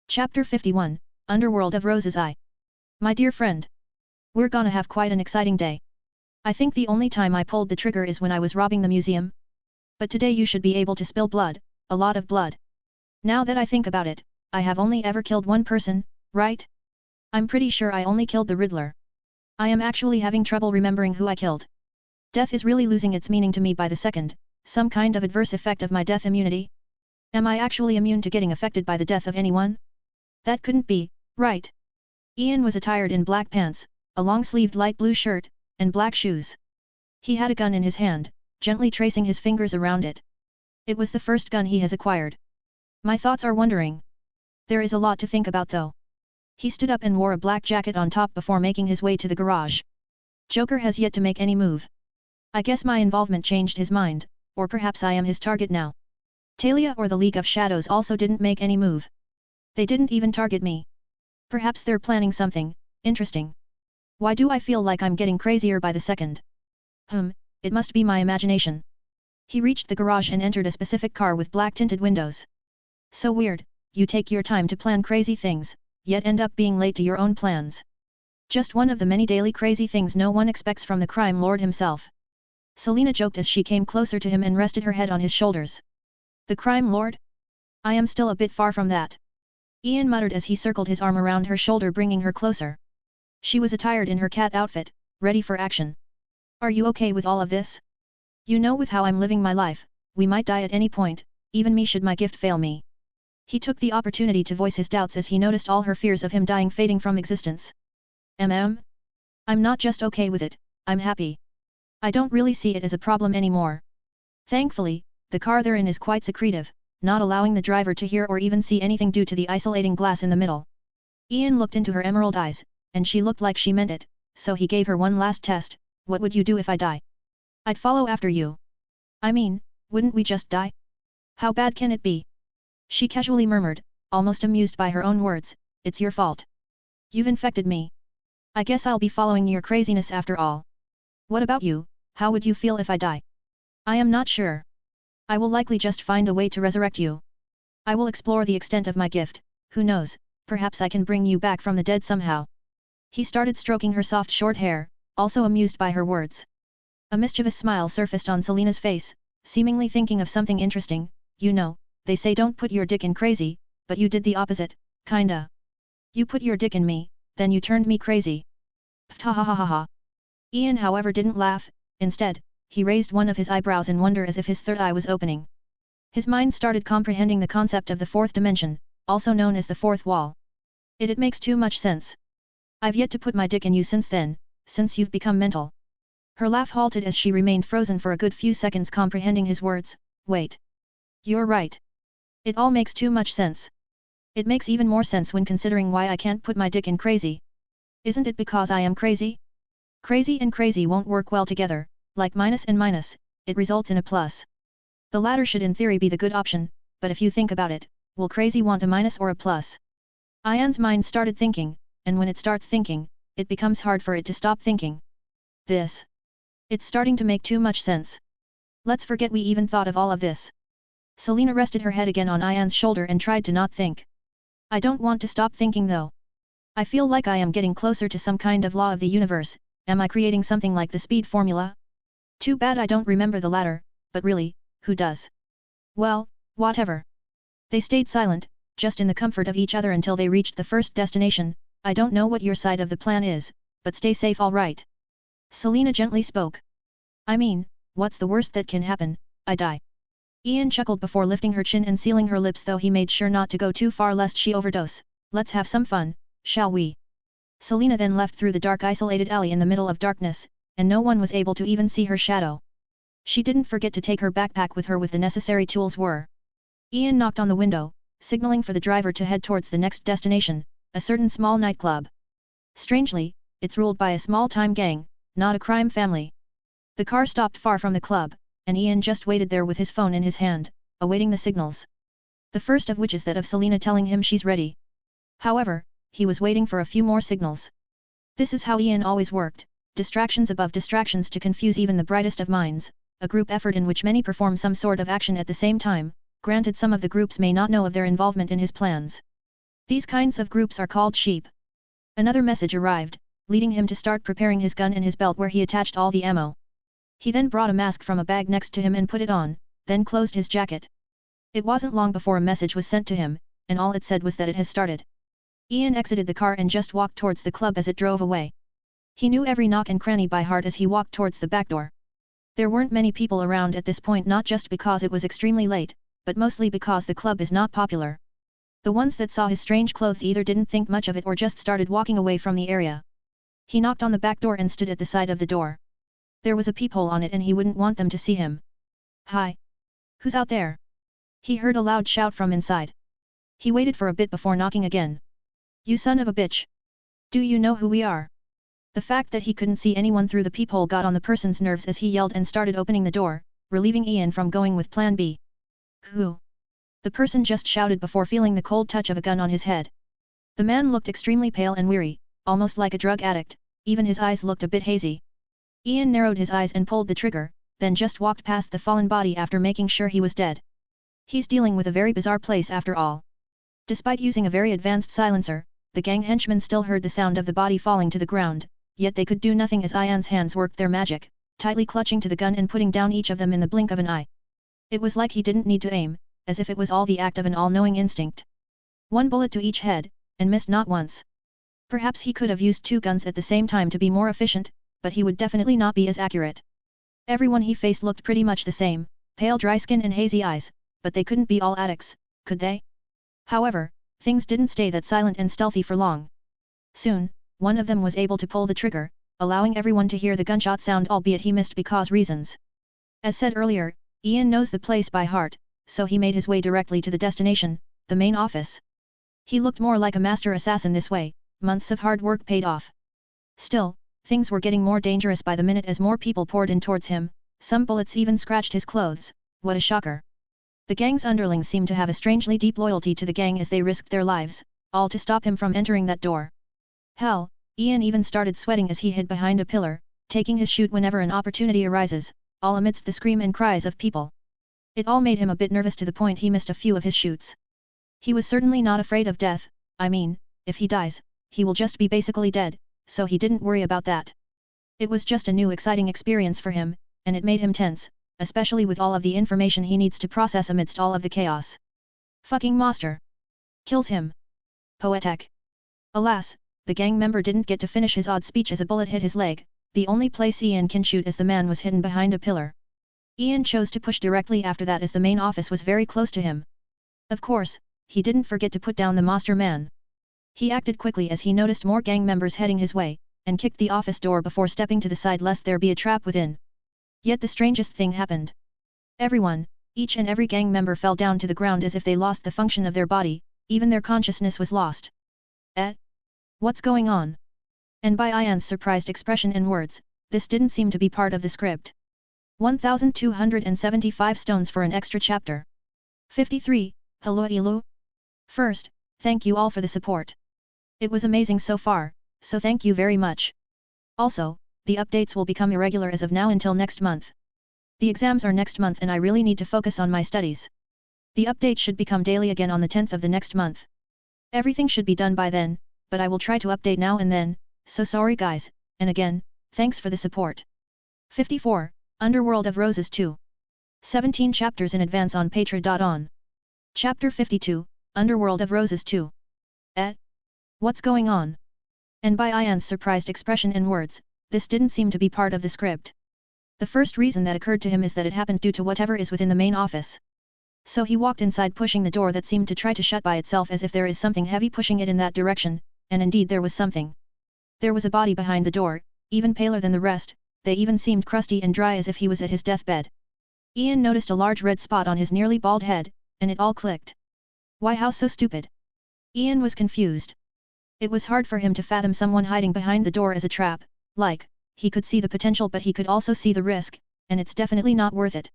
Chapter 51, Underworld of Rose's Eye. My dear friend. We're gonna have quite an exciting day. I think the only time I pulled the trigger is when I was robbing the museum. But today you should be able to spill blood, a lot of blood. Now that I think about it, I have only ever killed one person, right? I'm pretty sure I only killed the Riddler. I am actually having trouble remembering who I killed. Death is really losing its meaning to me by the second, some kind of adverse effect of my death immunity? Am I actually immune to getting affected by the death of anyone? That couldn't be, right? Ian was attired in black pants, a long-sleeved light blue shirt, and black shoes. He had a gun in his hand, gently tracing his fingers around it. It was the first gun he has acquired. My thoughts are wandering. There is a lot to think about though. He stood up and wore a black jacket on top before making his way to the garage. Joker has yet to make any move. I guess my involvement changed his mind, or perhaps I am his target now. Talia or the League of Shadows also didn't make any move. They didn't even target me. Perhaps they're planning something interesting. Why do I feel like I'm getting crazier by the second? It must be my imagination. He reached the garage and entered a specific car with black tinted windows. So weird, you take your time to plan crazy things, yet end up being late to your own plans. Just one of the many daily crazy things no one expects from the crime lord himself. Selena joked as she came closer to him and rested her head on his shoulders. The crime lord? I am still a bit far from that. Ian muttered as he circled his arm around her shoulder, bringing her closer. She was attired in her cat outfit, ready for action. Are you okay with all of this? You know, with how I'm living my life, we might die at any point, even me should my gift fail me. He took the opportunity to voice his doubts as he noticed all her fears of him dying fading from existence. I'm not just okay with it, I'm happy. I don't really see it as a problem anymore. Thankfully, the car they're in is quite secretive, not allowing the driver to hear or even see anything due to the isolating glass in the middle. Ian looked into her emerald eyes, and she looked like she meant it, so he gave her one last test. What would you do if I die? I'd follow after you. I mean, wouldn't we just die? How bad can it be? She casually murmured, almost amused by her own words, it's your fault. You've infected me. I guess I'll be following your craziness after all. What about you, how would you feel if I die? I am not sure. I will likely just find a way to resurrect you. I will explore the extent of my gift, who knows, perhaps I can bring you back from the dead somehow. He started stroking her soft short hair, also amused by her words. A mischievous smile surfaced on Selena's face, seemingly thinking of something interesting. You know, they say don't put your dick in crazy, but you did the opposite, kinda. You put your dick in me, then you turned me crazy. Pthahahaha. Ian however didn't laugh, instead, he raised one of his eyebrows in wonder as if his third eye was opening. His mind started comprehending the concept of the fourth dimension, also known as the fourth wall. It makes too much sense. I've yet to put my dick in you since then, since you've become mental. Her laugh halted as she remained frozen for a good few seconds comprehending his words. Wait. You're right. It all makes too much sense. It makes even more sense when considering why I can't put my dick in crazy. Isn't it because I am crazy? Crazy and crazy won't work well together. Like minus and minus, it results in a plus. The latter should in theory be the good option, but if you think about it, will crazy want a minus or a plus? Ian's mind started thinking, and when it starts thinking, it becomes hard for it to stop thinking. It's starting to make too much sense. Let's forget we even thought of all of this. Selena rested her head again on Ian's shoulder and tried to not think. I don't want to stop thinking though. I feel like I am getting closer to some kind of law of the universe. Am I creating something like the speed formula? Too bad I don't remember the latter, but really, who does? Well, whatever. They stayed silent, just in the comfort of each other until they reached the first destination. I don't know what your side of the plan is, but stay safe all right. Selena gently spoke. I mean, what's the worst that can happen? I die. Ian chuckled before lifting her chin and sealing her lips, though he made sure not to go too far lest she overdose. Let's have some fun, shall we? Selena then left through the dark isolated alley in the middle of darkness, and no one was able to even see her shadow. She didn't forget to take her backpack with her with the necessary tools were. Ian knocked on the window, signaling for the driver to head towards the next destination, a certain small nightclub. Strangely, it's ruled by a small-time gang, not a crime family. The car stopped far from the club, and Ian just waited there with his phone in his hand, awaiting the signals. The first of which is that of Selena telling him she's ready. However, he was waiting for a few more signals. This is how Ian always worked. Distractions above distractions to confuse even the brightest of minds, a group effort in which many perform some sort of action at the same time. Granted, some of the groups may not know of their involvement in his plans. These kinds of groups are called sheep. Another message arrived, leading him to start preparing his gun in his belt where he attached all the ammo. He then brought a mask from a bag next to him and put it on, then closed his jacket. It wasn't long before a message was sent to him, and all it said was that it has started. Ian exited the car and just walked towards the club as it drove away. He knew every nook and cranny by heart as he walked towards the back door. There weren't many people around at this point, not just because it was extremely late, but mostly because the club is not popular. The ones that saw his strange clothes either didn't think much of it or just started walking away from the area. He knocked on the back door and stood at the side of the door. There was a peephole on it and he wouldn't want them to see him. "Hi! Who's out there?" He heard a loud shout from inside. He waited for a bit before knocking again. "You son of a bitch! Do you know who we are?" The fact that he couldn't see anyone through the peephole got on the person's nerves as he yelled and started opening the door, relieving Ian from going with plan B. "Who?" The person just shouted before feeling the cold touch of a gun on his head. The man looked extremely pale and weary, almost like a drug addict, even his eyes looked a bit hazy. Ian narrowed his eyes and pulled the trigger, then just walked past the fallen body after making sure he was dead. He's dealing with a very bizarre place after all. Despite using a very advanced silencer, the gang henchmen still heard the sound of the body falling to the ground, yet they could do nothing as Ian's hands worked their magic, tightly clutching to the gun and putting down each of them in the blink of an eye. It was like he didn't need to aim, as if it was all the act of an all-knowing instinct. One bullet to each head, and missed not once. Perhaps he could have used two guns at the same time to be more efficient, but he would definitely not be as accurate. Everyone he faced looked pretty much the same, pale dry skin and hazy eyes, but they couldn't be all addicts, could they? However, things didn't stay that silent and stealthy for long. Soon, one of them was able to pull the trigger, allowing everyone to hear the gunshot sound, albeit he missed because reasons. As said earlier, Ian knows the place by heart, so he made his way directly to the destination, the main office. He looked more like a master assassin this way, months of hard work paid off. Still, things were getting more dangerous by the minute as more people poured in towards him, some bullets even scratched his clothes. What a shocker. The gang's underlings seemed to have a strangely deep loyalty to the gang as they risked their lives, all to stop him from entering that door. Hell, Ian even started sweating as he hid behind a pillar, taking his shoot whenever an opportunity arises, all amidst the scream and cries of people. It all made him a bit nervous to the point he missed a few of his shoots. He was certainly not afraid of death, I mean, if he dies, he will just be basically dead, so he didn't worry about that. It was just a new exciting experience for him, and it made him tense, especially with all of the information he needs to process amidst all of the chaos. Fucking monster! Kills him! Poetic! Alas, the gang member didn't get to finish his odd speech as a bullet hit his leg. The only place Ian can shoot as the man was hidden behind a pillar. Ian chose to push directly after that as the main office was very close to him. Of course, he didn't forget to put down the monster man. He acted quickly as he noticed more gang members heading his way, and kicked the office door before stepping to the side lest there be a trap within. Yet the strangest thing happened. Everyone, each and every gang member fell down to the ground as if they lost the function of their body, even their consciousness was lost. What's going on? And by Ian's surprised expression and words, this didn't seem to be part of the script. 1275 stones for an extra chapter. 53, hello Elu? First, thank you all for the support. It was amazing so far, so thank you very much. Also, the updates will become irregular as of now until next month. The exams are next month and I really need to focus on my studies. The update should become daily again on the 10th of the next month. Everything should be done by then, but I will try to update now and then, so sorry guys, and again, thanks for the support. 54, Underworld of Roses 2. 17 chapters in advance on Patreon. Chapter 52, Underworld of Roses 2. What's going on? And by Ian's surprised expression and words, this didn't seem to be part of the script. The first reason that occurred to him is that it happened due to whatever is within the main office. So he walked inside pushing the door that seemed to try to shut by itself as if there is something heavy pushing it in that direction, and indeed there was something. There was a body behind the door, even paler than the rest, they even seemed crusty and dry as if he was at his deathbed. Ian noticed a large red spot on his nearly bald head, and it all clicked. Why, how so stupid? Ian was confused. It was hard for him to fathom someone hiding behind the door as a trap, like, he could see the potential but he could also see the risk, and it's definitely not worth it.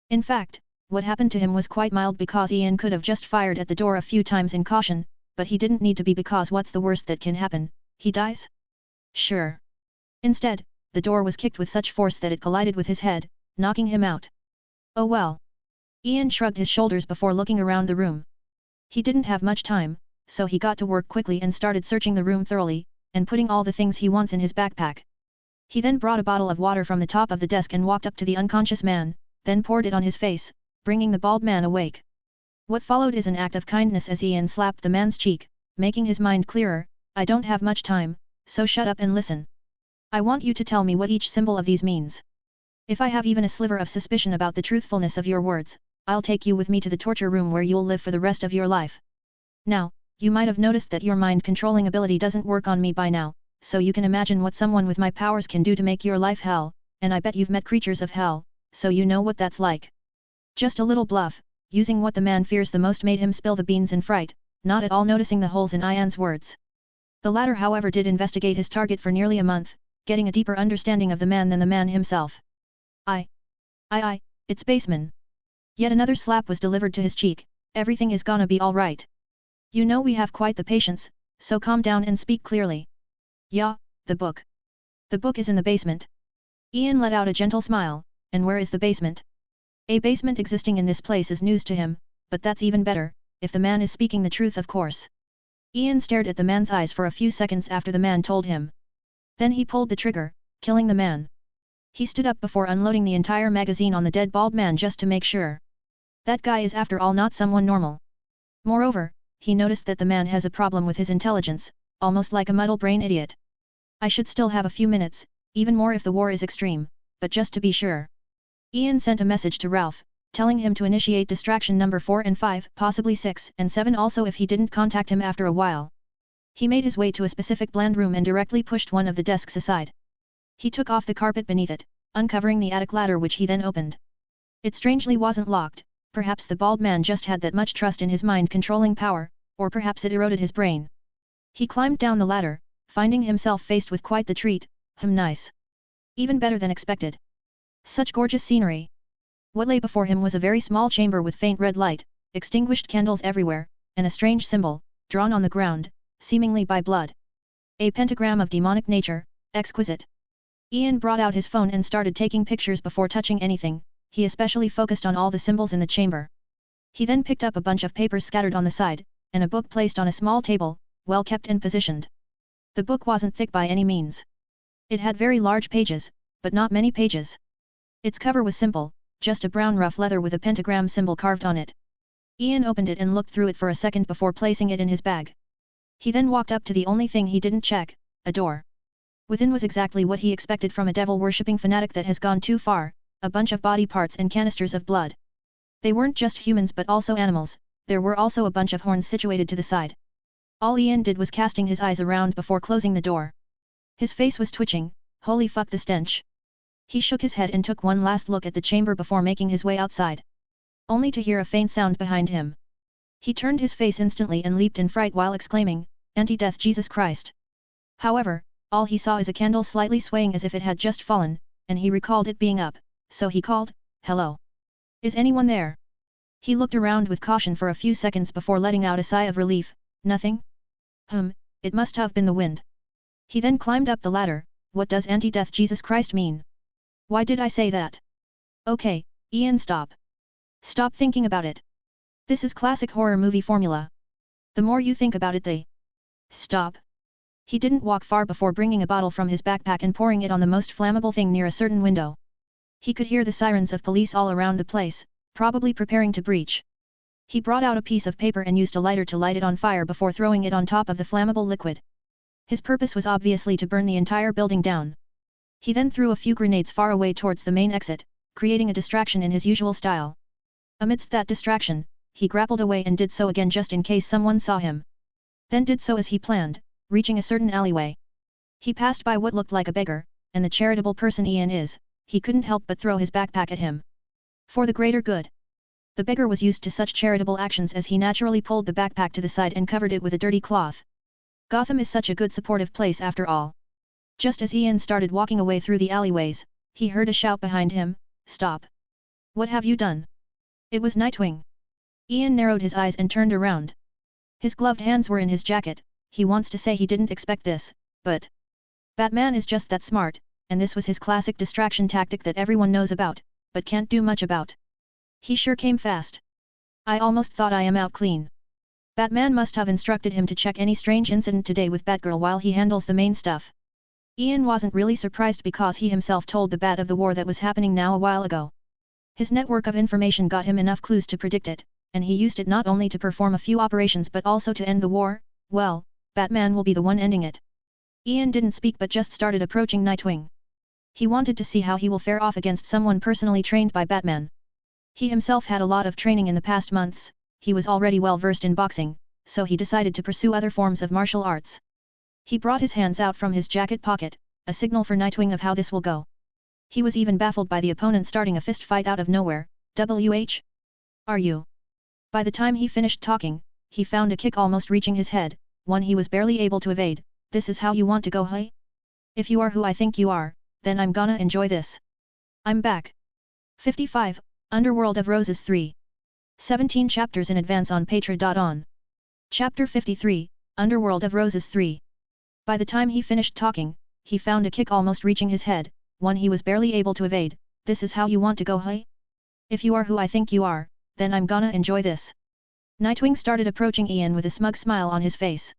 In fact, what happened to him was quite mild because Ian could have just fired at the door a few times in caution, but he didn't need to be because what's the worst that can happen, he dies? Sure. Instead, the door was kicked with such force that it collided with his head, knocking him out. Oh well. Ian shrugged his shoulders before looking around the room. He didn't have much time, so he got to work quickly and started searching the room thoroughly, and putting all the things he wants in his backpack. He then brought a bottle of water from the top of the desk and walked up to the unconscious man, then poured it on his face, bringing the bald man awake. What followed is an act of kindness as Ian slapped the man's cheek, making his mind clearer. I don't have much time, so shut up and listen. I want you to tell me what each symbol of these means. If I have even a sliver of suspicion about the truthfulness of your words, I'll take you with me to the torture room where you'll live for the rest of your life. Now, you might have noticed that your mind-controlling ability doesn't work on me by now, so you can imagine what someone with my powers can do to make your life hell, and I bet you've met creatures of hell, so you know what that's like. Just a little bluff, using what the man fears the most made him spill the beans in fright, not at all noticing the holes in Ian's words. The latter however did investigate his target for nearly a month, getting a deeper understanding of the man than the man himself. It's Baseman. Yet another slap was delivered to his cheek. Everything is gonna be alright. You know we have quite the patience, so calm down and speak clearly. Yeah, the book. The book is in the basement. Ian let out a gentle smile. And where is the basement? A basement existing in this place is news to him, but that's even better, if the man is speaking the truth of course. Ian stared at the man's eyes for a few seconds after the man told him. Then he pulled the trigger, killing the man. He stood up before unloading the entire magazine on the dead bald man just to make sure. That guy is after all not someone normal. Moreover, he noticed that the man has a problem with his intelligence, almost like a muddle-brain idiot. I should still have a few minutes, even more if the war is extreme, but just to be sure. Ian sent a message to Ralph, telling him to initiate distraction number 4 and 5, possibly 6 and 7 also if he didn't contact him after a while. He made his way to a specific bland room and directly pushed one of the desks aside. He took off the carpet beneath it, uncovering the attic ladder which he then opened. It strangely wasn't locked, perhaps the bald man just had that much trust in his mind-controlling power, or perhaps it eroded his brain. He climbed down the ladder, finding himself faced with quite the treat. Nice. Even better than expected. Such gorgeous scenery. What lay before him was a very small chamber with faint red light, extinguished candles everywhere, and a strange symbol, drawn on the ground, seemingly by blood. A pentagram of demonic nature, exquisite. Ian brought out his phone and started taking pictures before touching anything. He especially focused on all the symbols in the chamber. He then picked up a bunch of papers scattered on the side, and a book placed on a small table, well kept and positioned. The book wasn't thick by any means. It had very large pages, but not many pages. Its cover was simple, just a brown rough leather with a pentagram symbol carved on it. Ian opened it and looked through it for a second before placing it in his bag. He then walked up to the only thing he didn't check, a door. Within was exactly what he expected from a devil-worshipping fanatic that has gone too far, a bunch of body parts and canisters of blood. They weren't just humans but also animals, there were also a bunch of horns situated to the side. All Ian did was casting his eyes around before closing the door. His face was twitching. Holy fuck, the stench. He shook his head and took one last look at the chamber before making his way outside. Only to hear a faint sound behind him. He turned his face instantly and leaped in fright while exclaiming, "Anti-death Jesus Christ!" However, all he saw is a candle slightly swaying as if it had just fallen, and he recalled it being up, so he called, "Hello? Is anyone there?" He looked around with caution for a few seconds before letting out a sigh of relief. Nothing? It must have been the wind. He then climbed up the ladder. What does anti-death Jesus Christ mean? Why did I say that? Okay, Ian, stop. Stop thinking about it. This is classic horror movie formula. The more you think about it, the... Stop. He didn't walk far before bringing a bottle from his backpack and pouring it on the most flammable thing near a certain window. He could hear the sirens of police all around the place, probably preparing to breach. He brought out a piece of paper and used a lighter to light it on fire before throwing it on top of the flammable liquid. His purpose was obviously to burn the entire building down. He then threw a few grenades far away towards the main exit, creating a distraction in his usual style. Amidst that distraction, he grappled away and did so again just in case someone saw him. Then did so as he planned, reaching a certain alleyway. He passed by what looked like a beggar, and the charitable person Ian is, he couldn't help but throw his backpack at him. For the greater good. The beggar was used to such charitable actions as he naturally pulled the backpack to the side and covered it with a dirty cloth. Gotham is such a good supportive place after all. Just as Ian started walking away through the alleyways, he heard a shout behind him, "Stop! What have you done?" It was Nightwing. Ian narrowed his eyes and turned around. His gloved hands were in his jacket. He wants to say he didn't expect this, but... Batman is just that smart, and this was his classic distraction tactic that everyone knows about, but can't do much about. He sure came fast. I almost thought I am out clean. Batman must have instructed him to check any strange incident today with Batgirl while he handles the main stuff. Ian wasn't really surprised because he himself told the Bat of the war that was happening now a while ago. His network of information got him enough clues to predict it, and he used it not only to perform a few operations but also to end the war. Well, Batman will be the one ending it. Ian didn't speak but just started approaching Nightwing. He wanted to see how he will fare off against someone personally trained by Batman. He himself had a lot of training in the past months, he was already well versed in boxing, so he decided to pursue other forms of martial arts. He brought his hands out from his jacket pocket, a signal for Nightwing of how this will go. He was even baffled by the opponent starting a fist fight out of nowhere. "WH? Are you?" By the time he finished talking, he found a kick almost reaching his head, one he was barely able to evade. "This is how you want to go, hey? If you are who I think you are, then I'm gonna enjoy this. I'm back." 55, Underworld of Roses 3. 17 chapters in advance on Patreon. Chapter 53, Underworld of Roses 3. By the time he finished talking, he found a kick almost reaching his head, one he was barely able to evade. "This is how you want to go, hey? If you are who I think you are, then I'm gonna enjoy this." Nightwing started approaching Ian with a smug smile on his face.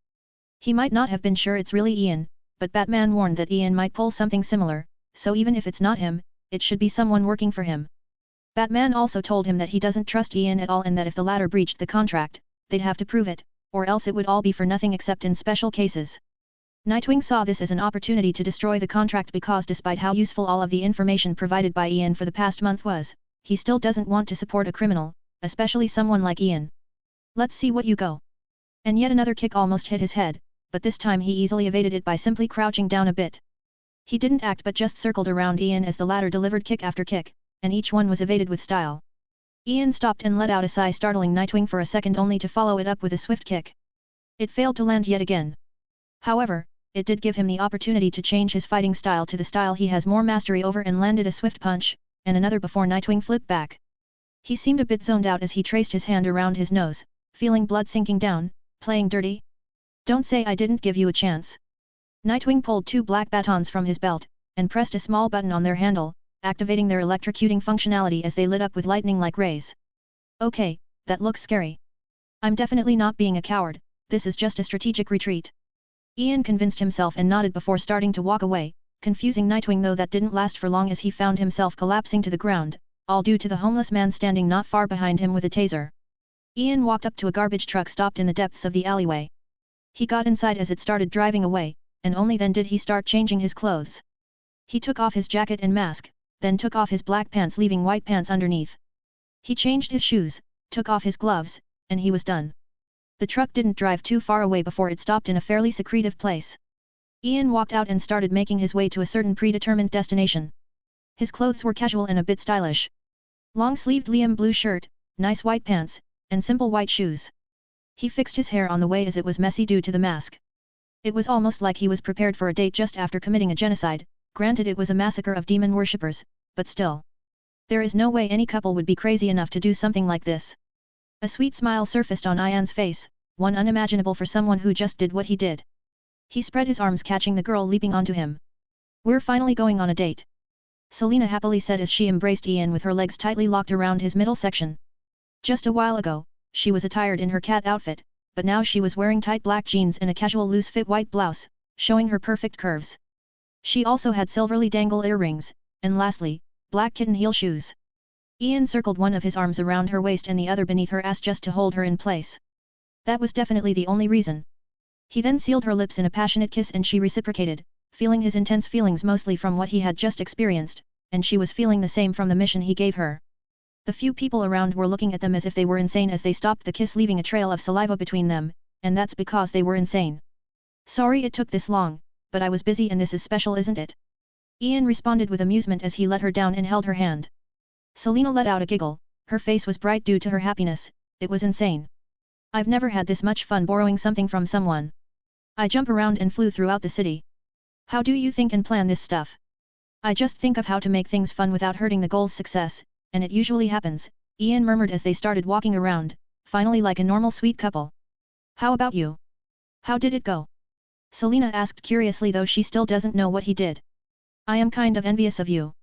He might not have been sure it's really Ian, but Batman warned that Ian might pull something similar, so even if it's not him, it should be someone working for him. Batman also told him that he doesn't trust Ian at all and that if the latter breached the contract, they'd have to prove it, or else it would all be for nothing except in special cases. Nightwing saw this as an opportunity to destroy the contract because despite how useful all of the information provided by Ian for the past month was, he still doesn't want to support a criminal, especially someone like Ian. "Let's see what you go." And yet another kick almost hit his head, but this time he easily evaded it by simply crouching down a bit. He didn't act but just circled around Ian as the latter delivered kick after kick, and each one was evaded with style. Ian stopped and let out a sigh, startling Nightwing for a second only to follow it up with a swift kick. It failed to land yet again. However, it did give him the opportunity to change his fighting style to the style he has more mastery over and landed a swift punch, and another before Nightwing flipped back. He seemed a bit zoned out as he traced his hand around his nose, feeling blood sinking down. "Playing dirty? Don't say I didn't give you a chance." Nightwing pulled two black batons from his belt, and pressed a small button on their handle, activating their electrocuting functionality as they lit up with lightning-like rays. "Okay, that looks scary. I'm definitely not being a coward, this is just a strategic retreat." Ian convinced himself and nodded before starting to walk away, confusing Nightwing, though that didn't last for long as he found himself collapsing to the ground, all due to the homeless man standing not far behind him with a taser. Ian walked up to a garbage truck stopped in the depths of the alleyway. He got inside as it started driving away, and only then did he start changing his clothes. He took off his jacket and mask, then took off his black pants leaving white pants underneath. He changed his shoes, took off his gloves, and he was done. The truck didn't drive too far away before it stopped in a fairly secretive place. Ian walked out and started making his way to a certain predetermined destination. His clothes were casual and a bit stylish. Long-sleeved Liam blue shirt, nice white pants, and simple white shoes. He fixed his hair on the way as it was messy due to the mask. It was almost like he was prepared for a date just after committing a genocide. Granted, it was a massacre of demon worshippers, but still. There is no way any couple would be crazy enough to do something like this. A sweet smile surfaced on Ian's face, one unimaginable for someone who just did what he did. He spread his arms, catching the girl leaping onto him. "We're finally going on a date," Selena happily said as she embraced Ian with her legs tightly locked around his middle section. Just a while ago, she was attired in her cat outfit, but now she was wearing tight black jeans and a casual loose-fit white blouse, showing her perfect curves. She also had silverly dangle earrings, and lastly, black kitten heel shoes. Ian circled one of his arms around her waist and the other beneath her ass just to hold her in place. That was definitely the only reason. He then sealed her lips in a passionate kiss and she reciprocated, feeling his intense feelings mostly from what he had just experienced, and she was feeling the same from the mission he gave her. The few people around were looking at them as if they were insane as they stopped the kiss, leaving a trail of saliva between them, and that's because they were insane. "Sorry it took this long, but I was busy and this is special, isn't it?" Ian responded with amusement as he let her down and held her hand. Selena let out a giggle, her face was bright due to her happiness. "It was insane. I've never had this much fun borrowing something from someone. I jump around and flew throughout the city. How do you think and plan this stuff? I just think of how to make things fun without hurting the goal's success, and it usually happens," Ian murmured as they started walking around, finally like a normal sweet couple. "How about you? How did it go?" Selena asked curiously, though she still doesn't know what he did. "I am kind of envious of you.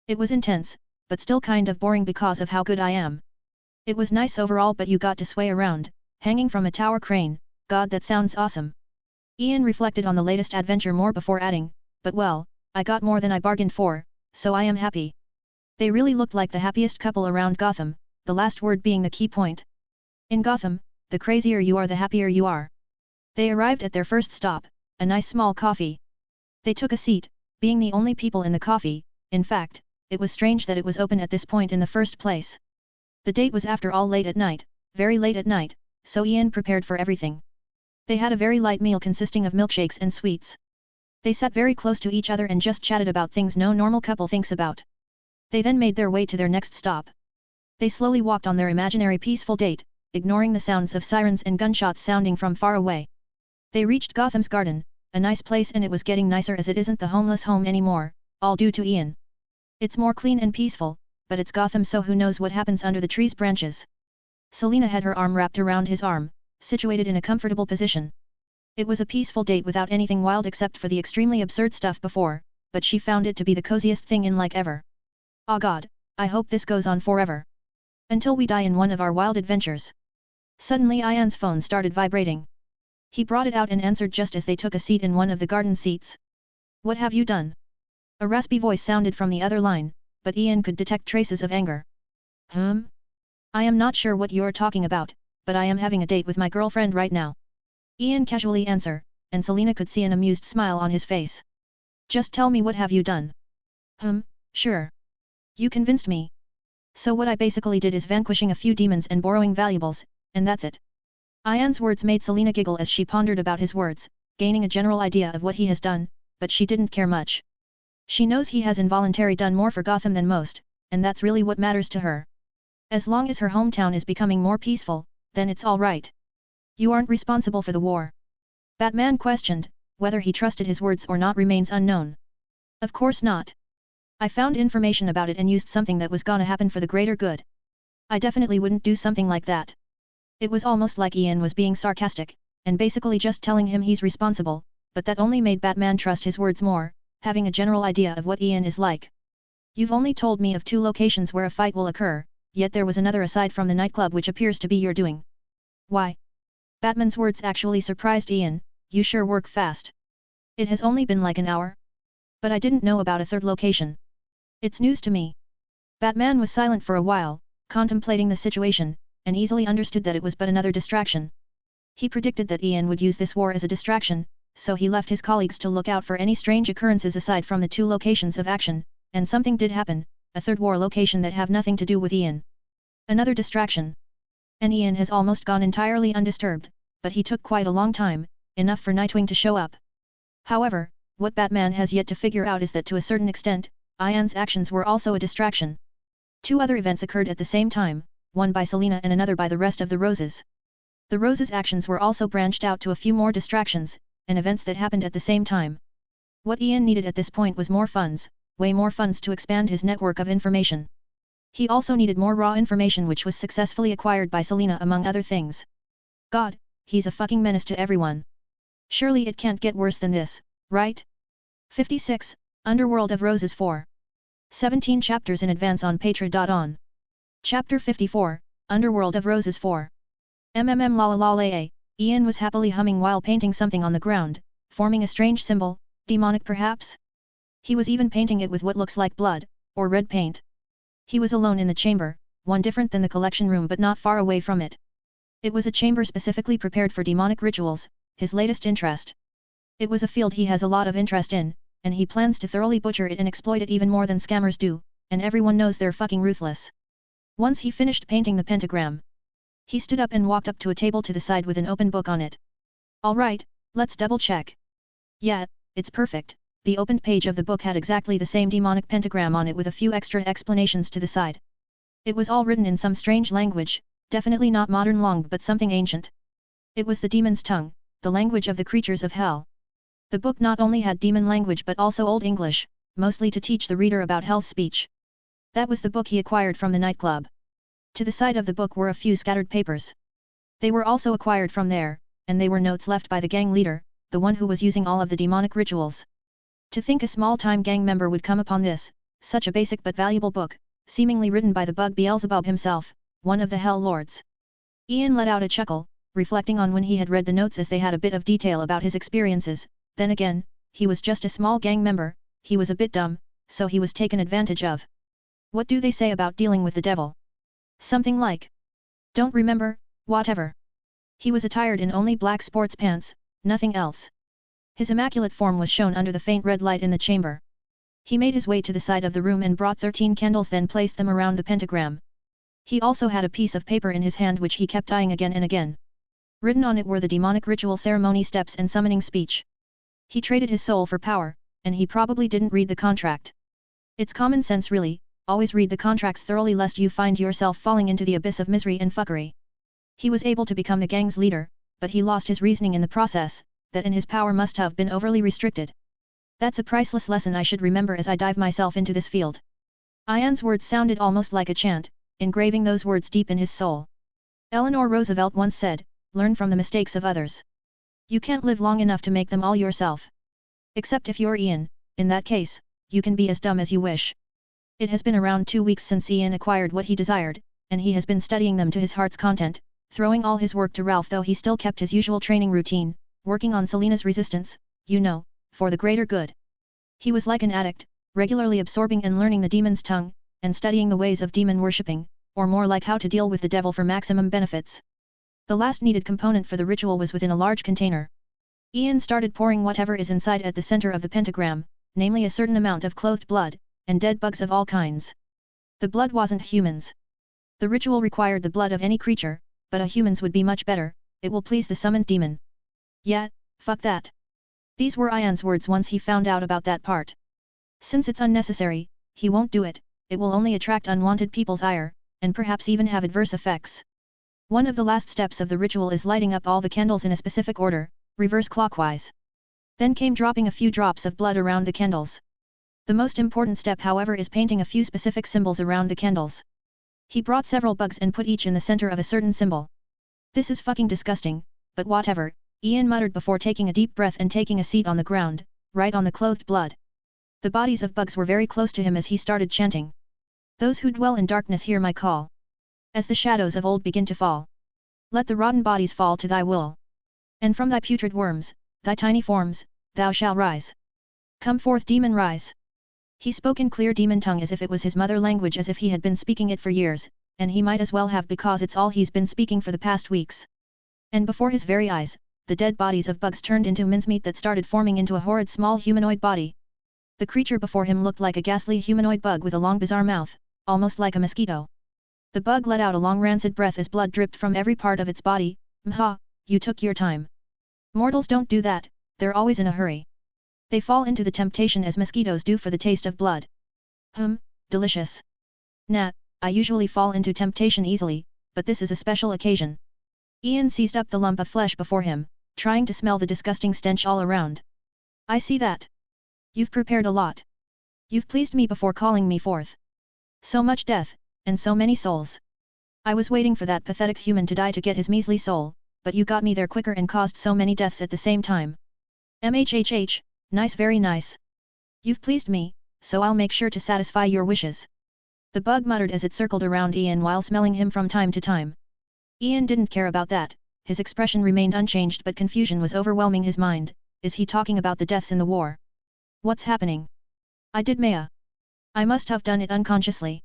It was intense, but still kind of boring because of how good I am. It was nice overall, but you got to sway around, Hanging from a tower crane, God, that sounds awesome. Ian reflected on the latest adventure more before adding, but well, I got more than I bargained for, so I am happy. They really looked like the happiest couple around Gotham, the last word being the key point. In Gotham, the crazier you are the happier you are. They arrived at their first stop, a nice small coffee. They took a seat, being the only people in the coffee. In fact, it was strange that it was open at this point in the first place. The date was after all late at night, very late at night, so Ian prepared for everything. They had a very light meal consisting of milkshakes and sweets. They sat very close to each other and just chatted about things no normal couple thinks about. They then made their way to their next stop. They slowly walked on their imaginary peaceful date, ignoring the sounds of sirens and gunshots sounding from far away. They reached Gotham's Garden, a nice place, and it was getting nicer as it isn't the homeless home anymore, all due to Ian. It's more clean and peaceful, but it's Gotham, so who knows what happens under the tree's branches. Selina had her arm wrapped around his arm, situated in a comfortable position. It was a peaceful date without anything wild except for the extremely absurd stuff before, but she found it to be the coziest thing in like ever. Oh God, I hope this goes on forever. Until we die in one of our wild adventures. Suddenly Ian's phone started vibrating. He brought it out and answered just as they took a seat in one of the garden seats. What have you done? A raspy voice sounded from the other line, but Ian could detect traces of anger. I am not sure what you're talking about, but I am having a date with my girlfriend right now. Ian casually answered, and Selina could see an amused smile on his face. Just tell me, what have you done? Sure. You convinced me. So what I basically did is vanquishing a few demons and borrowing valuables, and that's it. Ian's words made Selina giggle as she pondered about his words, gaining a general idea of what he has done, but she didn't care much. She knows he has involuntarily done more for Gotham than most, and that's really what matters to her. As long as her hometown is becoming more peaceful, then it's all right. You aren't responsible for the war? Batman questioned. Whether he trusted his words or not remains unknown. Of course not. I found information about it and used something that was gonna happen for the greater good. I definitely wouldn't do something like that. It was almost like Ian was being sarcastic, and basically just telling him he's responsible, but that only made Batman trust his words more, having a general idea of what Ian is like. You've only told me of 2 locations where a fight will occur, yet there was another aside from the nightclub which appears to be your doing. Why? Batman's words actually surprised Ian. You sure work fast. It has only been like an hour. But I didn't know about a 3rd location. It's news to me. Batman was silent for a while, contemplating the situation, and easily understood that it was but another distraction. He predicted that Ian would use this war as a distraction, so he left his colleagues to look out for any strange occurrences aside from the 2 locations of action, and something did happen, a 3rd war location that have nothing to do with Ian. Another distraction. And Ian has almost gone entirely undisturbed, but he took quite a long time, enough for Nightwing to show up. However, what Batman has yet to figure out is that to a certain extent, Ian's actions were also a distraction. 2 other events occurred at the same time, one by Selina and another by the rest of the Roses. The Roses' actions were also branched out to a few more distractions, and events that happened at the same time. What Ian needed at this point was more funds, way more funds to expand his network of information. He also needed more raw information, which was successfully acquired by Selina among other things. God, he's a fucking menace to everyone. Surely it can't get worse than this, right? 56, Underworld of Roses 4. 17 chapters in advance on Patreon. Chapter 54, Underworld of Roses 4. La la la la. Ian was happily humming while painting something on the ground, forming a strange symbol, demonic perhaps? He was even painting it with what looks like blood, or red paint. He was alone in the chamber, one different than the collection room but not far away from it. It was a chamber specifically prepared for demonic rituals, his latest interest. It was a field he has a lot of interest in, and he plans to thoroughly butcher it and exploit it even more than scammers do, and everyone knows they're fucking ruthless. Once he finished painting the pentagram, he stood up and walked up to a table to the side with an open book on it. Alright, let's double check. Yeah, it's perfect. The opened page of the book had exactly the same demonic pentagram on it with a few extra explanations to the side. It was all written in some strange language, definitely not modern long but something ancient. It was the demon's tongue, the language of the creatures of hell. The book not only had demon language but also Old English, mostly to teach the reader about hell's speech. That was the book he acquired from the nightclub. To the side of the book were a few scattered papers. They were also acquired from there, and they were notes left by the gang leader, the one who was using all of the demonic rituals. To think a small-time gang member would come upon this, such a basic but valuable book, seemingly written by the bug Beelzebub himself, one of the Hell Lords. Ian let out a chuckle, reflecting on when he had read the notes as they had a bit of detail about his experiences. Then again, he was just a small gang member, he was a bit dumb, so he was taken advantage of. What do they say about dealing with the devil? Something like, don't remember, whatever. He was attired in only black sports pants, nothing else. His immaculate form was shown under the faint red light in the chamber. He made his way to the side of the room and brought 13 candles, then placed them around the pentagram. He also had a piece of paper in his hand which he kept eyeing again and again. Written on it were the demonic ritual ceremony steps and summoning speech. He traded his soul for power, and he probably didn't read the contract. It's common sense really, always read the contracts thoroughly lest you find yourself falling into the abyss of misery and fuckery. He was able to become the gang's leader, but he lost his reasoning in the process, that in his power must have been overly restricted. That's a priceless lesson I should remember as I dive myself into this field. Ian's words sounded almost like a chant, engraving those words deep in his soul. Eleanor Roosevelt once said, learn from the mistakes of others. You can't live long enough to make them all yourself. Except if you're Ian, in that case, you can be as dumb as you wish. It has been around 2 weeks since Ian acquired what he desired, and he has been studying them to his heart's content, throwing all his work to Ralph though he still kept his usual training routine, working on Selena's resistance, you know, for the greater good. He was like an addict, regularly absorbing and learning the demon's tongue, and studying the ways of demon worshipping, or more like how to deal with the devil for maximum benefits. The last needed component for the ritual was within a large container. Ian started pouring whatever is inside at the center of the pentagram, namely a certain amount of clothed blood, and dead bugs of all kinds. The blood wasn't humans. The ritual required the blood of any creature, but a human's would be much better, it will please the summoned demon. Yeah, fuck that. These were Ian's words once he found out about that part. Since it's unnecessary, he won't do it, it will only attract unwanted people's ire, and perhaps even have adverse effects. One of the last steps of the ritual is lighting up all the candles in a specific order, reverse clockwise. Then came dropping a few drops of blood around the candles. The most important step however is painting a few specific symbols around the candles. He brought several bugs and put each in the center of a certain symbol. This is fucking disgusting, but whatever, Ian muttered before taking a deep breath and taking a seat on the ground, right on the clothed blood. The bodies of bugs were very close to him as he started chanting. Those who dwell in darkness hear my call. As the shadows of old begin to fall. Let the rotten bodies fall to thy will. And from thy putrid worms, thy tiny forms, thou shalt rise. Come forth demon rise. He spoke in clear demon tongue as if it was his mother language, as if he had been speaking it for years, and he might as well have because it's all he's been speaking for the past weeks. And before his very eyes, the dead bodies of bugs turned into mincemeat that started forming into a horrid small humanoid body. The creature before him looked like a ghastly humanoid bug with a long bizarre mouth, almost like a mosquito. The bug let out a long rancid breath as blood dripped from every part of its body. Mha, you took your time. Mortals don't do that, they're always in a hurry. They fall into the temptation as mosquitoes do for the taste of blood. Delicious. Nah, I usually fall into temptation easily, but this is a special occasion. Ian seized up the lump of flesh before him, trying to smell the disgusting stench all around. I see that. You've prepared a lot. You've pleased me before calling me forth. So much death, and so many souls. I was waiting for that pathetic human to die to get his measly soul, but you got me there quicker and caused so many deaths at the same time. Mhhh, nice, very nice. You've pleased me, so I'll make sure to satisfy your wishes. The bug muttered as it circled around Ian while smelling him from time to time. Ian didn't care about that, his expression remained unchanged but confusion was overwhelming his mind. Is he talking about the deaths in the war? What's happening? I did Maya. I must have done it unconsciously.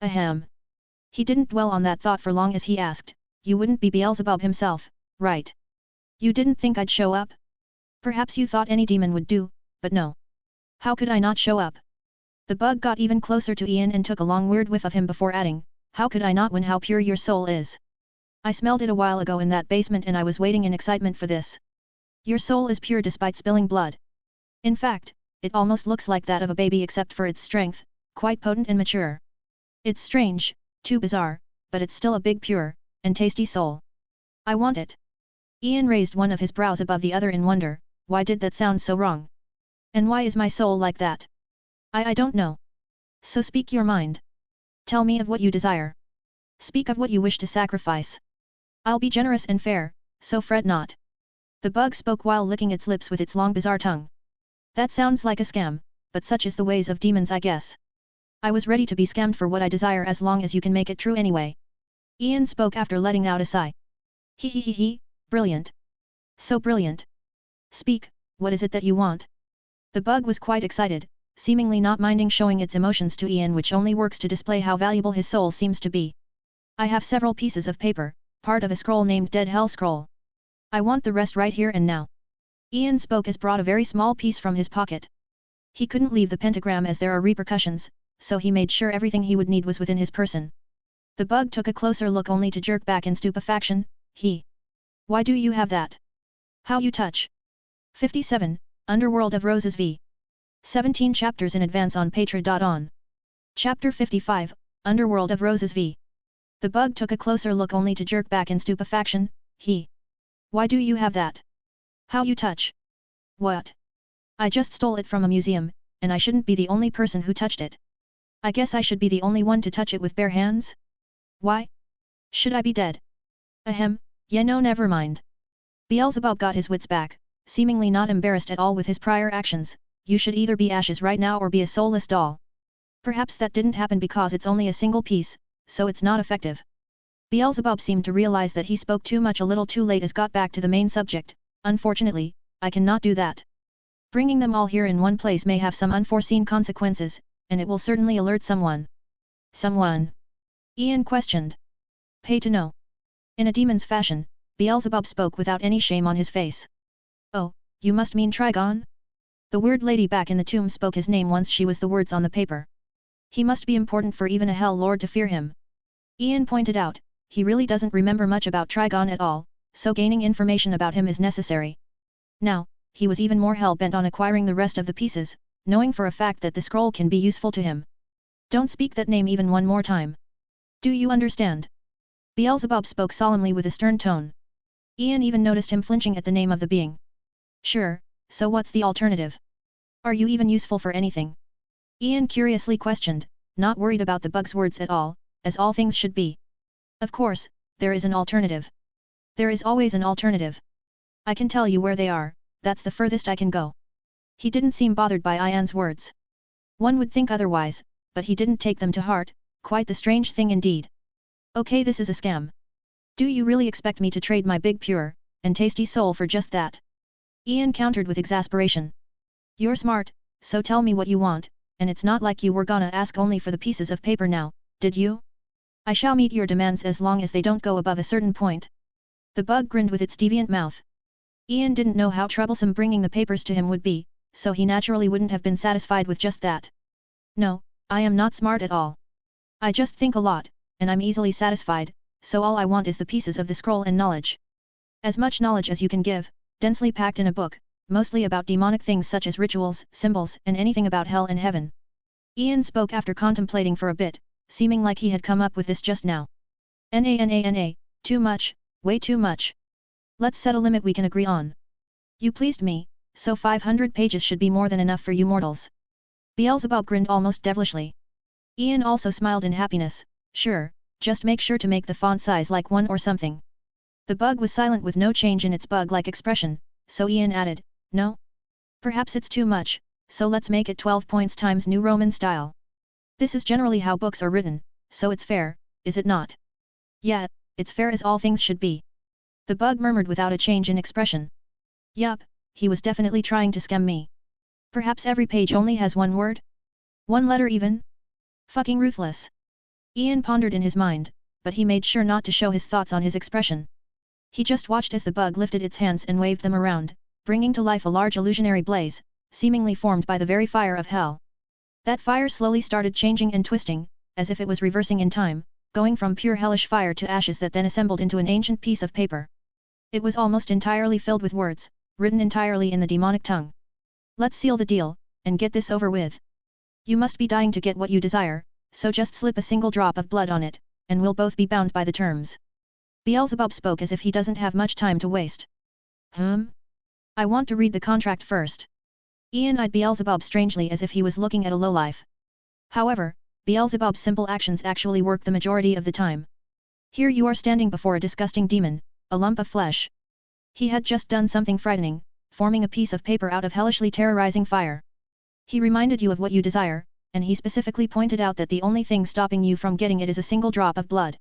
Ahem. He didn't dwell on that thought for long as he asked, you wouldn't be Beelzebub himself, right? You didn't think I'd show up? Perhaps you thought any demon would do, but no. How could I not show up? The bug got even closer to Ian and took a long weird whiff of him before adding, how could I not when how pure your soul is? I smelled it a while ago in that basement and I was waiting in excitement for this. Your soul is pure despite spilling blood. In fact, it almost looks like that of a baby except for its strength, quite potent and mature. It's strange, too bizarre, but it's still a big pure, and tasty soul. I want it. Ian raised one of his brows above the other in wonder, why did that sound so wrong? And why is my soul like that? I don't know. So speak your mind. Tell me of what you desire. Speak of what you wish to sacrifice. I'll be generous and fair, so fret not. The bug spoke while licking its lips with its long bizarre tongue. That sounds like a scam, but such is the ways of demons I guess. I was ready to be scammed for what I desire as long as you can make it true anyway. Ian spoke after letting out a sigh. He, brilliant. So brilliant. Speak, what is it that you want? The bug was quite excited, seemingly not minding showing its emotions to Ian, which only works to display how valuable his soul seems to be. I have several pieces of paper, part of a scroll named Dead Hell Scroll. I want the rest right here and now. Ian spoke as brought a very small piece from his pocket. He couldn't leave the pentagram as there are repercussions, so he made sure everything he would need was within his person. The bug took a closer look only to jerk back in stupefaction. Why do you have that? How you touch? 57, Underworld of Roses v. 17 chapters in advance on Patreon. Chapter 55, Underworld of Roses v. The bug took a closer look only to jerk back in stupefaction. Why do you have that? How you touch? What? I just stole it from a museum, and I shouldn't be the only person who touched it. I guess I should be the only one to touch it with bare hands? Why? Should I be dead? Ahem, yeah, no, never mind. Beelzebub got his wits back, seemingly not embarrassed at all with his prior actions. You should either be ashes right now or be a soulless doll. Perhaps that didn't happen because it's only a single piece, so it's not effective. Beelzebub seemed to realize that he spoke too much a little too late as got back to the main subject. Unfortunately, I cannot do that. Bringing them all here in one place may have some unforeseen consequences, and it will certainly alert someone. Someone? Ian questioned. Pay to know. In a demon's fashion, Beelzebub spoke without any shame on his face. Oh, you must mean Trigon? The weird lady back in the tomb spoke his name once she was the words on the paper. He must be important for even a Hell Lord to fear him. Ian pointed out, he really doesn't remember much about Trigon at all, so gaining information about him is necessary. Now, he was even more hell-bent on acquiring the rest of the pieces, knowing for a fact that the scroll can be useful to him. Don't speak that name even one more time. Do you understand? Beelzebub spoke solemnly with a stern tone. Ian even noticed him flinching at the name of the being. Sure, so what's the alternative? Are you even useful for anything? Ian curiously questioned, not worried about the bug's words at all, as all things should be. Of course, there is an alternative. There is always an alternative. I can tell you where they are, that's the furthest I can go. He didn't seem bothered by Ian's words. One would think otherwise, but he didn't take them to heart, quite the strange thing indeed. Okay, this is a scam. Do you really expect me to trade my big pure, and tasty soul for just that? Ian countered with exasperation. You're smart, so tell me what you want, and it's not like you were gonna ask only for the pieces of paper now, did you? I shall meet your demands as long as they don't go above a certain point. The bug grinned with its deviant mouth. Ian didn't know how troublesome bringing the papers to him would be, so he naturally wouldn't have been satisfied with just that. No, I am not smart at all. I just think a lot, and I'm easily satisfied, so all I want is the pieces of the scroll and knowledge. As much knowledge as you can give, densely packed in a book, mostly about demonic things such as rituals, symbols, and anything about hell and heaven. Ian spoke after contemplating for a bit, seeming like he had come up with this just now. Nah, too much, way too much. Let's set a limit we can agree on. You pleased me, so 500 pages should be more than enough for you mortals. Beelzebub grinned almost devilishly. Ian also smiled in happiness. Sure, just make sure to make the font size like 1 or something. The bug was silent with no change in its bug-like expression, so Ian added, no? Perhaps it's too much, so let's make it 12 points times New Roman style. This is generally how books are written, so it's fair, is it not? Yeah, it's fair as all things should be. The bug murmured without a change in expression. Yup, he was definitely trying to scam me. Perhaps every page only has one word? One letter even? Fucking ruthless. Ian pondered in his mind, but he made sure not to show his thoughts on his expression. He just watched as the bug lifted its hands and waved them around, bringing to life a large illusionary blaze, seemingly formed by the very fire of hell. That fire slowly started changing and twisting, as if it was reversing in time, going from pure hellish fire to ashes that then assembled into an ancient piece of paper. It was almost entirely filled with words, written entirely in the demonic tongue. Let's seal the deal, and get this over with. You must be dying to get what you desire, so just slip a single drop of blood on it, and we'll both be bound by the terms. Beelzebub spoke as if he doesn't have much time to waste. I want to read the contract first. Ian eyed Beelzebub strangely as if he was looking at a lowlife. However, Beelzebub's simple actions actually work the majority of the time. Here you are standing before a disgusting demon, a lump of flesh. He had just done something frightening, forming a piece of paper out of hellishly terrorizing fire. He reminded you of what you desire, and he specifically pointed out that the only thing stopping you from getting it is a single drop of blood.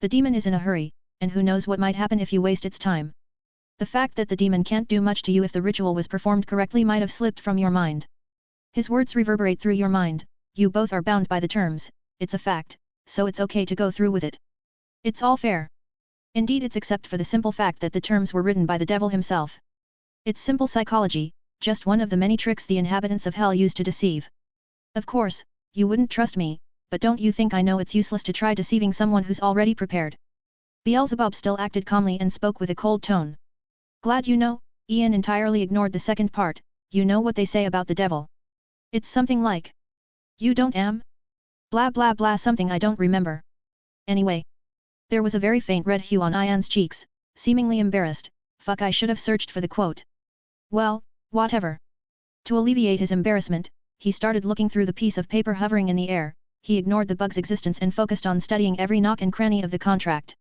The demon is in a hurry, and who knows what might happen if you waste its time. The fact that the demon can't do much to you if the ritual was performed correctly might have slipped from your mind. His words reverberate through your mind, you both are bound by the terms, it's a fact, so it's okay to go through with it. It's all fair. Indeed it's except for the simple fact that the terms were written by the devil himself. It's simple psychology, just one of the many tricks the inhabitants of hell use to deceive. Of course, you wouldn't trust me, but don't you think I know it's useless to try deceiving someone who's already prepared? Beelzebub still acted calmly and spoke with a cold tone. Glad you know, Ian entirely ignored the second part, you know what they say about the devil. It's something like, you don't blah blah blah something I don't remember. Anyway. There was a very faint red hue on Ian's cheeks, seemingly embarrassed, fuck I should have searched for the quote. Well, whatever. To alleviate his embarrassment, he started looking through the piece of paper hovering in the air, he ignored the bug's existence and focused on studying every nook and cranny of the contract.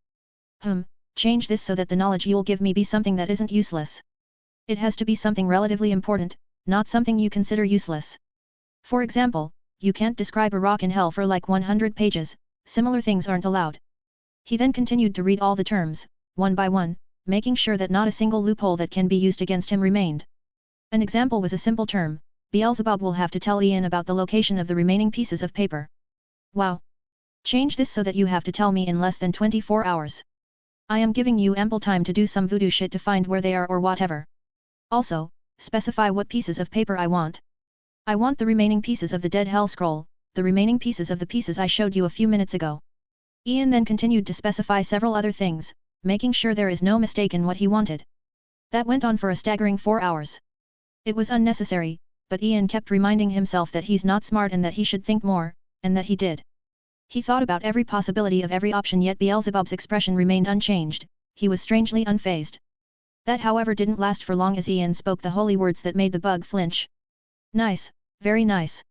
Change this so that the knowledge you'll give me be something that isn't useless. It has to be something relatively important, not something you consider useless. For example, you can't describe a rock in hell for like 100 pages, similar things aren't allowed. He then continued to read all the terms, one by one, making sure that not a single loophole that can be used against him remained. An example was a simple term, Beelzebub will have to tell Ian about the location of the remaining pieces of paper. Wow! Change this so that you have to tell me in less than 24 hours. I am giving you ample time to do some voodoo shit to find where they are or whatever. Also, specify what pieces of paper I want. I want the remaining pieces of the Dead Hell Scroll, the remaining pieces of the pieces I showed you a few minutes ago. Ian then continued to specify several other things, making sure there is no mistake in what he wanted. That went on for a staggering 4 hours. It was unnecessary, but Ian kept reminding himself that he's not smart and that he should think more, and that he did. He thought about every possibility of every option yet Beelzebub's expression remained unchanged, he was strangely unfazed. That however didn't last for long as Ian spoke the holy words that made the bug flinch. Nice, very nice.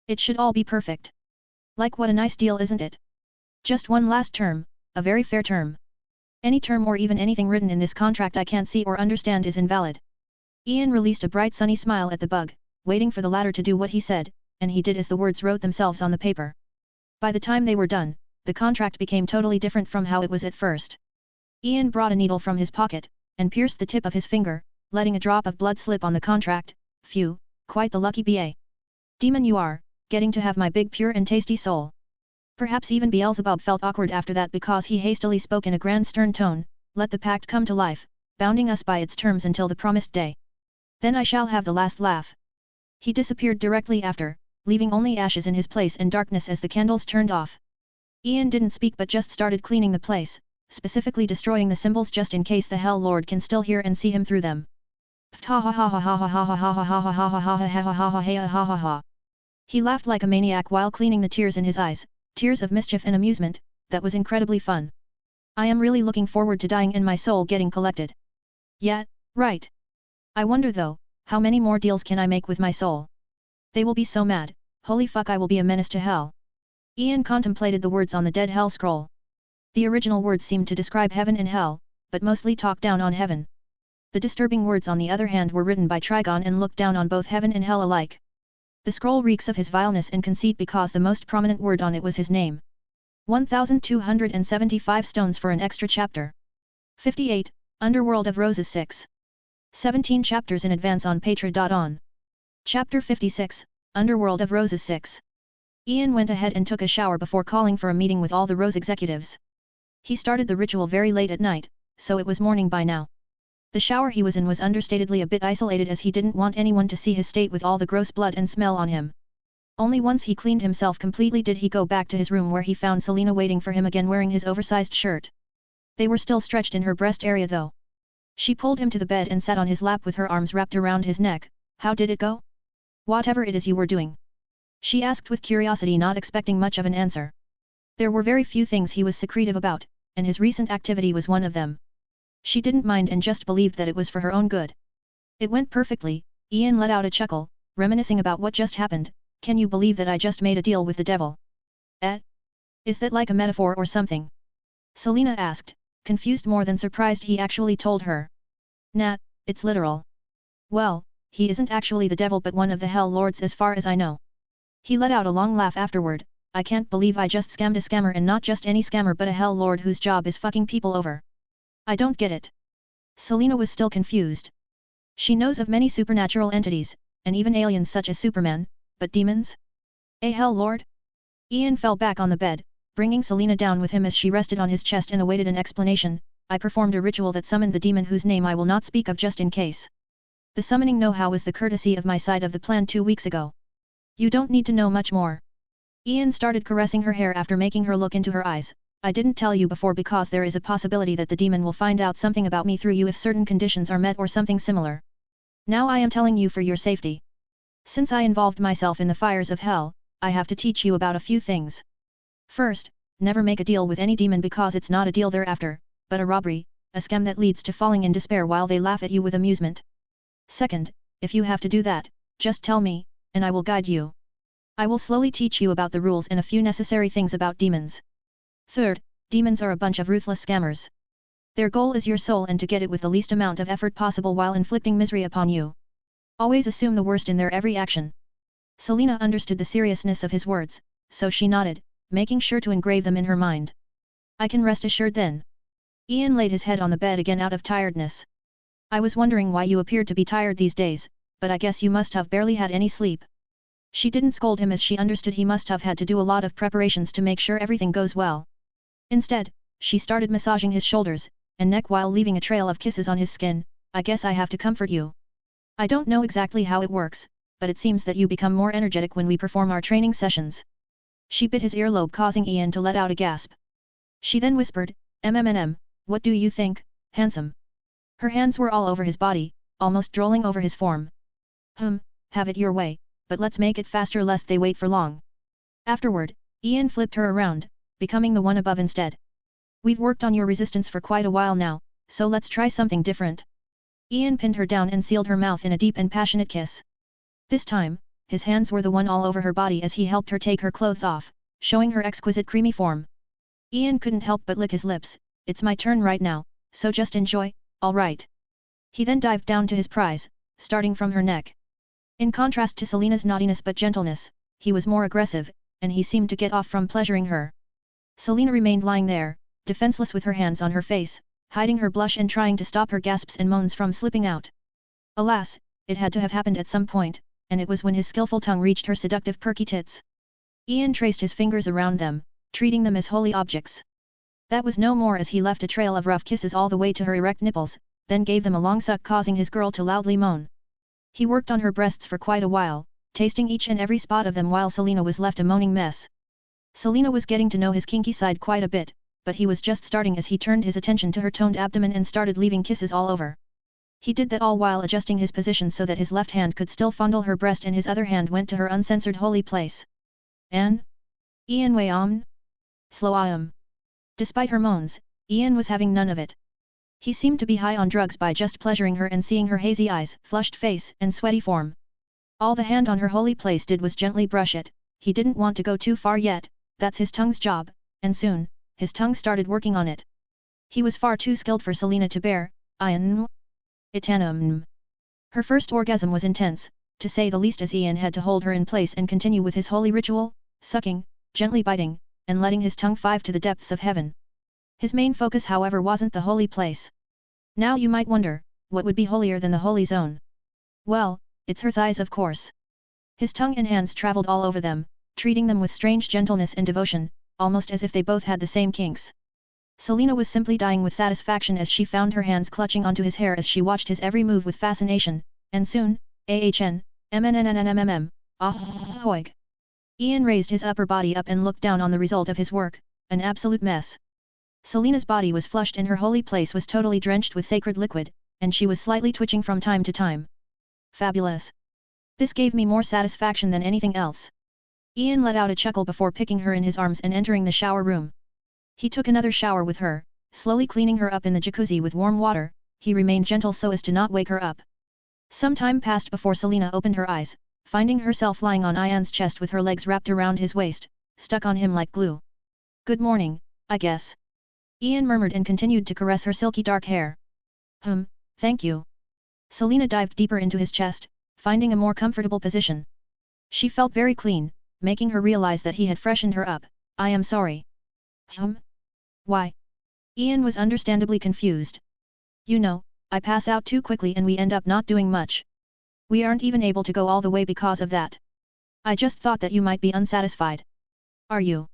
It should all be perfect. Like what a nice deal isn't it? Just one last term, a very fair term. Any term or even anything written in this contract I can't see or understand is invalid. Ian released a bright sunny smile at the bug, waiting for the latter to do what he said, and he did as the words wrote themselves on the paper. By the time they were done, the contract became totally different from how it was at first. Ian brought a needle from his pocket, and pierced the tip of his finger, letting a drop of blood slip on the contract. Phew, quite the lucky BA. Demon you are, getting to have my big pure and tasty soul. Perhaps even Beelzebub felt awkward after that because he hastily spoke in a grand stern tone, let the pact come to life, bounding us by its terms until the promised day. Then I shall have the last laugh. He disappeared directly after, leaving only ashes in his place and darkness as the candles turned off. Ian didn't speak but just started cleaning the place, specifically destroying the symbols just in case the Hell Lord can still hear and see him through them. He laughed like a maniac while cleaning the tears in his eyes, tears of mischief and amusement, that was incredibly fun. I am really looking forward to dying and my soul getting collected. Yeah, right. I wonder though, how many more deals can I make with my soul? They will be so mad, holy fuck I will be a menace to hell. Ian contemplated the words on the Dead Hell Scroll. The original words seemed to describe heaven and hell, but mostly talked down on heaven. The disturbing words on the other hand were written by Trigon and looked down on both heaven and hell alike. The scroll reeks of his vileness and conceit because the most prominent word on it was his name. 1275 stones for an extra chapter. 58, Underworld of Roses 6. 17 chapters in advance on Patra.on. Chapter 56, Underworld of Roses 6. Ian went ahead and took a shower before calling for a meeting with all the Rose executives. He started the ritual very late at night, so it was morning by now. The shower he was in was understatedly a bit isolated as he didn't want anyone to see his state with all the gross blood and smell on him. Only once he cleaned himself completely did he go back to his room where he found Selena waiting for him again wearing his oversized shirt. They were still stretched in her breast area though. She pulled him to the bed and sat on his lap with her arms wrapped around his neck. How did it go? Whatever it is you were doing. She asked with curiosity, not expecting much of an answer. There were very few things he was secretive about, and his recent activity was one of them. She didn't mind and just believed that it was for her own good. It went perfectly. Ian let out a chuckle, reminiscing about what just happened. Can you believe that I just made a deal with the devil? Is that like a metaphor or something? Selena asked, confused more than surprised he actually told her. Nah, it's literal. Well, he isn't actually the devil but one of the Hell Lords as far as I know. He let out a long laugh afterward, I can't believe I just scammed a scammer, and not just any scammer but a hell lord whose job is fucking people over. I don't get it. Selena was still confused. She knows of many supernatural entities, and even aliens such as Superman, but demons? A hell lord? Ian fell back on the bed, bringing Selena down with him as she rested on his chest and awaited an explanation. I performed a ritual that summoned the demon whose name I will not speak of just in case. The summoning know-how was the courtesy of my side of the plan 2 weeks ago. You don't need to know much more. Ian started caressing her hair after making her look into her eyes. I didn't tell you before because there is a possibility that the demon will find out something about me through you if certain conditions are met or something similar. Now I am telling you for your safety. Since I involved myself in the fires of hell, I have to teach you about a few things. First, never make a deal with any demon because it's not a deal thereafter, but a robbery, a scam that leads to falling in despair while they laugh at you with amusement. Second, if you have to do that, just tell me, and I will guide you. I will slowly teach you about the rules and a few necessary things about demons. Third, demons are a bunch of ruthless scammers. Their goal is your soul and to get it with the least amount of effort possible while inflicting misery upon you. Always assume the worst in their every action. Selena understood the seriousness of his words, so she nodded, making sure to engrave them in her mind. I can rest assured then. Ian laid his head on the bed again out of tiredness. I was wondering why you appeared to be tired these days, but I guess you must have barely had any sleep. She didn't scold him as she understood he must have had to do a lot of preparations to make sure everything goes well. Instead, she started massaging his shoulders and neck while leaving a trail of kisses on his skin. I guess I have to comfort you. I don't know exactly how it works, but it seems that you become more energetic when we perform our training sessions. She bit his earlobe, causing Ian to let out a gasp. She then whispered, what do you think, handsome? Her hands were all over his body, almost drooling over his form. Have it your way, but let's make it faster lest they wait for long. Afterward, Ian flipped her around, becoming the one above instead. We've worked on your resistance for quite a while now, so let's try something different. Ian pinned her down and sealed her mouth in a deep and passionate kiss. This time, his hands were the one all over her body as he helped her take her clothes off, showing her exquisite creamy form. Ian couldn't help but lick his lips. It's my turn right now, so just enjoy, alright. He then dived down to his prize, starting from her neck. In contrast to Selena's naughtiness but gentleness, he was more aggressive, and he seemed to get off from pleasuring her. Selena remained lying there, defenseless with her hands on her face, hiding her blush and trying to stop her gasps and moans from slipping out. Alas, it had to have happened at some point, and it was when his skillful tongue reached her seductive perky tits. Ian traced his fingers around them, treating them as holy objects. That was no more as he left a trail of rough kisses all the way to her erect nipples, then gave them a long suck causing his girl to loudly moan. He worked on her breasts for quite a while, tasting each and every spot of them while Selena was left a moaning mess. Selena was getting to know his kinky side quite a bit, but he was just starting as he turned his attention to her toned abdomen and started leaving kisses all over. He did that all while adjusting his position so that his left hand could still fondle her breast and his other hand went to her uncensored holy place. Ian way slow. Despite her moans, Ian was having none of it. He seemed to be high on drugs by just pleasuring her and seeing her hazy eyes, flushed face and sweaty form. All the hand on her holy place did was gently brush it. He didn't want to go too far yet, that's his tongue's job, and soon, his tongue started working on it. He was far too skilled for Selena to bear. Her first orgasm was intense, to say the least, as Ian had to hold her in place and continue with his holy ritual, sucking, gently biting, and letting his tongue dive to the depths of heaven. His main focus however wasn't the holy place. Now you might wonder, what would be holier than the holy zone? Well, it's her thighs of course. His tongue and hands traveled all over them, treating them with strange gentleness and devotion, almost as if they both had the same kinks. Selena was simply dying with satisfaction as she found her hands clutching onto his hair as she watched his every move with fascination, and soon, ahoig. Ian raised his upper body up and looked down on the result of his work, an absolute mess. Selena's body was flushed and her holy place was totally drenched with sacred liquid, and she was slightly twitching from time to time. Fabulous. This gave me more satisfaction than anything else. Ian let out a chuckle before picking her in his arms and entering the shower room. He took another shower with her, slowly cleaning her up in the jacuzzi with warm water. He remained gentle so as to not wake her up. Some time passed before Selena opened her eyes, finding herself lying on Ian's chest with her legs wrapped around his waist, stuck on him like glue. Good morning, I guess. Ian murmured and continued to caress her silky dark hair. Thank you. Selena dived deeper into his chest, finding a more comfortable position. She felt very clean, making her realize that he had freshened her up. I am sorry. Why? Ian was understandably confused. You know, I pass out too quickly and we end up not doing much. We aren't even able to go all the way because of that. I just thought that you might be unsatisfied. Are you?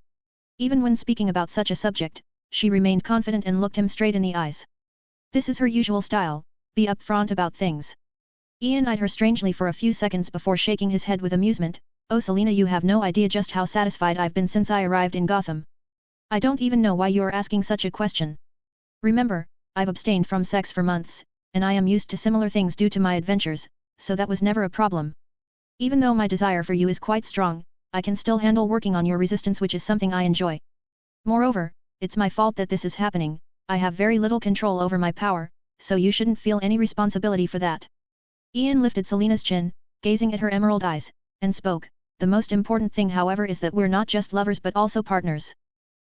Even when speaking about such a subject, she remained confident and looked him straight in the eyes. This is her usual style, be upfront about things. Ian eyed her strangely for a few seconds before shaking his head with amusement. Oh Selena, you have no idea just how satisfied I've been since I arrived in Gotham. I don't even know why you're asking such a question. Remember, I've abstained from sex for months, and I am used to similar things due to my adventures, so that was never a problem. Even though my desire for you is quite strong, I can still handle working on your resistance, which is something I enjoy. Moreover, it's my fault that this is happening. I have very little control over my power, so you shouldn't feel any responsibility for that. Ian lifted Selena's chin, gazing at her emerald eyes, and spoke, the most important thing however is that we're not just lovers but also partners.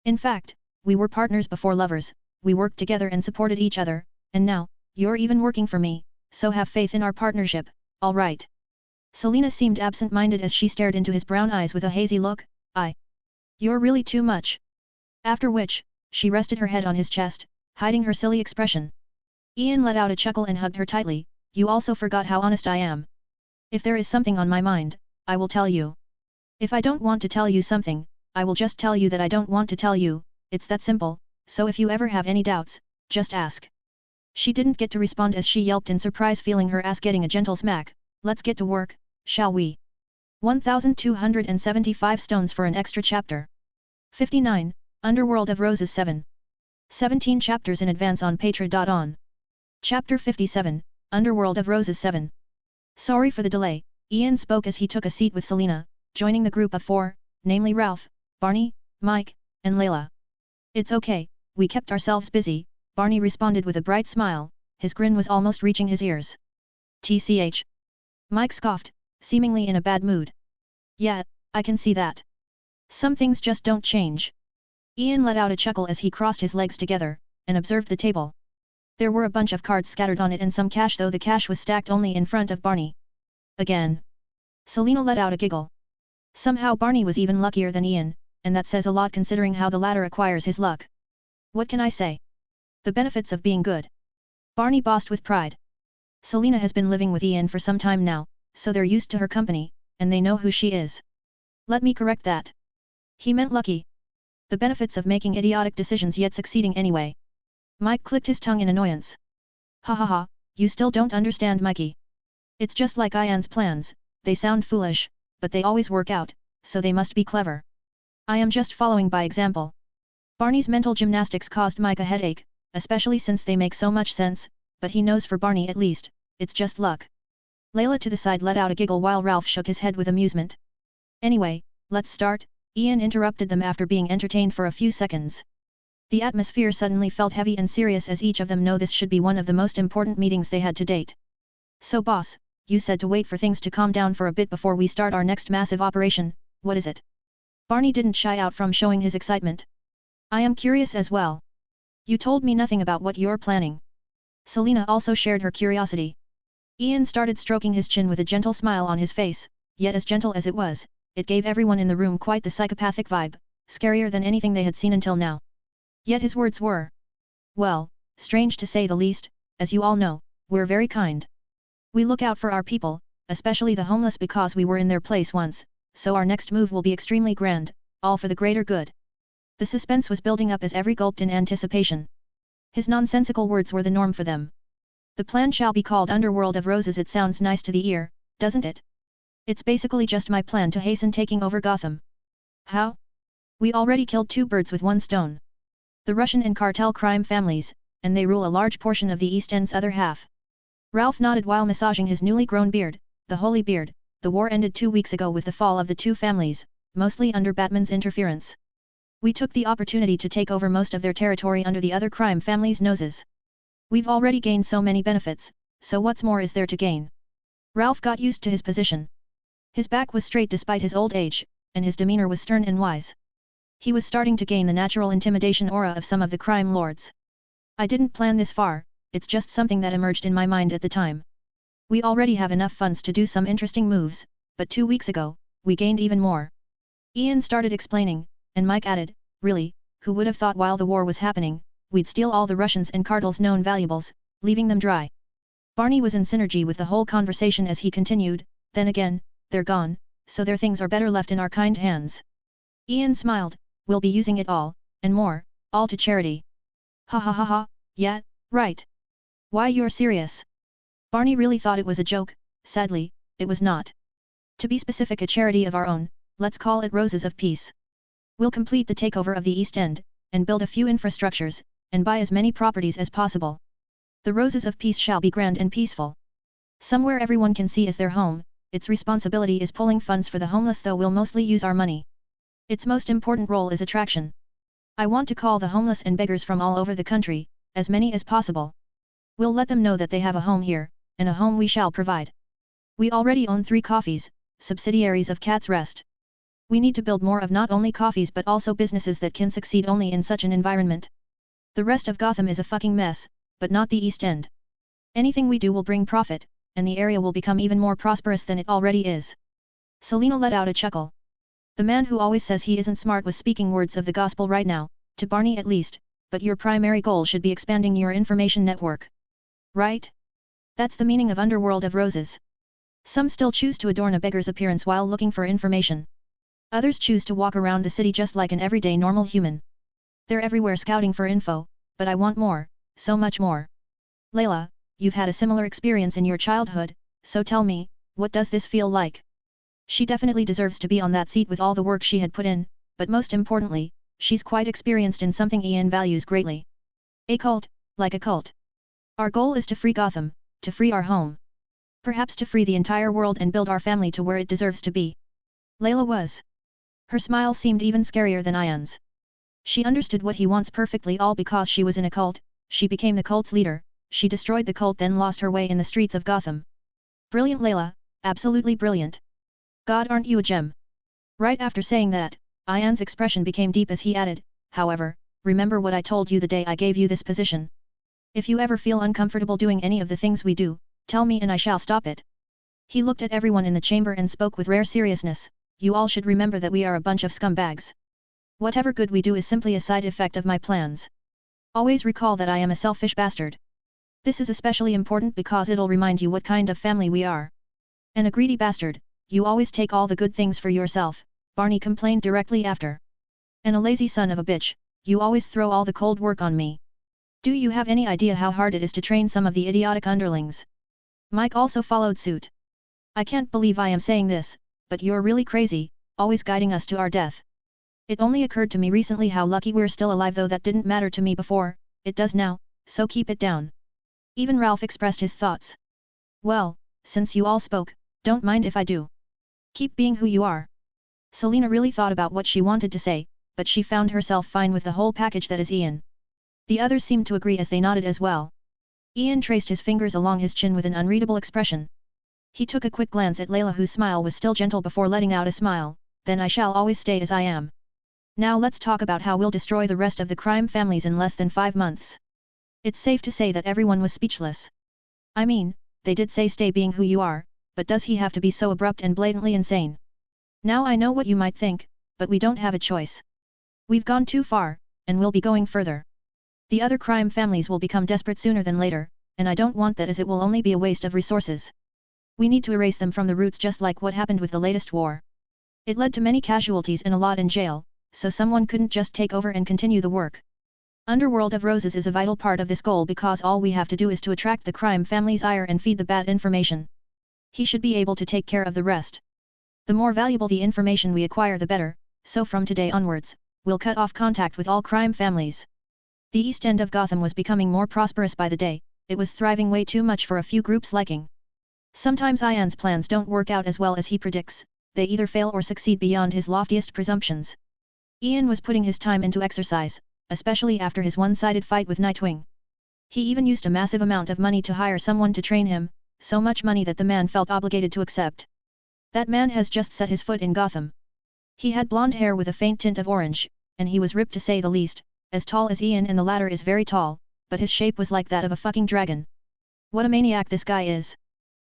In fact, we were partners before lovers, we worked together and supported each other, and now, you're even working for me, so have faith in our partnership, all right? Selena seemed absent-minded as she stared into his brown eyes with a hazy look. You're really too much. After which, she rested her head on his chest, hiding her silly expression. Ian let out a chuckle and hugged her tightly. You also forgot how honest I am. If there is something on my mind, I will tell you. If I don't want to tell you something, I will just tell you that I don't want to tell you, it's that simple, so if you ever have any doubts, just ask. She didn't get to respond as she yelped in surprise, feeling her ass getting a gentle smack. Let's get to work, shall we? 1275 stones for an extra chapter. 59, Underworld of Roses 7. 17 chapters in advance on Patreon. Chapter 57, Underworld of Roses 7. Sorry for the delay, Ian spoke as he took a seat with Selena, joining the group of four, namely Ralph, Barney, Mike, and Layla. It's okay, we kept ourselves busy, Barney responded with a bright smile, his grin was almost reaching his ears. TCH. Mike scoffed, seemingly in a bad mood. Yeah, I can see that. Some things just don't change. Ian let out a chuckle as he crossed his legs together, and observed the table. There were a bunch of cards scattered on it and some cash, though the cash was stacked only in front of Barney. Again. Selena let out a giggle. Somehow Barney was even luckier than Ian, and that says a lot considering how the latter acquires his luck. What can I say? The benefits of being good. Barney bossed with pride. Selena has been living with Ian for some time now, so they're used to her company, and they know who she is. Let me correct that. He meant lucky. The benefits of making idiotic decisions yet succeeding anyway. Mike clicked his tongue in annoyance. Ha ha ha, you still don't understand, Mikey. It's just like Ian's plans, they sound foolish, but they always work out, so they must be clever. I am just following by example. Barney's mental gymnastics caused Mike a headache, especially since they make so much sense, but he knows for Barney at least, it's just luck. Layla to the side let out a giggle while Ralph shook his head with amusement. Anyway, let's start, Ian interrupted them after being entertained for a few seconds. The atmosphere suddenly felt heavy and serious as each of them know this should be one of the most important meetings they had to date. So boss, you said to wait for things to calm down for a bit before we start our next massive operation, what is it? Barney didn't shy out from showing his excitement. I am curious as well. You told me nothing about what you're planning. Selena also shared her curiosity. Ian started stroking his chin with a gentle smile on his face, yet as gentle as it was, it gave everyone in the room quite the psychopathic vibe, scarier than anything they had seen until now. Yet his words were, well, strange to say the least. As you all know, we're very kind. We look out for our people, especially the homeless, because we were in their place once, so our next move will be extremely grand, all for the greater good. The suspense was building up as every gulped in anticipation. His nonsensical words were the norm for them. The plan shall be called Underworld of Roses. It sounds nice to the ear, doesn't it? It's basically just my plan to hasten taking over Gotham. How? We already killed 2 birds with 1 stone. The Russian and cartel crime families, and they rule a large portion of the East End's other half. Ralph nodded while massaging his newly grown beard, the holy beard. The war ended 2 weeks ago with the fall of the 2 families, mostly under Batman's interference. We took the opportunity to take over most of their territory under the other crime families' noses. We've already gained so many benefits, so what's more is there to gain? Ralph got used to his position. His back was straight despite his old age, and his demeanor was stern and wise. He was starting to gain the natural intimidation aura of some of the crime lords. I didn't plan this far, it's just something that emerged in my mind at the time. We already have enough funds to do some interesting moves, but 2 weeks ago, we gained even more. Ian started explaining, and Mike added, really, who would have thought while the war was happening, we'd steal all the Russians and Cardinal's known valuables, leaving them dry. Barney was in synergy with the whole conversation as he continued, then again, they're gone, so their things are better left in our kind hands. Ian smiled, we'll be using it all, and more, all to charity. Ha ha ha ha, yeah, right. Why you're serious? Barney really thought it was a joke, sadly, it was not. To be specific, a charity of our own, let's call it Roses of Peace. We'll complete the takeover of the East End, and build a few infrastructures, and buy as many properties as possible. The Roses of Peace shall be grand and peaceful. Somewhere everyone can see as their home, its responsibility is pulling funds for the homeless, though we'll mostly use our money. Its most important role is attraction. I want to call the homeless and beggars from all over the country, as many as possible. We'll let them know that they have a home here, and a home we shall provide. We already own 3 coffees, subsidiaries of Cat's Rest. We need to build more of not only coffees but also businesses that can succeed only in such an environment. The rest of Gotham is a fucking mess, but not the East End. Anything we do will bring profit, and the area will become even more prosperous than it already is. Selina let out a chuckle. The man who always says he isn't smart was speaking words of the gospel right now, to Barney at least, but your primary goal should be expanding your information network. Right? That's the meaning of Underworld of Roses. Some still choose to adorn a beggar's appearance while looking for information. Others choose to walk around the city just like an everyday normal human. They're everywhere scouting for info, but I want more, so much more. Layla, you've had a similar experience in your childhood, so tell me, what does this feel like? She definitely deserves to be on that seat with all the work she had put in, but most importantly, she's quite experienced in something Ian values greatly. A cult, like a cult. Our goal is to free Gotham, to free our home. Perhaps to free the entire world and build our family to where it deserves to be. Layla was. Her smile seemed even scarier than Ian's. She understood what he wants perfectly, all because she was in a cult. She became the cult's leader, she destroyed the cult, then lost her way in the streets of Gotham. Brilliant Layla, absolutely brilliant. God, aren't you a gem? Right after saying that, Ian's expression became deep as he added, however, remember what I told you the day I gave you this position. If you ever feel uncomfortable doing any of the things we do, tell me and I shall stop it. He looked at everyone in the chamber and spoke with rare seriousness, you all should remember that we are a bunch of scumbags. Whatever good we do is simply a side effect of my plans. Always recall that I am a selfish bastard. This is especially important because it'll remind you what kind of family we are. And a greedy bastard, you always take all the good things for yourself, Barney complained directly after. And a lazy son of a bitch, you always throw all the cold work on me. Do you have any idea how hard it is to train some of the idiotic underlings? Mike also followed suit. I can't believe I am saying this, but you're really crazy, always guiding us to our death. It only occurred to me recently how lucky we're still alive, though that didn't matter to me before, it does now, so keep it down. Even Ralph expressed his thoughts. Well, since you all spoke, don't mind if I do. Keep being who you are. Selina really thought about what she wanted to say, but she found herself fine with the whole package that is Ian. The others seemed to agree as they nodded as well. Ian traced his fingers along his chin with an unreadable expression. He took a quick glance at Layla, whose smile was still gentle, before letting out a smile, then I shall always stay as I am. Now let's talk about how we'll destroy the rest of the crime families in less than 5 months. It's safe to say that everyone was speechless. I mean, they did say stay being who you are, but does he have to be so abrupt and blatantly insane? Now I know what you might think, but we don't have a choice. We've gone too far, and we'll be going further. The other crime families will become desperate sooner than later, and I don't want that, as it will only be a waste of resources. We need to erase them from the roots, just like what happened with the latest war. It led to many casualties and a lot in jail, so someone couldn't just take over and continue the work. Underworld of Roses is a vital part of this goal because all we have to do is to attract the crime family's ire and feed the bad information. He should be able to take care of the rest. The more valuable the information we acquire, the better, so from today onwards, we'll cut off contact with all crime families. The East End of Gotham was becoming more prosperous by the day, it was thriving way too much for a few groups' liking. Sometimes Ian's plans don't work out as well as he predicts, they either fail or succeed beyond his loftiest presumptions. Ian was putting his time into exercise, especially after his one-sided fight with Nightwing. He even used a massive amount of money to hire someone to train him, so much money that the man felt obligated to accept. That man has just set his foot in Gotham. He had blonde hair with a faint tint of orange, and he was ripped to say the least, as tall as Ian, and the latter is very tall, but his shape was like that of a fucking dragon. What a maniac this guy is.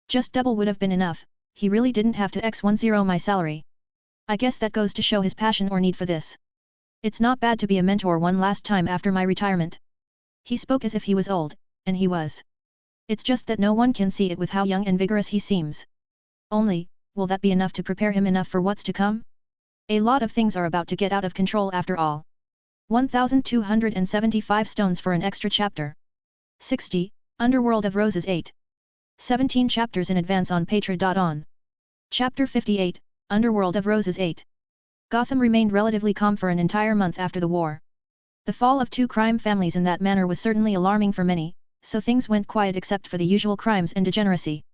Just double would have been enough, he really didn't have to X10 my salary. I guess that goes to show his passion or need for this. It's not bad to be a mentor one last time after my retirement. He spoke as if he was old, and he was. It's just that no one can see it with how young and vigorous he seems. Only, will that be enough to prepare him enough for what's to come? A lot of things are about to get out of control after all. 1275 stones for an extra chapter. 60, Underworld of Roses 8. 17 chapters in advance on Patra.on. Chapter 58, Underworld of Roses 8. Gotham remained relatively calm for an entire month after the war. The fall of two crime families in that manner was certainly alarming for many, so things went quiet except for the usual crimes and degeneracy.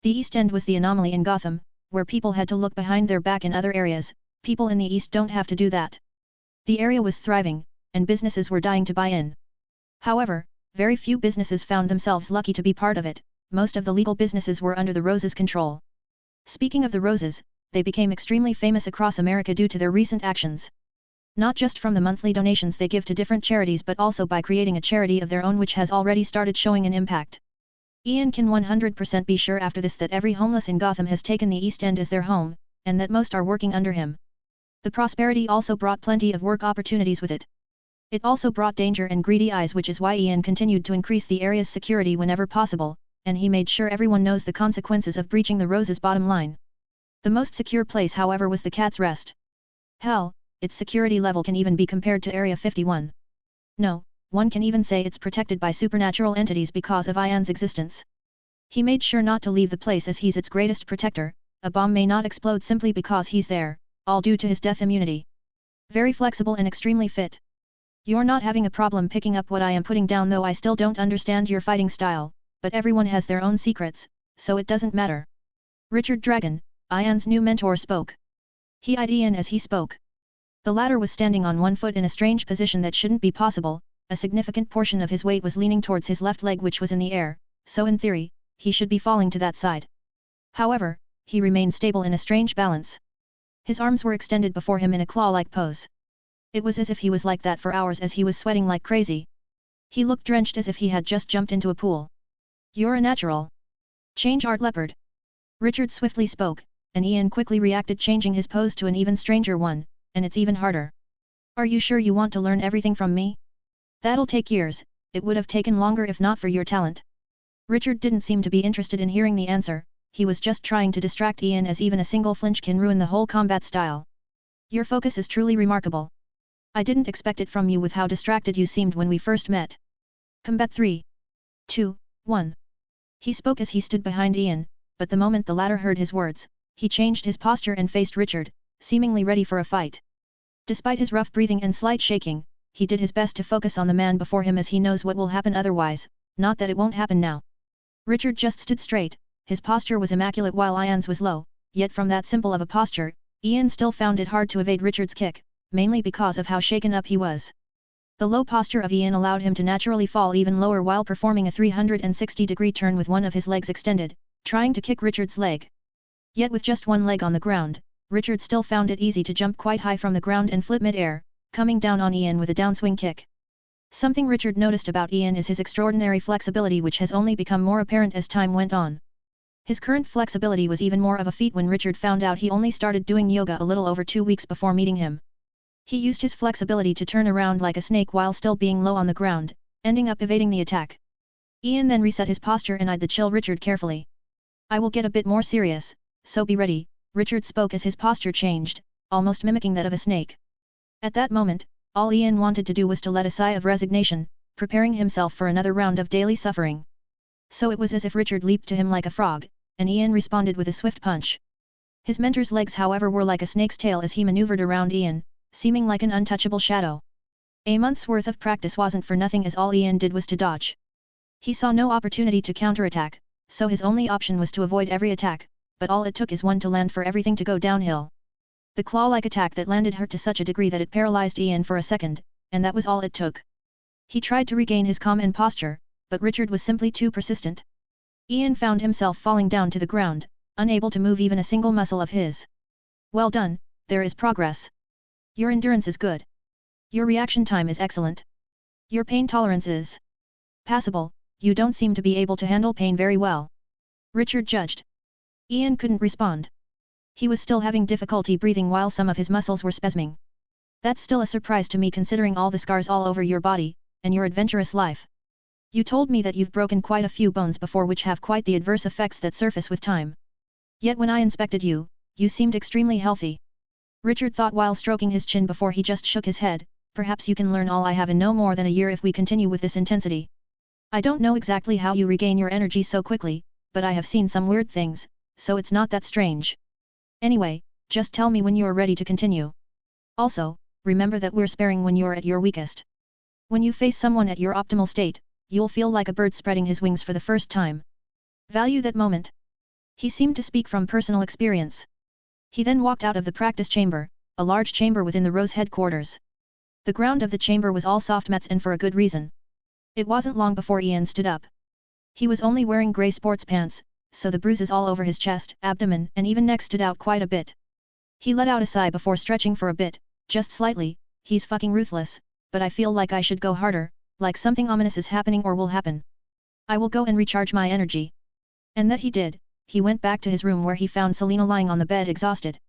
The East End was the anomaly in Gotham, where people had to look behind their back in other areas. People in the East don't have to do that. The area was thriving, and businesses were dying to buy in. However, very few businesses found themselves lucky to be part of it. Most of the legal businesses were under the Roses' control. Speaking of the Roses, they became extremely famous across America due to their recent actions. Not just from the monthly donations they give to different charities but also by creating a charity of their own which has already started showing an impact. Ian can 100% be sure after this that every homeless in Gotham has taken the East End as their home, and that most are working under him. The prosperity also brought plenty of work opportunities with it. It also brought danger and greedy eyes, which is why Ian continued to increase the area's security whenever possible, and he made sure everyone knows the consequences of breaching the Roses' bottom line. The most secure place however was the Cat's Rest. Hell, its security level can even be compared to Area 51. No, one can even say it's protected by supernatural entities because of Ian's existence. He made sure not to leave the place as he's its greatest protector. A bomb may not explode simply because he's there, all due to his death immunity. Very flexible and extremely fit. You're not having a problem picking up what I am putting down, though I still don't understand your fighting style, but everyone has their own secrets, so it doesn't matter. Richard Dragon, Ian's new mentor, spoke. He eyed Ian as he spoke. The latter was standing on one foot in a strange position that shouldn't be possible. A significant portion of his weight was leaning towards his left leg, which was in the air, so in theory, he should be falling to that side. However, he remained stable in a strange balance. His arms were extended before him in a claw-like pose. It was as if he was like that for hours as he was sweating like crazy. He looked drenched as if he had just jumped into a pool. You're a natural. Change art leopard. Richard swiftly spoke, and Ian quickly reacted, changing his pose to an even stranger one, and it's even harder. Are you sure you want to learn everything from me? That'll take years. It would have taken longer if not for your talent. Richard didn't seem to be interested in hearing the answer. He was just trying to distract Ian, as even a single flinch can ruin the whole combat style. Your focus is truly remarkable. I didn't expect it from you with how distracted you seemed when we first met. Combat 3. 2, 1. He spoke as he stood behind Ian, but the moment the latter heard his words, he changed his posture and faced Richard, seemingly ready for a fight. Despite his rough breathing and slight shaking, he did his best to focus on the man before him, as he knows what will happen otherwise, not that it won't happen now. Richard just stood straight. His posture was immaculate while Ian's was low, yet from that simple of a posture, Ian still found it hard to evade Richard's kick, mainly because of how shaken up he was. The low posture of Ian allowed him to naturally fall even lower while performing a 360-degree turn with one of his legs extended, trying to kick Richard's leg. Yet with just one leg on the ground, Richard still found it easy to jump quite high from the ground and flip mid-air, coming down on Ian with a downswing kick. Something Richard noticed about Ian is his extraordinary flexibility, which has only become more apparent as time went on. His current flexibility was even more of a feat when Richard found out he only started doing yoga a little over 2 weeks before meeting him. He used his flexibility to turn around like a snake while still being low on the ground, ending up evading the attack. Ian then reset his posture and eyed the chill Richard carefully. I will get a bit more serious, so be ready, Richard spoke as his posture changed, almost mimicking that of a snake. At that moment, all Ian wanted to do was to let a sigh of resignation, preparing himself for another round of daily suffering. So it was as if Richard leaped to him like a frog, and Ian responded with a swift punch. His mentor's legs, however, were like a snake's tail as he maneuvered around Ian, seeming like an untouchable shadow. A month's worth of practice wasn't for nothing, as all Ian did was to dodge. He saw no opportunity to counterattack, so his only option was to avoid every attack, but all it took is one to land for everything to go downhill. The claw-like attack that landed hurt to such a degree that it paralyzed Ian for a second, and that was all it took. He tried to regain his calm and posture, but Richard was simply too persistent. Ian found himself falling down to the ground, unable to move even a single muscle of his. Well done, there is progress. Your endurance is good. Your reaction time is excellent. Your pain tolerance is passable. You don't seem to be able to handle pain very well. Richard judged. Ian couldn't respond. He was still having difficulty breathing while some of his muscles were spasming. That's still a surprise to me considering all the scars all over your body, and your adventurous life. You told me that you've broken quite a few bones before which have quite the adverse effects that surface with time. Yet when I inspected you, you seemed extremely healthy. Richard thought while stroking his chin before he just shook his head, perhaps you can learn all I have in no more than a year if we continue with this intensity. I don't know exactly how you regain your energy so quickly, but I have seen some weird things, so it's not that strange. Anyway, just tell me when you are ready to continue. Also, remember that we're sparing when you're at your weakest. When you face someone at your optimal state, you'll feel like a bird spreading his wings for the first time. Value that moment. He seemed to speak from personal experience. He then walked out of the practice chamber, a large chamber within the Rose headquarters. The ground of the chamber was all soft mats and for a good reason. It wasn't long before Ian stood up. He was only wearing grey sports pants, so the bruises all over his chest, abdomen and even neck stood out quite a bit. He let out a sigh before stretching for a bit, just slightly. He's fucking ruthless, but I feel like I should go harder, like something ominous is happening or will happen. I will go and recharge my energy. And that he did. He went back to his room where he found Selena lying on the bed exhausted.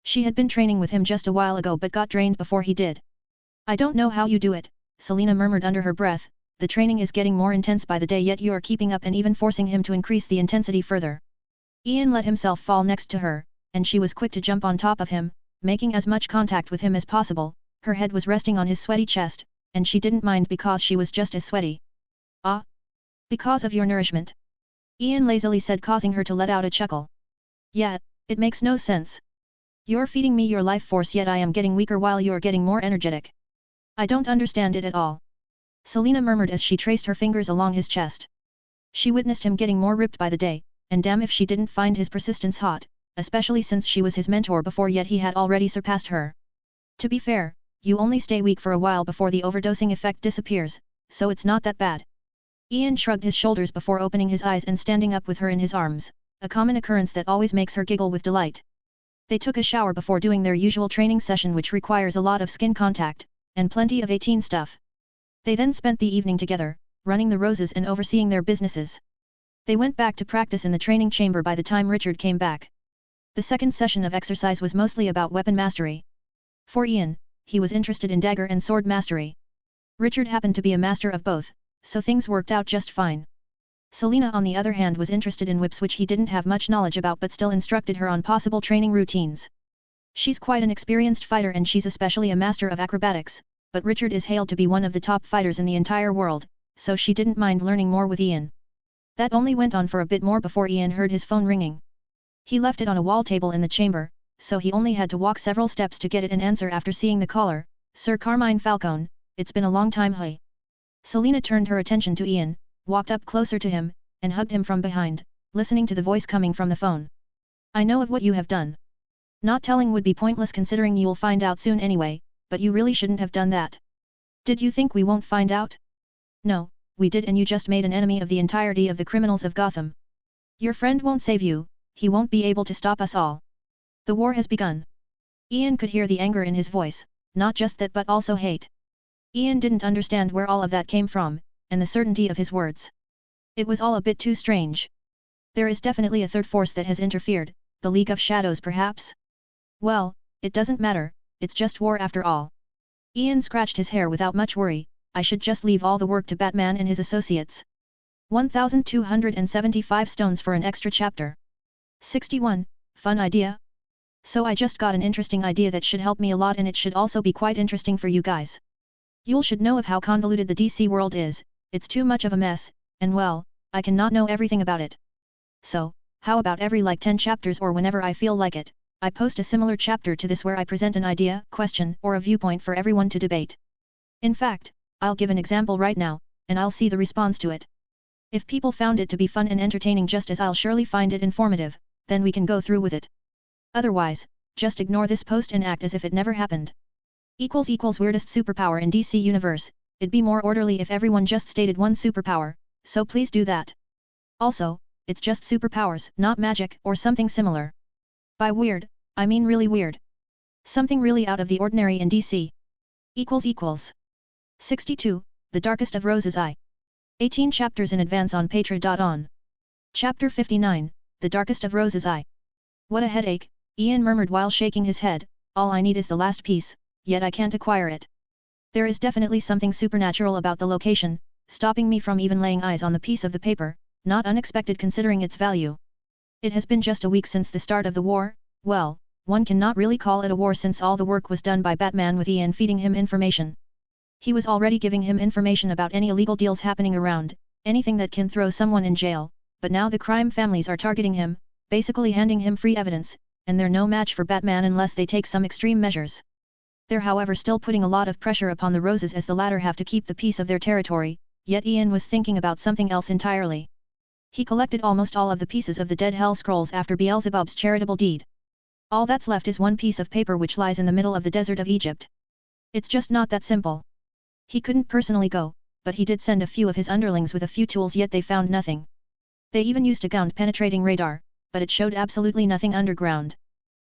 She had been training with him just a while ago but got drained before he did. I don't know how you do it, Selena murmured under her breath. The training is getting more intense by the day yet you are keeping up and even forcing him to increase the intensity further. Ian let himself fall next to her, and she was quick to jump on top of him, making as much contact with him as possible. Her head was resting on his sweaty chest, and she didn't mind because she was just as sweaty. Ah! Because of your nourishment? Ian lazily said, causing her to let out a chuckle. Yeah, it makes no sense. You're feeding me your life force yet I am getting weaker while you're getting more energetic. I don't understand it at all. Selena murmured as she traced her fingers along his chest. She witnessed him getting more ripped by the day, and damn if she didn't find his persistence hot, especially since she was his mentor before yet he had already surpassed her. To be fair, you only stay weak for a while before the overdosing effect disappears, so it's not that bad. Ian shrugged his shoulders before opening his eyes and standing up with her in his arms, a common occurrence that always makes her giggle with delight. They took a shower before doing their usual training session which requires a lot of skin contact, and plenty of 18 stuff. They then spent the evening together, running the Roses and overseeing their businesses. They went back to practice in the training chamber by the time Richard came back. The second session of exercise was mostly about weapon mastery. For Ian, he was interested in dagger and sword mastery. Richard happened to be a master of both, so things worked out just fine. Selena on the other hand was interested in whips which he didn't have much knowledge about but still instructed her on possible training routines. She's quite an experienced fighter and she's especially a master of acrobatics, but Richard is hailed to be one of the top fighters in the entire world, so she didn't mind learning more with Ian. That only went on for a bit more before Ian heard his phone ringing. He left it on a wall table in the chamber, so he only had to walk several steps to get it and answer after seeing the caller. Sir Carmine Falcone, it's been a long time hey. Selena turned her attention to Ian, walked up closer to him, and hugged him from behind, listening to the voice coming from the phone. I know of what you have done. Not telling would be pointless considering you'll find out soon anyway, but you really shouldn't have done that. Did you think we won't find out? No, we did and you just made an enemy of the entirety of the criminals of Gotham. Your friend won't save you, he won't be able to stop us all. The war has begun. Ian could hear the anger in his voice, not just that but also hate. Ian didn't understand where all of that came from, and the certainty of his words. It was all a bit too strange. There is definitely a third force that has interfered, the League of Shadows perhaps? Well, it doesn't matter, it's just war after all. Ian scratched his hair without much worry. I should just leave all the work to Batman and his associates. 1275 stones for an extra chapter. 61, fun idea? So I just got an interesting idea that should help me a lot and it should also be quite interesting for you guys. You should know of how convoluted the DC world is, it's too much of a mess, and well, I cannot know everything about it. So, how about every 10 chapters or whenever I feel like it, I post a similar chapter to this where I present an idea, question, or a viewpoint for everyone to debate. In fact, I'll give an example right now, and I'll see the response to it. If people found it to be fun and entertaining just as I'll surely find it informative, then we can go through with it. Otherwise, just ignore this post and act as if it never happened. Weirdest superpower in DC Universe, it'd be more orderly if everyone just stated one superpower, so please do that. Also, it's just superpowers, not magic or something similar. By weird, I mean really weird. Something really out of the ordinary in DC. 62, The Darkest of Rose's Eye. 18 chapters in advance on Patreon.on. Chapter 59, The Darkest of Rose's Eye. What a headache, Ian murmured while shaking his head, all I need is the last piece, yet I can't acquire it. There is definitely something supernatural about the location, stopping me from even laying eyes on the piece of the paper, not unexpected considering its value. It has been just a week since the start of the war, well, one cannot really call it a war since all the work was done by Batman with Ian feeding him information. He was already giving him information about any illegal deals happening around, anything that can throw someone in jail, but now the crime families are targeting him, basically handing him free evidence, and they're no match for Batman unless they take some extreme measures. They're however still putting a lot of pressure upon the Roses as the latter have to keep the peace of their territory, yet Ian was thinking about something else entirely. He collected almost all of the pieces of the Dead Hell Scrolls after Beelzebub's charitable deed. All that's left is one piece of paper which lies in the middle of the desert of Egypt. It's just not that simple. He couldn't personally go, but he did send a few of his underlings with a few tools yet they found nothing. They even used a ground-penetrating radar, but it showed absolutely nothing underground.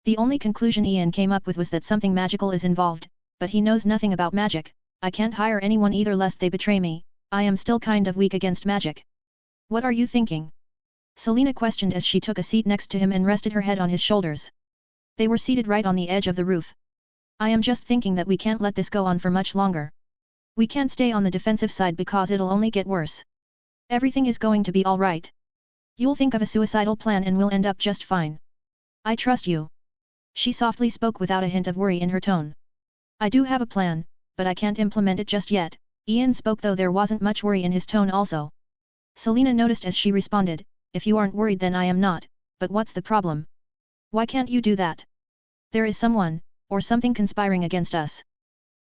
The only conclusion Ian came up with was that something magical is involved, but he knows nothing about magic. I can't hire anyone either lest they betray me, I am still kind of weak against magic. What are you thinking? Selena questioned as she took a seat next to him and rested her head on his shoulders. They were seated right on the edge of the roof. I am just thinking that we can't let this go on for much longer. We can't stay on the defensive side because it'll only get worse. Everything is going to be alright. You'll think of a suicidal plan and we'll end up just fine. I trust you. She softly spoke without a hint of worry in her tone. I do have a plan, but I can't implement it just yet, Ian spoke though there wasn't much worry in his tone also. Selena noticed as she responded, if you aren't worried then I am not, but what's the problem? Why can't you do that? There is someone, or something conspiring against us.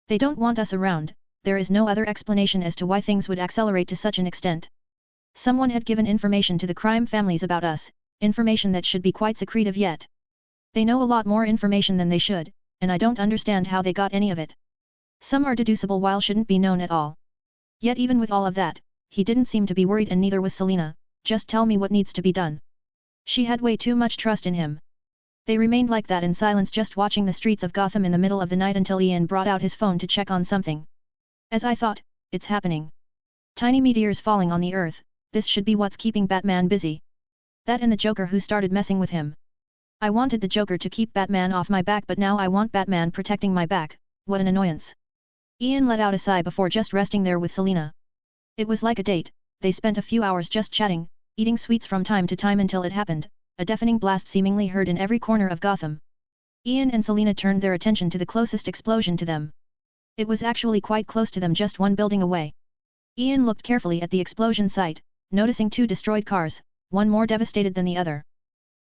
They don't want us around, there is no other explanation as to why things would accelerate to such an extent. Someone had given information to the crime families about us, information that should be quite secretive yet. They know a lot more information than they should, and I don't understand how they got any of it. Some are deducible while shouldn't be known at all. Yet even with all of that, he didn't seem to be worried and neither was Selena, just tell me what needs to be done. She had way too much trust in him. They remained like that in silence just watching the streets of Gotham in the middle of the night until Ian brought out his phone to check on something. As I thought, it's happening. Tiny meteors falling on the earth, this should be what's keeping Batman busy. That and the Joker who started messing with him. I wanted the Joker to keep Batman off my back but now I want Batman protecting my back, what an annoyance. Ian let out a sigh before just resting there with Selena. It was like a date, they spent a few hours just chatting, eating sweets from time to time until it happened, a deafening blast seemingly heard in every corner of Gotham. Ian and Selena turned their attention to the closest explosion to them. It was actually quite close to them just one building away. Ian looked carefully at the explosion site, noticing two destroyed cars, one more devastated than the other.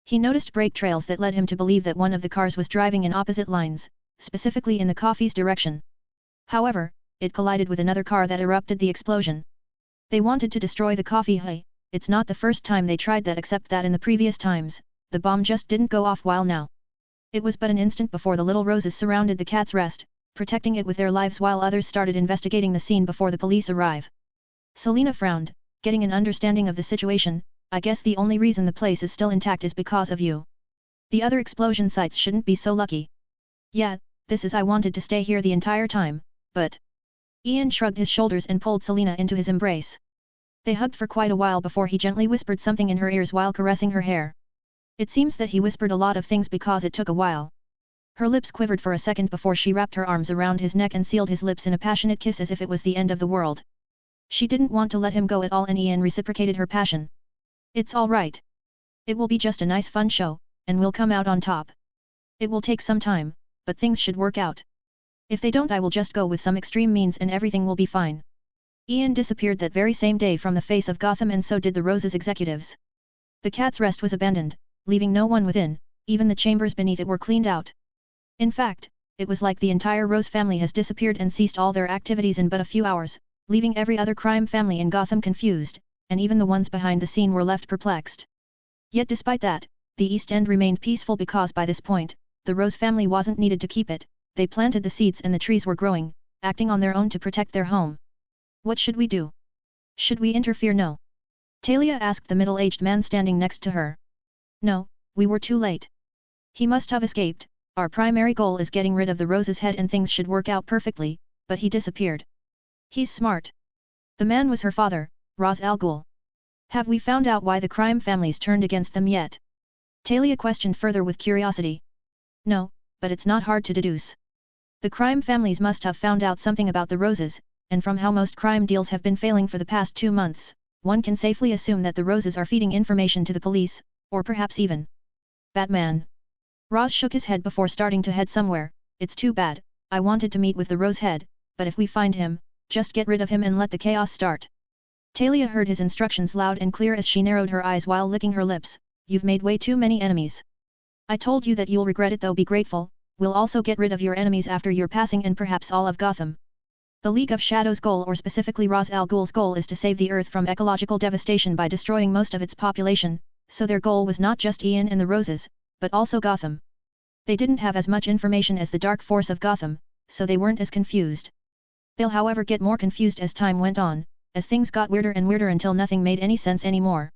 He noticed brake trails that led him to believe that one of the cars was driving in opposite lines, specifically in the coffee's direction. However, it collided with another car that erupted the explosion. They wanted to destroy the coffee. Hey, it's not the first time they tried that except that in the previous times, the bomb just didn't go off while now. It was but an instant before the little Roses surrounded the Cat's Rest, protecting it with their lives while others started investigating the scene before the police arrive. Selena frowned, getting an understanding of the situation. I guess the only reason the place is still intact is because of you. The other explosion sites shouldn't be so lucky. Yeah, this is I wanted to stay here the entire time, but... Ian shrugged his shoulders and pulled Selena into his embrace. They hugged for quite a while before he gently whispered something in her ears while caressing her hair. It seems that he whispered a lot of things because it took a while. Her lips quivered for a second before she wrapped her arms around his neck and sealed his lips in a passionate kiss as if it was the end of the world. She didn't want to let him go at all and Ian reciprocated her passion. It's all right. It will be just a nice fun show, and we'll come out on top. It will take some time, but things should work out. If they don't I will just go with some extreme means and everything will be fine. Ian disappeared that very same day from the face of Gotham and so did the Roses executives. The Cat's Rest was abandoned, leaving no one within, even the chambers beneath it were cleaned out. In fact, it was like the entire Rose family has disappeared and ceased all their activities in but a few hours, leaving every other crime family in Gotham confused, and even the ones behind the scene were left perplexed. Yet despite that, the East End remained peaceful because by this point, the Rose family wasn't needed to keep it, they planted the seeds and the trees were growing, acting on their own to protect their home. What should we do? Should we interfere? No. Talia asked the middle-aged man standing next to her. No, we were too late. He must have escaped, our primary goal is getting rid of the Rose's head and things should work out perfectly, but he disappeared. He's smart. The man was her father, Ra's al Ghul. Have we found out why the crime families turned against them yet? Talia questioned further with curiosity. No, but it's not hard to deduce. The crime families must have found out something about the roses, and from how most crime deals have been failing for the past 2 months, one can safely assume that the roses are feeding information to the police, or perhaps even Batman. Roz shook his head before starting to head somewhere. It's too bad, I wanted to meet with the Rose Head, but if we find him, just get rid of him and let the chaos start. Talia heard his instructions loud and clear as she narrowed her eyes while licking her lips. You've made way too many enemies. I told you that you'll regret it though, be grateful. We'll also get rid of your enemies after your passing and perhaps all of Gotham. The League of Shadows' goal, or specifically Ra's al Ghul's goal, is to save the Earth from ecological devastation by destroying most of its population, so their goal was not just Ian and the Roses, but also Gotham. They didn't have as much information as the dark force of Gotham, so they weren't as confused. They'll however get more confused as time went on, as things got weirder and weirder until nothing made any sense anymore.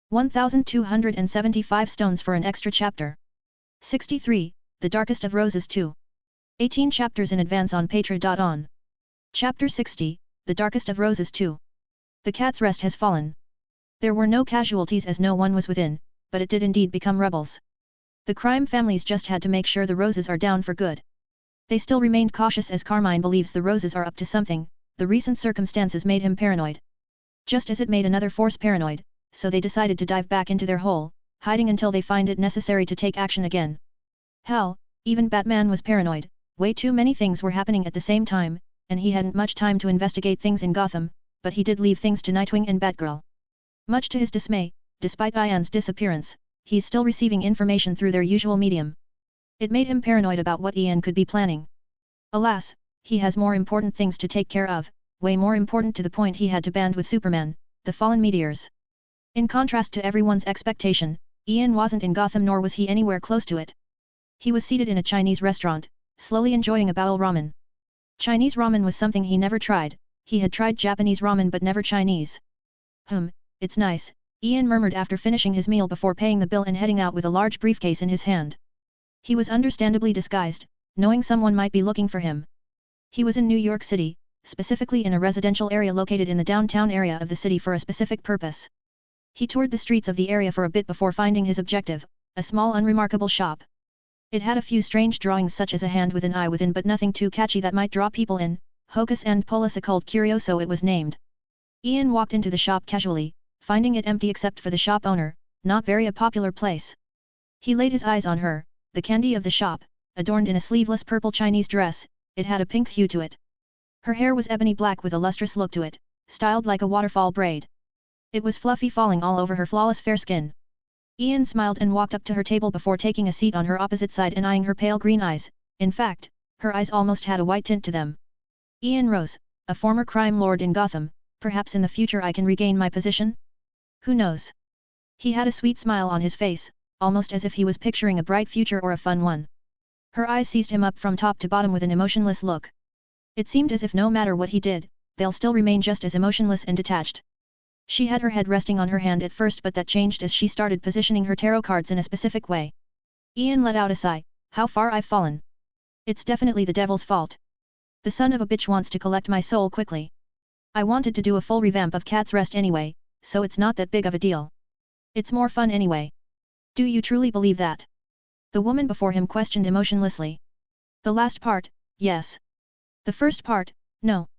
1275 stones for an extra chapter. 63, The Darkest of Roses 2. 18 chapters in advance on Patreon. Chapter 60, The Darkest of Roses 2. The Cat's Rest has fallen. There were no casualties as no one was within, but it did indeed become rebels. The crime families just had to make sure the Roses are down for good. They still remained cautious as Carmine believes the Roses are up to something. The recent circumstances made him paranoid. Just as it made another force paranoid, so they decided to dive back into their hole, hiding until they find it necessary to take action again. Hell, even Batman was paranoid. Way too many things were happening at the same time, and he hadn't much time to investigate things in Gotham, but he did leave things to Nightwing and Batgirl. Much to his dismay, despite Ian's disappearance, he's still receiving information through their usual medium. It made him paranoid about what Ian could be planning. Alas, he has more important things to take care of, way more important to the point he had to band with Superman, the fallen meteors. In contrast to everyone's expectation, Ian wasn't in Gotham, nor was he anywhere close to it. He was seated in a Chinese restaurant, slowly enjoying a bowl ramen. Chinese ramen was something he never tried. He had tried Japanese ramen but never Chinese. It's nice, Ian murmured after finishing his meal before paying the bill and heading out with a large briefcase in his hand. He was understandably disguised, knowing someone might be looking for him. He was in New York City, specifically in a residential area located in the downtown area of the city for a specific purpose. He toured the streets of the area for a bit before finding his objective, a small unremarkable shop. It had a few strange drawings such as a hand with an eye within, but nothing too catchy that might draw people in. Hocus and Polis Occult Curioso it was named. Ian walked into the shop casually, finding it empty except for the shop owner, not very a popular place. He laid his eyes on her, the candy of the shop, adorned in a sleeveless purple Chinese dress. It had a pink hue to it. Her hair was ebony black with a lustrous look to it, styled like a waterfall braid. It was fluffy, falling all over her flawless fair skin. Ian smiled and walked up to her table before taking a seat on her opposite side and eyeing her pale green eyes. In fact, her eyes almost had a white tint to them. Ian Rose, a former crime lord in Gotham, perhaps in the future I can regain my position? Who knows? He had a sweet smile on his face, almost as if he was picturing a bright future or a fun one. Her eyes seized him up from top to bottom with an emotionless look. It seemed as if no matter what he did, they'll still remain just as emotionless and detached. She had her head resting on her hand at first, but that changed as she started positioning her tarot cards in a specific way. Ian let out a sigh. How far I've fallen. It's definitely the devil's fault. The son of a bitch wants to collect my soul quickly. I wanted to do a full revamp of Cat's Rest anyway, so it's not that big of a deal. It's more fun anyway. Do you truly believe that? The woman before him questioned emotionlessly. The last part, yes. The first part, no.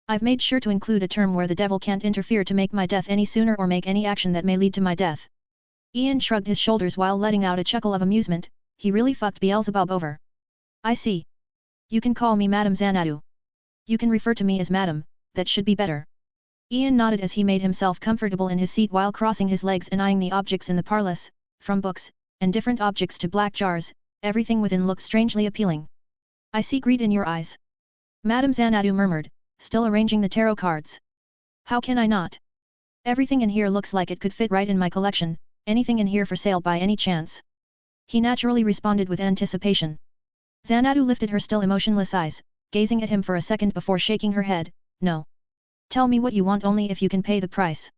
I've made sure to include a term where the devil can't interfere to make my death any sooner or make any action that may lead to my death. Ian shrugged his shoulders while letting out a chuckle of amusement. He really fucked Beelzebub over. I see. You can call me Madame Xanadu. You can refer to me as Madam, that should be better. Ian nodded as he made himself comfortable in his seat while crossing his legs and eyeing the objects in the parlous, from books, and different objects to black jars, everything within looked strangely appealing. I see greed in your eyes. Madame Xanadu murmured, still arranging the tarot cards. How can I not? Everything in here looks like it could fit right in my collection. Anything in here for sale by any chance? He naturally responded with anticipation. Xanadu lifted her still emotionless eyes, gazing at him for a second before shaking her head. No. Tell me what you want, only if you can pay the price.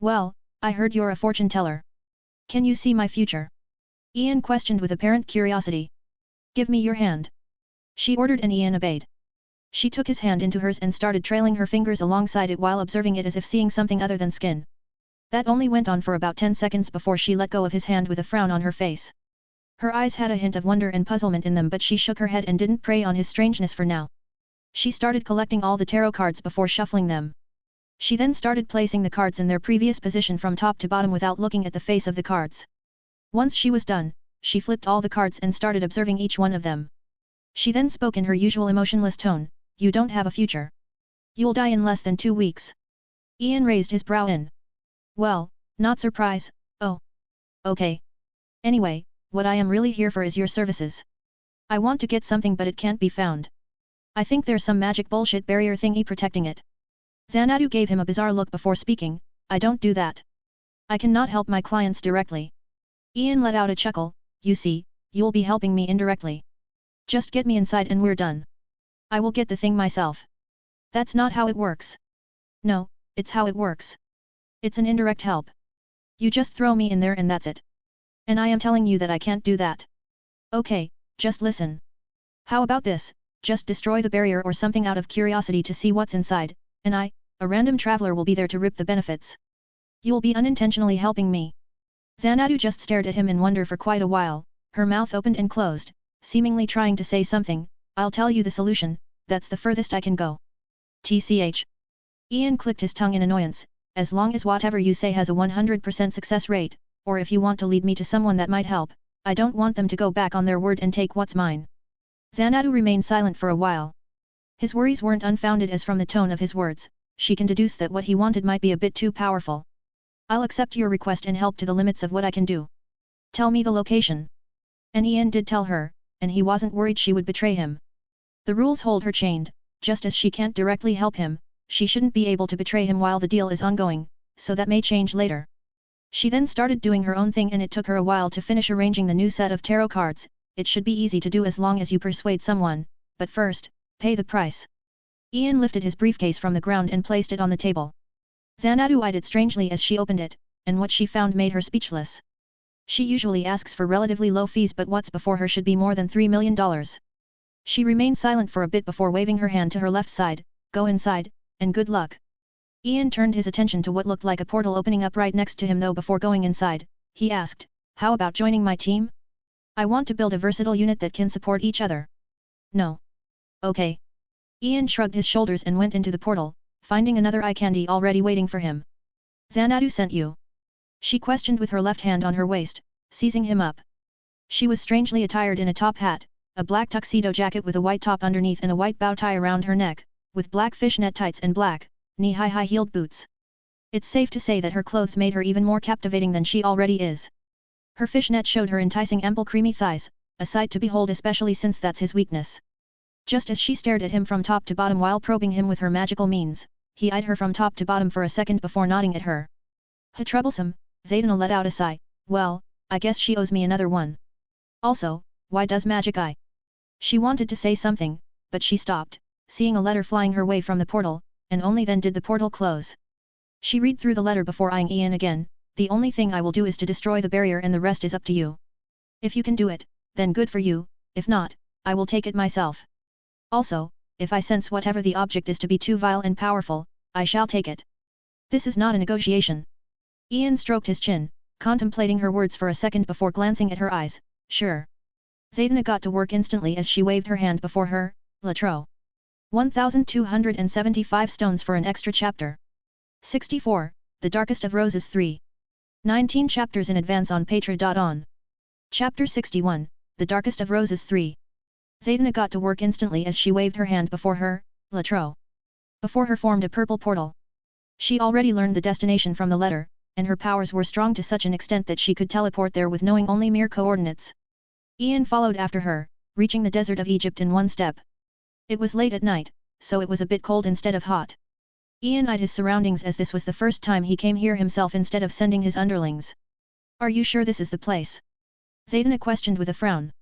Well, I heard you're a fortune teller. Can you see my future? Ian questioned with apparent curiosity. Give me your hand. She ordered and Ian obeyed. She took his hand into hers and started trailing her fingers alongside it while observing it as if seeing something other than skin. That only went on for about 10 seconds before she let go of his hand with a frown on her face. Her eyes had a hint of wonder and puzzlement in them, but she shook her head and didn't prey on his strangeness for now. She started collecting all the tarot cards before shuffling them. She then started placing the cards in their previous position from top to bottom without looking at the face of the cards. Once she was done, she flipped all the cards and started observing each one of them. She then spoke in her usual emotionless tone, "You don't have a future. You'll die in less than 2 weeks." Ian raised his brow in. "Well, not surprise, oh. Okay. Anyway, what I am really here for is your services. I want to get something but it can't be found. I think there's some magic bullshit barrier thingy protecting it." Xanadu gave him a bizarre look before speaking, "I don't do that. I cannot help my clients directly." Ian let out a chuckle, "You see, you'll be helping me indirectly. Just get me inside and we're done. I will get the thing myself." "That's not how it works." "No, it's how it works. It's an indirect help. You just throw me in there and that's it. And I am telling you that I can't do that." "Okay, just listen. How about this, just destroy the barrier or something out of curiosity to see what's inside, and I, a random traveler, will be there to reap the benefits. You'll be unintentionally helping me." Xanadu just stared at him in wonder for quite a while, her mouth opened and closed, seemingly trying to say something. "I'll tell you the solution, that's the furthest I can go." TCH. Ian clicked his tongue in annoyance, "As long as whatever you say has a 100% success rate, or if you want to lead me to someone that might help, I don't want them to go back on their word and take what's mine." Xanadu remained silent for a while. His worries weren't unfounded, as from the tone of his words, she can deduce that what he wanted might be a bit too powerful. "I'll accept your request and help to the limits of what I can do. Tell me the location." And Ian did tell her, and he wasn't worried she would betray him. The rules hold her chained, just as she can't directly help him, she shouldn't be able to betray him while the deal is ongoing, so that may change later. She then started doing her own thing and it took her a while to finish arranging the new set of tarot cards. It should be easy to do as long as you persuade someone, but first, pay the price. Ian lifted his briefcase from the ground and placed it on the table. Xanadu eyed it strangely as she opened it, and what she found made her speechless. She usually asks for relatively low fees, but what's before her should be more than $3 million. She remained silent for a bit before waving her hand to her left side, "Go inside, and good luck." Ian turned his attention to what looked like a portal opening up right next to him, though before going inside, he asked, "How about joining my team? I want to build a versatile unit that can support each other." "No." "Okay." Ian shrugged his shoulders and went into the portal, finding another eye candy already waiting for him. "Xanadu sent you?" she questioned with her left hand on her waist, seizing him up. She was strangely attired in a top hat, a black tuxedo jacket with a white top underneath and a white bow tie around her neck, with black fishnet tights and black, knee-high high-heeled boots. It's safe to say that her clothes made her even more captivating than she already is. Her fishnet showed her enticing ample creamy thighs, a sight to behold especially since that's his weakness. Just as she stared at him from top to bottom while probing him with her magical means, he eyed her from top to bottom for a second before nodding at her. "Ha, troublesome," Zaydna let out a sigh, "Well, I guess she owes me another one. Also, why does magic eye?" She wanted to say something, but she stopped, seeing a letter flying her way from the portal, and only then did the portal close. She read through the letter before eyeing Ian again. "The only thing I will do is to destroy the barrier and the rest is up to you. If you can do it, then good for you, if not, I will take it myself. Also, if I sense whatever the object is to be too vile and powerful, I shall take it. This is not a negotiation." Ian stroked his chin, contemplating her words for a second before glancing at her eyes. "Sure." Zaydna got to work instantly as she waved her hand before her. Latro. 1275 stones for an extra chapter. 64, The Darkest of Roses 3. 19 chapters in advance on Patra.on. Chapter 61, The Darkest of Roses 3. Zaydna got to work instantly as she waved her hand before her. Latro. Before her formed a purple portal. She already learned the destination from the letter, and her powers were strong to such an extent that she could teleport there with knowing only mere coordinates. Ian followed after her, reaching the desert of Egypt in one step. It was late at night, so it was a bit cold instead of hot. Ian eyed his surroundings as this was the first time he came here himself instead of sending his underlings. "Are you sure this is the place?" Zaydna questioned with a frown.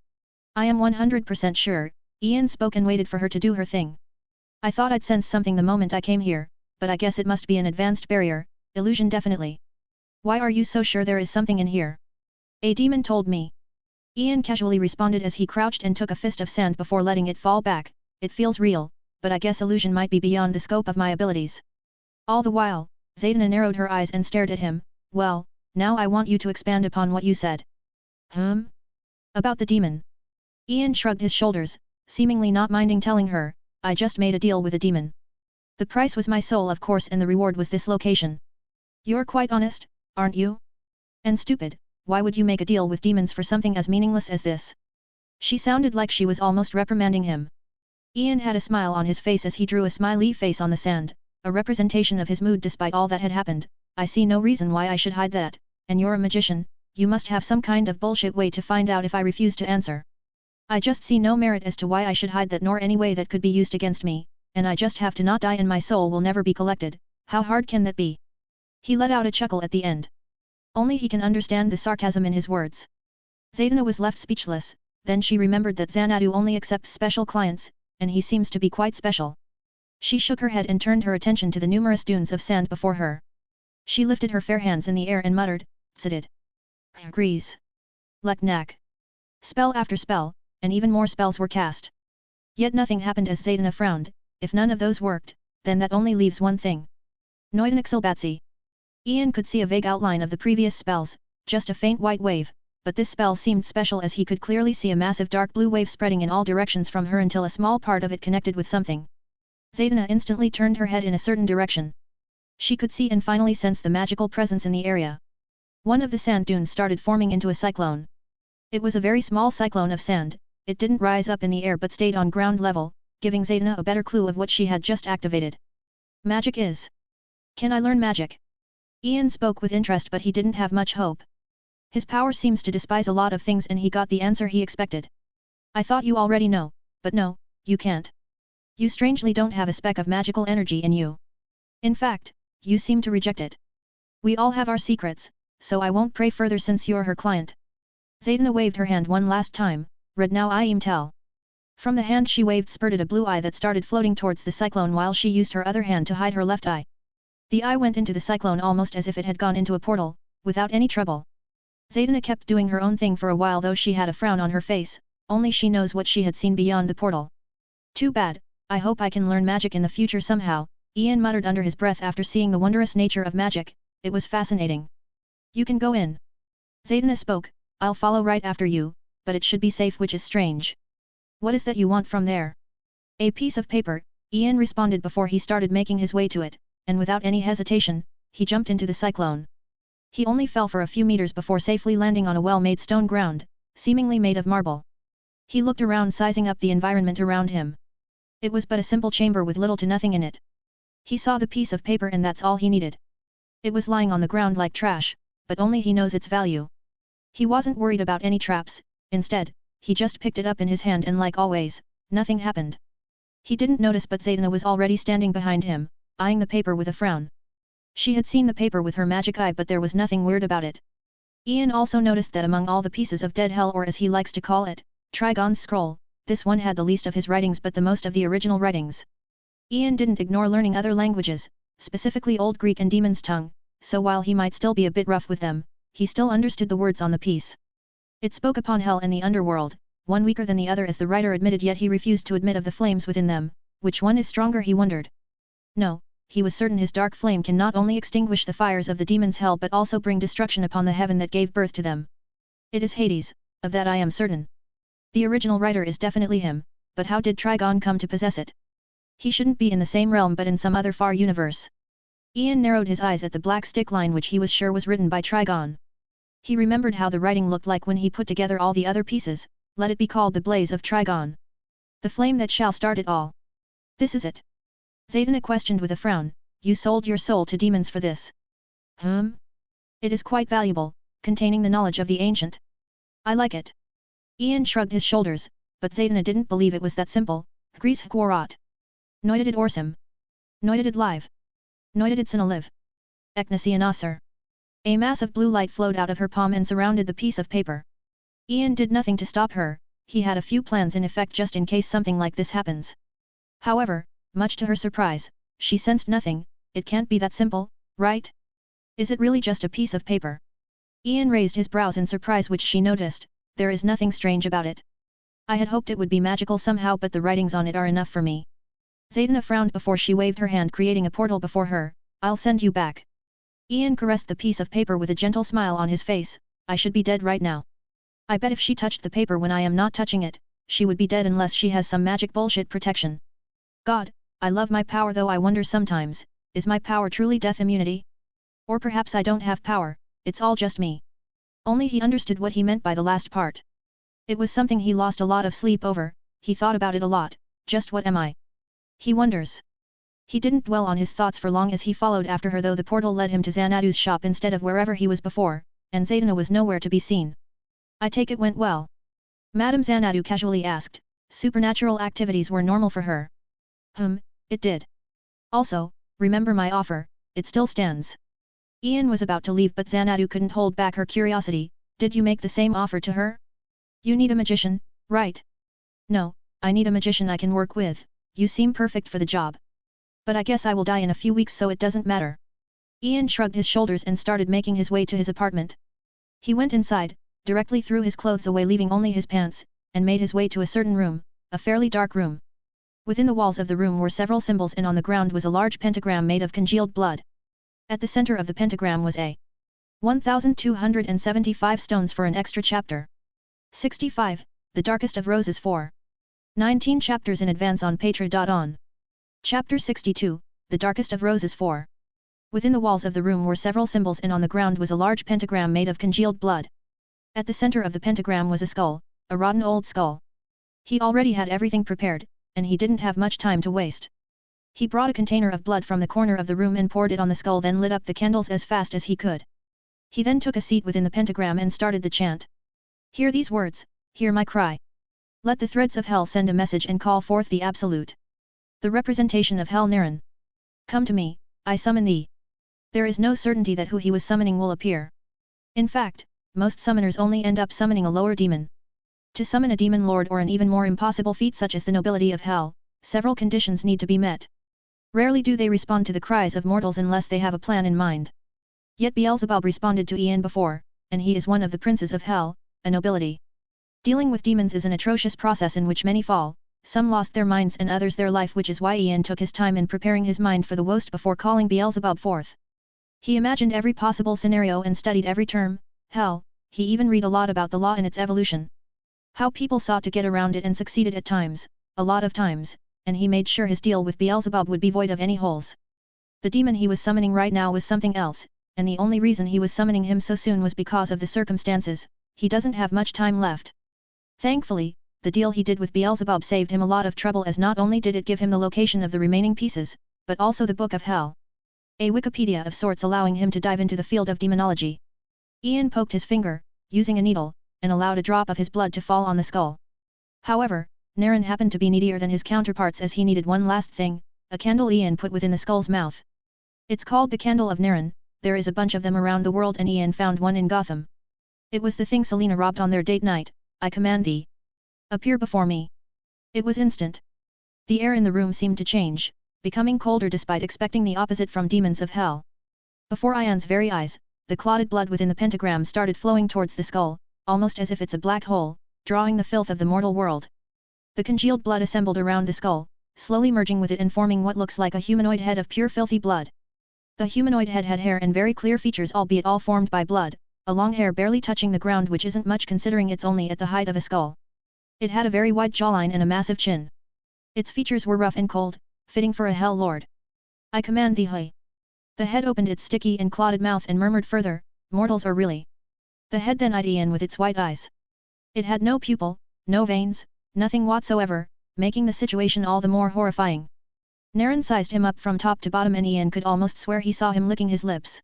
"I am 100% sure," Ian spoke and waited for her to do her thing. "I thought I'd sense something the moment I came here, but I guess it must be an advanced barrier, illusion definitely." "Why are you so sure there is something in here?" "A demon told me." Ian casually responded as he crouched and took a fist of sand before letting it fall back. "It feels real, but I guess illusion might be beyond the scope of my abilities." All the while, Zaydna narrowed her eyes and stared at him. "Well, now I want you to expand upon what you said." About the demon. Ian shrugged his shoulders, seemingly not minding telling her, I just made a deal with a demon. The price was my soul of course and the reward was this location. You're quite honest, aren't you? And stupid, why would you make a deal with demons for something as meaningless as this? She sounded like she was almost reprimanding him. Ian had a smile on his face as he drew a smiley face on the sand, a representation of his mood despite all that had happened. I see no reason why I should hide that, and you're a magician, you must have some kind of bullshit way to find out if I refuse to answer. I just see no merit as to why I should hide that nor any way that could be used against me, and I just have to not die and my soul will never be collected, how hard can that be? He let out a chuckle at the end. Only he can understand the sarcasm in his words. Zaydna was left speechless, then she remembered that Xanadu only accepts special clients, and he seems to be quite special. She shook her head and turned her attention to the numerous dunes of sand before her. She lifted her fair hands in the air and muttered, Zidid. Grease. Leknak. Spell after spell, and even more spells were cast. Yet nothing happened as Zaydna frowned, if none of those worked, then that only leaves one thing. Noidanixilbatsi. Ian could see a vague outline of the previous spells, just a faint white wave, but this spell seemed special as he could clearly see a massive dark blue wave spreading in all directions from her until a small part of it connected with something. Zaydna instantly turned her head in a certain direction. She could see and finally sense the magical presence in the area. One of the sand dunes started forming into a cyclone. It was a very small cyclone of sand, it didn't rise up in the air but stayed on ground level, giving Zaydna a better clue of what she had just activated. Magic is. Can I learn magic? Ian spoke with interest but he didn't have much hope. His power seems to despise a lot of things and he got the answer he expected. I thought you already know, but no, you can't. You strangely don't have a speck of magical energy in you. In fact, you seem to reject it. We all have our secrets, so I won't pray further since you're her client. Zaydna waved her hand one last time, Red now I am tell. From the hand she waved spurted a blue eye that started floating towards the cyclone while she used her other hand to hide her left eye. The eye went into the cyclone almost as if it had gone into a portal, without any trouble. Zaydna kept doing her own thing for a while though she had a frown on her face, only she knows what she had seen beyond the portal. Too bad, I hope I can learn magic in the future somehow, Ian muttered under his breath after seeing the wondrous nature of magic, it was fascinating. You can go in. Zaydna spoke, I'll follow right after you, but it should be safe which is strange. What is that you want from there? A piece of paper, Ian responded before he started making his way to it, and without any hesitation, he jumped into the cyclone. He only fell for a few meters before safely landing on a well-made stone ground, seemingly made of marble. He looked around sizing up the environment around him. It was but a simple chamber with little to nothing in it. He saw the piece of paper and that's all he needed. It was lying on the ground like trash, but only he knows its value. He wasn't worried about any traps, instead, he just picked it up in his hand and like always, nothing happened. He didn't notice but Zaydna was already standing behind him, eyeing the paper with a frown. She had seen the paper with her magic eye but there was nothing weird about it. Ian also noticed that among all the pieces of dead hell or as he likes to call it, Trigon's scroll, this one had the least of his writings but the most of the original writings. Ian didn't ignore learning other languages, specifically Old Greek and Demon's Tongue, so while he might still be a bit rough with them, he still understood the words on the piece. It spoke upon hell and the underworld, one weaker than the other as the writer admitted yet he refused to admit of the flames within them, which one is stronger he wondered. No, he was certain his dark flame can not only extinguish the fires of the demon's hell but also bring destruction upon the heaven that gave birth to them. It is Hades, of that I am certain. The original writer is definitely him, but how did Trigon come to possess it? He shouldn't be in the same realm but in some other far universe. Ian narrowed his eyes at the black stick line which he was sure was written by Trigon. He remembered how the writing looked like when he put together all the other pieces, let it be called the blaze of Trigon. The flame that shall start it all. This is it. Zaydna questioned with a frown, you sold your soul to demons for this. It is quite valuable, containing the knowledge of the ancient. I like it. Ian shrugged his shoulders, but Zaydna didn't believe it was that simple. Grease Hquarat. Noidadid Orsum. Noidadid Live. Noidadid Sinaliv. Eknasianasar. A mass of blue light flowed out of her palm and surrounded the piece of paper. Ian did nothing to stop her, he had a few plans in effect just in case something like this happens. However, much to her surprise, she sensed nothing, it can't be that simple, right? Is it really just a piece of paper? Ian raised his brows in surprise which she noticed, there is nothing strange about it. I had hoped it would be magical somehow but the writings on it are enough for me. Zaydna frowned before she waved her hand creating a portal before her, I'll send you back. Ian caressed the piece of paper with a gentle smile on his face, I should be dead right now. I bet if she touched the paper when I am not touching it, she would be dead unless she has some magic bullshit protection. God, I love my power, though I wonder sometimes, is my power truly death immunity? Or perhaps I don't have power, it's all just me. Only he understood what he meant by the last part. It was something he lost a lot of sleep over, he thought about it a lot, just what am I? He wonders. He didn't dwell on his thoughts for long as he followed after her, though the portal led him to Xanadu's shop instead of wherever he was before, and Zaydana was nowhere to be seen. I take it went well. Madame Xanadu casually asked. Supernatural activities were normal for her. It did. Also, remember my offer, it still stands. Ian was about to leave, but Xanadu couldn't hold back her curiosity. Did you make the same offer to her? You need a magician, right? No, I need a magician I can work with. You seem perfect for the job. But I guess I will die in a few weeks, so it doesn't matter. Ian shrugged his shoulders and started making his way to his apartment. He went inside, directly threw his clothes away, leaving only his pants, and made his way to a certain room, a fairly dark room. Within the walls of the room were several symbols, and on the ground was a large pentagram made of congealed blood. At the center of the pentagram was a 1,275 stones for an extra chapter. 65, The Darkest of Roses 4. 19 chapters in advance on Patreon. Chapter 62, The Darkest of Roses 4. Within the walls of the room were several symbols, and on the ground was a large pentagram made of congealed blood. At the center of the pentagram was a skull, a rotten old skull. He already had everything prepared, and he didn't have much time to waste. He brought a container of blood from the corner of the room and poured it on the skull, then lit up the candles as fast as he could. He then took a seat within the pentagram and started the chant. Hear these words, hear my cry. Let the threads of hell send a message and call forth the Absolute. The representation of Hell Niran. Come to me, I summon thee. There is no certainty that who he was summoning will appear. In fact, most summoners only end up summoning a lower demon. To summon a demon lord or an even more impossible feat such as the nobility of hell, several conditions need to be met. Rarely do they respond to the cries of mortals unless they have a plan in mind. Yet Beelzebub responded to Ian before, and he is one of the princes of hell, a nobility. Dealing with demons is an atrocious process in which many fall, some lost their minds and others their life, which is why Ian took his time in preparing his mind for the worst before calling Beelzebub forth. He imagined every possible scenario and studied every term, hell, he even read a lot about the law and its evolution. How people sought to get around it and succeeded at times, a lot of times, and he made sure his deal with Beelzebub would be void of any holes. The demon he was summoning right now was something else, and the only reason he was summoning him so soon was because of the circumstances. He doesn't have much time left. Thankfully, the deal he did with Beelzebub saved him a lot of trouble, as not only did it give him the location of the remaining pieces, but also the Book of Hell. A Wikipedia of sorts, allowing him to dive into the field of demonology. Ian poked his finger, using a needle, and allowed a drop of his blood to fall on the skull. However, Niran happened to be needier than his counterparts, as he needed one last thing, a candle Ian put within the skull's mouth. It's called the Candle of Niran. There is a bunch of them around the world, and Ian found one in Gotham. It was the thing Selena robbed on their date night. I command thee. Appear before me. It was instant. The air in the room seemed to change, becoming colder despite expecting the opposite from demons of hell. Before Ian's very eyes, the clotted blood within the pentagram started flowing towards the skull, almost as if it's a black hole, drawing the filth of the mortal world. The congealed blood assembled around the skull, slowly merging with it and forming what looks like a humanoid head of pure filthy blood. The humanoid head had hair and very clear features, albeit all formed by blood, a long hair barely touching the ground, which isn't much considering it's only at the height of a skull. It had a very wide jawline and a massive chin. Its features were rough and cold, fitting for a hell lord. I command thee, Hui. The head opened its sticky and clotted mouth and murmured further, mortals are really. The head then eyed Ian with its white eyes. It had no pupil, no veins, nothing whatsoever, making the situation all the more horrifying. Niran sized him up from top to bottom, and Ian could almost swear he saw him licking his lips.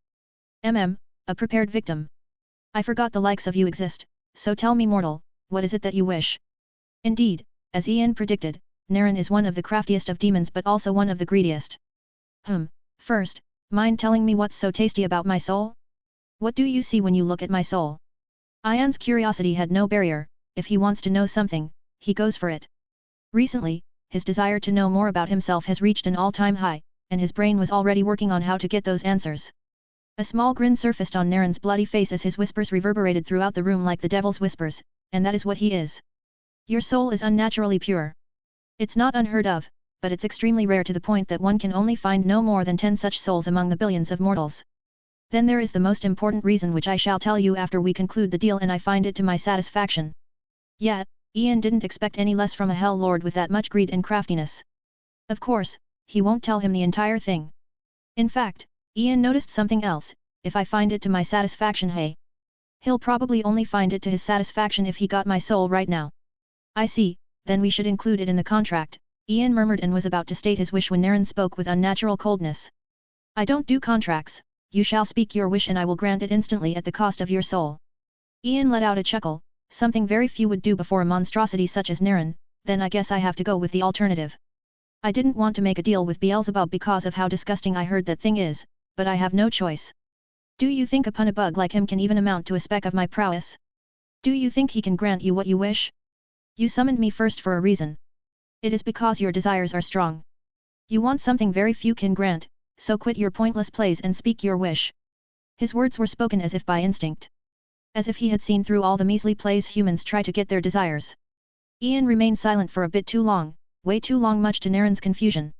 A prepared victim. I forgot the likes of you exist, so tell me, mortal, what is it that you wish? Indeed, as Ian predicted, Niran is one of the craftiest of demons, but also one of the greediest. First, mind telling me what's so tasty about my soul? What do you see when you look at my soul? Ian's curiosity had no barrier. If he wants to know something, he goes for it. Recently, his desire to know more about himself has reached an all-time high, and his brain was already working on how to get those answers. A small grin surfaced on Niran's bloody face as his whispers reverberated throughout the room like the devil's whispers, and that is what he is. Your soul is unnaturally pure. It's not unheard of, but it's extremely rare, to the point that one can only find no more than 10 such souls among the billions of mortals. Then there is the most important reason which I shall tell you after we conclude the deal and I find it to my satisfaction. Yet, Ian didn't expect any less from a Hell Lord with that much greed and craftiness. Of course, he won't tell him the entire thing. In fact, Ian noticed something else. If I find it to my satisfaction, hey. He'll probably only find it to his satisfaction if he got my soul right now. I see, then we should include it in the contract, Ian murmured and was about to state his wish when Naren spoke with unnatural coldness. I don't do contracts, you shall speak your wish and I will grant it instantly at the cost of your soul. Ian let out a chuckle, something very few would do before a monstrosity such as Naren, then I guess I have to go with the alternative. I didn't want to make a deal with Beelzebub because of how disgusting I heard that thing is, but I have no choice. Do you think a punabug like him can even amount to a speck of my prowess? Do you think he can grant you what you wish? You summoned me first for a reason. It is because your desires are strong. You want something very few can grant, so quit your pointless plays and speak your wish. His words were spoken as if by instinct. As if he had seen through all the measly plays humans try to get their desires. Ian remained silent for a bit too long, way too long, much to Naren's confusion.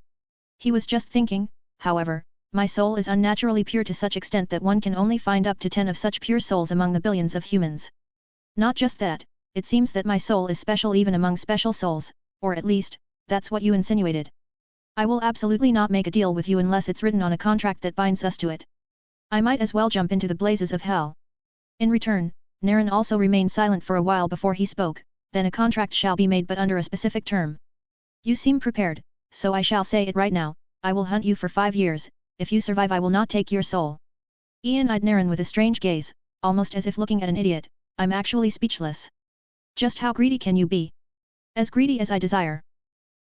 He was just thinking, however, my soul is unnaturally pure to such extent that one can only find up to 10 of such pure souls among the billions of humans. Not just that, it seems that my soul is special even among special souls, or at least, that's what you insinuated. I will absolutely not make a deal with you unless it's written on a contract that binds us to it. I might as well jump into the blazes of hell. In return, Naren also remained silent for a while before he spoke, then a contract shall be made but under a specific term. You seem prepared, so I shall say it right now, I will hunt you for 5 years, if you survive I will not take your soul. Ian eyed Naren with a strange gaze, almost as if looking at an idiot. I'm actually speechless. Just how greedy can you be? As greedy as I desire.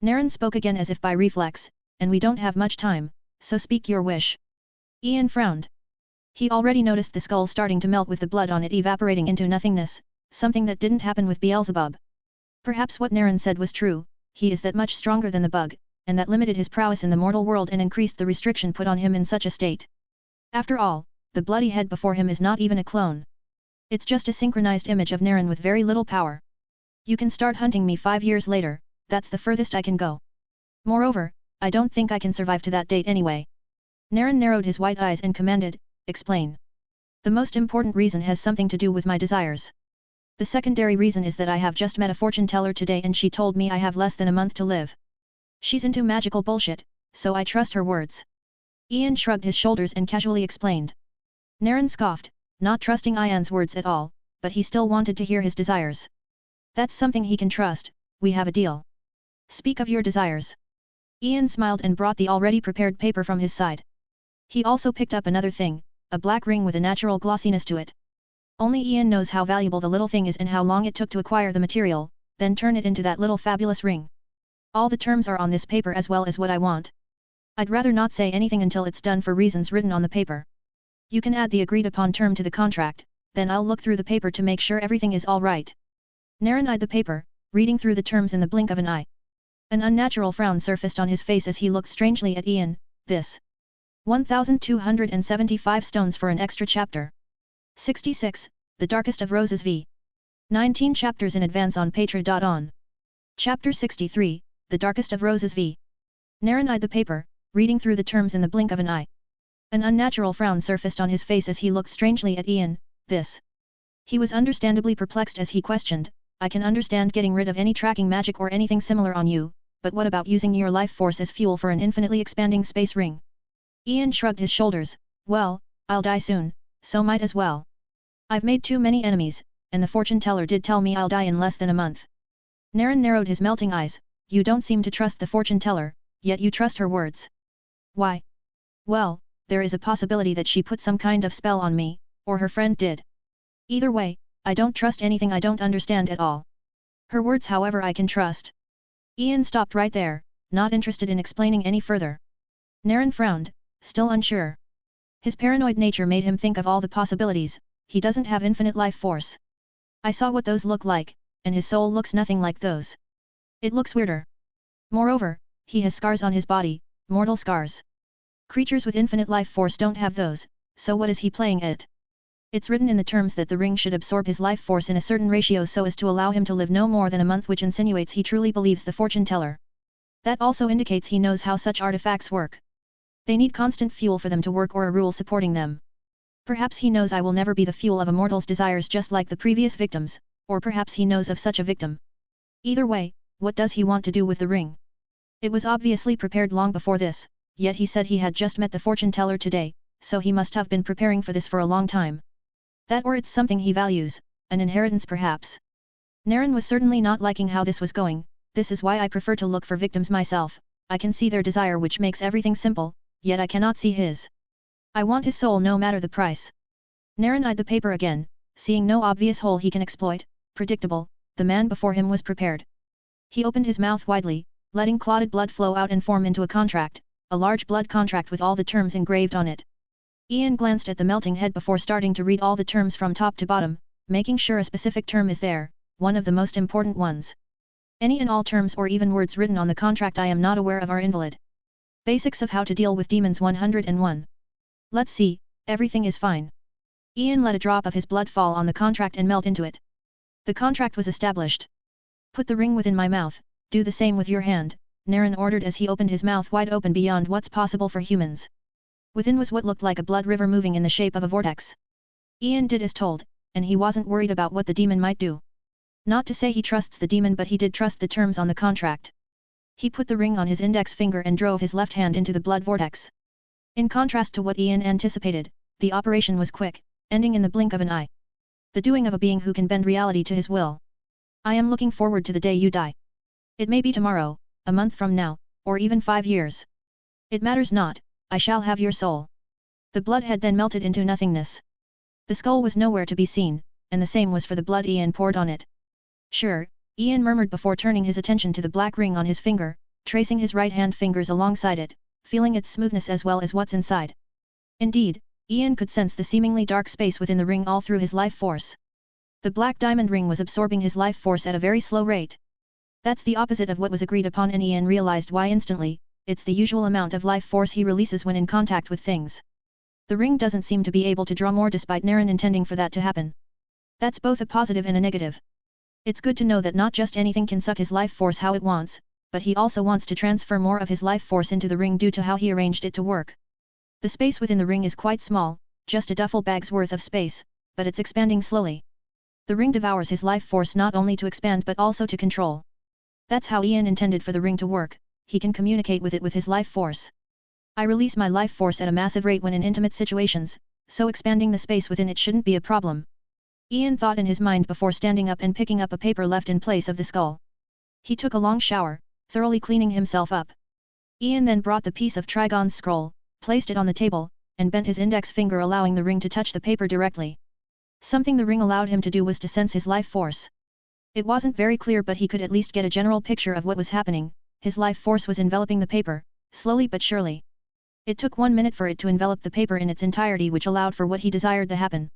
Naren spoke again as if by reflex, and we don't have much time, so speak your wish. Ian frowned. He already noticed the skull starting to melt with the blood on it evaporating into nothingness, something that didn't happen with Beelzebub. Perhaps what Naren said was true, he is that much stronger than the bug, and that limited his prowess in the mortal world and increased the restriction put on him in such a state. After all, the bloody head before him is not even a clone. It's just a synchronized image of Naren with very little power. You can start hunting me 5 years later, that's the furthest I can go. Moreover, I don't think I can survive to that date anyway. Naren narrowed his white eyes and commanded, explain. The most important reason has something to do with my desires. The secondary reason is that I have just met a fortune teller today and she told me I have less than a month to live. She's into magical bullshit, so I trust her words. Ian shrugged his shoulders and casually explained. Naren scoffed, not trusting Ian's words at all, but he still wanted to hear his desires. That's something he can trust, we have a deal. Speak of your desires. Ian smiled and brought the already prepared paper from his side. He also picked up another thing, a black ring with a natural glossiness to it. Only Ian knows how valuable the little thing is and how long it took to acquire the material, then turn it into that little fabulous ring. All the terms are on this paper as well as what I want. I'd rather not say anything until it's done for reasons written on the paper. You can add the agreed upon term to the contract, then I'll look through the paper to make sure everything is all right. Naren eyed the paper, reading through the terms in the blink of an eye. An unnatural frown surfaced on his face as he looked strangely at Ian. This. 1,275 stones for an extra chapter. 66, The Darkest of Roses v. 19 chapters in advance on Patra.on. Chapter 63, The Darkest of Roses v. Naren eyed the paper, reading through the terms in the blink of an eye. An unnatural frown surfaced on his face as he looked strangely at Ian. This. He was understandably perplexed as he questioned, I can understand getting rid of any tracking magic or anything similar on you, but what about using your life force as fuel for an infinitely expanding space ring? Ian shrugged his shoulders, well, I'll die soon, so might as well. I've made too many enemies, and the fortune teller did tell me I'll die in less than a month. Naren narrowed his melting eyes, you don't seem to trust the fortune teller, yet you trust her words. Why? Well, there is a possibility that she put some kind of spell on me, or her friend did. Either way, I don't trust anything I don't understand at all. Her words however I can trust. Ian stopped right there, not interested in explaining any further. Naren frowned, still unsure. His paranoid nature made him think of all the possibilities, he doesn't have infinite life force. I saw what those look like, and his soul looks nothing like those. It looks weirder. Moreover, he has scars on his body, mortal scars. Creatures with infinite life force don't have those, so what is he playing at? It's written in the terms that the ring should absorb his life force in a certain ratio so as to allow him to live no more than a month, which insinuates he truly believes the fortune teller. That also indicates he knows how such artifacts work. They need constant fuel for them to work or a rule supporting them. Perhaps he knows I will never be the fuel of a mortal's desires just like the previous victims, or perhaps he knows of such a victim. Either way, what does he want to do with the ring? It was obviously prepared long before this, yet he said he had just met the fortune teller today, so he must have been preparing for this for a long time. That or it's something he values, an inheritance perhaps. Naren was certainly not liking how this was going. This is why I prefer to look for victims myself. I can see their desire which makes everything simple, yet I cannot see his. I want his soul no matter the price. Naren eyed the paper again, seeing no obvious hole he can exploit. Predictable, the man before him was prepared. He opened his mouth widely, letting clotted blood flow out and form into a contract, a large blood contract with all the terms engraved on it. Ian glanced at the melting head before starting to read all the terms from top to bottom, making sure a specific term is there, one of the most important ones. Any and all terms or even words written on the contract I am not aware of, our invalid. Basics of how to deal with demons 101. Let's see, everything is fine. Ian let a drop of his blood fall on the contract and melt into it. The contract was established. Put the ring within my mouth, do the same with your hand, Naren ordered as he opened his mouth wide open beyond what's possible for humans. Within was what looked like a blood river moving in the shape of a vortex. Ian did as told, and he wasn't worried about what the demon might do. Not to say he trusts the demon, but he did trust the terms on the contract. He put the ring on his index finger and drove his left hand into the blood vortex. In contrast to what Ian anticipated, the operation was quick, ending in the blink of an eye. The doing of a being who can bend reality to his will. I am looking forward to the day you die. It may be tomorrow, a month from now, or even 5 years. It matters not, I shall have your soul. The blood had then melted into nothingness. The skull was nowhere to be seen, and the same was for the blood Ian poured on it. Sure, Ian murmured before turning his attention to the black ring on his finger, tracing his right hand fingers alongside it, feeling its smoothness as well as what's inside. Indeed, Ian could sense the seemingly dark space within the ring all through his life force. The black diamond ring was absorbing his life force at a very slow rate. That's the opposite of what was agreed upon, and Ian realized why instantly. It's the usual amount of life force he releases when in contact with things. The ring doesn't seem to be able to draw more despite Naren intending for that to happen. That's both a positive and a negative. It's good to know that not just anything can suck his life force how it wants, but he also wants to transfer more of his life force into the ring due to how he arranged it to work. The space within the ring is quite small, just a duffel bag's worth of space, but it's expanding slowly. The ring devours his life force not only to expand but also to control. That's how Ian intended for the ring to work. He can communicate with it with his life force. I release my life force at a massive rate when in intimate situations, so expanding the space within it shouldn't be a problem. Ian thought in his mind before standing up and picking up a paper left in place of the skull. He took a long shower, thoroughly cleaning himself up. Ian then brought the piece of Trigon's scroll, placed it on the table, and bent his index finger allowing the ring to touch the paper directly. Something the ring allowed him to do was to sense his life force. It wasn't very clear, but he could at least get a general picture of what was happening. His life force was enveloping the paper, slowly but surely. It took 1 minute for it to envelop the paper in its entirety, which allowed for what he desired to happen.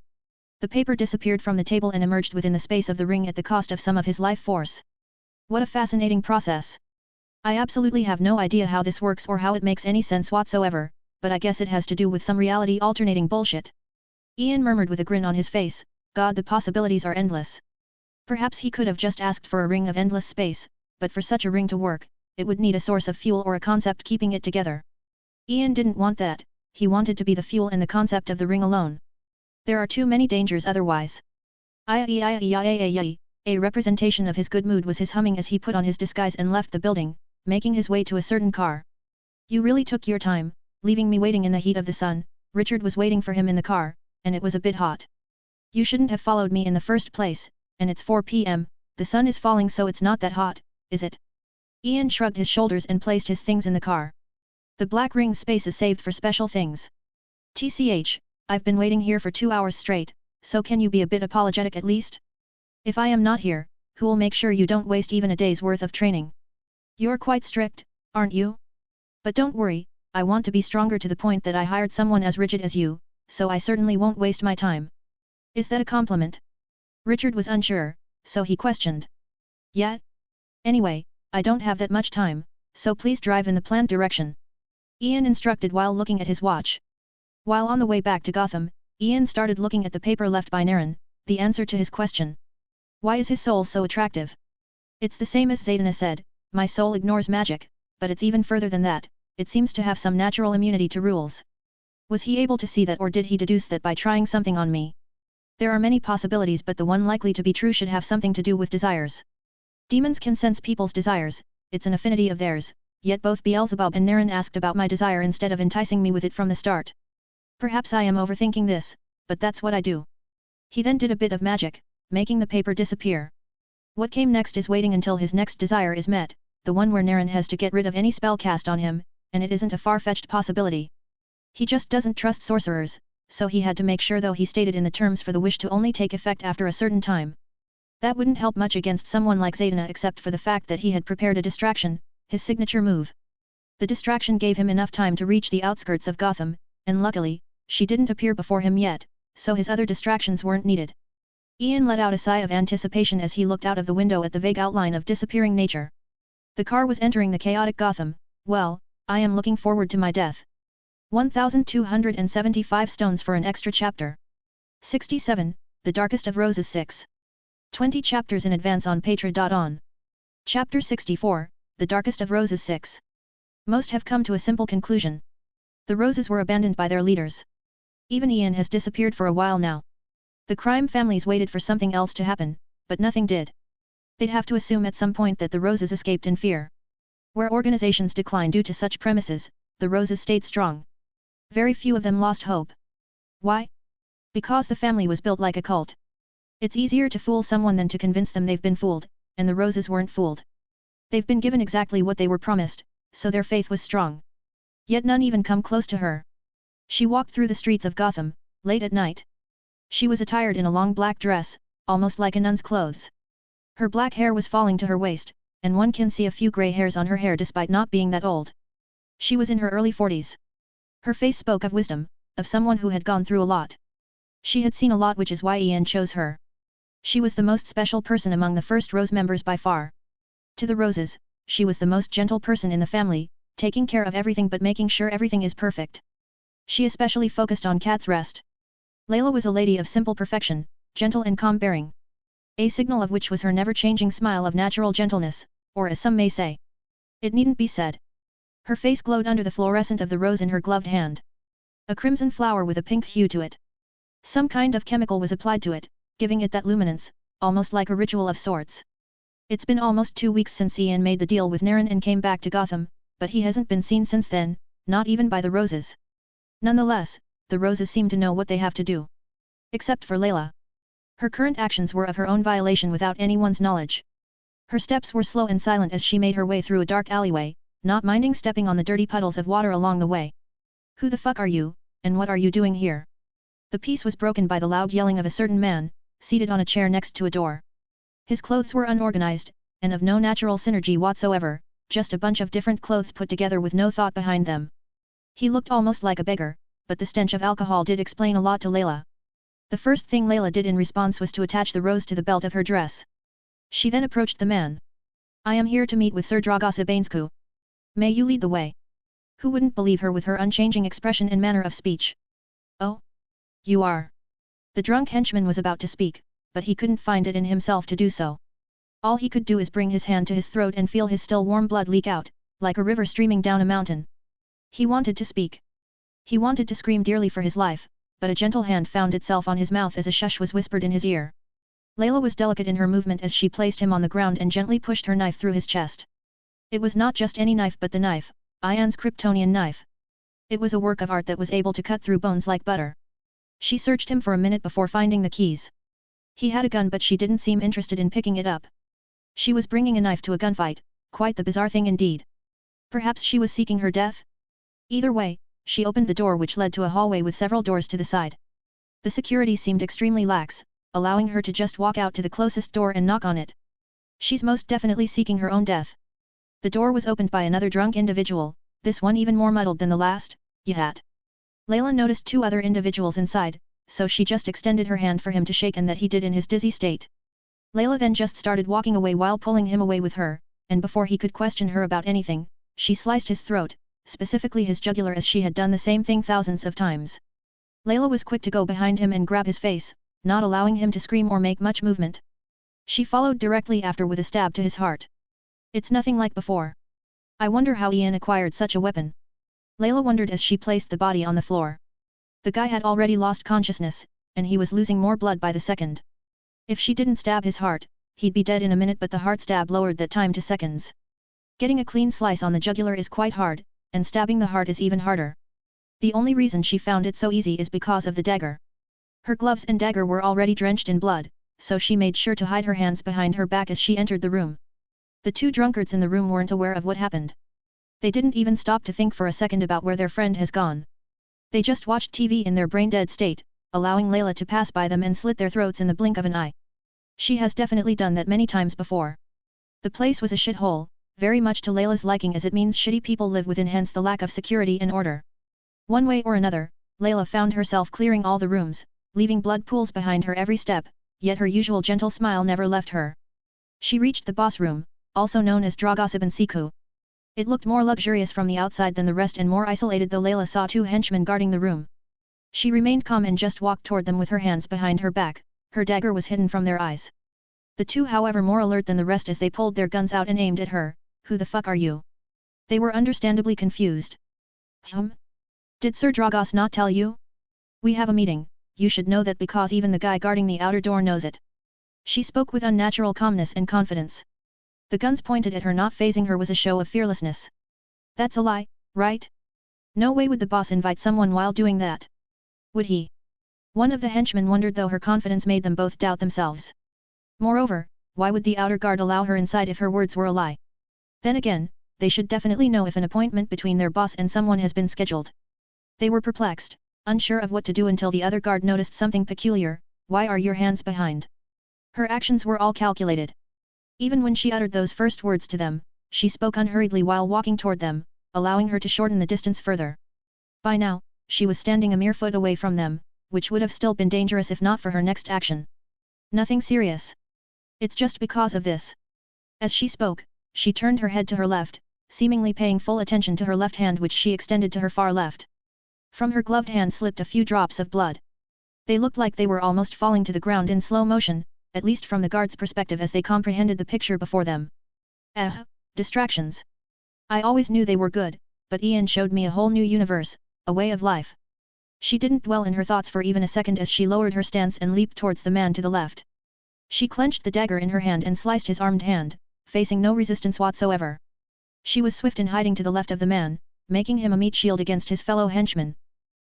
The paper disappeared from the table and emerged within the space of the ring at the cost of some of his life force. What a fascinating process. I absolutely have no idea how this works or how it makes any sense whatsoever, but I guess it has to do with some reality alternating bullshit. Ian murmured with a grin on his face, God, the possibilities are endless. Perhaps he could have just asked for a ring of endless space, but for such a ring to work, it would need a source of fuel or a concept keeping it together. Ian didn't want that, he wanted to be the fuel and the concept of the ring alone. There are too many dangers otherwise. A representation of his good mood was his humming as he put on his disguise and left the building, making his way to a certain car. You really took your time, leaving me waiting in the heat of the sun. Richard was waiting for him in the car, and it was a bit hot. You shouldn't have followed me in the first place, and it's 4 p.m, the sun is falling, so it's not that hot, is it? Ian shrugged his shoulders and placed his things in the car. The black ring's space is saved for special things. TCH, I've been waiting here for 2 hours straight, so can you be a bit apologetic at least? If I am not here, who'll make sure you don't waste even a day's worth of training? You're quite strict, aren't you? But don't worry, I want to be stronger to the point that I hired someone as rigid as you, so I certainly won't waste my time. Is that a compliment? Richard was unsure, so he questioned. Yeah? Anyway, I don't have that much time, so please drive in the planned direction. Ian instructed while looking at his watch. While on the way back to Gotham, Ian started looking at the paper left by Naren, the answer to his question. Why is his soul so attractive? It's the same as Zatanna said, my soul ignores magic, but it's even further than that, it seems to have some natural immunity to rules. Was he able to see that, or did he deduce that by trying something on me? There are many possibilities, but the one likely to be true should have something to do with desires. Demons can sense people's desires, it's an affinity of theirs, yet both Beelzebub and Naren asked about my desire instead of enticing me with it from the start. Perhaps I am overthinking this, but that's what I do. He then did a bit of magic, making the paper disappear. What came next is waiting until his next desire is met, the one where Naren has to get rid of any spell cast on him, and it isn't a far-fetched possibility. He just doesn't trust sorcerers, so he had to make sure, though he stated in the terms for the wish to only take effect after a certain time. That wouldn't help much against someone like Zatanna, except for the fact that he had prepared a distraction, his signature move. The distraction gave him enough time to reach the outskirts of Gotham, and luckily, she didn't appear before him yet, so his other distractions weren't needed. Ian let out a sigh of anticipation as he looked out of the window at the vague outline of disappearing nature. The car was entering the chaotic Gotham. Well, I am looking forward to my death. 1275 stones for an extra chapter. 67, The Darkest of Roses 6. 20 chapters in advance on Patreon. Chapter 64, The Darkest of Roses 6. Most have come to a simple conclusion. The Roses were abandoned by their leaders. Even Ian has disappeared for a while now. The crime families waited for something else to happen, but nothing did. They'd have to assume at some point that the Roses escaped in fear. Where organizations decline due to such premises, the Roses stayed strong. Very few of them lost hope. Why? Because the family was built like a cult. It's easier to fool someone than to convince them they've been fooled, and the Roses weren't fooled. They've been given exactly what they were promised, so their faith was strong. Yet none even come close to her. She walked through the streets of Gotham, late at night. She was attired in a long black dress, almost like a nun's clothes. Her black hair was falling to her waist, and one can see a few grey hairs on her hair despite not being that old. She was in her early 40s. Her face spoke of wisdom, of someone who had gone through a lot. She had seen a lot, which is why Ian chose her. She was the most special person among the first Rose members by far. To the Roses, she was the most gentle person in the family, taking care of everything but making sure everything is perfect. She especially focused on Cat's Rest. Layla was a lady of simple perfection, gentle and calm bearing. A signal of which was her never-changing smile of natural gentleness, or as some may say. It needn't be said. Her face glowed under the fluorescent of the rose in her gloved hand. A crimson flower with a pink hue to it. Some kind of chemical was applied to it, giving it that luminance, almost like a ritual of sorts. It's been almost 2 weeks since Ian made the deal with Naren and came back to Gotham, but he hasn't been seen since then, not even by the Roses. Nonetheless, the Roses seem to know what they have to do. Except for Layla. Her current actions were of her own violation without anyone's knowledge. Her steps were slow and silent as she made her way through a dark alleyway, not minding stepping on the dirty puddles of water along the way. Who the fuck are you, and what are you doing here? The peace was broken by the loud yelling of a certain man, seated on a chair next to a door. His clothes were unorganized, and of no natural synergy whatsoever, just a bunch of different clothes put together with no thought behind them. He looked almost like a beggar, but the stench of alcohol did explain a lot to Layla. The first thing Layla did in response was to attach the rose to the belt of her dress. She then approached the man. I am here to meet with Sir Dragasa Bainscu. May you lead the way? Who wouldn't believe her with her unchanging expression and manner of speech? Oh? You are. The drunk henchman was about to speak, but he couldn't find it in himself to do so. All he could do is bring his hand to his throat and feel his still warm blood leak out, like a river streaming down a mountain. He wanted to speak. He wanted to scream dearly for his life, but a gentle hand found itself on his mouth as a shush was whispered in his ear. Layla was delicate in her movement as she placed him on the ground and gently pushed her knife through his chest. It was not just any knife but the knife, Ian's Kryptonian knife. It was a work of art that was able to cut through bones like butter. She searched him for a minute before finding the keys. He had a gun, but she didn't seem interested in picking it up. She was bringing a knife to a gunfight, quite the bizarre thing indeed. Perhaps she was seeking her death? Either way, she opened the door which led to a hallway with several doors to the side. The security seemed extremely lax, allowing her to just walk out to the closest door and knock on it. She's most definitely seeking her own death. The door was opened by another drunk individual, this one even more muddled than the last. Yahat. Layla noticed 2 other individuals inside, so she just extended her hand for him to shake, and that he did in his dizzy state. Layla then just started walking away while pulling him away with her, and before he could question her about anything, she sliced his throat, specifically his jugular, as she had done the same thing thousands of times. Layla was quick to go behind him and grab his face, not allowing him to scream or make much movement. She followed directly after with a stab to his heart. It's nothing like before. I wonder how Ian acquired such a weapon. Layla wondered as she placed the body on the floor. The guy had already lost consciousness, and he was losing more blood by the second. If she didn't stab his heart, he'd be dead in a minute, but the heart stab lowered that time to seconds. Getting a clean slice on the jugular is quite hard, and stabbing the heart is even harder. The only reason she found it so easy is because of the dagger. Her gloves and dagger were already drenched in blood, so she made sure to hide her hands behind her back as she entered the room. The two drunkards in the room weren't aware of what happened. They didn't even stop to think for a second about where their friend has gone. They just watched TV in their brain-dead state, allowing Layla to pass by them and slit their throats in the blink of an eye. She has definitely done that many times before. The place was a shithole, very much to Layla's liking, as it means shitty people live within, hence the lack of security and order. One way or another, Layla found herself clearing all the rooms, leaving blood pools behind her every step, yet her usual gentle smile never left her. She reached the boss room, also known as Dragosibin Siku. It looked more luxurious from the outside than the rest and more isolated, though Layla saw two henchmen guarding the room. She remained calm and just walked toward them with her hands behind her back. Her dagger was hidden from their eyes. The two, however, more alert than the rest as they pulled their guns out and aimed at her. Who the fuck are you? They were understandably confused. Did Sir Dragos not tell you? We have a meeting, you should know that, because even the guy guarding the outer door knows it. She spoke with unnatural calmness and confidence. The guns pointed at her, not phasing her, was a show of fearlessness. That's a lie, right? No way would the boss invite someone while doing that. Would he? One of the henchmen wondered, though her confidence made them both doubt themselves. Moreover, why would the outer guard allow her inside if her words were a lie? Then again, they should definitely know if an appointment between their boss and someone has been scheduled. They were perplexed, unsure of what to do, until the other guard noticed something peculiar. Why are your hands behind? Her actions were all calculated. Even when she uttered those first words to them, she spoke unhurriedly while walking toward them, allowing her to shorten the distance further. By now, she was standing a mere foot away from them, which would have still been dangerous if not for her next action. Nothing serious. It's just because of this. As she spoke, she turned her head to her left, seemingly paying full attention to her left hand, which she extended to her far left. From her gloved hand slipped a few drops of blood. They looked like they were almost falling to the ground in slow motion, at least from the guard's perspective, as they comprehended the picture before them. Distractions. I always knew they were good, but Ian showed me a whole new universe, a way of life. She didn't dwell in her thoughts for even a second as she lowered her stance and leaped towards the man to the left. She clenched the dagger in her hand and sliced his armed hand, facing no resistance whatsoever. She was swift in hiding to the left of the man, making him a meat shield against his fellow henchmen.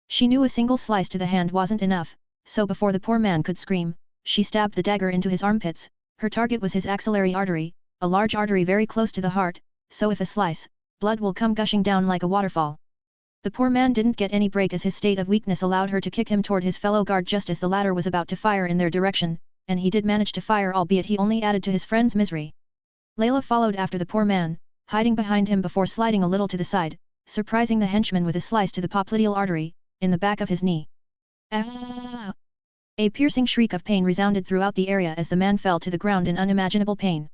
She knew a single slice to the hand wasn't enough, so before the poor man could scream, she stabbed the dagger into his armpits. Her target was his axillary artery, a large artery very close to the heart, so if a slice, blood will come gushing down like a waterfall. The poor man didn't get any break as his state of weakness allowed her to kick him toward his fellow guard just as the latter was about to fire in their direction, and he did manage to fire, albeit he only added to his friend's misery. Layla followed after the poor man, hiding behind him before sliding a little to the side, surprising the henchman with a slice to the popliteal artery, in the back of his knee. A piercing shriek of pain resounded throughout the area as the man fell to the ground in unimaginable pain.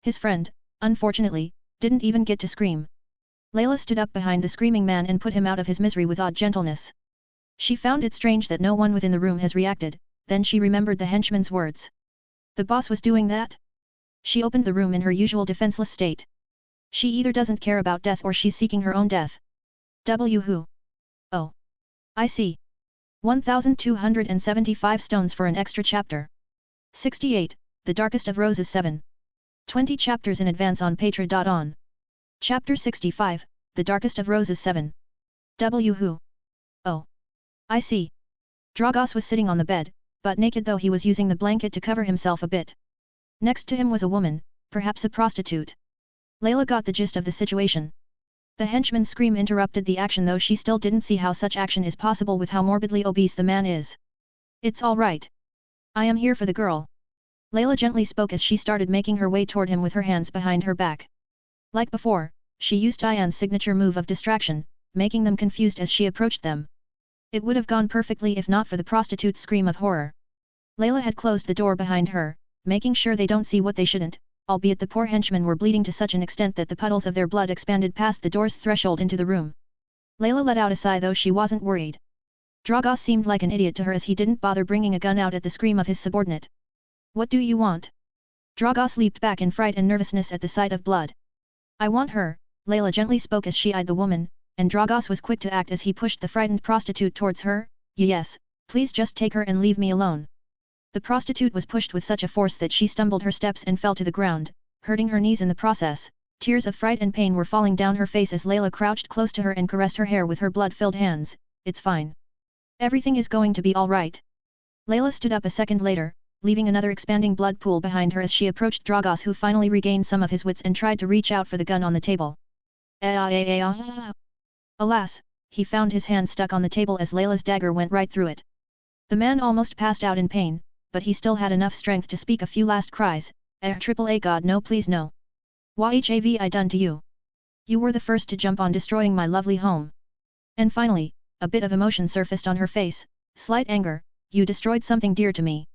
His friend, unfortunately, didn't even get to scream. Layla stood up behind the screaming man and put him out of his misery with odd gentleness. She found it strange that no one within the room has reacted, then she remembered the henchman's words. The boss was doing that? She opened the room in her usual defenseless state. She either doesn't care about death or she's seeking her own death. Who? Oh. I see. 1275 stones for an extra chapter. 68, The Darkest of Roses 7. 20 chapters in advance on Patreon. Chapter 65, The Darkest of Roses 7. Who? Oh. I see. Dragos was sitting on the bed, butt naked, though he was using the blanket to cover himself a bit. Next to him was a woman, perhaps a prostitute. Layla got the gist of the situation. The henchman's scream interrupted the action, though she still didn't see how such action is possible with how morbidly obese the man is. It's all right. I am here for the girl. Layla gently spoke as she started making her way toward him with her hands behind her back. Like before, she used Ian's signature move of distraction, making them confused as she approached them. It would have gone perfectly if not for the prostitute's scream of horror. Layla had closed the door behind her, making sure they don't see what they shouldn't, albeit the poor henchmen were bleeding to such an extent that the puddles of their blood expanded past the door's threshold into the room. Layla let out a sigh, though she wasn't worried. Dragos seemed like an idiot to her as he didn't bother bringing a gun out at the scream of his subordinate. What do you want? Dragos leaped back in fright and nervousness at the sight of blood. I want her, Layla gently spoke as she eyed the woman, and Dragos was quick to act as he pushed the frightened prostitute towards her. Yes, please just take her and leave me alone. The prostitute was pushed with such a force that she stumbled her steps and fell to the ground, hurting her knees in the process. Tears of fright and pain were falling down her face as Layla crouched close to her and caressed her hair with her blood-filled hands. It's fine. Everything is going to be all right. Layla stood up a second later, leaving another expanding blood pool behind her as she approached Dragos, who finally regained some of his wits and tried to reach out for the gun on the table. Alas, he found his hand stuck on the table as Layla's dagger went right through it. The man almost passed out in pain, but he still had enough strength to speak a few last cries. Triple God, no, please no. What have I done to you? You were the first to jump on destroying my lovely home. And finally, a bit of emotion surfaced on her face, slight anger. You destroyed something dear to me.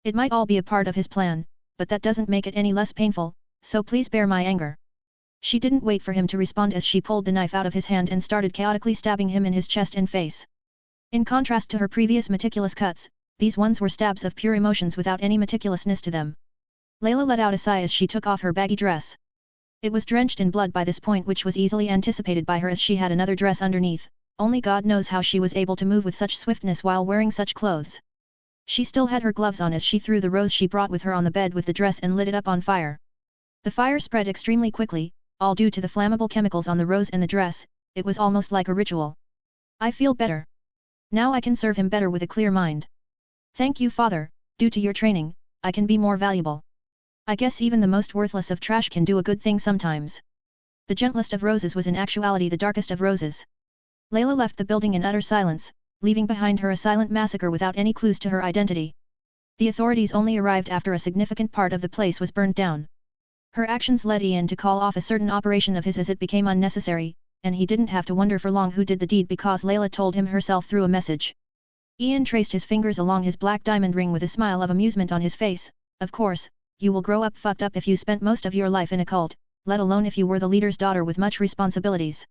It might all be a part of his plan, but that doesn't make it any less painful, so please bear my anger. She didn't wait for him to respond as she pulled the knife out of his hand and started chaotically stabbing him in his chest and face. In contrast to her previous meticulous cuts, these ones were stabs of pure emotions without any meticulousness to them. Layla let out a sigh as she took off her baggy dress. It was drenched in blood by this point, which was easily anticipated by her as she had another dress underneath. Only God knows how she was able to move with such swiftness while wearing such clothes. She still had her gloves on as she threw the rose she brought with her on the bed with the dress and lit it up on fire. The fire spread extremely quickly, all due to the flammable chemicals on the rose and the dress. It was almost like a ritual. I feel better. Now I can serve him better with a clear mind. Thank you, Father. Due to your training, I can be more valuable. I guess even the most worthless of trash can do a good thing sometimes. The gentlest of roses was in actuality the darkest of roses. Layla left the building in utter silence, leaving behind her a silent massacre without any clues to her identity. The authorities only arrived after a significant part of the place was burned down. Her actions led Ian to call off a certain operation of his as it became unnecessary, and he didn't have to wonder for long who did the deed because Layla told him herself through a message. Ian traced his fingers along his black diamond ring with a smile of amusement on his face. Of course, you will grow up fucked up if you spent most of your life in a cult, let alone if you were the leader's daughter with much responsibilities.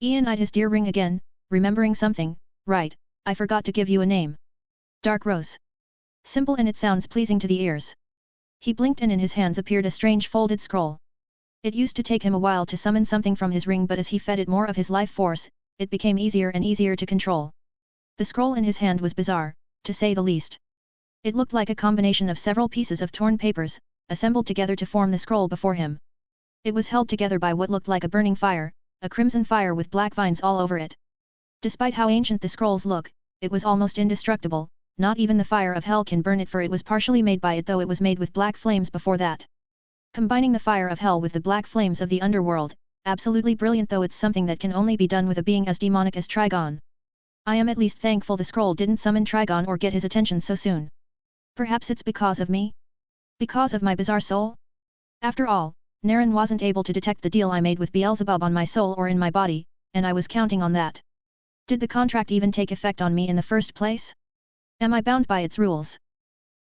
Ian eyed his dear ring again, remembering something. Right, I forgot to give you a name. Dark Rose. Simple, and it sounds pleasing to the ears. He blinked and in his hands appeared a strange folded scroll. It used to take him a while to summon something from his ring, but as he fed it more of his life force, it became easier and easier to control. The scroll in his hand was bizarre, to say the least. It looked like a combination of several pieces of torn papers, assembled together to form the scroll before him. It was held together by what looked like a burning fire, a crimson fire with black vines all over it. Despite how ancient the scrolls look, it was almost indestructible. Not even the fire of hell can burn it, for it was partially made by it, though it was made with black flames before that. Combining the fire of hell with the black flames of the underworld, absolutely brilliant, though it's something that can only be done with a being as demonic as Trigon. I am at least thankful the scroll didn't summon Trigon or get his attention so soon. Perhaps it's because of me? Because of my bizarre soul? After all, Naren wasn't able to detect the deal I made with Beelzebub on my soul or in my body, and I was counting on that. Did the contract even take effect on me in the first place? Am I bound by its rules?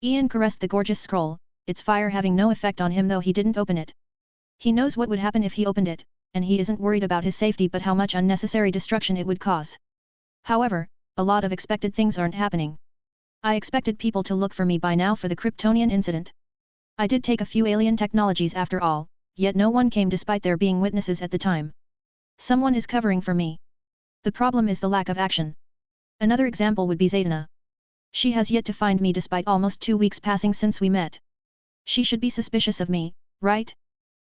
Ian caressed the gorgeous scroll, its fire having no effect on him though he didn't open it. He knows what would happen if he opened it, and he isn't worried about his safety but how much unnecessary destruction it would cause. However, a lot of expected things aren't happening. I expected people to look for me by now for the Kryptonian incident. I did take a few alien technologies after all, yet no one came despite there being witnesses at the time. Someone is covering for me. The problem is the lack of action. Another example would be Zatanna. She has yet to find me despite almost 2 weeks passing since we met. She should be suspicious of me, right?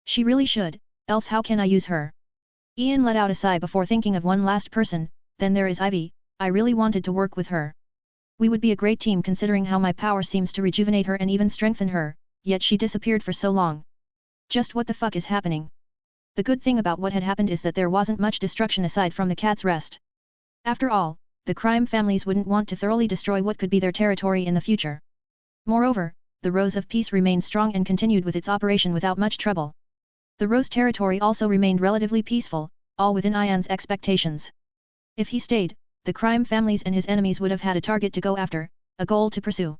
She really should, else how can I use her? Ian let out a sigh before thinking of one last person. Then there is Ivy. I really wanted to work with her. We would be a great team considering how my power seems to rejuvenate her and even strengthen her, yet she disappeared for so long. Just what the fuck is happening? The good thing about what had happened is that there wasn't much destruction aside from the cat's rest. After all, the crime families wouldn't want to thoroughly destroy what could be their territory in the future. Moreover, the Rose of Peace remained strong and continued with its operation without much trouble. The Rose territory also remained relatively peaceful, all within Ian's expectations. If he stayed, the crime families and his enemies would have had a target to go after, a goal to pursue.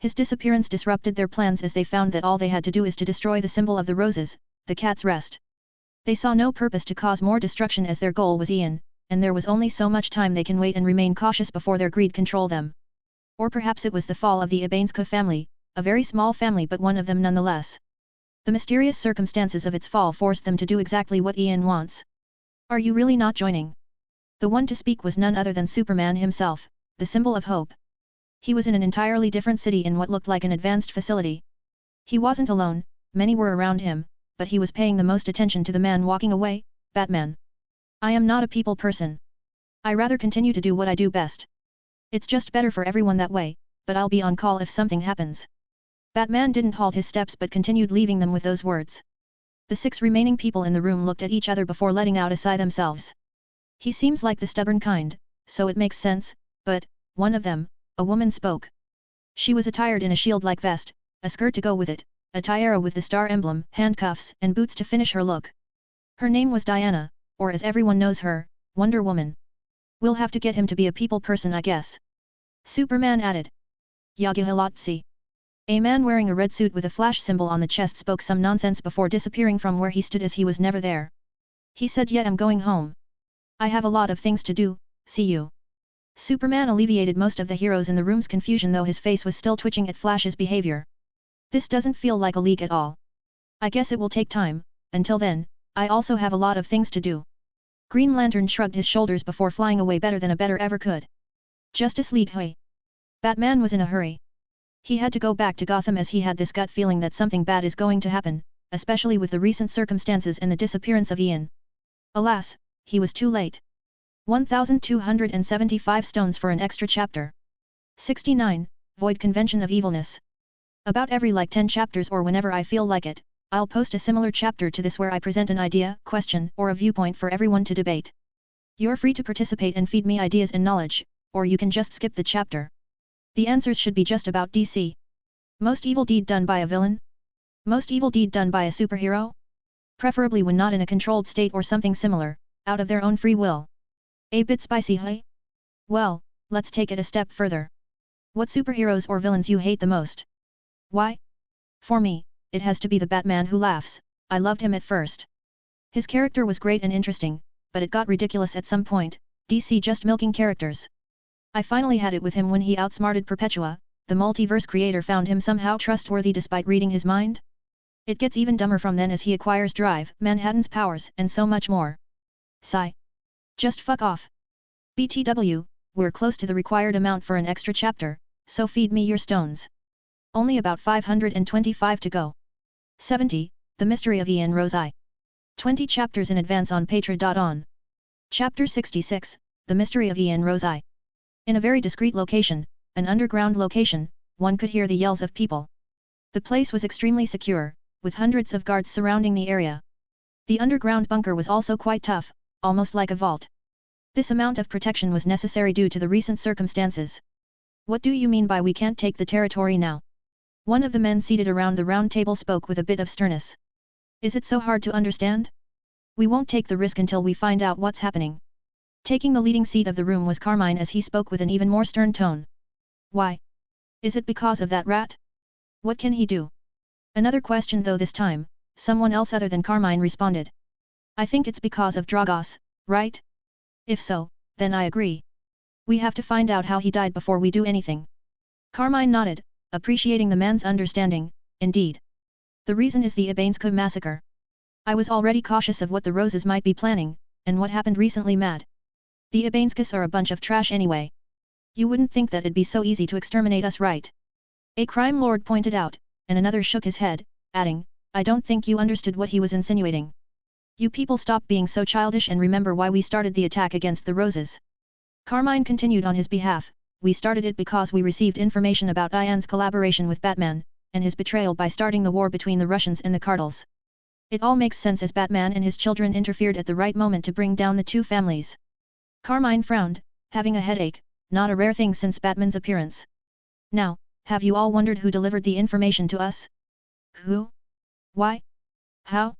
His disappearance disrupted their plans as they found that all they had to do is to destroy the symbol of the roses, the cat's rest. They saw no purpose to cause more destruction as their goal was Ian, and there was only so much time they can wait and remain cautious before their greed control them. Or perhaps it was the fall of the Abanska family, a very small family but one of them nonetheless. The mysterious circumstances of its fall forced them to do exactly what Ian wants. Are you really not joining? The one to speak was none other than Superman himself. the symbol of hope. He was in an entirely different city in what looked like an advanced facility. He wasn't alone, many were around him, but he was paying the most attention to the man walking away, Batman. I am not a people person. I rather continue to do what I do best. It's just better for everyone that way, but I'll be on call if something happens. Batman didn't halt his steps but continued leaving them with those words. The 6 remaining people in the room looked at each other before letting out a sigh themselves. He seems like the stubborn kind, so it makes sense, but, one of them, a woman spoke. She was attired in a shield-like vest, a skirt to go with it, a tiara with the star emblem, handcuffs and boots to finish her look. Her name was Diana, or as everyone knows her, Wonder Woman. We'll have to get him to be a people person, I guess. Superman added. Yagihalatsi. A man wearing a red suit with a flash symbol on the chest spoke some nonsense before disappearing from where he stood as he was never there. He said, "Yeah, I'm going home. I have a lot of things to do, see you." Superman alleviated most of the heroes in the room's confusion, though his face was still twitching at Flash's behavior. This doesn't feel like a leak at all. I guess it will take time, until then, I also have a lot of things to do. Green Lantern shrugged his shoulders before flying away better than a better ever could. Justice League, hey. Batman was in a hurry. He had to go back to Gotham as he had this gut feeling that something bad is going to happen, especially with the recent circumstances and the disappearance of Ian. Alas, he was too late. 1275 stones for an extra chapter. 69, Void Convention of Evilness. About every 10 chapters or whenever I feel like it, I'll post a similar chapter to this where I present an idea, question, or a viewpoint for everyone to debate. You're free to participate and feed me ideas and knowledge, or you can just skip the chapter. The answers should be just about DC. Most evil deed done by a villain? Most evil deed done by a superhero? Preferably when not in a controlled state or something similar, out of their own free will. A bit spicy, hey? Well, let's take it a step further. What superheroes or villains you hate the most? Why? For me, it has to be the Batman who laughs. I loved him at first. His character was great and interesting, but it got ridiculous at some point, DC just milking characters. I finally had it with him when he outsmarted Perpetua, the multiverse creator found him somehow trustworthy despite reading his mind. It gets even dumber from then as he acquires Drive, Manhattan's powers, and so much more. Sigh. Just fuck off. BTW, we're close to the required amount for an extra chapter, so feed me your stones. Only about 525 to go. 70, The Mystery of Ian Rose-Eye. 20 chapters in advance on Patra.on. Chapter 66, The Mystery of Ian Rose-Eye. In a very discreet location, an underground location, one could hear the yells of people. The place was extremely secure, with hundreds of guards surrounding the area. The underground bunker was also quite tough, almost like a vault. This amount of protection was necessary due to the recent circumstances. What do you mean by we can't take the territory now? One of the men seated around the round table spoke with a bit of sternness. Is it so hard to understand? We won't take the risk until we find out what's happening. Taking the leading seat of the room was Carmine as he spoke with an even more stern tone. Why? Is it because of that rat? What can he do? Another question, though this time, someone else other than Carmine responded. I think it's because of Dragos, right? If so, then I agree. We have to find out how he died before we do anything. Carmine nodded, appreciating the man's understanding. Indeed. The reason is the Abansco massacre. I was already cautious of what the Roses might be planning, and what happened recently mad. The Abanscos are a bunch of trash anyway. You wouldn't think that it'd be so easy to exterminate us, right? A crime lord pointed out, and another shook his head, adding, I don't think you understood what he was insinuating. You people stop being so childish and remember why we started the attack against the Roses. Carmine continued on his behalf, we started it because we received information about Ian's collaboration with Batman, and his betrayal by starting the war between the Russians and the Cardinals. It all makes sense as Batman and his children interfered at the right moment to bring down the two families. Carmine frowned, having a headache, not a rare thing since Batman's appearance. Now, have you all wondered who delivered the information to us? Who? Why? How?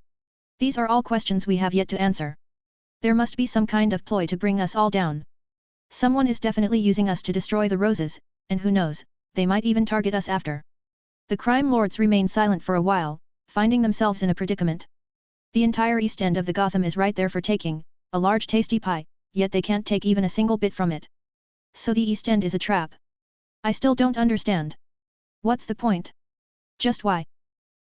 These are all questions we have yet to answer. There must be some kind of ploy to bring us all down. Someone is definitely using us to destroy the Roses, and who knows, they might even target us after. The crime lords remained silent for a while, finding themselves in a predicament. The entire east end of the Gotham is right there for taking, a large tasty pie, yet they can't take even a single bit from it. So the East End is a trap. I still don't understand. What's the point? Just why?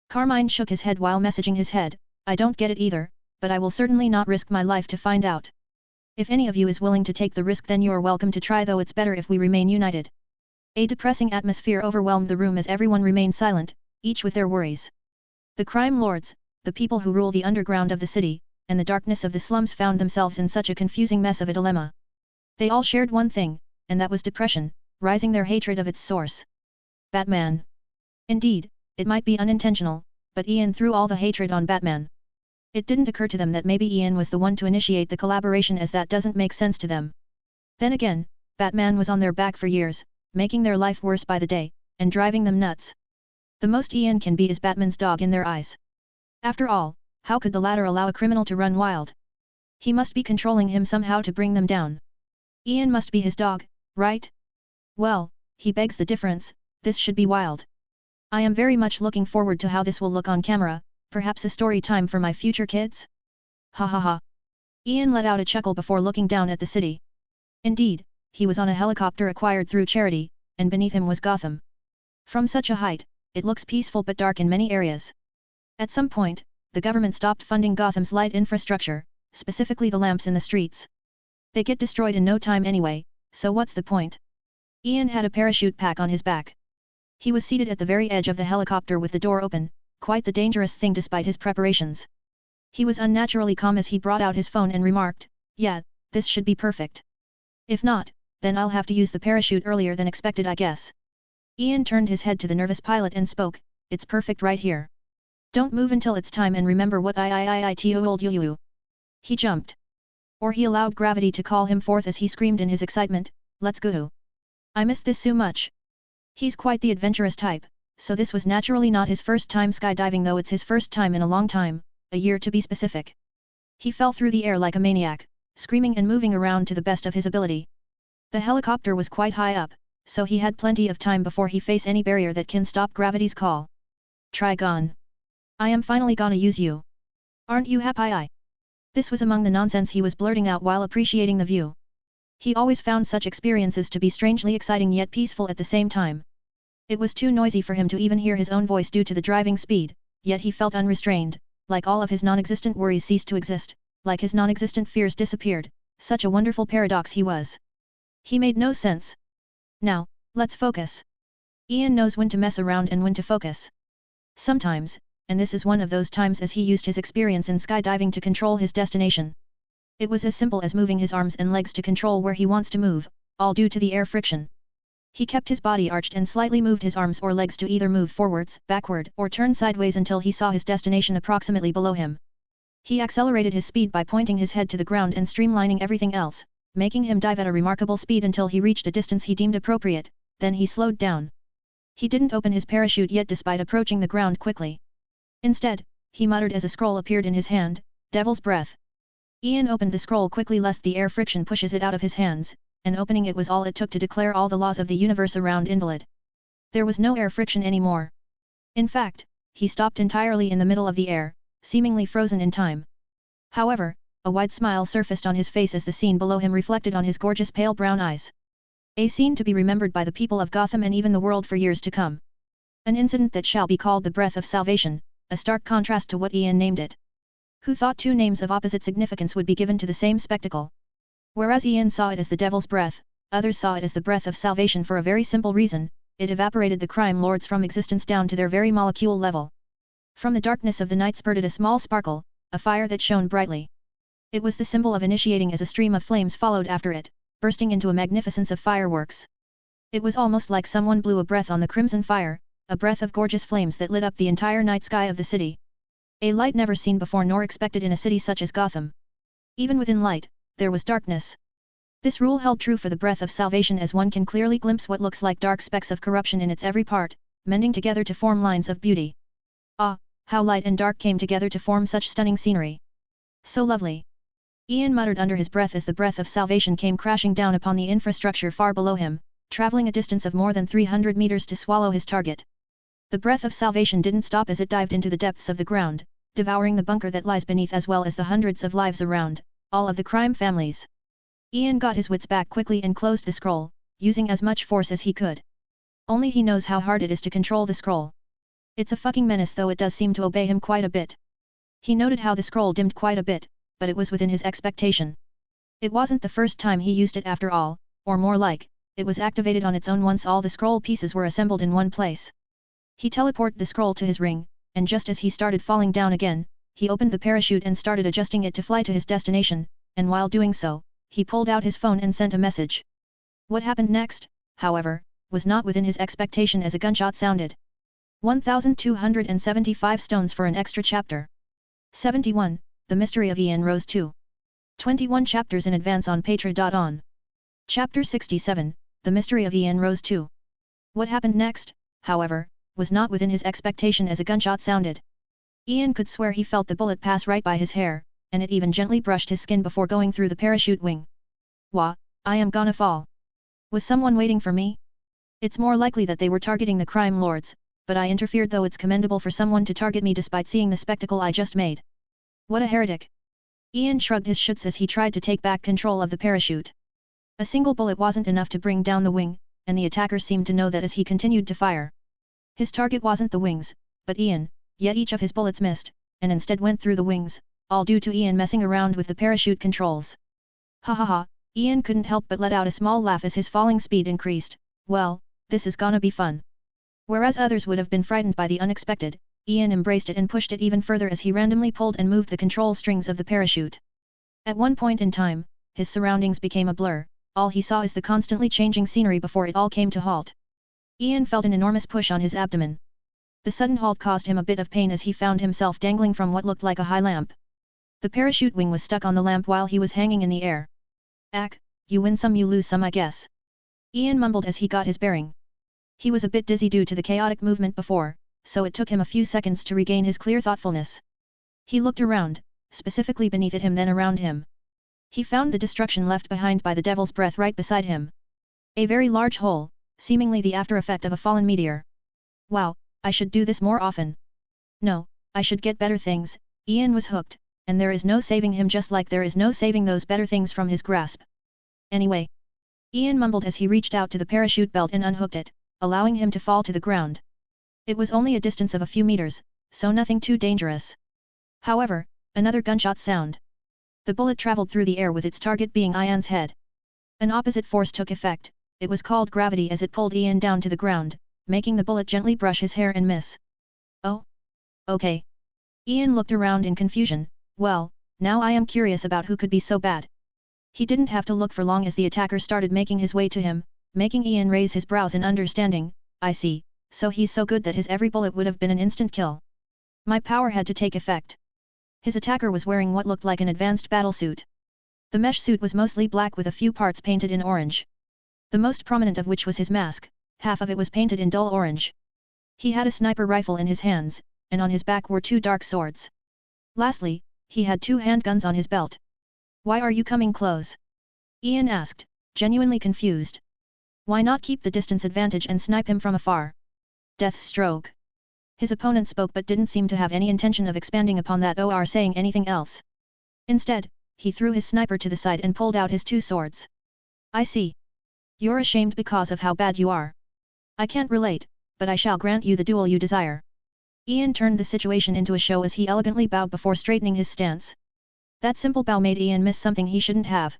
Carmine shook his head while messaging his head, I don't get it either, but I will certainly not risk my life to find out. If any of you is willing to take the risk, then you're welcome to try, though it's better if we remain united. A depressing atmosphere overwhelmed the room as everyone remained silent, each with their worries. The crime lords, the people who rule the underground of the city, and the darkness of the slums found themselves in such a confusing mess of a dilemma. They all shared one thing, and that was depression, rising their hatred of its source. Batman. Indeed, it might be unintentional, but Ian threw all the hatred on Batman. It didn't occur to them that maybe Ian was the one to initiate the collaboration, as that doesn't make sense to them. Then again, Batman was on their back for years, making their life worse by the day, and driving them nuts. The most Ian can be is Batman's dog in their eyes. After all, how could the latter allow a criminal to run wild? He must be controlling him somehow to bring them down. Ian must be his dog, right? Well, he begs the difference, this should be wild. I am very much looking forward to how this will look on camera, perhaps a story time for my future kids? Ha ha ha. Ian let out a chuckle before looking down at the city. Indeed, he was on a helicopter acquired through charity, and beneath him was Gotham. From such a height, it looks peaceful but dark in many areas. At some point, the government stopped funding Gotham's light infrastructure, specifically the lamps in the streets. They get destroyed in no time anyway, so what's the point? Ian had a parachute pack on his back. He was seated at the very edge of the helicopter with the door open, quite the dangerous thing despite his preparations. He was unnaturally calm as he brought out his phone and remarked, "Yeah, this should be perfect. If not, then I'll have to use the parachute earlier than expected, I guess." Ian turned his head to the nervous pilot and spoke, "It's perfect right here. Don't move until it's time, and remember what I told you." He jumped. Or he allowed gravity to call him forth as he screamed in his excitement, "Let's go. I missed this so much." He's quite the adventurous type, so this was naturally not his first time skydiving, though it's his first time in a long time, a year to be specific. He fell through the air like a maniac, screaming and moving around to the best of his ability. The helicopter was quite high up, so he had plenty of time before he faced any barrier that can stop gravity's call. Trigon. I am finally gonna use you. Aren't you happy? This was among the nonsense he was blurting out while appreciating the view. He always found such experiences to be strangely exciting yet peaceful at the same time. It was too noisy for him to even hear his own voice due to the driving speed, yet he felt unrestrained, like all of his non-existent worries ceased to exist, like his non-existent fears disappeared. Such a wonderful paradox he was. He made no sense. Now, let's focus. Ian knows when to mess around and when to focus. Sometimes, and this is one of those times, as he used his experience in skydiving to control his destination. It was as simple as moving his arms and legs to control where he wants to move, all due to the air friction. He kept his body arched and slightly moved his arms or legs to either move forwards, backward, or turn sideways until he saw his destination approximately below him. He accelerated his speed by pointing his head to the ground and streamlining everything else, making him dive at a remarkable speed until he reached a distance he deemed appropriate, then he slowed down. He didn't open his parachute yet despite approaching the ground quickly. Instead, he muttered as a scroll appeared in his hand, "Devil's Breath." Ian opened the scroll quickly lest the air friction pushes it out of his hands, and opening it was all it took to declare all the laws of the universe around Invalid. There was no air friction anymore. In fact, he stopped entirely in the middle of the air, seemingly frozen in time. However, a wide smile surfaced on his face as the scene below him reflected on his gorgeous pale brown eyes. A scene to be remembered by the people of Gotham and even the world for years to come. An incident that shall be called the Breath of Salvation, a stark contrast to what Ian named it. Who thought two names of opposite significance would be given to the same spectacle? Whereas Ian saw it as the Devil's Breath, others saw it as the Breath of Salvation for a very simple reason: it evaporated the crime lords from existence down to their very molecule level. From the darkness of the night spurted a small sparkle, a fire that shone brightly. It was the symbol of initiating as a stream of flames followed after it, bursting into a magnificence of fireworks. It was almost like someone blew a breath on the crimson fire, a breath of gorgeous flames that lit up the entire night sky of the city. A light never seen before nor expected in a city such as Gotham. Even within light, there was darkness. This rule held true for the Breath of Salvation, as one can clearly glimpse what looks like dark specks of corruption in its every part, mending together to form lines of beauty. Ah, how light and dark came together to form such stunning scenery. So lovely. Ian muttered under his breath as the Breath of Salvation came crashing down upon the infrastructure far below him, traveling a distance of more than 300 meters to swallow his target. The Breath of Salvation didn't stop as it dived into the depths of the ground, devouring the bunker that lies beneath as well as the hundreds of lives around, all of the crime families. Ian got his wits back quickly and closed the scroll, using as much force as he could. Only he knows how hard it is to control the scroll. It's a fucking menace, though it does seem to obey him quite a bit. He noted how the scroll dimmed quite a bit, but it was within his expectation. It wasn't the first time he used it after all, or more like, it was activated on its own once all the scroll pieces were assembled in one place. He teleported the scroll to his ring, and just as he started falling down again, he opened the parachute and started adjusting it to fly to his destination, and while doing so, he pulled out his phone and sent a message. What happened next, however, was not within his expectation as a gunshot sounded. 1275 stones for an extra chapter. 71, The Mystery of Ian Rose 2. 21 chapters in advance on Patreon. Chapter 67, The Mystery of Ian Rose 2. What happened next, however, was not within his expectation as a gunshot sounded. Ian could swear he felt the bullet pass right by his hair, and it even gently brushed his skin before going through the parachute wing. Wah, I am gonna fall. Was someone waiting for me? It's more likely that they were targeting the crime lords, but I interfered, though it's commendable for someone to target me despite seeing the spectacle I just made. What a heretic. Ian shrugged his shoulders as he tried to take back control of the parachute. A single bullet wasn't enough to bring down the wing, and the attacker seemed to know that as he continued to fire. His target wasn't the wings, but Ian, yet each of his bullets missed, and instead went through the wings, all due to Ian messing around with the parachute controls. Ha ha ha, Ian couldn't help but let out a small laugh as his falling speed increased. Well, this is gonna be fun. Whereas others would have been frightened by the unexpected, Ian embraced it and pushed it even further as he randomly pulled and moved the control strings of the parachute. At one point in time, his surroundings became a blur, all he saw is the constantly changing scenery before it all came to halt. Ian felt an enormous push on his abdomen. The sudden halt caused him a bit of pain as he found himself dangling from what looked like a high lamp. The parachute wing was stuck on the lamp while he was hanging in the air. Ack, you win some you lose some I guess. Ian mumbled as he got his bearing. He was a bit dizzy due to the chaotic movement before, so it took him a few seconds to regain his clear thoughtfulness. He looked around, specifically beneath him then around him. He found the destruction left behind by the Devil's Breath right beside him. A very large hole, seemingly the after effect of a fallen meteor. Wow, I should do this more often. No, I should get better things. Ian was hooked, and there is no saving him, just like there is no saving those better things from his grasp. Anyway. Ian mumbled as he reached out to the parachute belt and unhooked it, allowing him to fall to the ground. It was only a distance of a few meters, so nothing too dangerous. However, another gunshot sound. The bullet traveled through the air with its target being Ian's head. An opposite force took effect, it was called gravity, as it pulled Ian down to the ground, making the bullet gently brush his hair and miss. Oh? Okay. Ian looked around in confusion. Well, now I am curious about who could be so bad. He didn't have to look for long as the attacker started making his way to him, making Ian raise his brows in understanding. I see, so he's so good that his every bullet would have been an instant kill. My power had to take effect. His attacker was wearing what looked like an advanced battlesuit. The mesh suit was mostly black with a few parts painted in orange. The most prominent of which was his mask, half of it was painted in dull orange. He had a sniper rifle in his hands, and on his back were two dark swords. Lastly, he had two handguns on his belt. Why are you coming close? Ian asked, genuinely confused. Why not keep the distance advantage and snipe him from afar? Deathstroke. His opponent spoke but didn't seem to have any intention of expanding upon that or saying anything else. Instead, he threw his sniper to the side and pulled out his two swords. I see. You're ashamed because of how bad you are. I can't relate, but I shall grant you the duel you desire. Ian turned the situation into a show as he elegantly bowed before straightening his stance. That simple bow made Ian miss something he shouldn't have.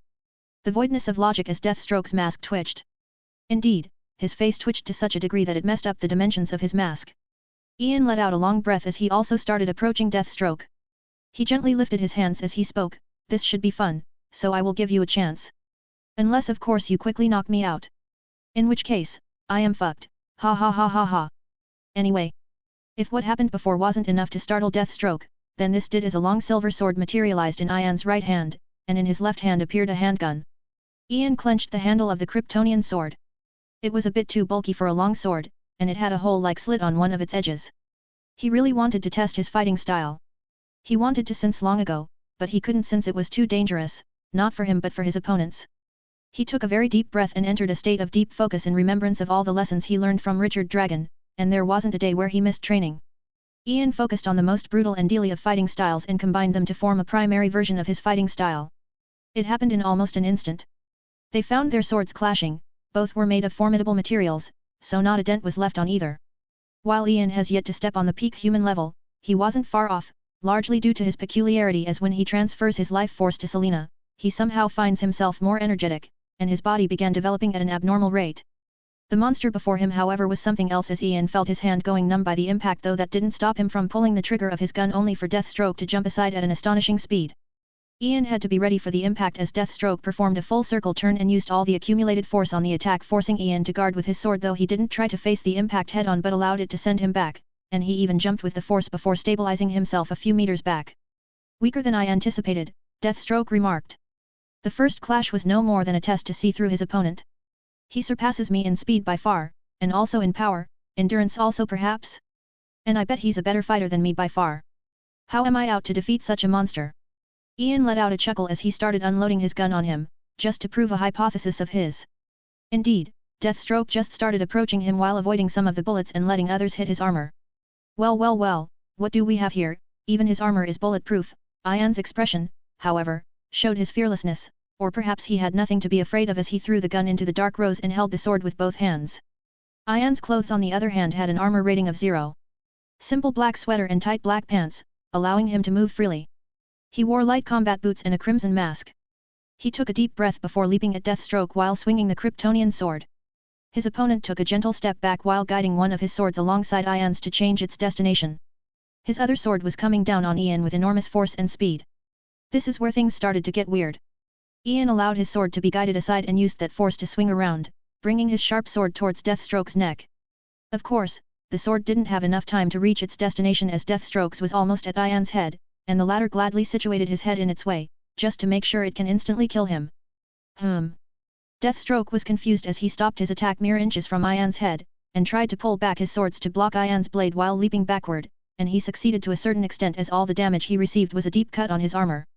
The voidness of logic as Deathstroke's mask twitched. Indeed, his face twitched to such a degree that it messed up the dimensions of his mask. Ian let out a long breath as he also started approaching Deathstroke. He gently lifted his hands as he spoke. This should be fun, so I will give you a chance. Unless of course you quickly knock me out. In which case, I am fucked, ha ha ha ha ha. Anyway. If what happened before wasn't enough to startle Deathstroke, then this did as a long silver sword materialized in Ian's right hand, and in his left hand appeared a handgun. Ian clenched the handle of the Kryptonian sword. It was a bit too bulky for a long sword, and it had a hole-like slit on one of its edges. He really wanted to test his fighting style. He wanted to since long ago, but he couldn't since it was too dangerous, not for him but for his opponents. He took a very deep breath and entered a state of deep focus in remembrance of all the lessons he learned from Richard Dragon, and there wasn't a day where he missed training. Ian focused on the most brutal and deadly of fighting styles and combined them to form a primary version of his fighting style. It happened in almost an instant. They found their swords clashing, both were made of formidable materials, so not a dent was left on either. While Ian has yet to step on the peak human level, he wasn't far off, largely due to his peculiarity as when he transfers his life force to Selena, he somehow finds himself more energetic, and his body began developing at an abnormal rate. The monster before him however was something else as Ian felt his hand going numb by the impact, though that didn't stop him from pulling the trigger of his gun only for Deathstroke to jump aside at an astonishing speed. Ian had to be ready for the impact as Deathstroke performed a full circle turn and used all the accumulated force on the attack, forcing Ian to guard with his sword, though he didn't try to face the impact head-on but allowed it to send him back, and he even jumped with the force before stabilizing himself a few meters back. "Weaker than I anticipated," Deathstroke remarked. The first clash was no more than a test to see through his opponent. "He surpasses me in speed by far, and also in power, endurance also perhaps? And I bet he's a better fighter than me by far. How am I out to defeat such a monster?" Ian let out a chuckle as he started unloading his gun on him, just to prove a hypothesis of his. Indeed, Deathstroke just started approaching him while avoiding some of the bullets and letting others hit his armor. Well, what do we have here? Even his armor is bulletproof." Ian's expression, however, showed his fearlessness, or perhaps he had nothing to be afraid of as he threw the gun into the dark rose and held the sword with both hands. Ian's clothes on the other hand had an armor rating of 0. Simple black sweater and tight black pants, allowing him to move freely. He wore light combat boots and a crimson mask. He took a deep breath before leaping at Deathstroke while swinging the Kryptonian sword. His opponent took a gentle step back while guiding one of his swords alongside Ian's to change its destination. His other sword was coming down on Ian with enormous force and speed. This is where things started to get weird. Ian allowed his sword to be guided aside and used that force to swing around, bringing his sharp sword towards Deathstroke's neck. Of course, the sword didn't have enough time to reach its destination as Deathstroke's was almost at Ian's head, and the latter gladly situated his head in its way, just to make sure it can instantly kill him. Deathstroke was confused as he stopped his attack mere inches from Ian's head, and tried to pull back his swords to block Ian's blade while leaping backward, and he succeeded to a certain extent as all the damage he received was a deep cut on his armor.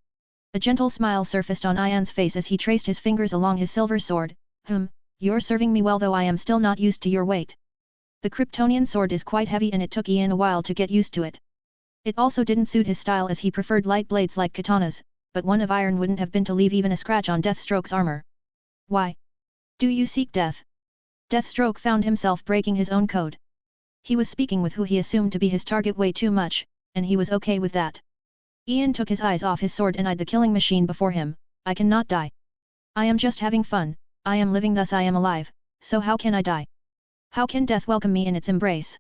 A gentle smile surfaced on Ian's face as he traced his fingers along his silver sword. You're serving me well, though I am still not used to your weight." The Kryptonian sword is quite heavy and it took Ian a while to get used to it. It also didn't suit his style as he preferred light blades like katanas, but one of iron wouldn't have been to leave even a scratch on Deathstroke's armor. "Why? Do you seek death?" Deathstroke found himself breaking his own code. He was speaking with who he assumed to be his target way too much, and he was okay with that. Ian took his eyes off his sword and eyed the killing machine before him. "I cannot die. I am just having fun, I am living, thus I am alive, so how can I die? How can death welcome me in its embrace?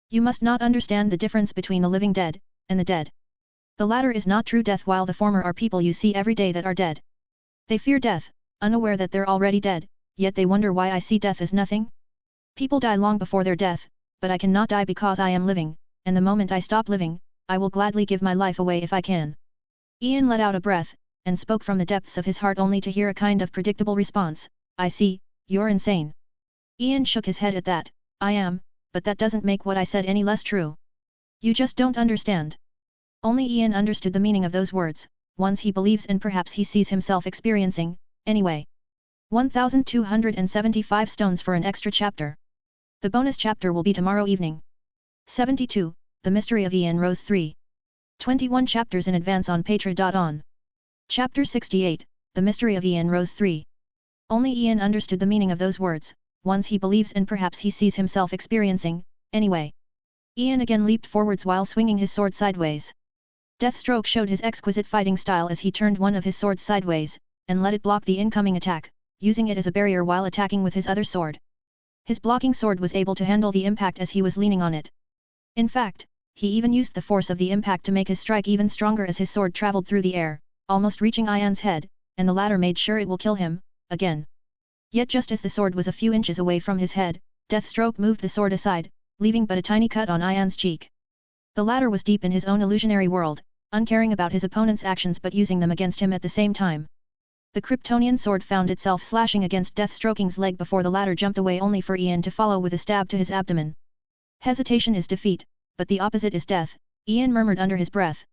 You must not understand the difference between the living dead, and the dead. The latter is not true death, while the former are people you see every day that are dead. They fear death, unaware that they're already dead, yet they wonder why I see death as nothing. People die long before their death, but I cannot die because I am living, and the moment I stop living, I will gladly give my life away if I can." Ian let out a breath, and spoke from the depths of his heart only to hear a kind of predictable response. "I see, you're insane." Ian shook his head at that. "I am, but that doesn't make what I said any less true. You just don't understand." Only Ian understood the meaning of those words, ones he believes and perhaps he sees himself experiencing, anyway. 1275 stones for an extra chapter. The bonus chapter will be tomorrow evening. 72. The Mystery of Ian Rose 3. 21 chapters in advance on Patreon. Chapter 68, The Mystery of Ian Rose 3. Only Ian understood the meaning of those words, ones he believes and perhaps he sees himself experiencing, anyway. Ian again leaped forwards while swinging his sword sideways. Deathstroke showed his exquisite fighting style as he turned one of his swords sideways, and let it block the incoming attack, using it as a barrier while attacking with his other sword. His blocking sword was able to handle the impact as he was leaning on it. In fact, he even used the force of the impact to make his strike even stronger as his sword traveled through the air, almost reaching Ian's head, and the latter made sure it will kill him, again. Yet just as the sword was a few inches away from his head, Deathstroke moved the sword aside, leaving but a tiny cut on Ian's cheek. The latter was deep in his own illusionary world, uncaring about his opponent's actions but using them against him at the same time. The Kryptonian sword found itself slashing against Deathstroke's leg before the latter jumped away, only for Ian to follow with a stab to his abdomen. "Hesitation is defeat, but the opposite is death," Ian murmured under his breath.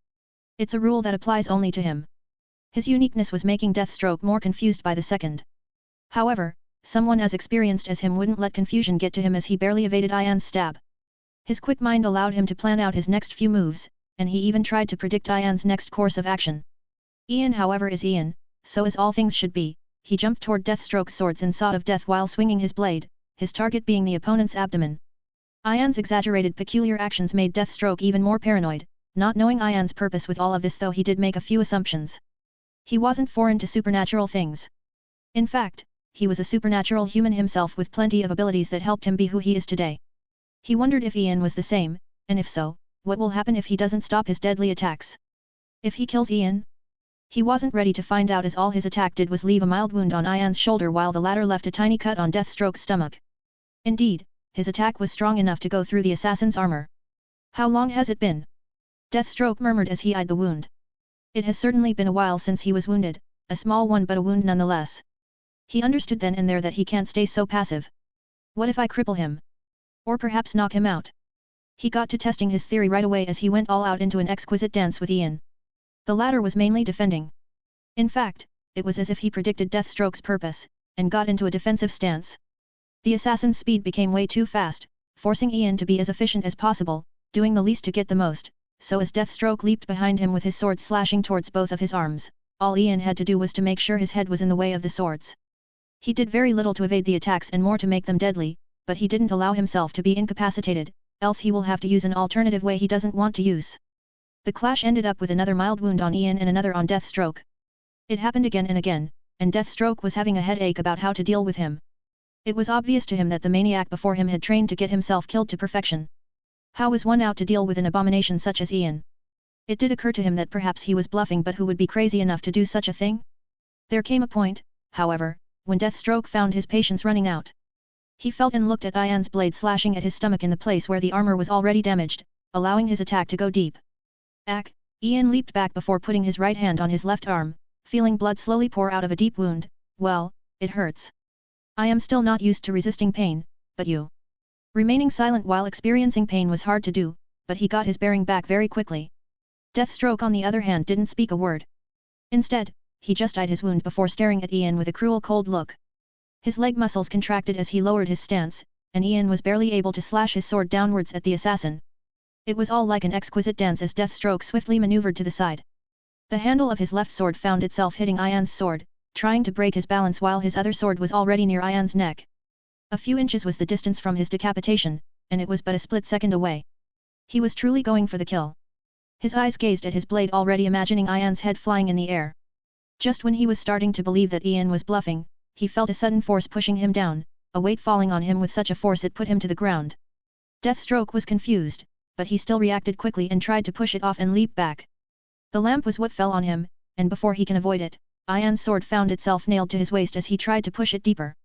It's a rule that applies only to him. His uniqueness was making Deathstroke more confused by the second. However, someone as experienced as him wouldn't let confusion get to him as he barely evaded Ian's stab. His quick mind allowed him to plan out his next few moves, and he even tried to predict Ian's next course of action. Ian, however, is Ian, so as all things should be. He jumped toward Deathstroke's swords and sawed of death while swinging his blade, his target being the opponent's abdomen. Ian's exaggerated peculiar actions made Deathstroke even more paranoid, not knowing Ian's purpose with all of this, though he did make a few assumptions. He wasn't foreign to supernatural things. In fact, he was a supernatural human himself with plenty of abilities that helped him be who he is today. He wondered if Ian was the same, and if so, what will happen if he doesn't stop his deadly attacks? If he kills Ian? He wasn't ready to find out, as all his attack did was leave a mild wound on Ian's shoulder while the latter left a tiny cut on Deathstroke's stomach. Indeed, his attack was strong enough to go through the assassin's armor. How long has it been? Deathstroke murmured as he eyed the wound. It has certainly been a while since he was wounded, a small one but a wound nonetheless. He understood then and there that he can't stay so passive. What if I cripple him? Or perhaps knock him out? He got to testing his theory right away as he went all out into an exquisite dance with Ian. The latter was mainly defending. In fact, it was as if he predicted Deathstroke's purpose, and got into a defensive stance. The assassin's speed became way too fast, forcing Ian to be as efficient as possible, doing the least to get the most, so as Deathstroke leaped behind him with his sword slashing towards both of his arms, all Ian had to do was to make sure his head was in the way of the swords. He did very little to evade the attacks and more to make them deadly, but he didn't allow himself to be incapacitated, else he will have to use an alternative way he doesn't want to use. The clash ended up with another mild wound on Ian and another on Deathstroke. It happened again and again, and Deathstroke was having a headache about how to deal with him. It was obvious to him that the maniac before him had trained to get himself killed to perfection. How was one out to deal with an abomination such as Ian? It did occur to him that perhaps he was bluffing, but who would be crazy enough to do such a thing? There came a point, however, when Deathstroke found his patience running out. He felt and looked at Ian's blade slashing at his stomach in the place where the armor was already damaged, allowing his attack to go deep. Ack! Ian leaped back before putting his right hand on his left arm, feeling blood slowly pour out of a deep wound. Well, it hurts. I am still not used to resisting pain, but you. Remaining silent while experiencing pain was hard to do, but he got his bearing back very quickly. Deathstroke on the other hand didn't speak a word. Instead, he just eyed his wound before staring at Ian with a cruel cold look. His leg muscles contracted as he lowered his stance, and Ian was barely able to slash his sword downwards at the assassin. It was all like an exquisite dance as Deathstroke swiftly maneuvered to the side. The handle of his left sword found itself hitting Ian's sword, trying to break his balance while his other sword was already near Ian's neck. A few inches was the distance from his decapitation, and it was but a split second away. He was truly going for the kill. His eyes gazed at his blade, already imagining Ian's head flying in the air. Just when he was starting to believe that Ian was bluffing, he felt a sudden force pushing him down, a weight falling on him with such a force it put him to the ground. Deathstroke was confused, but he still reacted quickly and tried to push it off and leap back. The lamp was what fell on him, and before he can avoid it, Ian's sword found itself nailed to his waist as he tried to push it deeper.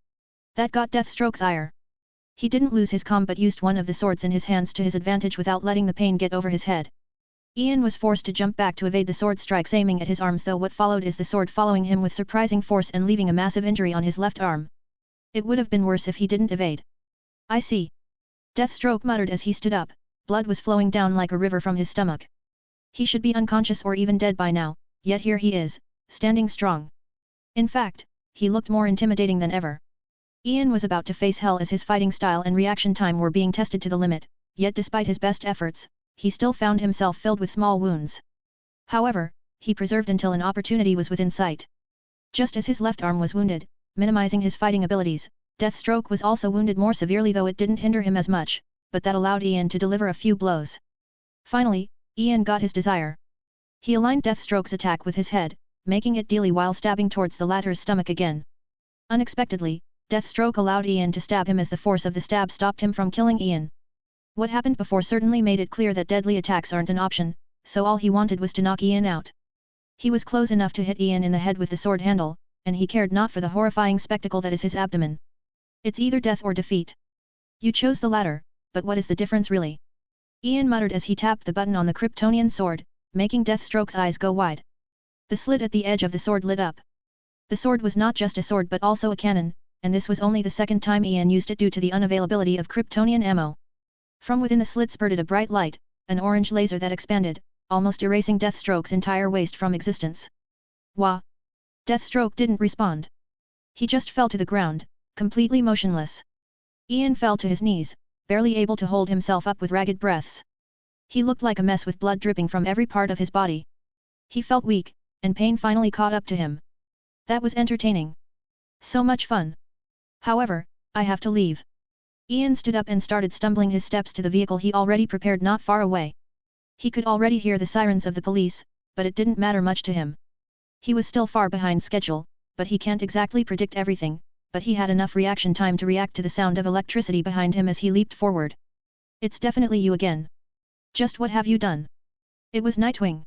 That got Deathstroke's ire. He didn't lose his calm but used one of the swords in his hands to his advantage without letting the pain get over his head. Ian was forced to jump back to evade the sword strikes aiming at his arms, though what followed is the sword following him with surprising force and leaving a massive injury on his left arm. It would have been worse if he didn't evade. I see. Deathstroke muttered as he stood up, blood was flowing down like a river from his stomach. He should be unconscious or even dead by now, yet here he is, standing strong. In fact, he looked more intimidating than ever. Ian was about to face hell as his fighting style and reaction time were being tested to the limit, yet despite his best efforts, he still found himself filled with small wounds. However, he persevered until an opportunity was within sight. Just as his left arm was wounded, minimizing his fighting abilities, Deathstroke was also wounded more severely, though it didn't hinder him as much, but that allowed Ian to deliver a few blows. Finally, Ian got his desire. He aligned Deathstroke's attack with his head, making it deadly while stabbing towards the latter's stomach again. Unexpectedly, Deathstroke allowed Ian to stab him as the force of the stab stopped him from killing Ian. What happened before certainly made it clear that deadly attacks aren't an option, so all he wanted was to knock Ian out. He was close enough to hit Ian in the head with the sword handle, and he cared not for the horrifying spectacle that is his abdomen. It's either death or defeat. You chose the latter, but what is the difference really? Ian muttered as he tapped the button on the Kryptonian sword, making Deathstroke's eyes go wide. The slit at the edge of the sword lit up. The sword was not just a sword but also a cannon, and this was only the second time Ian used it due to the unavailability of Kryptonian ammo. From within the slit spurted a bright light, an orange laser that expanded, almost erasing Deathstroke's entire waist from existence. Wah! Deathstroke didn't respond. He just fell to the ground, completely motionless. Ian fell to his knees, barely able to hold himself up with ragged breaths. He looked like a mess with blood dripping from every part of his body. He felt weak, and pain finally caught up to him. That was entertaining. So much fun. However, I have to leave. Ian stood up and started stumbling his steps to the vehicle he already prepared not far away. He could already hear the sirens of the police, but it didn't matter much to him. He was still far behind schedule, but he can't exactly predict everything, but he had enough reaction time to react to the sound of electricity behind him as he leaped forward. It's definitely you again. Just what have you done? It was Nightwing.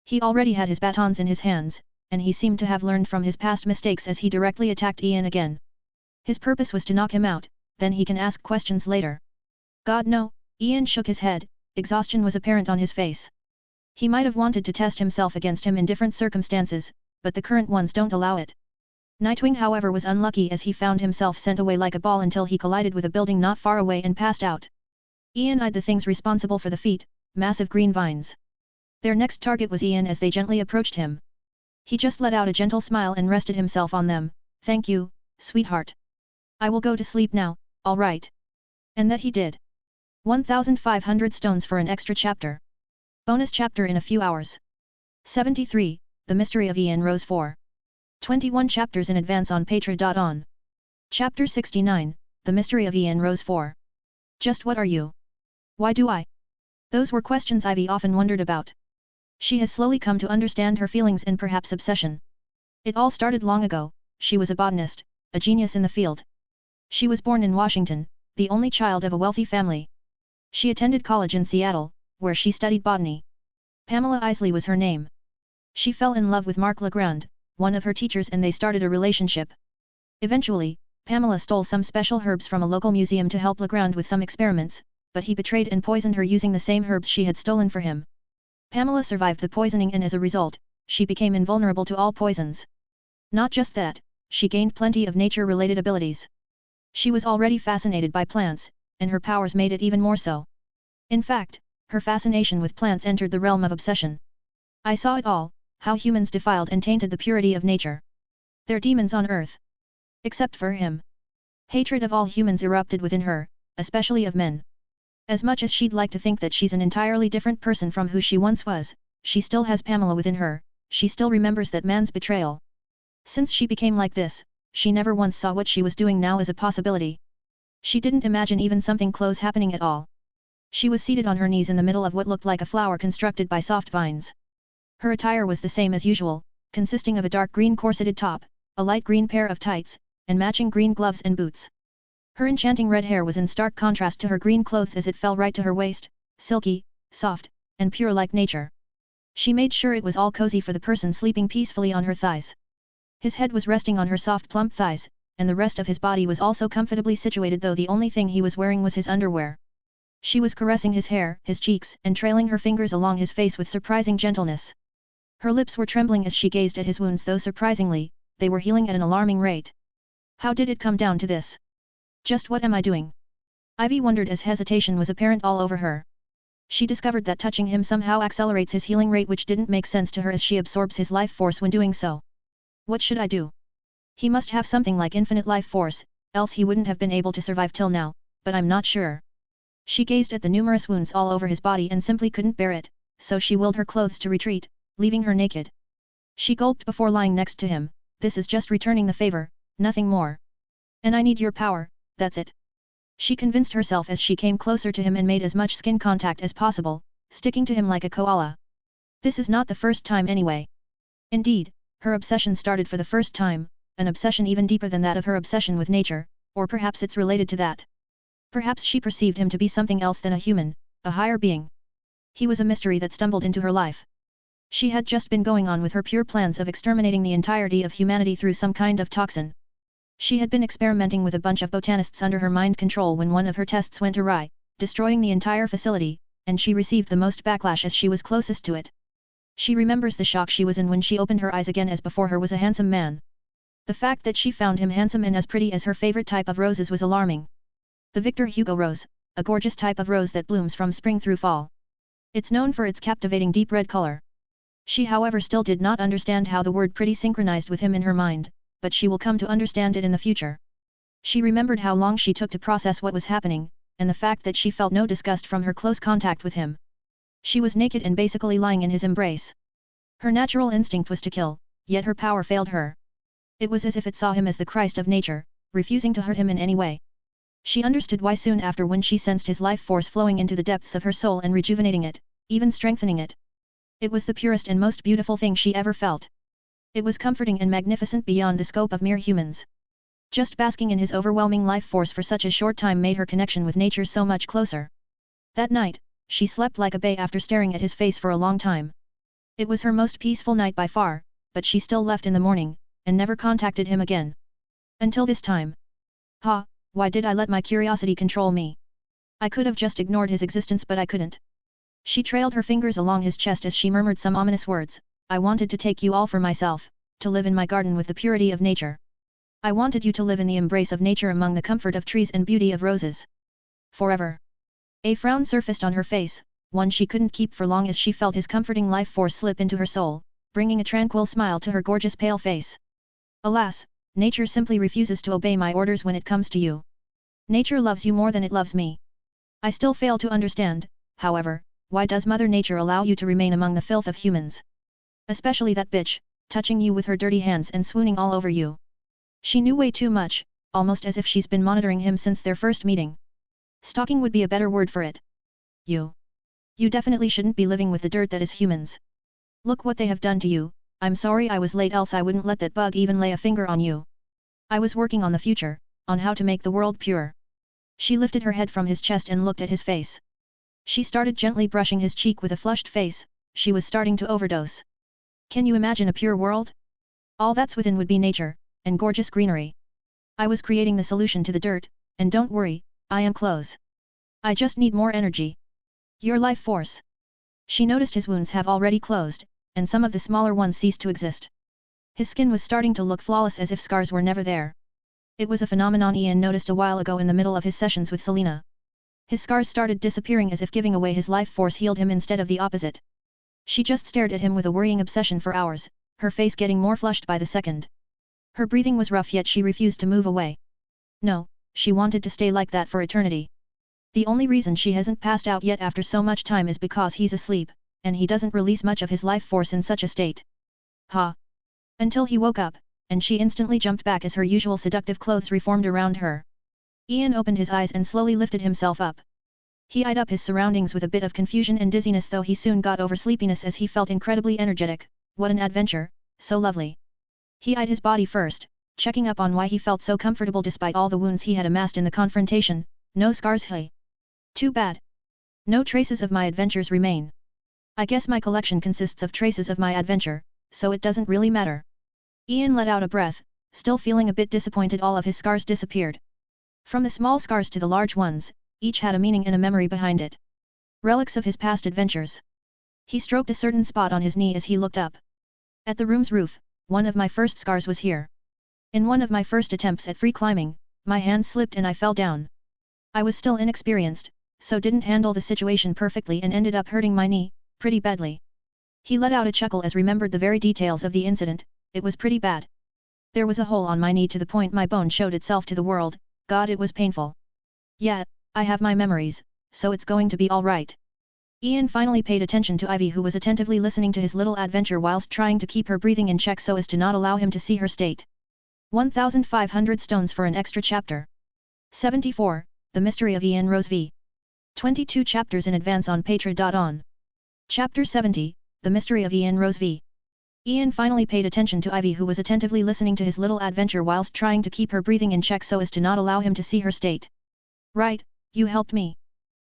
He already had his batons in his hands, and he seemed to have learned from his past mistakes as he directly attacked Ian again. His purpose was to knock him out, then he can ask questions later. God no, Ian shook his head, exhaustion was apparent on his face. He might have wanted to test himself against him in different circumstances, but the current ones don't allow it. Nightwing however was unlucky as he found himself sent away like a ball until he collided with a building not far away and passed out. Ian eyed the things responsible for the feat, massive green vines. Their next target was Ian as they gently approached him. He just let out a gentle smile and rested himself on them. Thank you, sweetheart. I will go to sleep now, all right. And that he did. 1,500 stones for an extra chapter. Bonus chapter in a few hours. 73, The Mystery of Ian Rose 4. 21 chapters in advance on Patreon. Chapter 69, The Mystery of Ian Rose 4. Just what are you? Why do I? Those were questions Ivy often wondered about. She has slowly come to understand her feelings and perhaps obsession. It all started long ago. She was a botanist, a genius in the field. She was born in Washington, the only child of a wealthy family. She attended college in Seattle, where she studied botany. Pamela Isley was her name. She fell in love with Mark Legrand, one of her teachers, and they started a relationship. Eventually, Pamela stole some special herbs from a local museum to help Legrand with some experiments, but he betrayed and poisoned her using the same herbs she had stolen for him. Pamela survived the poisoning and as a result, she became invulnerable to all poisons. Not just that, she gained plenty of nature-related abilities. She was already fascinated by plants, and her powers made it even more so. In fact, her fascination with plants entered the realm of obsession. I saw it all, how humans defiled and tainted the purity of nature. They're demons on earth. Except for him. Hatred of all humans erupted within her, especially of men. As much as she'd like to think that she's an entirely different person from who she once was, she still has Pamela within her, she still remembers that man's betrayal. Since she became like this, she never once saw what she was doing now as a possibility. She didn't imagine even something close happening at all. She was seated on her knees in the middle of what looked like a flower constructed by soft vines. Her attire was the same as usual, consisting of a dark green corseted top, a light green pair of tights, and matching green gloves and boots. Her enchanting red hair was in stark contrast to her green clothes as it fell right to her waist, silky, soft, and pure like nature. She made sure it was all cozy for the person sleeping peacefully on her thighs. His head was resting on her soft plump thighs, and the rest of his body was also comfortably situated, though the only thing he was wearing was his underwear. She was caressing his hair, his cheeks, and trailing her fingers along his face with surprising gentleness. Her lips were trembling as she gazed at his wounds, though surprisingly, they were healing at an alarming rate. How did it come down to this? Just what am I doing? Ivy wondered as hesitation was apparent all over her. She discovered that touching him somehow accelerates his healing rate, which didn't make sense to her as she absorbs his life force when doing so. What should I do? He must have something like infinite life force, else he wouldn't have been able to survive till now, but I'm not sure. She gazed at the numerous wounds all over his body and simply couldn't bear it, so she willed her clothes to retreat, leaving her naked. She gulped before lying next to him. This is just returning the favor, nothing more. And I need your power, that's it. She convinced herself as she came closer to him and made as much skin contact as possible, sticking to him like a koala. This is not the first time anyway. Indeed, her obsession started for the first time, an obsession even deeper than that of her obsession with nature, or perhaps it's related to that. Perhaps she perceived him to be something else than a human, a higher being. He was a mystery that stumbled into her life. She had just been going on with her pure plans of exterminating the entirety of humanity through some kind of toxin. She had been experimenting with a bunch of botanists under her mind control when one of her tests went awry, destroying the entire facility, and she received the most backlash as she was closest to it. She remembers the shock she was in when she opened her eyes again, as before her was a handsome man. The fact that she found him handsome and as pretty as her favorite type of roses was alarming. The Victor Hugo rose, a gorgeous type of rose that blooms from spring through fall. It's known for its captivating deep red color. She however still did not understand how the word pretty synchronized with him in her mind, but she will come to understand it in the future. She remembered how long she took to process what was happening, and the fact that she felt no disgust from her close contact with him. She was naked and basically lying in his embrace. Her natural instinct was to kill, yet her power failed her. It was as if it saw him as the Christ of nature, refusing to hurt him in any way. She understood why soon after, when she sensed his life force flowing into the depths of her soul and rejuvenating it, even strengthening it. It was the purest and most beautiful thing she ever felt. It was comforting and magnificent beyond the scope of mere humans. Just basking in his overwhelming life force for such a short time made her connection with nature so much closer. That night, she slept like a babe after staring at his face for a long time. It was her most peaceful night by far, but she still left in the morning, and never contacted him again. Until this time. Ha, why did I let my curiosity control me? I could have just ignored his existence but I couldn't. She trailed her fingers along his chest as she murmured some ominous words. I wanted to take you all for myself, to live in my garden with the purity of nature. I wanted you to live in the embrace of nature among the comfort of trees and beauty of roses. Forever. A frown surfaced on her face, one she couldn't keep for long as she felt his comforting life force slip into her soul, bringing a tranquil smile to her gorgeous pale face. Alas, nature simply refuses to obey my orders when it comes to you. Nature loves you more than it loves me. I still fail to understand, however, why does Mother Nature allow you to remain among the filth of humans? Especially that bitch, touching you with her dirty hands and swooning all over you. She knew way too much, almost as if she's been monitoring him since their first meeting. Stalking would be a better word for it. You definitely shouldn't be living with the dirt that is humans. Look what they have done to you. I'm sorry I was late, else I wouldn't let that bug even lay a finger on you. I was working on the future, on how to make the world pure. She lifted her head from his chest and looked at his face. She started gently brushing his cheek with a flushed face. She was starting to overdose. Can you imagine a pure world? All that's within would be nature, and gorgeous greenery. I was creating the solution to the dirt, and don't worry, I am close. I just need more energy. Your life force. She noticed his wounds have already closed, and some of the smaller ones ceased to exist. His skin was starting to look flawless as if scars were never there. It was a phenomenon Ian noticed a while ago in the middle of his sessions with Selena. His scars started disappearing as if giving away his life force healed him instead of the opposite. She just stared at him with a worrying obsession for hours, her face getting more flushed by the second. Her breathing was rough yet she refused to move away. No, she wanted to stay like that for eternity. The only reason she hasn't passed out yet after so much time is because he's asleep, and he doesn't release much of his life force in such a state. Ha! Until he woke up, and she instantly jumped back as her usual seductive clothes reformed around her. Ian opened his eyes and slowly lifted himself up. He eyed up his surroundings with a bit of confusion and dizziness, though he soon got over sleepiness as he felt incredibly energetic. What an adventure, so lovely. He eyed his body first, checking up on why he felt so comfortable despite all the wounds he had amassed in the confrontation. No scars, hey. Too bad. No traces of my adventures remain. I guess my collection consists of traces of my adventure, so it doesn't really matter. Ian let out a breath, still feeling a bit disappointed. All of his scars disappeared. From the small scars to the large ones, each had a meaning and a memory behind it. Relics of his past adventures. He stroked a certain spot on his knee as he looked up. At the room's roof, one of my first scars was here. In one of my first attempts at free climbing, my hand slipped and I fell down. I was still inexperienced, so didn't handle the situation perfectly and ended up hurting my knee, pretty badly. He let out a chuckle as remembered the very details of the incident. It was pretty bad. There was a hole on my knee to the point my bone showed itself to the world. God, it was painful. Yet, I have my memories, so it's going to be all right. Ian finally paid attention to Ivy, who was attentively listening to his little adventure whilst trying to keep her breathing in check so as to not allow him to see her state. 1,500 stones for an extra chapter. 74, The Mystery of Ian Rose V. 22 chapters in advance on Patreon. Chapter 70, The Mystery of Ian Rose V. Ian finally paid attention to Ivy, who was attentively listening to his little adventure whilst trying to keep her breathing in check so as to not allow him to see her state. Right, you helped me.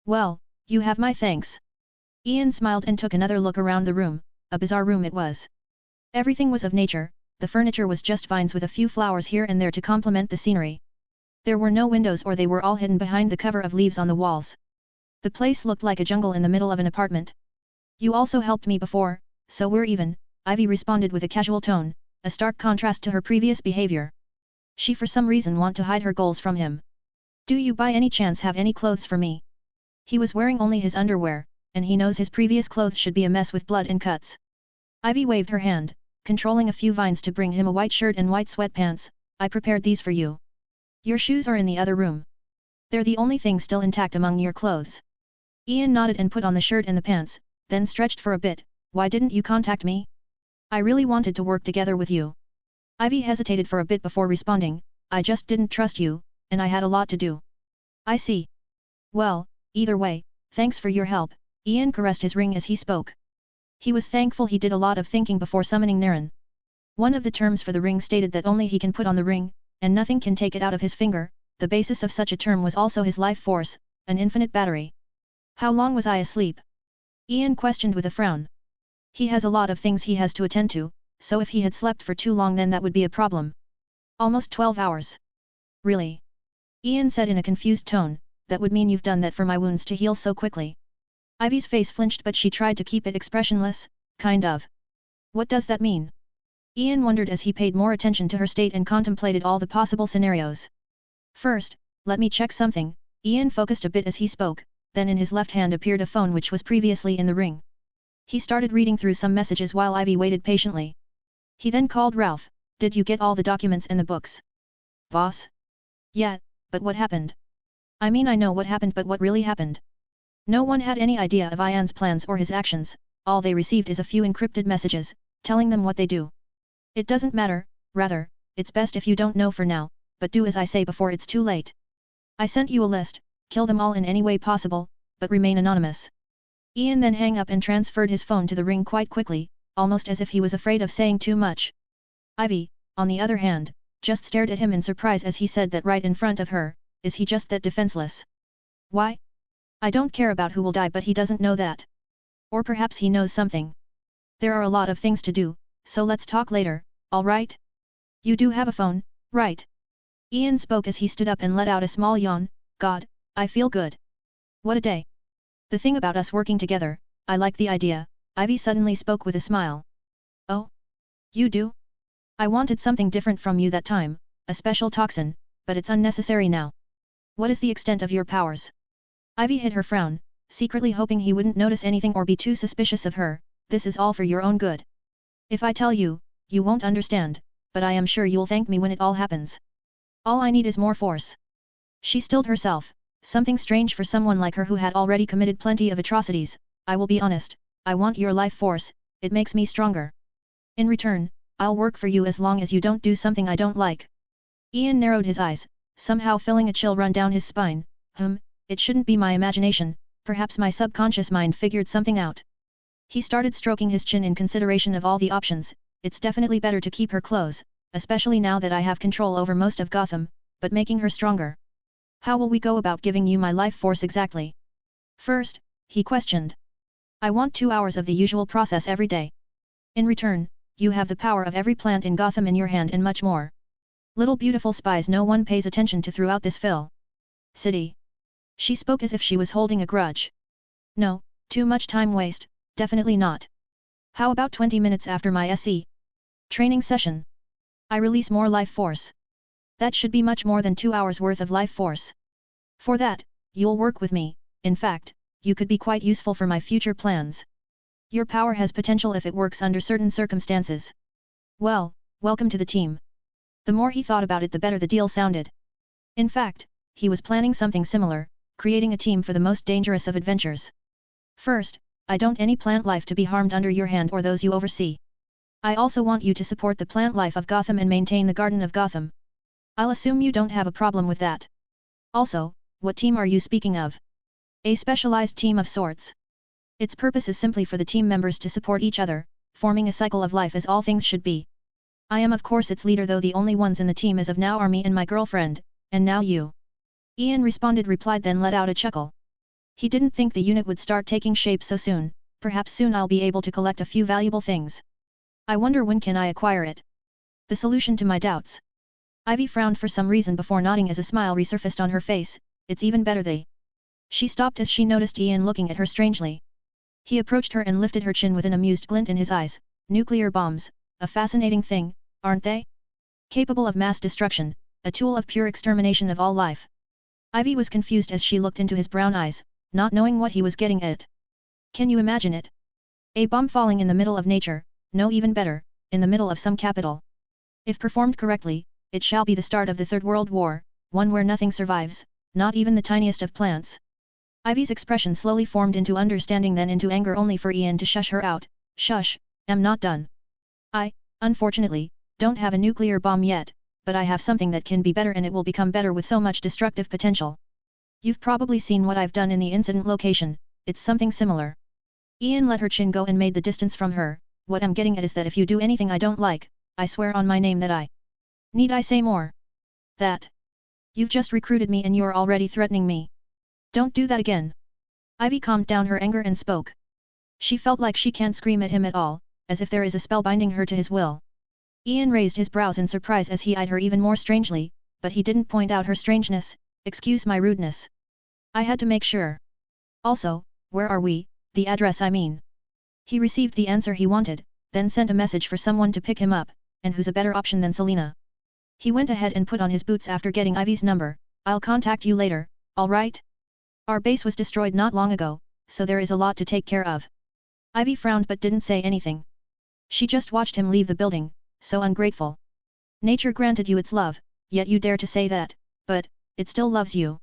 Well, you have my thanks. Ian smiled and took another look around the room. A bizarre room it was. Everything was of nature, the furniture was just vines with a few flowers here and there to complement the scenery. There were no windows, or they were all hidden behind the cover of leaves on the walls. The place looked like a jungle in the middle of an apartment. You also helped me before, so we're even, Ivy responded with a casual tone, a stark contrast to her previous behavior. She for some reason want to hide her goals from him. Do you by any chance have any clothes for me? He was wearing only his underwear, and he knows his previous clothes should be a mess with blood and cuts. Ivy waved her hand, controlling a few vines to bring him a white shirt and white sweatpants. I prepared these for you. Your shoes are in the other room. They're the only thing still intact among your clothes. Ian nodded and put on the shirt and the pants, then stretched for a bit. Why didn't you contact me? I really wanted to work together with you. Ivy hesitated for a bit before responding. I just didn't trust you, and I had a lot to do. I see. Well, either way, thanks for your help. Ian caressed his ring as he spoke. He was thankful he did a lot of thinking before summoning Naren. One of the terms for the ring stated that only he can put on the ring, and nothing can take it out of his finger. The basis of such a term was also his life force, an infinite battery. How long was I asleep? Ian questioned with a frown. He has a lot of things he has to attend to, so if he had slept for too long then that would be a problem. Almost 12 hours. Really? Ian said in a confused tone, that would mean you've done that for my wounds to heal so quickly. Ivy's face flinched but she tried to keep it expressionless, kind of. What does that mean? Ian wondered as he paid more attention to her state and contemplated all the possible scenarios. First, let me check something. Ian focused a bit as he spoke, then in his left hand appeared a phone which was previously in the ring. He started reading through some messages while Ivy waited patiently. He then called Ralph. Did you get all the documents and the books? Boss? Yeah, but what happened? I mean I know what happened but what really happened? No one had any idea of Ian's plans or his actions, all they received is a few encrypted messages, telling them what they do. It doesn't matter, rather, it's best if you don't know for now, but do as I say before it's too late. I sent you a list, kill them all in any way possible, but remain anonymous. Ian then hung up and transferred his phone to the ring quite quickly, almost as if he was afraid of saying too much. Ivy, on the other hand, just stared at him in surprise as he said that right in front of her, is he just that defenseless? Why? I don't care about who will die but he doesn't know that. Or perhaps he knows something. There are a lot of things to do, so let's talk later, alright? You do have a phone, right? Ian spoke as he stood up and let out a small yawn. God, I feel good. What a day. The thing about us working together, I like the idea, Ivy suddenly spoke with a smile. Oh? You do? I wanted something different from you that time, a special toxin, but it's unnecessary now. What is the extent of your powers? Ivy hid her frown, secretly hoping he wouldn't notice anything or be too suspicious of her. This is all for your own good. If I tell you, you won't understand, but I am sure you'll thank me when it all happens. All I need is more force. She stilled herself, something strange for someone like her who had already committed plenty of atrocities. I will be honest, I want your life force, it makes me stronger. In return, I'll work for you as long as you don't do something I don't like. Ian narrowed his eyes, somehow feeling a chill run down his spine. It shouldn't be my imagination, perhaps my subconscious mind figured something out. He started stroking his chin in consideration of all the options. It's definitely better to keep her close, especially now that I have control over most of Gotham, but making her stronger. How will we go about giving you my life force exactly? First, he questioned. I want 2 hours of the usual process every day. In return, you have the power of every plant in Gotham in your hand and much more. Little beautiful spies no one pays attention to throughout this city. She spoke as if she was holding a grudge. No, too much time waste, definitely not. How about 20 minutes after my SE training session? I release more life force. That should be much more than 2 hours worth of life force. For that, you'll work with me. In fact, you could be quite useful for my future plans. Your power has potential if it works under certain circumstances. Well, welcome to the team. The more he thought about it the better the deal sounded. In fact, he was planning something similar, creating a team for the most dangerous of adventures. First, I don't any plant life to be harmed under your hand or those you oversee. I also want you to support the plant life of Gotham and maintain the Garden of Gotham. I'll assume you don't have a problem with that. Also, what team are you speaking of? A specialized team of sorts. Its purpose is simply for the team members to support each other, forming a cycle of life as all things should be. I am of course its leader though the only ones in the team as of now are me and my girlfriend, and now you. Ian replied then let out a chuckle. He didn't think the unit would start taking shape so soon, perhaps soon I'll be able to collect a few valuable things. I wonder when can I acquire it? The solution to my doubts. Ivy frowned for some reason before nodding as a smile resurfaced on her face. It's even better She stopped as she noticed Ian looking at her strangely. He approached her and lifted her chin with an amused glint in his eyes. Nuclear bombs, a fascinating thing, aren't they? Capable of mass destruction, a tool of pure extermination of all life. Ivy was confused as she looked into his brown eyes, not knowing what he was getting at. Can you imagine it? A bomb falling in the middle of nature, no even better, in the middle of some capital. If performed correctly, it shall be the start of the Third World War, one where nothing survives, not even the tiniest of plants. Ivy's expression slowly formed into understanding then into anger only for Ian to shush her out. Shush, I'm not done. I, unfortunately, don't have a nuclear bomb yet, but I have something that can be better and it will become better with so much destructive potential. You've probably seen what I've done in the incident location, it's something similar. Ian let her chin go and made the distance from her. What I'm getting at is that if you do anything I don't like, I swear on my name that I... Need I say more? That... You've just recruited me and you're already threatening me. Don't do that again. Ivy calmed down her anger and spoke. She felt like she can't scream at him at all, as if there is a spell binding her to his will. Ian raised his brows in surprise as he eyed her even more strangely, but he didn't point out her strangeness. Excuse my rudeness. I had to make sure. Also, where are we, the address I mean. He received the answer he wanted, then sent a message for someone to pick him up, and who's a better option than Selena. He went ahead and put on his boots after getting Ivy's number. I'll contact you later, alright? Our base was destroyed not long ago, so there is a lot to take care of. Ivy frowned but didn't say anything. She just watched him leave the building, so ungrateful. Nature granted you its love, yet you dare to say that, but, it still loves you.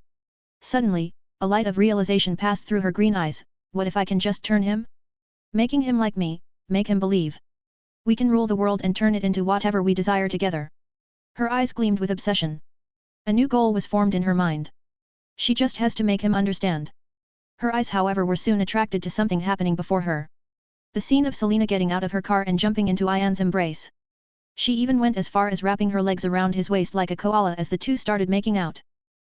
Suddenly, a light of realization passed through her green eyes. What if I can just turn him? Making him like me, make him believe. We can rule the world and turn it into whatever we desire together. Her eyes gleamed with obsession. A new goal was formed in her mind. She just has to make him understand. Her eyes however were soon attracted to something happening before her. The scene of Selena getting out of her car and jumping into Ian's embrace. She even went as far as wrapping her legs around his waist like a koala as the two started making out.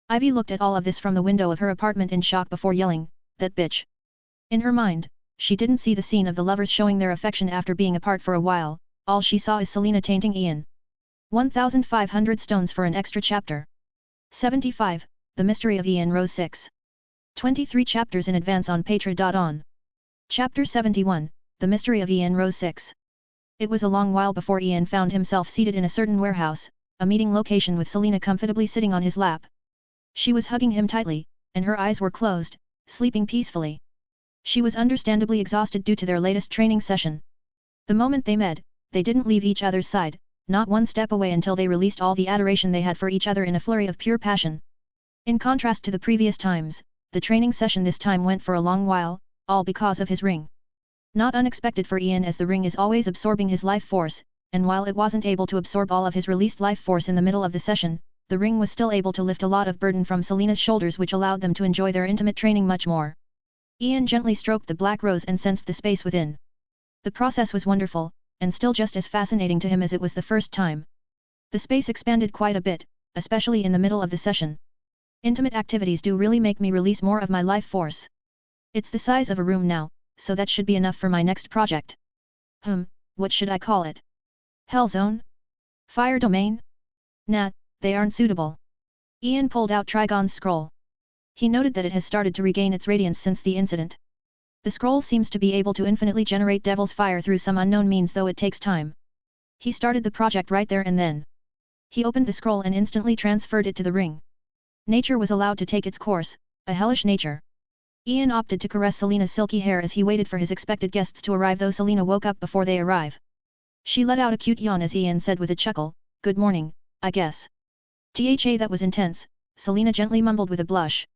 Ivy looked at all of this from the window of her apartment in shock before yelling, "That bitch!" In her mind, she didn't see the scene of the lovers showing their affection after being apart for a while. All she saw is Selena tainting Ian. 1,500 stones for an extra chapter. 75, The Mystery of Ian Rose 6. 23 chapters in advance on Patra.on. Chapter 71, The Mystery of Ian Rose 6. It was a long while before Ian found himself seated in a certain warehouse, a meeting location with Selena comfortably sitting on his lap. She was hugging him tightly, and her eyes were closed, sleeping peacefully. She was understandably exhausted due to their latest training session. The moment they met, they didn't leave each other's side, not one step away until they released all the adoration they had for each other in a flurry of pure passion. In contrast to the previous times, the training session this time went for a long while, all because of his ring. Not unexpected for Ian as the ring is always absorbing his life force, and while it wasn't able to absorb all of his released life force in the middle of the session, the ring was still able to lift a lot of burden from Selena's shoulders which allowed them to enjoy their intimate training much more. Ian gently stroked the black rose and sensed the space within. The process was wonderful, and still just as fascinating to him as it was the first time. The space expanded quite a bit, especially in the middle of the session. Intimate activities do really make me release more of my life force. It's the size of a room now, so that should be enough for my next project. What should I call it? Hell Zone? Fire Domain? Nah, they aren't suitable. Ian pulled out Trigon's scroll. He noted that it has started to regain its radiance since the incident. The scroll seems to be able to infinitely generate Devil's Fire through some unknown means though it takes time. He started the project right there and then. He opened the scroll and instantly transferred it to the ring. Nature was allowed to take its course, a hellish nature. Ian opted to caress Selena's silky hair as he waited for his expected guests to arrive though Selena woke up before they arrive. She let out a cute yawn as Ian said with a chuckle, "Good morning, I guess." "Tha that was intense," Selena gently mumbled with a blush.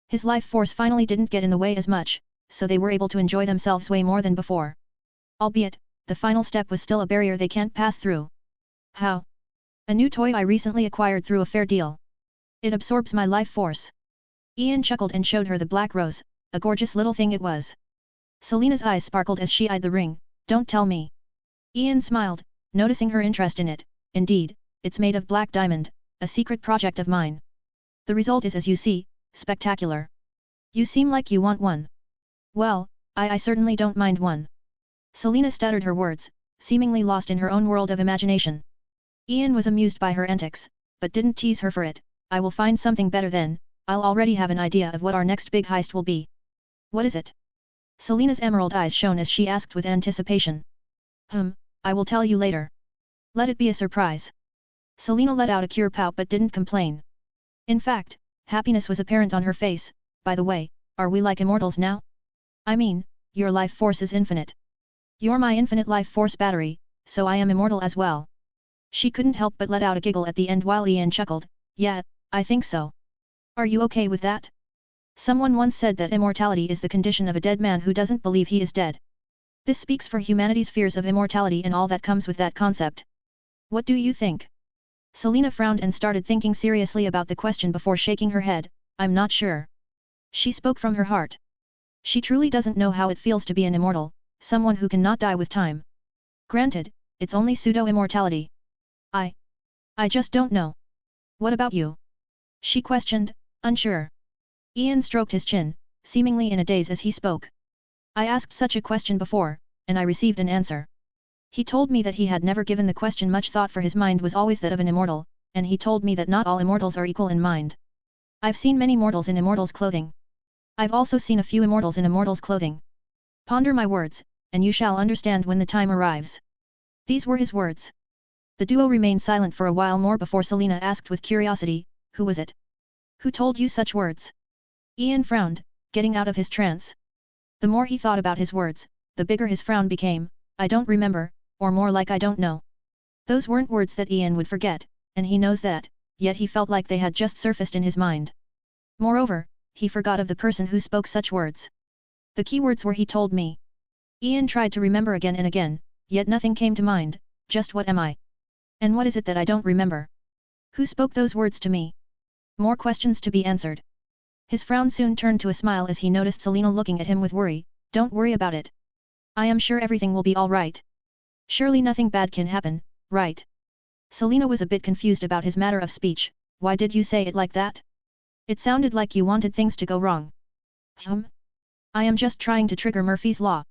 His life force finally didn't get in the way as much, so they were able to enjoy themselves way more than before. Albeit, the final step was still a barrier they can't pass through. "How?" "A new toy I recently acquired through a fair deal. It absorbs my life force." Ian chuckled and showed her the black rose, a gorgeous little thing it was. Selena's eyes sparkled as she eyed the ring. "Don't tell me." Ian smiled, noticing her interest in it. "Indeed, it's made of black diamond, a secret project of mine. The result is as you see, spectacular. You seem like you want one." "Well, I certainly don't mind one." Selena stuttered her words, seemingly lost in her own world of imagination. Ian was amused by her antics, but didn't tease her for it. "I will find something better then, I'll already have an idea of what our next big heist will be." "What is it?" Selena's emerald eyes shone as she asked with anticipation. I will tell you later. Let it be a surprise." Selena let out a cure pout but didn't complain. In fact, happiness was apparent on her face. "By the way, are we like immortals now? I mean, your life force is infinite. You're my infinite life force battery, so I am immortal as well." She couldn't help but let out a giggle at the end while Ian chuckled. "Yeah, I think so. Are you okay with that? Someone once said that immortality is the condition of a dead man who doesn't believe he is dead. This speaks for humanity's fears of immortality and all that comes with that concept. What do you think?" Selena frowned and started thinking seriously about the question before shaking her head. "I'm not sure." She spoke from her heart. She truly doesn't know how it feels to be an immortal, someone who cannot die with time. Granted, it's only pseudo-immortality. I just don't know. What about you? She questioned, unsure. Ian stroked his chin, seemingly in a daze as he spoke. I asked such a question before, and I received an answer. He told me that he had never given the question much thought, for his mind was always that of an immortal, and he told me that not all immortals are equal in mind. I've seen many mortals in immortals' clothing. I've also seen a few immortals in immortals' clothing. Ponder my words, and you shall understand when the time arrives. These were his words. The duo remained silent for a while more before Selena asked with curiosity, who was it? Who told you such words? Ian frowned, getting out of his trance. The more he thought about his words, the bigger his frown became. I don't remember, or more like I don't know. Those weren't words that Ian would forget, and he knows that, yet he felt like they had just surfaced in his mind. Moreover, he forgot of the person who spoke such words. The key words were "he told me." Ian tried to remember again and again, yet nothing came to mind. Just what am I? And what is it that I don't remember? Who spoke those words to me? More questions to be answered. His frown soon turned to a smile as he noticed Selena looking at him with worry. Don't worry about it. I am sure everything will be all right. Surely nothing bad can happen, right? Selena was a bit confused about his matter of speech. Why did you say it like that? It sounded like you wanted things to go wrong. I am just trying to trigger Murphy's Law.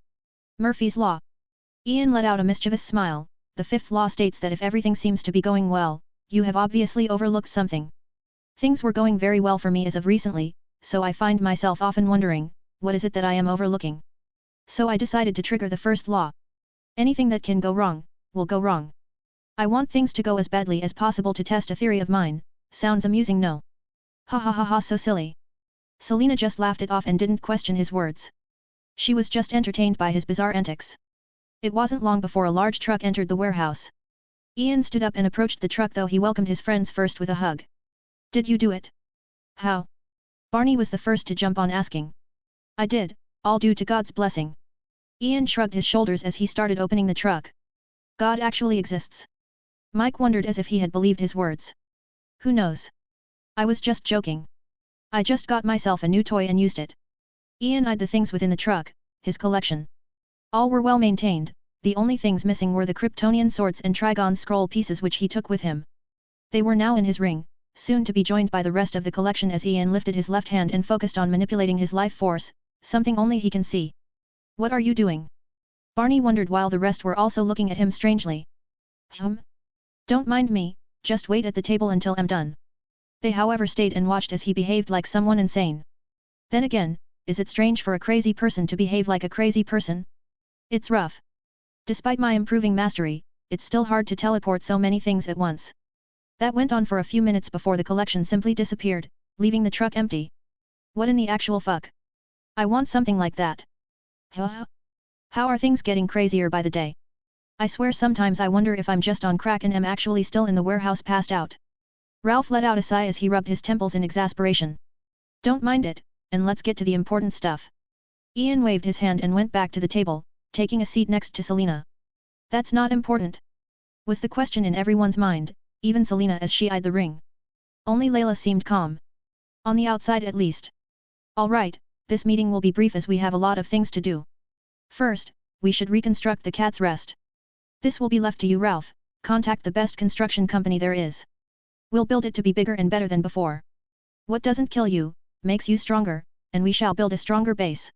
Murphy's Law? Ian let out a mischievous smile. The fifth law states that if everything seems to be going well, you have obviously overlooked something. Things were going very well for me as of recently, so I find myself often wondering, what is it that I am overlooking? So I decided to trigger the first law. Anything that can go wrong, will go wrong. I want things to go as badly as possible to test a theory of mine. Sounds amusing, no? Ha ha ha ha, so silly. Selena just laughed it off and didn't question his words. She was just entertained by his bizarre antics. It wasn't long before a large truck entered the warehouse. Ian stood up and approached the truck, though he welcomed his friends first with a hug. Did you do it? How? Barney was the first to jump on, asking. I did, all due to God's blessing. Ian shrugged his shoulders as he started opening the truck. God actually exists? Mike wondered as if he had believed his words. Who knows? I was just joking. I just got myself a new toy and used it. Ian eyed the things within the truck, his collection. All were well maintained, the only things missing were the Kryptonian swords and Trigon scroll pieces which he took with him. They were now in his ring, soon to be joined by the rest of the collection as Ian lifted his left hand and focused on manipulating his life force, something only he can see. What are you doing? Barney wondered while the rest were also looking at him strangely. Don't mind me, just wait at the table until I'm done. They however stayed and watched as he behaved like someone insane. Then again, is it strange for a crazy person to behave like a crazy person? It's rough. Despite my improving mastery, it's still hard to teleport so many things at once. That went on for a few minutes before the collection simply disappeared, leaving the truck empty. What in the actual fuck? I want something like that. How are things getting crazier by the day? I swear sometimes I wonder if I'm just on crack and am actually still in the warehouse passed out. Ralph let out a sigh as he rubbed his temples in exasperation. Don't mind it, and let's get to the important stuff. Ian waved his hand and went back to the table, taking a seat next to Selena. That's not important, was the question in everyone's mind, even Selena as she eyed the ring. Only Layla seemed calm. On the outside at least. All right, this meeting will be brief as we have a lot of things to do. First, we should reconstruct the Cat's Rest. This will be left to you, Ralph. Contact the best construction company there is. We'll build it to be bigger and better than before. What doesn't kill you, makes you stronger, and we shall build a stronger base.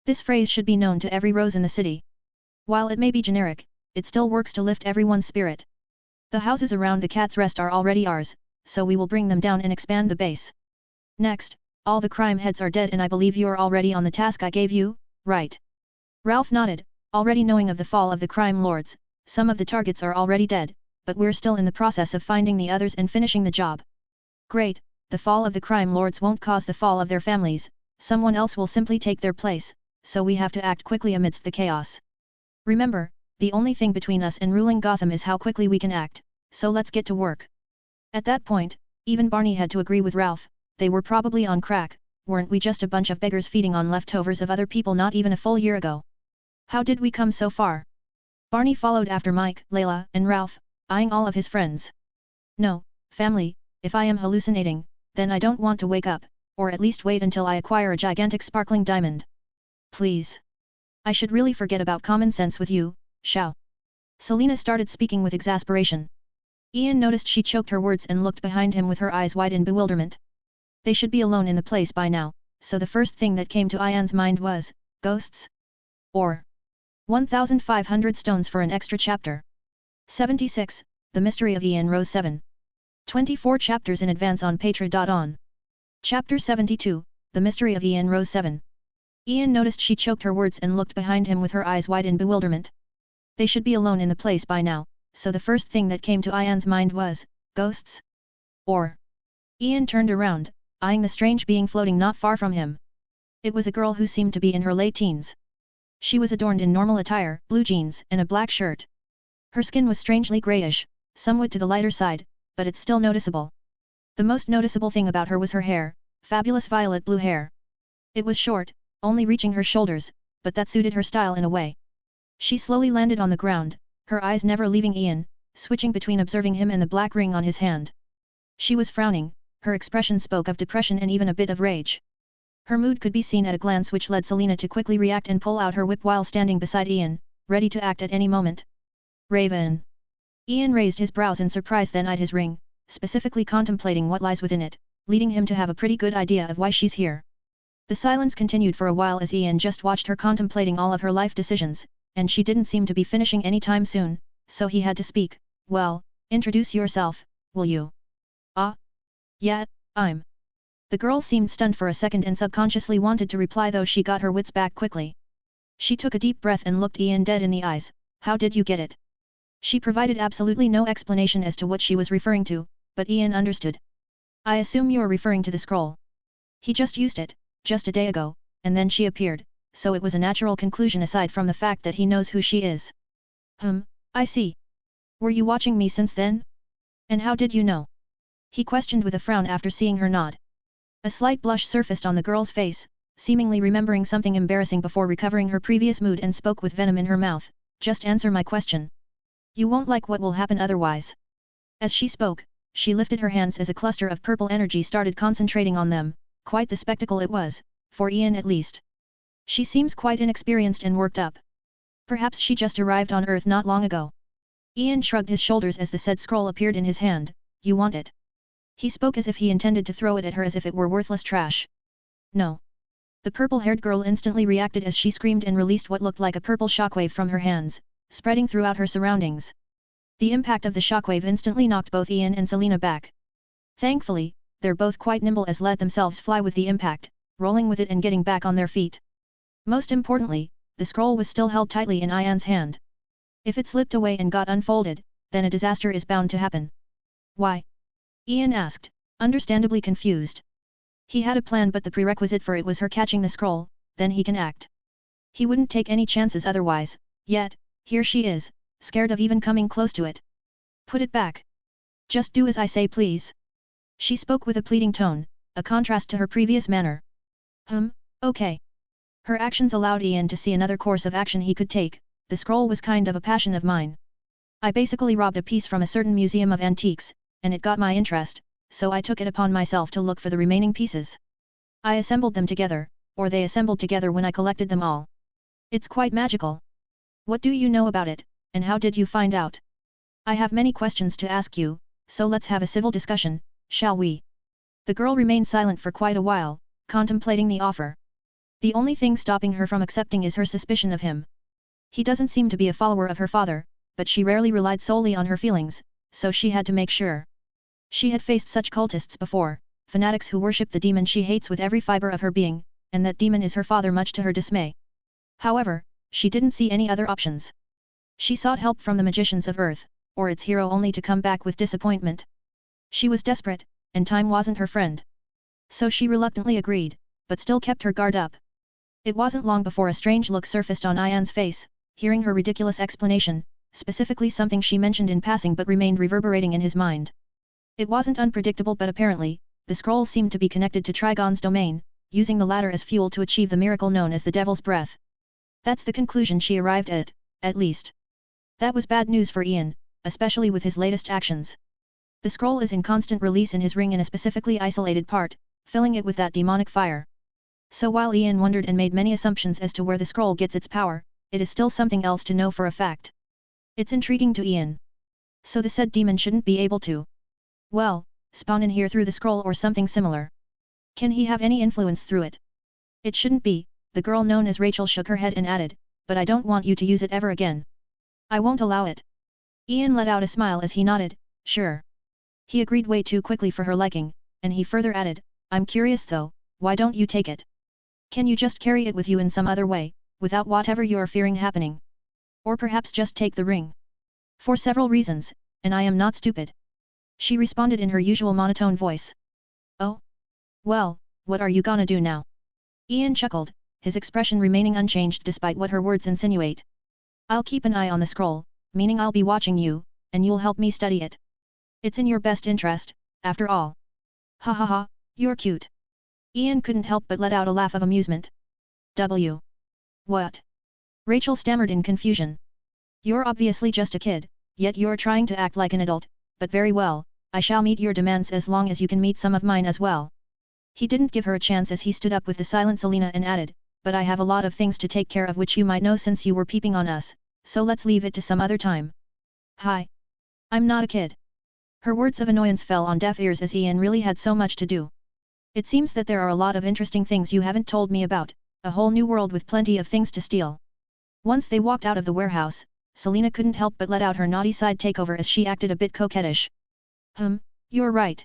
This phrase should be known to every rose in the city. While it may be generic, it still works to lift everyone's spirit. The houses around the Cat's Rest are already ours, so we will bring them down and expand the base. Next, all the crime heads are dead and I believe you're already on the task I gave you, right? Ralph nodded, already knowing of the fall of the crime lords. Some of the targets are already dead, but we're still in the process of finding the others and finishing the job. Great, the fall of the crime lords won't cause the fall of their families, someone else will simply take their place, so we have to act quickly amidst the chaos. Remember, the only thing between us and ruling Gotham is how quickly we can act, so let's get to work. At that point, even Barney had to agree with Ralph, they were probably on crack, weren't we just a bunch of beggars feeding on leftovers of other people not even a full year ago? How did we come so far? Barney followed after Mike, Layla, and Ralph, eyeing all of his friends. No, family, if I am hallucinating, then I don't want to wake up, or at least wait until I acquire a gigantic sparkling diamond. Please. I should really forget about common sense with you, Xiao. Selena started speaking with exasperation. Ian noticed she choked her words and looked behind him with her eyes wide in bewilderment. They should be alone in the place by now, so the first thing that came to Ian's mind was, ghosts? Or 1,500 stones for an extra chapter. 76, The Mystery of Ian Rose 7. 24 chapters in advance on Patra.on. Chapter 72, The Mystery of Ian Rose 7. Ian noticed she choked her words and looked behind him with her eyes wide in bewilderment. They should be alone in the place by now, so the first thing that came to Ian's mind was, ghosts? Or? Ian turned around, eyeing the strange being floating not far from him. It was a girl who seemed to be in her late teens. She was adorned in normal attire, blue jeans and a black shirt. Her skin was strangely grayish, somewhat to the lighter side, but it's still noticeable. The most noticeable thing about her was her hair, fabulous violet blue hair. It was short, only reaching her shoulders, but that suited her style in a way. She slowly landed on the ground, her eyes never leaving Ian, switching between observing him and the black ring on his hand. She was frowning, her expression spoke of depression and even a bit of rage. Her mood could be seen at a glance which led Selena to quickly react and pull out her whip while standing beside Ian, ready to act at any moment. Raven. Ian raised his brows in surprise then eyed his ring, specifically contemplating what lies within it, leading him to have a pretty good idea of why she's here. The silence continued for a while as Ian just watched her contemplating all of her life decisions, and she didn't seem to be finishing any time soon, so he had to speak. Well, introduce yourself, will you? Yeah, I'm. The girl seemed stunned for a second and subconsciously wanted to reply though she got her wits back quickly. She took a deep breath and looked Ian dead in the eyes. How did you get it? She provided absolutely no explanation as to what she was referring to, but Ian understood. I assume you're referring to the scroll. He just used it, just a day ago, and then she appeared, so it was a natural conclusion aside from the fact that he knows who she is. I see. Were you watching me since then? And how did you know? He questioned with a frown after seeing her nod. A slight blush surfaced on the girl's face, seemingly remembering something embarrassing before recovering her previous mood and spoke with venom in her mouth. Just answer my question. You won't like what will happen otherwise. As she spoke, she lifted her hands as a cluster of purple energy started concentrating on them. Quite the spectacle it was, for Ian at least. She seems quite inexperienced and worked up. Perhaps she just arrived on Earth not long ago. Ian shrugged his shoulders as the said scroll appeared in his hand. You want it? He spoke as if he intended to throw it at her as if it were worthless trash. No. The purple-haired girl instantly reacted as she screamed and released what looked like a purple shockwave from her hands, spreading throughout her surroundings. The impact of the shockwave instantly knocked both Ian and Selena back. Thankfully, they're both quite nimble as let themselves fly with the impact, rolling with it and getting back on their feet. Most importantly, the scroll was still held tightly in Ian's hand. If it slipped away and got unfolded, then a disaster is bound to happen. Why? Ian asked, understandably confused. He had a plan but the prerequisite for it was her catching the scroll, then he can act. He wouldn't take any chances otherwise, yet, here she is, scared of even coming close to it. Put it back. Just do as I say please. She spoke with a pleading tone, a contrast to her previous manner. Okay. Her actions allowed Ian to see another course of action he could take. The scroll was kind of a passion of mine. I basically robbed a piece from a certain museum of antiques, and it got my interest, so I took it upon myself to look for the remaining pieces. I assembled them together, or they assembled together when I collected them all. It's quite magical. What do you know about it, and how did you find out? I have many questions to ask you, so let's have a civil discussion, shall we? The girl remained silent for quite a while, contemplating the offer. The only thing stopping her from accepting is her suspicion of him. He doesn't seem to be a follower of her father, but she rarely relied solely on her feelings, so she had to make sure. She had faced such cultists before, fanatics who worship the demon she hates with every fiber of her being, and that demon is her father much to her dismay. However, she didn't see any other options. She sought help from the magicians of Earth, or its hero only to come back with disappointment. She was desperate, and time wasn't her friend. So she reluctantly agreed, but still kept her guard up. It wasn't long before a strange look surfaced on Ian's face, hearing her ridiculous explanation, specifically something she mentioned in passing but remained reverberating in his mind. It wasn't unpredictable but apparently, the scroll seemed to be connected to Trigon's domain, using the latter as fuel to achieve the miracle known as the Devil's Breath. That's the conclusion she arrived at least. That was bad news for Ian, especially with his latest actions. The scroll is in constant release in his ring in a specifically isolated part, filling it with that demonic fire. So while Ian wondered and made many assumptions as to where the scroll gets its power, it is still something else to know for a fact. It's intriguing to Ian. So the said demon shouldn't be able to, well, spawn in here through the scroll or something similar. Can he have any influence through it? It shouldn't be, the girl known as Rachel shook her head and added, but I don't want you to use it ever again. I won't allow it. Ian let out a smile as he nodded, sure. He agreed way too quickly for her liking, and he further added, I'm curious though, why don't you take it? Can you just carry it with you in some other way, without whatever you're fearing happening? Or perhaps just take the ring? For several reasons, and I am not stupid. She responded in her usual monotone voice. Oh? Well, what are you gonna do now? Ian chuckled, his expression remaining unchanged despite what her words insinuate. I'll keep an eye on the scroll, meaning I'll be watching you, and you'll help me study it. It's in your best interest, after all. Ha ha ha, you're cute. Ian couldn't help but let out a laugh of amusement. What? Rachel stammered in confusion. You're obviously just a kid, yet you're trying to act like an adult, but very well, I shall meet your demands as long as you can meet some of mine as well. He didn't give her a chance as he stood up with the silent Selena and added, but I have a lot of things to take care of which you might know since you were peeping on us, so let's leave it to some other time. Hi. I'm not a kid. Her words of annoyance fell on deaf ears as Ian really had so much to do. It seems that there are a lot of interesting things you haven't told me about, a whole new world with plenty of things to steal. Once they walked out of the warehouse, Selena couldn't help but let out her naughty side takeover as she acted a bit coquettish. You're right.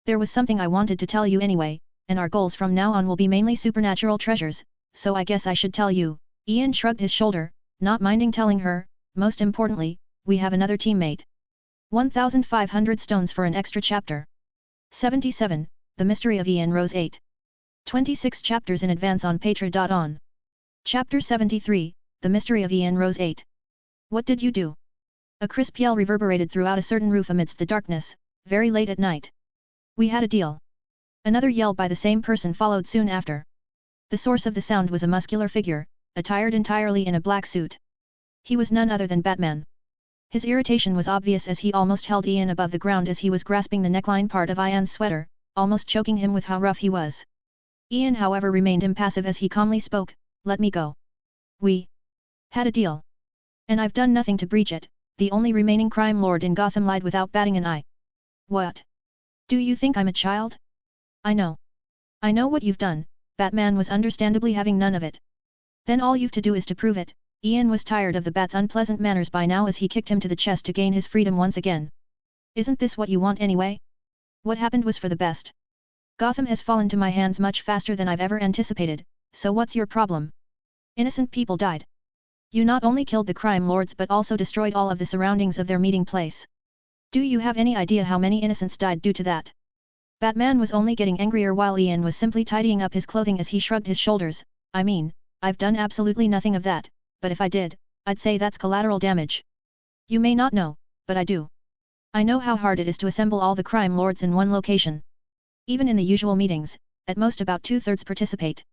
There was something I wanted to tell you anyway, and our goals from now on will be mainly supernatural treasures, so I guess I should tell you. Ian shrugged his shoulder, not minding telling her, most importantly, we have another teammate. 1,500 stones for an extra chapter. 77, The Mystery of Ian Rose 8. 26 chapters in advance on Patra.on. Chapter 73, The Mystery of Ian Rose 8. What did you do? A crisp yell reverberated throughout a certain roof amidst the darkness, very late at night. We had a deal. Another yell by the same person followed soon after. The source of the sound was a muscular figure, attired entirely in a black suit. He was none other than Batman. His irritation was obvious as he almost held Ian above the ground as he was grasping the neckline part of Ian's sweater, almost choking him with how rough he was. Ian however remained impassive as he calmly spoke, let me go. We had a deal. And I've done nothing to breach it, the only remaining crime lord in Gotham lied without batting an eye. What? Do you think I'm a child? I know. I know what you've done, Batman was understandably having none of it. Then all you've to do is to prove it. Ian was tired of the Bat's unpleasant manners by now as he kicked him to the chest to gain his freedom once again. Isn't this what you want anyway? What happened was for the best. Gotham has fallen to my hands much faster than I've ever anticipated, so what's your problem? Innocent people died. You not only killed the crime lords but also destroyed all of the surroundings of their meeting place. Do you have any idea how many innocents died due to that? Batman was only getting angrier while Ian was simply tidying up his clothing as he shrugged his shoulders. I mean, I've done absolutely nothing of that, but if I did, I'd say that's collateral damage. You may not know, but I do. I know how hard it is to assemble all the crime lords in one location. Even in the usual meetings, at most about 2/3 participate.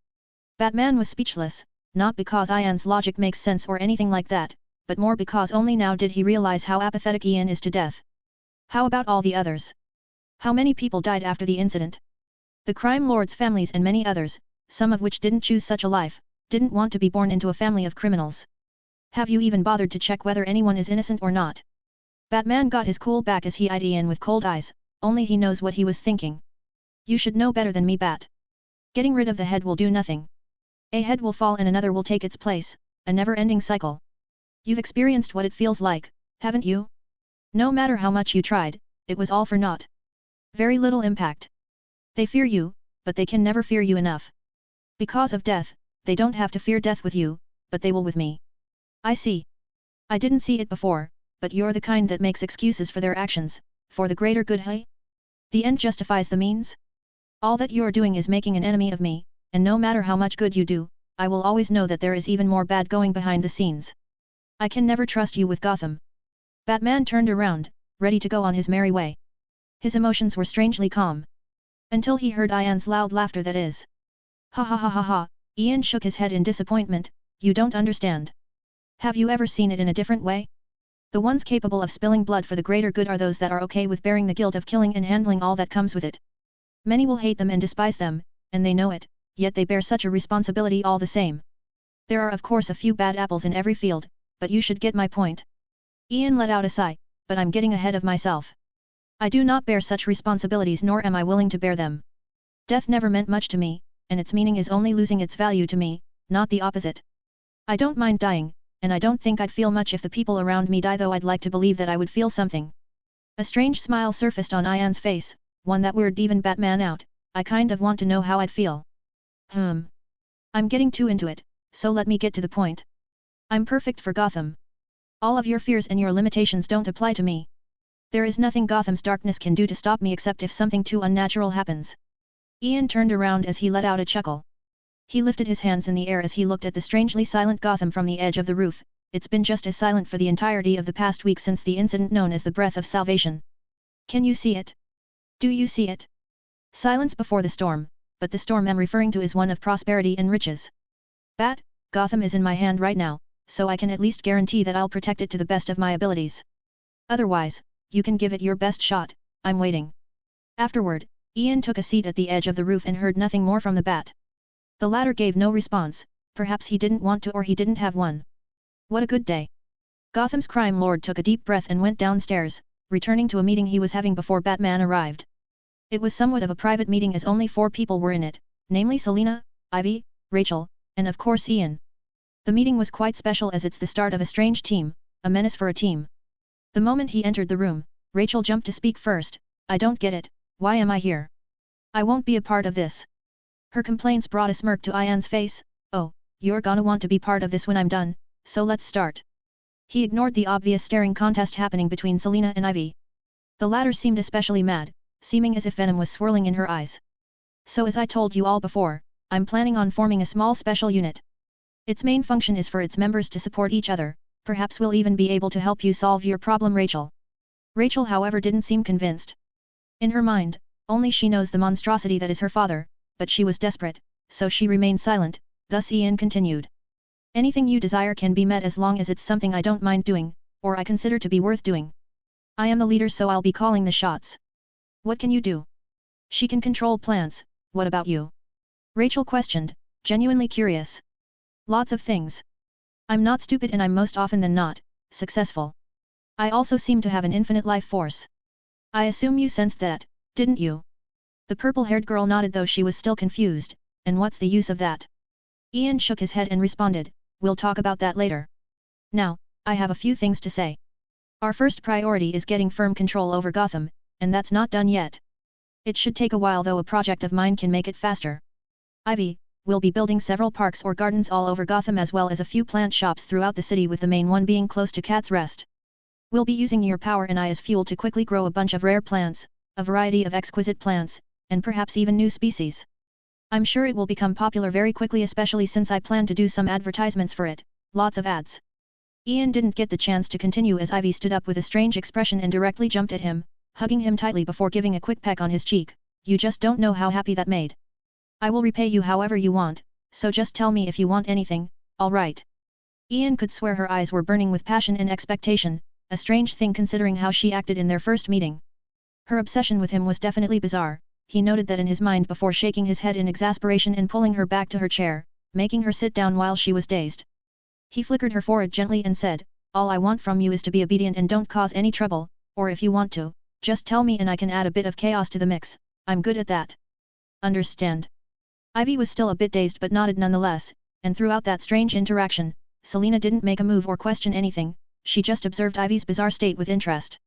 Batman was speechless, not because Ian's logic makes sense or anything like that, but more because only now did he realize how apathetic Ian is to death. How about all the others? How many people died after the incident? The crime lords' families and many others, some of which didn't choose such a life, didn't want to be born into a family of criminals. Have you even bothered to check whether anyone is innocent or not? Batman got his cool back as he eyed Ian with cold eyes, only he knows what he was thinking. You should know better than me, Bat. Getting rid of the head will do nothing. A head will fall and another will take its place, a never-ending cycle. You've experienced what it feels like, haven't you? No matter how much you tried, it was all for naught. Very little impact. They fear you, but they can never fear you enough. Because of death, they don't have to fear death with you, but they will with me. I see. I didn't see it before, but you're the kind that makes excuses for their actions, for the greater good, hey? The end justifies the means? All that you're doing is making an enemy of me, and no matter how much good you do, I will always know that there is even more bad going behind the scenes. I can never trust you with Gotham. Batman turned around, ready to go on his merry way. His emotions were strangely calm. Until he heard Ian's loud laughter, that is. Ha ha ha ha ha, Ian shook his head in disappointment, you don't understand. Have you ever seen it in a different way? The ones capable of spilling blood for the greater good are those that are okay with bearing the guilt of killing and handling all that comes with it. Many will hate them and despise them, and they know it, yet they bear such a responsibility all the same. There are of course a few bad apples in every field, but you should get my point. Ian let out a sigh, but I'm getting ahead of myself. I do not bear such responsibilities nor am I willing to bear them. Death never meant much to me, and its meaning is only losing its value to me, not the opposite. I don't mind dying, and I don't think I'd feel much if the people around me die, though I'd like to believe that I would feel something. A strange smile surfaced on Ian's face, one that weirded even Batman out. I kind of want to know how I'd feel. I'm getting too into it, so let me get to the point. I'm perfect for Gotham. All of your fears and your limitations don't apply to me. There is nothing Gotham's darkness can do to stop me except if something too unnatural happens. Ian turned around as he let out a chuckle. He lifted his hands in the air as he looked at the strangely silent Gotham from the edge of the roof. It's been just as silent for the entirety of the past week since the incident known as the Breath of Salvation. Can you see it? Do you see it? Silence before the storm, but the storm I'm referring to is one of prosperity and riches. Bat, Gotham is in my hand right now, so I can at least guarantee that I'll protect it to the best of my abilities. Otherwise, you can give it your best shot, I'm waiting. Afterward, Ian took a seat at the edge of the roof and heard nothing more from the Bat. The latter gave no response, perhaps he didn't want to or he didn't have one. What a good day. Gotham's crime lord took a deep breath and went downstairs, returning to a meeting he was having before Batman arrived. It was somewhat of a private meeting as only 4 people were in it, namely Selina, Ivy, Rachel, and of course Ian. The meeting was quite special as it's the start of a strange team, a menace for a team. The moment he entered the room, Rachel jumped to speak first. I don't get it, why am I here? I won't be a part of this. Her complaints brought a smirk to Ian's face. Oh, you're gonna want to be part of this when I'm done, so let's start. He ignored the obvious staring contest happening between Selina and Ivy. The latter seemed especially mad, seeming as if venom was swirling in her eyes. So as I told you all before, I'm planning on forming a small special unit. Its main function is for its members to support each other, perhaps we'll even be able to help you solve your problem, Rachel. Rachel, however, didn't seem convinced. In her mind, only she knows the monstrosity that is her father, but she was desperate, so she remained silent. Thus Ian continued. Anything you desire can be met as long as it's something I don't mind doing, or I consider to be worth doing. I am the leader, so I'll be calling the shots. What can you do? She can control plants, what about you? Rachel questioned, genuinely curious. Lots of things. I'm not stupid and I'm most often than not, successful. I also seem to have an infinite life force. I assume you sensed that, didn't you? The purple-haired girl nodded, though she was still confused. And what's the use of that? Ian shook his head and responded, we'll talk about that later. Now, I have a few things to say. Our first priority is getting firm control over Gotham, and that's not done yet. It should take a while, though a project of mine can make it faster. Ivy, we'll be building several parks or gardens all over Gotham as well as a few plant shops throughout the city, with the main one being close to Cat's Rest. We'll be using your power and I as fuel to quickly grow a bunch of rare plants, a variety of exquisite plants, and perhaps even new species. I'm sure it will become popular very quickly, especially since I plan to do some advertisements for it, lots of ads. Ian didn't get the chance to continue as Ivy stood up with a strange expression and directly jumped at him, hugging him tightly before giving a quick peck on his cheek. You just don't know how happy that made. I will repay you however you want, so just tell me if you want anything, all right? Ian could swear her eyes were burning with passion and expectation, a strange thing considering how she acted in their first meeting. Her obsession with him was definitely bizarre. He noted that in his mind before shaking his head in exasperation and pulling her back to her chair, making her sit down while she was dazed. He flickered her forehead gently and said, all I want from you is to be obedient and don't cause any trouble, or if you want to, just tell me and I can add a bit of chaos to the mix, I'm good at that. Understand? Ivy was still a bit dazed but nodded nonetheless, and throughout that strange interaction, Selina didn't make a move or question anything, she just observed Ivy's bizarre state with interest.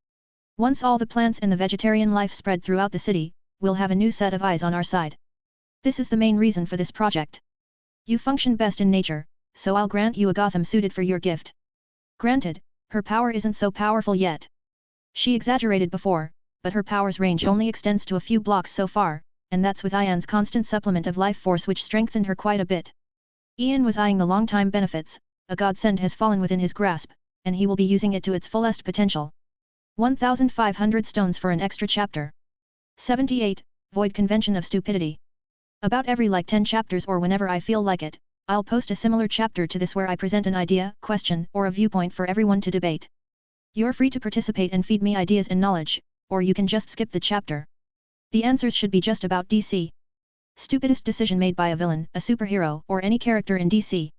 Once all the plants and the vegetarian life spread throughout the city, we'll have a new set of eyes on our side. This is the main reason for this project. You function best in nature, so I'll grant you a Gotham suited for your gift. Granted, her power isn't so powerful yet. She exaggerated before, but her power's range only extends to a few blocks so far, and that's with Ian's constant supplement of life force, which strengthened her quite a bit. Ian was eyeing the long-time benefits. A godsend has fallen within his grasp, and he will be using it to its fullest potential. 1,500 stones for an extra chapter. 78, Void Convention of Stupidity. About every 10 chapters or whenever I feel like it, I'll post a similar chapter to this where I present an idea, question, or a viewpoint for everyone to debate. You're free to participate and feed me ideas and knowledge, or you can just skip the chapter. The answers should be just about DC. Stupidest decision made by a villain, a superhero, or any character in DC.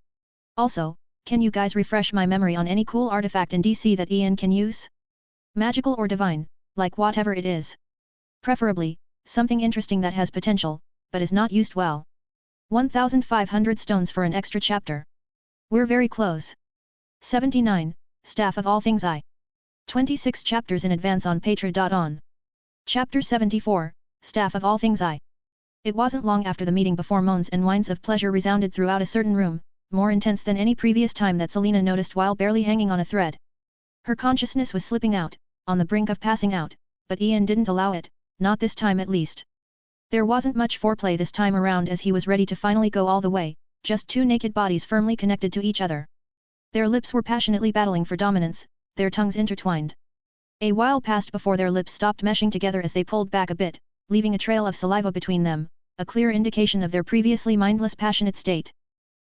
Also, Can you guys refresh my memory on any cool artifact in DC that Ian can use? Magical or divine, like whatever it is. Preferably, something interesting that has potential, but is not used well. 1,500 stones for an extra chapter. We're very close. 79, Staff of All Things I. 26 chapters in advance on Patra.on. Chapter 74, Staff of All Things I. It wasn't long after the meeting before moans and whines of pleasure resounded throughout a certain room, more intense than any previous time that Selena noticed while barely hanging on a thread. Her consciousness was slipping out, on the brink of passing out, but Ian didn't allow it, not this time at least. There wasn't much foreplay this time around as he was ready to finally go all the way, just two naked bodies firmly connected to each other. Their lips were passionately battling for dominance, their tongues intertwined. A while passed before their lips stopped meshing together as they pulled back a bit, leaving a trail of saliva between them, a clear indication of their previously mindless passionate state.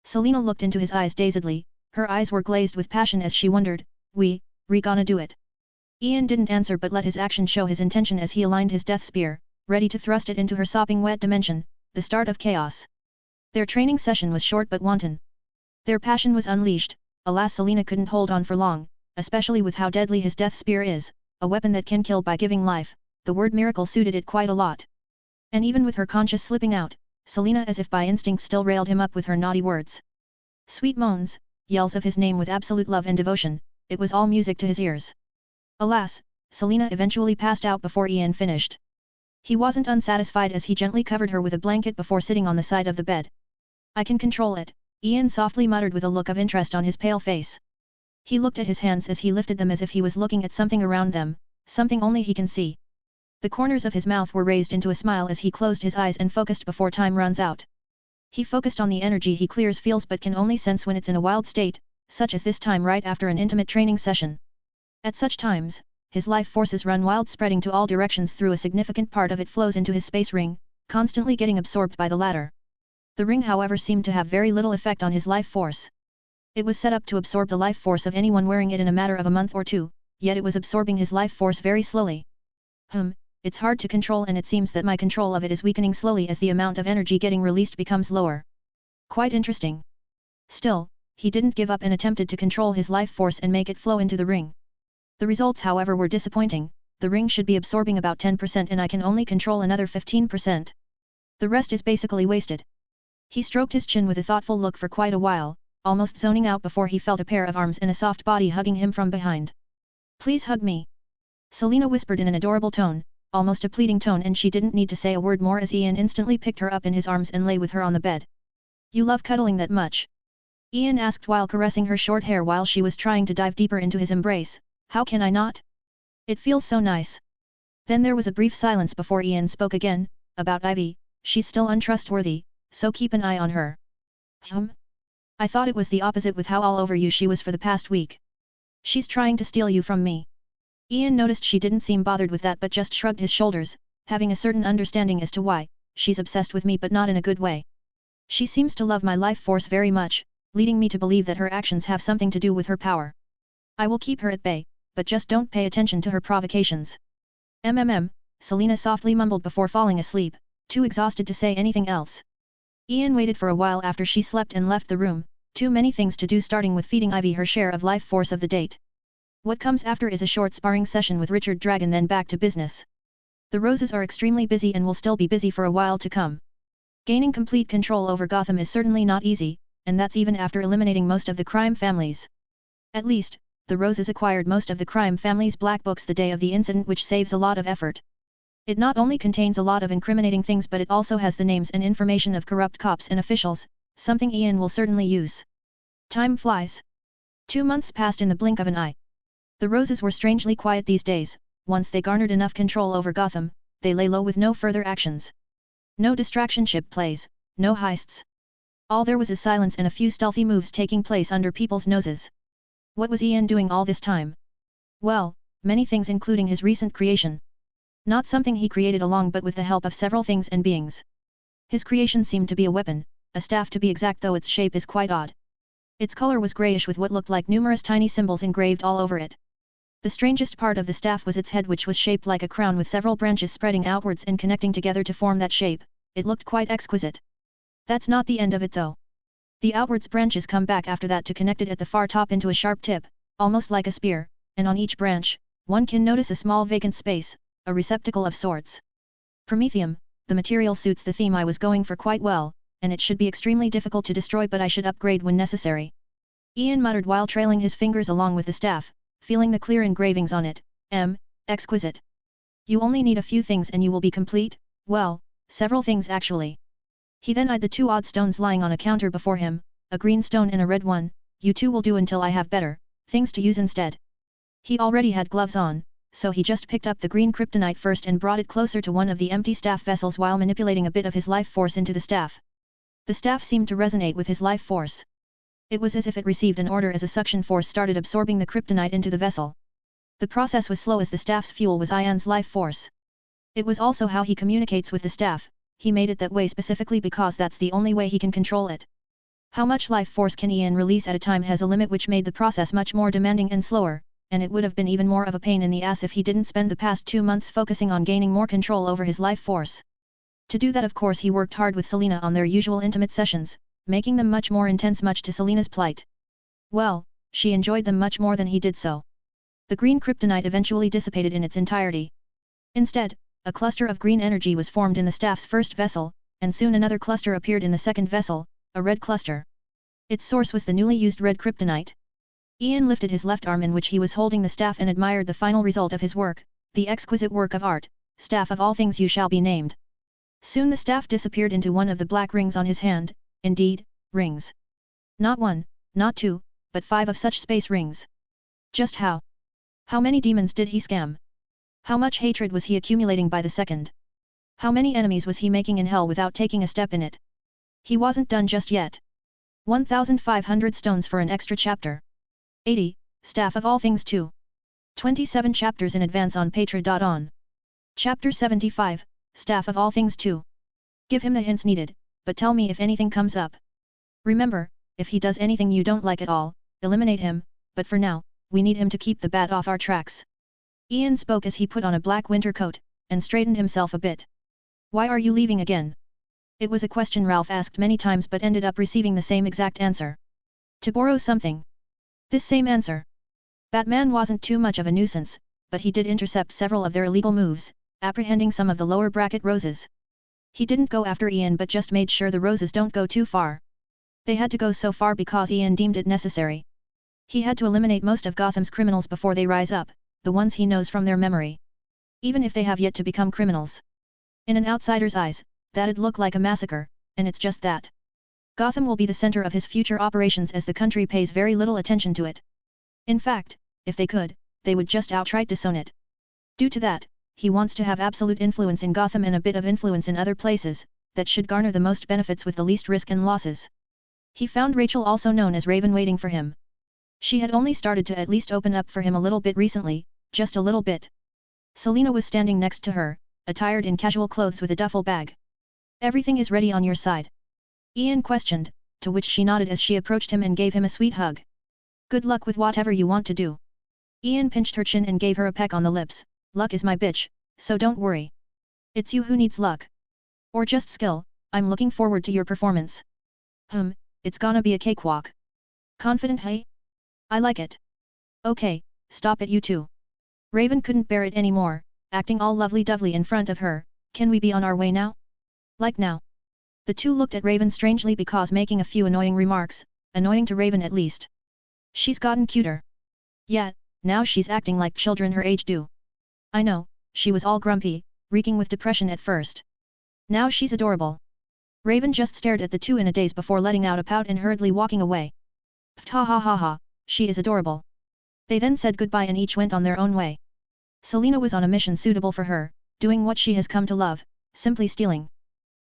Selena looked into his eyes dazedly, her eyes were glazed with passion as she wondered, we gonna do it? Ian didn't answer but let his action show his intention as he aligned his death spear, ready to thrust it into her sopping wet dimension, the start of chaos. Their training session was short but wanton. Their passion was unleashed, alas Selena couldn't hold on for long, especially with how deadly his death spear is, a weapon that can kill by giving life, the word miracle suited it quite a lot. And even with her conscience slipping out, Selena as if by instinct still railed him up with her naughty words. Sweet moans, yells of his name with absolute love and devotion, it was all music to his ears. Alas, Selena eventually passed out before Ian finished. He wasn't unsatisfied as he gently covered her with a blanket before sitting on the side of the bed. I can control it, Ian softly muttered with a look of interest on his pale face. He looked at his hands as he lifted them as if he was looking at something around them, something only he can see. The corners of his mouth were raised into a smile as he closed his eyes and focused before time runs out. He focused on the energy he clears feels but can only sense when it's in a wild state, such as this time right after an intimate training session. At such times, his life forces run wild, spreading to all directions through a significant part of it flows into his space ring, constantly getting absorbed by the latter. The ring however seemed to have very little effect on his life force. It was set up to absorb the life force of anyone wearing it in a matter of a month or two, yet it was absorbing his life force very slowly. It's hard to control and it seems that my control of it is weakening slowly as the amount of energy getting released becomes lower. Quite interesting. Still, he didn't give up and attempted to control his life force and make it flow into the ring. The results however were disappointing, the ring should be absorbing about 10% and I can only control another 15%. The rest is basically wasted. He stroked his chin with a thoughtful look for quite a while, almost zoning out before he felt a pair of arms and a soft body hugging him from behind. Please hug me. Selena whispered in an adorable tone, almost a pleading tone, and she didn't need to say a word more as Ian instantly picked her up in his arms and lay with her on the bed. You love cuddling that much? Ian asked while caressing her short hair while she was trying to dive deeper into his embrace. How can I not? It feels so nice. Then there was a brief silence before Ian spoke again, about Ivy, she's still untrustworthy, so keep an eye on her. I thought it was the opposite with how all over you she was for the past week. She's trying to steal you from me. Ian noticed she didn't seem bothered with that but just shrugged his shoulders, having a certain understanding as to why. She's obsessed with me but not in a good way. She seems to love my life force very much, leading me to believe that her actions have something to do with her power. I will keep her at bay, but just don't pay attention to her provocations. Selena softly mumbled before falling asleep, too exhausted to say anything else. Ian waited for a while after she slept and left the room, too many things to do starting with feeding Ivy her share of life force of the date. What comes after is a short sparring session with Richard Dragon, then back to business. The Roses are extremely busy and will still be busy for a while to come. Gaining complete control over Gotham is certainly not easy, and that's even after eliminating most of the crime families. At least, the Roses acquired most of the crime family's black books the day of the incident, which saves a lot of effort. It not only contains a lot of incriminating things but it also has the names and information of corrupt cops and officials, something Ian will certainly use. Time flies. 2 months passed in the blink of an eye. The Roses were strangely quiet these days. Once they garnered enough control over Gotham, they lay low with no further actions. No distractionship plays, no heists. All there was is silence and a few stealthy moves taking place under people's noses. What was Ian doing all this time? Well, many things, including his recent creation. Not something he created along but with the help of several things and beings. His creation seemed to be a weapon, a staff to be exact, though its shape is quite odd. Its color was grayish with what looked like numerous tiny symbols engraved all over it. The strangest part of the staff was its head, which was shaped like a crown with several branches spreading outwards and connecting together to form that shape. It looked quite exquisite. That's not the end of it though. The outwards branches come back after that to connect it at the far top into a sharp tip, almost like a spear, and on each branch, one can notice a small vacant space, a receptacle of sorts. Promethium, the material suits the theme I was going for quite well, and it should be extremely difficult to destroy, but I should upgrade when necessary. Ian muttered while trailing his fingers along with the staff, feeling the clear engravings on it. Exquisite. You only need a few things and you will be complete, well, several things actually. He then eyed the two odd stones lying on a counter before him, a green stone and a red one. You two will do until I have better things to use instead. He already had gloves on, so he just picked up the green kryptonite first and brought it closer to one of the empty staff vessels while manipulating a bit of his life force into the staff. The staff seemed to resonate with his life force. It was as if it received an order as a suction force started absorbing the kryptonite into the vessel. The process was slow as the staff's fuel was Ian's life force. It was also how he communicates with the staff. He made it that way specifically because that's the only way he can control it. How much life force can Ian release at a time has a limit, which made the process much more demanding and slower, and it would have been even more of a pain in the ass if he didn't spend the past 2 months focusing on gaining more control over his life force. To do that, of course, he worked hard with Selena on their usual intimate sessions, making them much more intense, much to Selena's plight. Well, she enjoyed them much more than he did so. The green kryptonite eventually dissipated in its entirety. Instead, a cluster of green energy was formed in the staff's first vessel, and soon another cluster appeared in the second vessel, a red cluster. Its source was the newly used red kryptonite. Ian lifted his left arm in which he was holding the staff and admired the final result of his work, the exquisite work of art. Staff of all things you shall be named. Soon the staff disappeared into one of the black rings on his hand. Indeed, rings. Not one, not two, but 5 of such space rings. Just how many demons did he scam? How much hatred was he accumulating by the second? How many enemies was he making in hell without taking a step in it? He wasn't done just yet. 1,500 stones for an extra chapter. 80, Staff of all things 2. 27 chapters in advance on Patra.on. Chapter 75, Staff of all things 2. Give him the hints needed, but tell me if anything comes up. Remember, if he does anything you don't like at all, eliminate him, but for now, we need him to keep the bat off our tracks. Ian spoke as he put on a black winter coat, and straightened himself a bit. Why are you leaving again? It was a question Ralph asked many times but ended up receiving the same exact answer. To borrow something. This same answer. Batman wasn't too much of a nuisance, but he did intercept several of their illegal moves, apprehending some of the lower bracket roses. He didn't go after Ian but just made sure the roses don't go too far. They had to go so far because Ian deemed it necessary. He had to eliminate most of Gotham's criminals before they rise up, the ones he knows from their memory. Even if they have yet to become criminals. In an outsider's eyes, that'd look like a massacre, and it's just that. Gotham will be the center of his future operations as the country pays very little attention to it. In fact, if they could, they would just outright disown it. Due to that, he wants to have absolute influence in Gotham and a bit of influence in other places, that should garner the most benefits with the least risk and losses. He found Rachel, also known as Raven, waiting for him. She had only started to at least open up for him a little bit recently, just a little bit. Selena was standing next to her, attired in casual clothes with a duffel bag. Everything is ready on your side? Ian questioned, to which she nodded as she approached him and gave him a sweet hug. Good luck with whatever you want to do. Ian pinched her chin and gave her a peck on the lips. Luck is my bitch, so don't worry. It's you who needs luck. Or just skill. I'm looking forward to your performance. It's gonna be a cakewalk. Confident, hey? I like it. Okay, stop it you two. Raven couldn't bear it anymore, acting all lovely-dovely in front of her. Can we be on our way now? Like now. The two looked at Raven strangely because making a few annoying remarks, annoying to Raven at least. She's gotten cuter. Yeah, now she's acting like children her age do. I know, she was all grumpy, reeking with depression at first. Now she's adorable. Raven just stared at the two in a daze before letting out a pout and hurriedly walking away. Ha ha ha ha, she is adorable. They then said goodbye and each went on their own way. Selena was on a mission suitable for her, doing what she has come to love, simply stealing.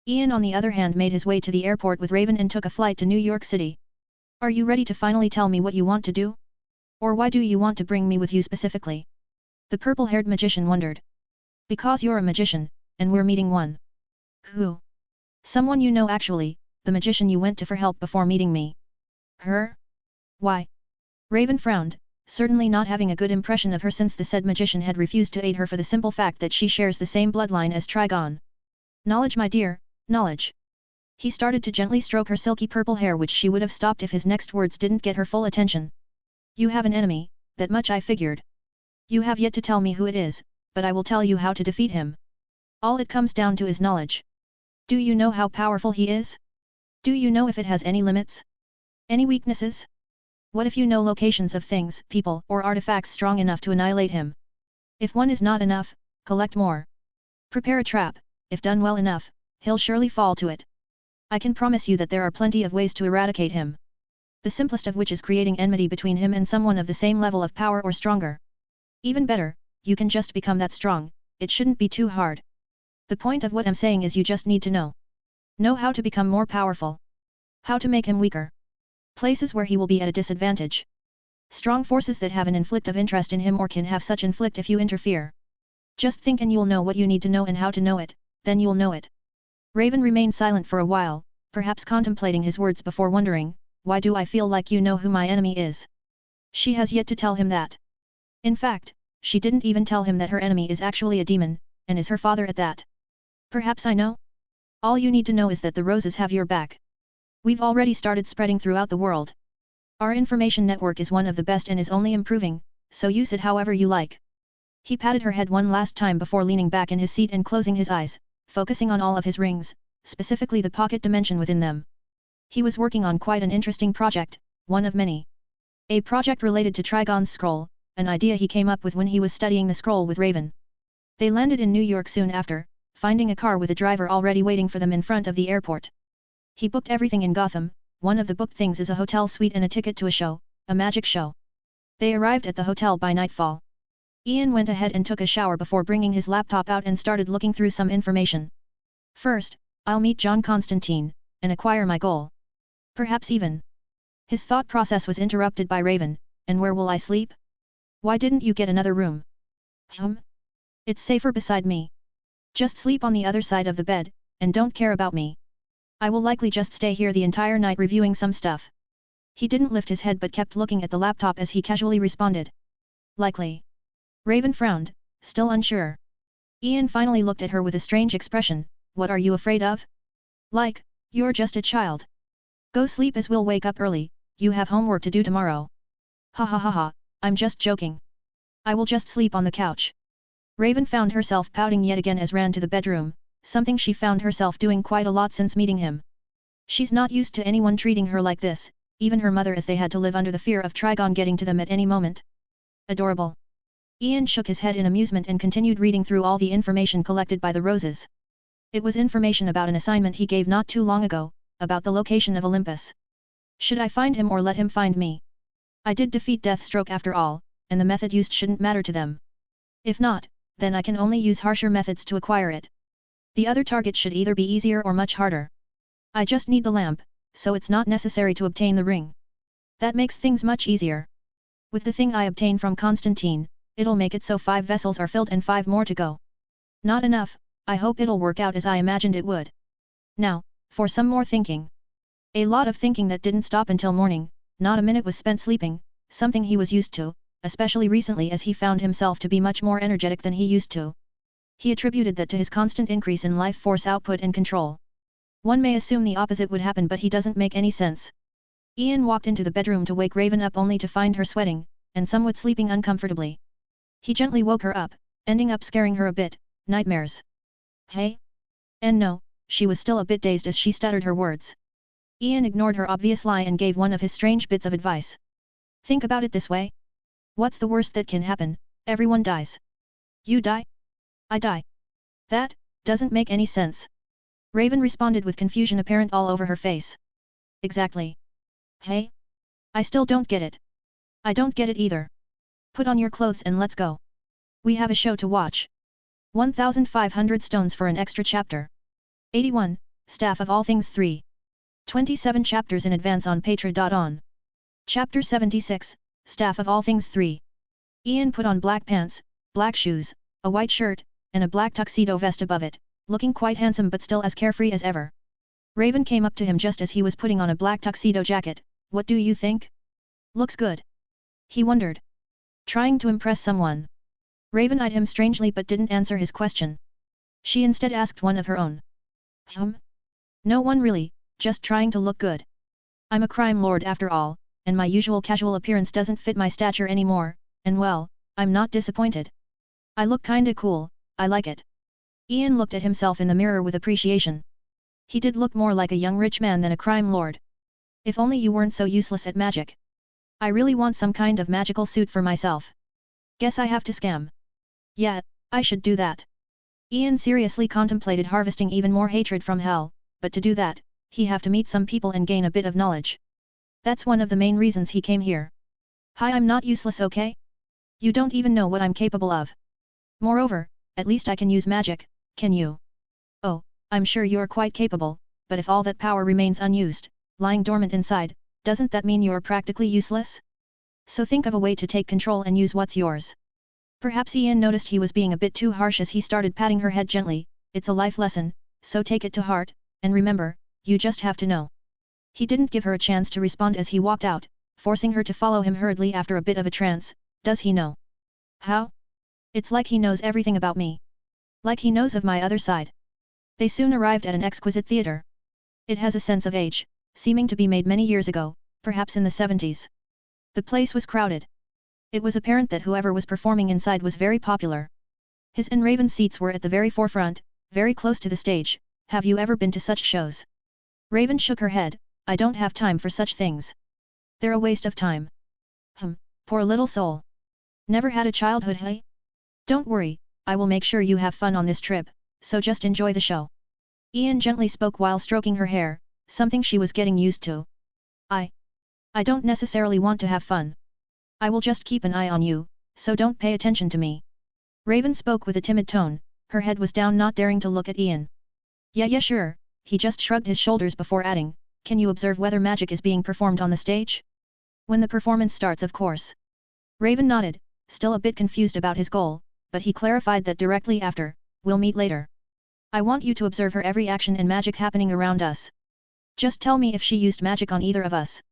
Ian on the other hand made his way to the airport with Raven and took a flight to New York City. Are you ready to finally tell me what you want to do? Or why do you want to bring me with you specifically? The purple-haired magician wondered. Because you're a magician, and we're meeting one. Who? Someone you know actually, the magician you went to for help before meeting me. Her? Why? Raven frowned, certainly not having a good impression of her since the said magician had refused to aid her for the simple fact that she shares the same bloodline as Trigon. Knowledge, my dear, knowledge. He started to gently stroke her silky purple hair, which she would have stopped if his next words didn't get her full attention. You have an enemy, that much I figured. You have yet to tell me who it is, but I will tell you how to defeat him. All it comes down to is knowledge. Do you know how powerful he is? Do you know if it has any limits? Any weaknesses? What if you know locations of things, people, or artifacts strong enough to annihilate him? If one is not enough, collect more. Prepare a trap, if done well enough, he'll surely fall to it. I can promise you that there are plenty of ways to eradicate him. The simplest of which is creating enmity between him and someone of the same level of power or stronger. Even better, you can just become that strong, it shouldn't be too hard. The point of what I'm saying is you just need to know. Know how to become more powerful. How to make him weaker. Places where he will be at a disadvantage. Strong forces that have an inflict of interest in him or can have such inflict if you interfere. Just think and you'll know what you need to know and how to know it, then you'll know it. Raven remained silent for a while, perhaps contemplating his words before wondering, why do I feel like you know who my enemy is? She has yet to tell him that. In fact, she didn't even tell him that her enemy is actually a demon, and is her father at that. Perhaps I know? All you need to know is that the Roses have your back. We've already started spreading throughout the world. Our information network is one of the best and is only improving, so use it however you like. He patted her head one last time before leaning back in his seat and closing his eyes, focusing on all of his rings, specifically the pocket dimension within them. He was working on quite an interesting project, one of many. A project related to Trigon's scroll, an idea he came up with when he was studying the scroll with Raven. They landed in New York soon after, finding a car with a driver already waiting for them in front of the airport. He booked everything in Gotham. One of the booked things is a hotel suite and a ticket to a show, a magic show. They arrived at the hotel by nightfall. Ian went ahead and took a shower before bringing his laptop out and started looking through some information. First, I'll meet John Constantine, and acquire my goal. Perhaps even. His thought process was interrupted by Raven, and where will I sleep? Why didn't you get another room? It's safer beside me. Just sleep on the other side of the bed, and don't care about me. I will likely just stay here the entire night reviewing some stuff. He didn't lift his head but kept looking at the laptop as he casually responded. Likely. Raven frowned, still unsure. Ian finally looked at her with a strange expression. What are you afraid of? Like, you're just a child. Go sleep as we'll wake up early, you have homework to do tomorrow. Ha ha ha ha, I'm just joking. I will just sleep on the couch. Raven found herself pouting yet again as ran to the bedroom, something she found herself doing quite a lot since meeting him. She's not used to anyone treating her like this, even her mother, as they had to live under the fear of Trigon getting to them at any moment. Adorable. Ian shook his head in amusement and continued reading through all the information collected by the Roses. It was information about an assignment he gave not too long ago, about the location of Olympus. Should I find him or let him find me? I did defeat Deathstroke after all, and the method used shouldn't matter to them. If not, then I can only use harsher methods to acquire it. The other target should either be easier or much harder. I just need the lamp, so it's not necessary to obtain the ring. That makes things much easier. With the thing I obtain from Constantine, it'll make it so 5 vessels are filled and 5 more to go. Not enough, I hope it'll work out as I imagined it would. Now, for some more thinking. A lot of thinking that didn't stop until morning, not a minute was spent sleeping, something he was used to, especially recently as he found himself to be much more energetic than he used to. He attributed that to his constant increase in life force output and control. One may assume the opposite would happen, but he doesn't make any sense. Ian walked into the bedroom to wake Raven up only to find her sweating, and somewhat sleeping uncomfortably. He gently woke her up, ending up scaring her a bit. Nightmares. Hey? And no, she was still a bit dazed as she stuttered her words. Ian ignored her obvious lie and gave one of his strange bits of advice. Think about it this way. What's the worst that can happen? Everyone dies. You die? I die. That doesn't make any sense. Raven responded with confusion apparent all over her face. Exactly. Hey? I still don't get it. I don't get it either. Put on your clothes and let's go. We have a show to watch. 1,500 stones for an extra chapter. 81, Staff of All Things 3. 27 chapters in advance on Patra.on. Chapter 76, Staff of All Things 3. Ian put on black pants, black shoes, a white shirt, and a black tuxedo vest above it, looking quite handsome but still as carefree as ever. Raven came up to him just as he was putting on a black tuxedo jacket. What do you think? Looks good. He wondered. Trying to impress someone. Raven eyed him strangely but didn't answer his question. She instead asked one of her own. No one really, just trying to look good. I'm a crime lord after all, and my usual casual appearance doesn't fit my stature anymore, and well, I'm not disappointed. I look kinda cool, I like it. Ian looked at himself in the mirror with appreciation. He did look more like a young rich man than a crime lord. If only you weren't so useless at magic. I really want some kind of magical suit for myself. Guess I have to scam. Yeah, I should do that. Ian seriously contemplated harvesting even more hatred from hell, but to do that, he have to meet some people and gain a bit of knowledge. That's one of the main reasons he came here. Hi, I'm not useless, okay? You don't even know what I'm capable of. Moreover, at least I can use magic, can you? Oh, I'm sure you're quite capable, but if all that power remains unused, lying dormant inside, doesn't that mean you're practically useless? So think of a way to take control and use what's yours. Perhaps Ian noticed he was being a bit too harsh as he started patting her head gently. It's a life lesson, so take it to heart, and remember, you just have to know. He didn't give her a chance to respond as he walked out, forcing her to follow him hurriedly after a bit of a trance. Does he know? How? It's like he knows everything about me. Like he knows of my other side. They soon arrived at an exquisite theatre. It has a sense of age, seeming to be made many years ago, perhaps in the 70s. The place was crowded. It was apparent that whoever was performing inside was very popular. His and Raven's seats were at the very forefront, very close to the stage. Have you ever been to such shows? Raven shook her head. I don't have time for such things. They're a waste of time. Poor little soul. Never had a childhood, hey? Don't worry, I will make sure you have fun on this trip, so just enjoy the show. Ian gently spoke while stroking her hair, something she was getting used to. I don't necessarily want to have fun. I will just keep an eye on you, so don't pay attention to me. Raven spoke with a timid tone, her head was down, not daring to look at Ian. Yeah sure, he just shrugged his shoulders before adding, can you observe whether magic is being performed on the stage? When the performance starts, of course. Raven nodded, still a bit confused about his goal, but he clarified that directly after, we'll meet later. I want you to observe her every action and magic happening around us. Just tell me if she used magic on either of us.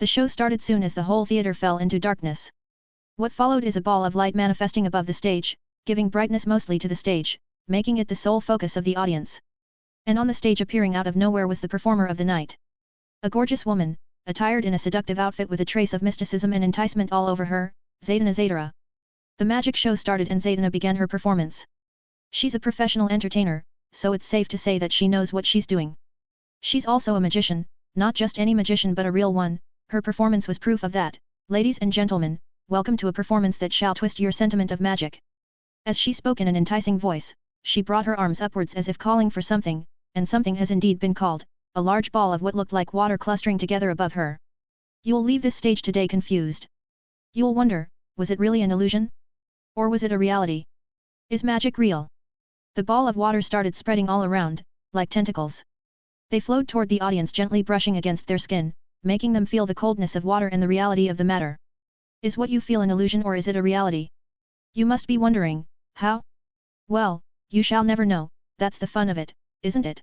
The show started soon as the whole theater fell into darkness. What followed is a ball of light manifesting above the stage, giving brightness mostly to the stage, making it the sole focus of the audience. And on the stage appearing out of nowhere was the performer of the night. A gorgeous woman, attired in a seductive outfit with a trace of mysticism and enticement all over her, Zaydna Zadara. The magic show started and Zaydna began her performance. She's a professional entertainer, so it's safe to say that she knows what she's doing. She's also a magician, not just any magician but a real one. Her performance was proof of that. Ladies and gentlemen, welcome to a performance that shall twist your sentiment of magic. As she spoke in an enticing voice, she brought her arms upwards as if calling for something, and something has indeed been called, a large ball of what looked like water clustering together above her. You'll leave this stage today confused. You'll wonder, was it really an illusion? Or was it a reality? Is magic real? The ball of water started spreading all around, like tentacles. They flowed toward the audience, gently brushing against their skin, making them feel the coldness of water and the reality of the matter. Is what you feel an illusion or is it a reality? You must be wondering, how? Well, you shall never know, that's the fun of it, isn't it?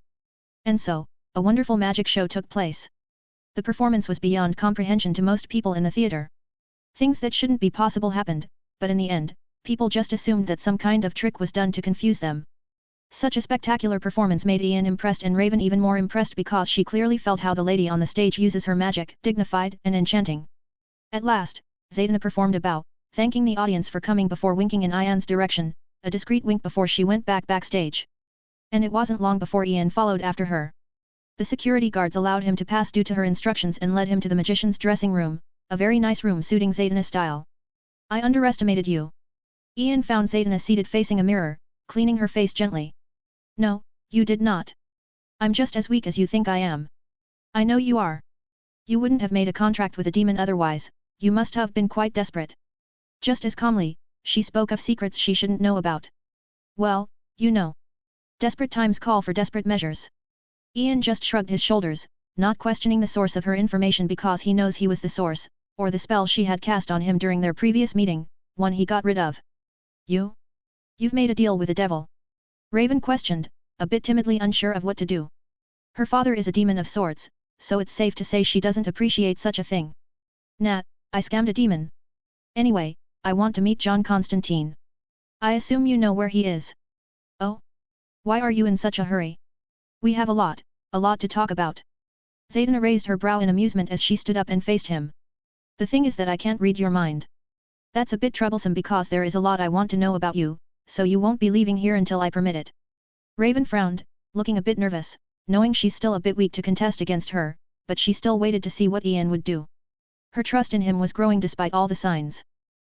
And so, a wonderful magic show took place. The performance was beyond comprehension to most people in the theater. Things that shouldn't be possible happened, but in the end, people just assumed that some kind of trick was done to confuse them. Such a spectacular performance made Ian impressed and Raven even more impressed because she clearly felt how the lady on the stage uses her magic, dignified and enchanting. At last, Zaydna performed a bow, thanking the audience for coming before winking in Ian's direction, a discreet wink before she went backstage. And it wasn't long before Ian followed after her. The security guards allowed him to pass due to her instructions and led him to the magician's dressing room, a very nice room suiting Zaydna's style. I underestimated you. Ian found Zaydna seated facing a mirror, cleaning her face gently. No, you did not. I'm just as weak as you think I am. I know you are. You wouldn't have made a contract with a demon otherwise, you must have been quite desperate. Just as calmly, she spoke of secrets she shouldn't know about. Well, you know. Desperate times call for desperate measures. Ian just shrugged his shoulders, not questioning the source of her information because he knows he was the source, or the spell she had cast on him during their previous meeting, one he got rid of. You've made a deal with the devil? Raven questioned, a bit timidly unsure of what to do. Her father is a demon of sorts, so it's safe to say she doesn't appreciate such a thing. Nah, I scammed a demon. Anyway, I want to meet John Constantine. I assume you know where he is. Oh? Why are you in such a hurry? We have a lot, a lot to talk about. Zaydna raised her brow in amusement as she stood up and faced him. The thing is that I can't read your mind. That's a bit troublesome because there is a lot I want to know about you, so you won't be leaving here until I permit it. Raven frowned, looking a bit nervous, knowing she's still a bit weak to contest against her, but she still waited to see what Ian would do. Her trust in him was growing despite all the signs.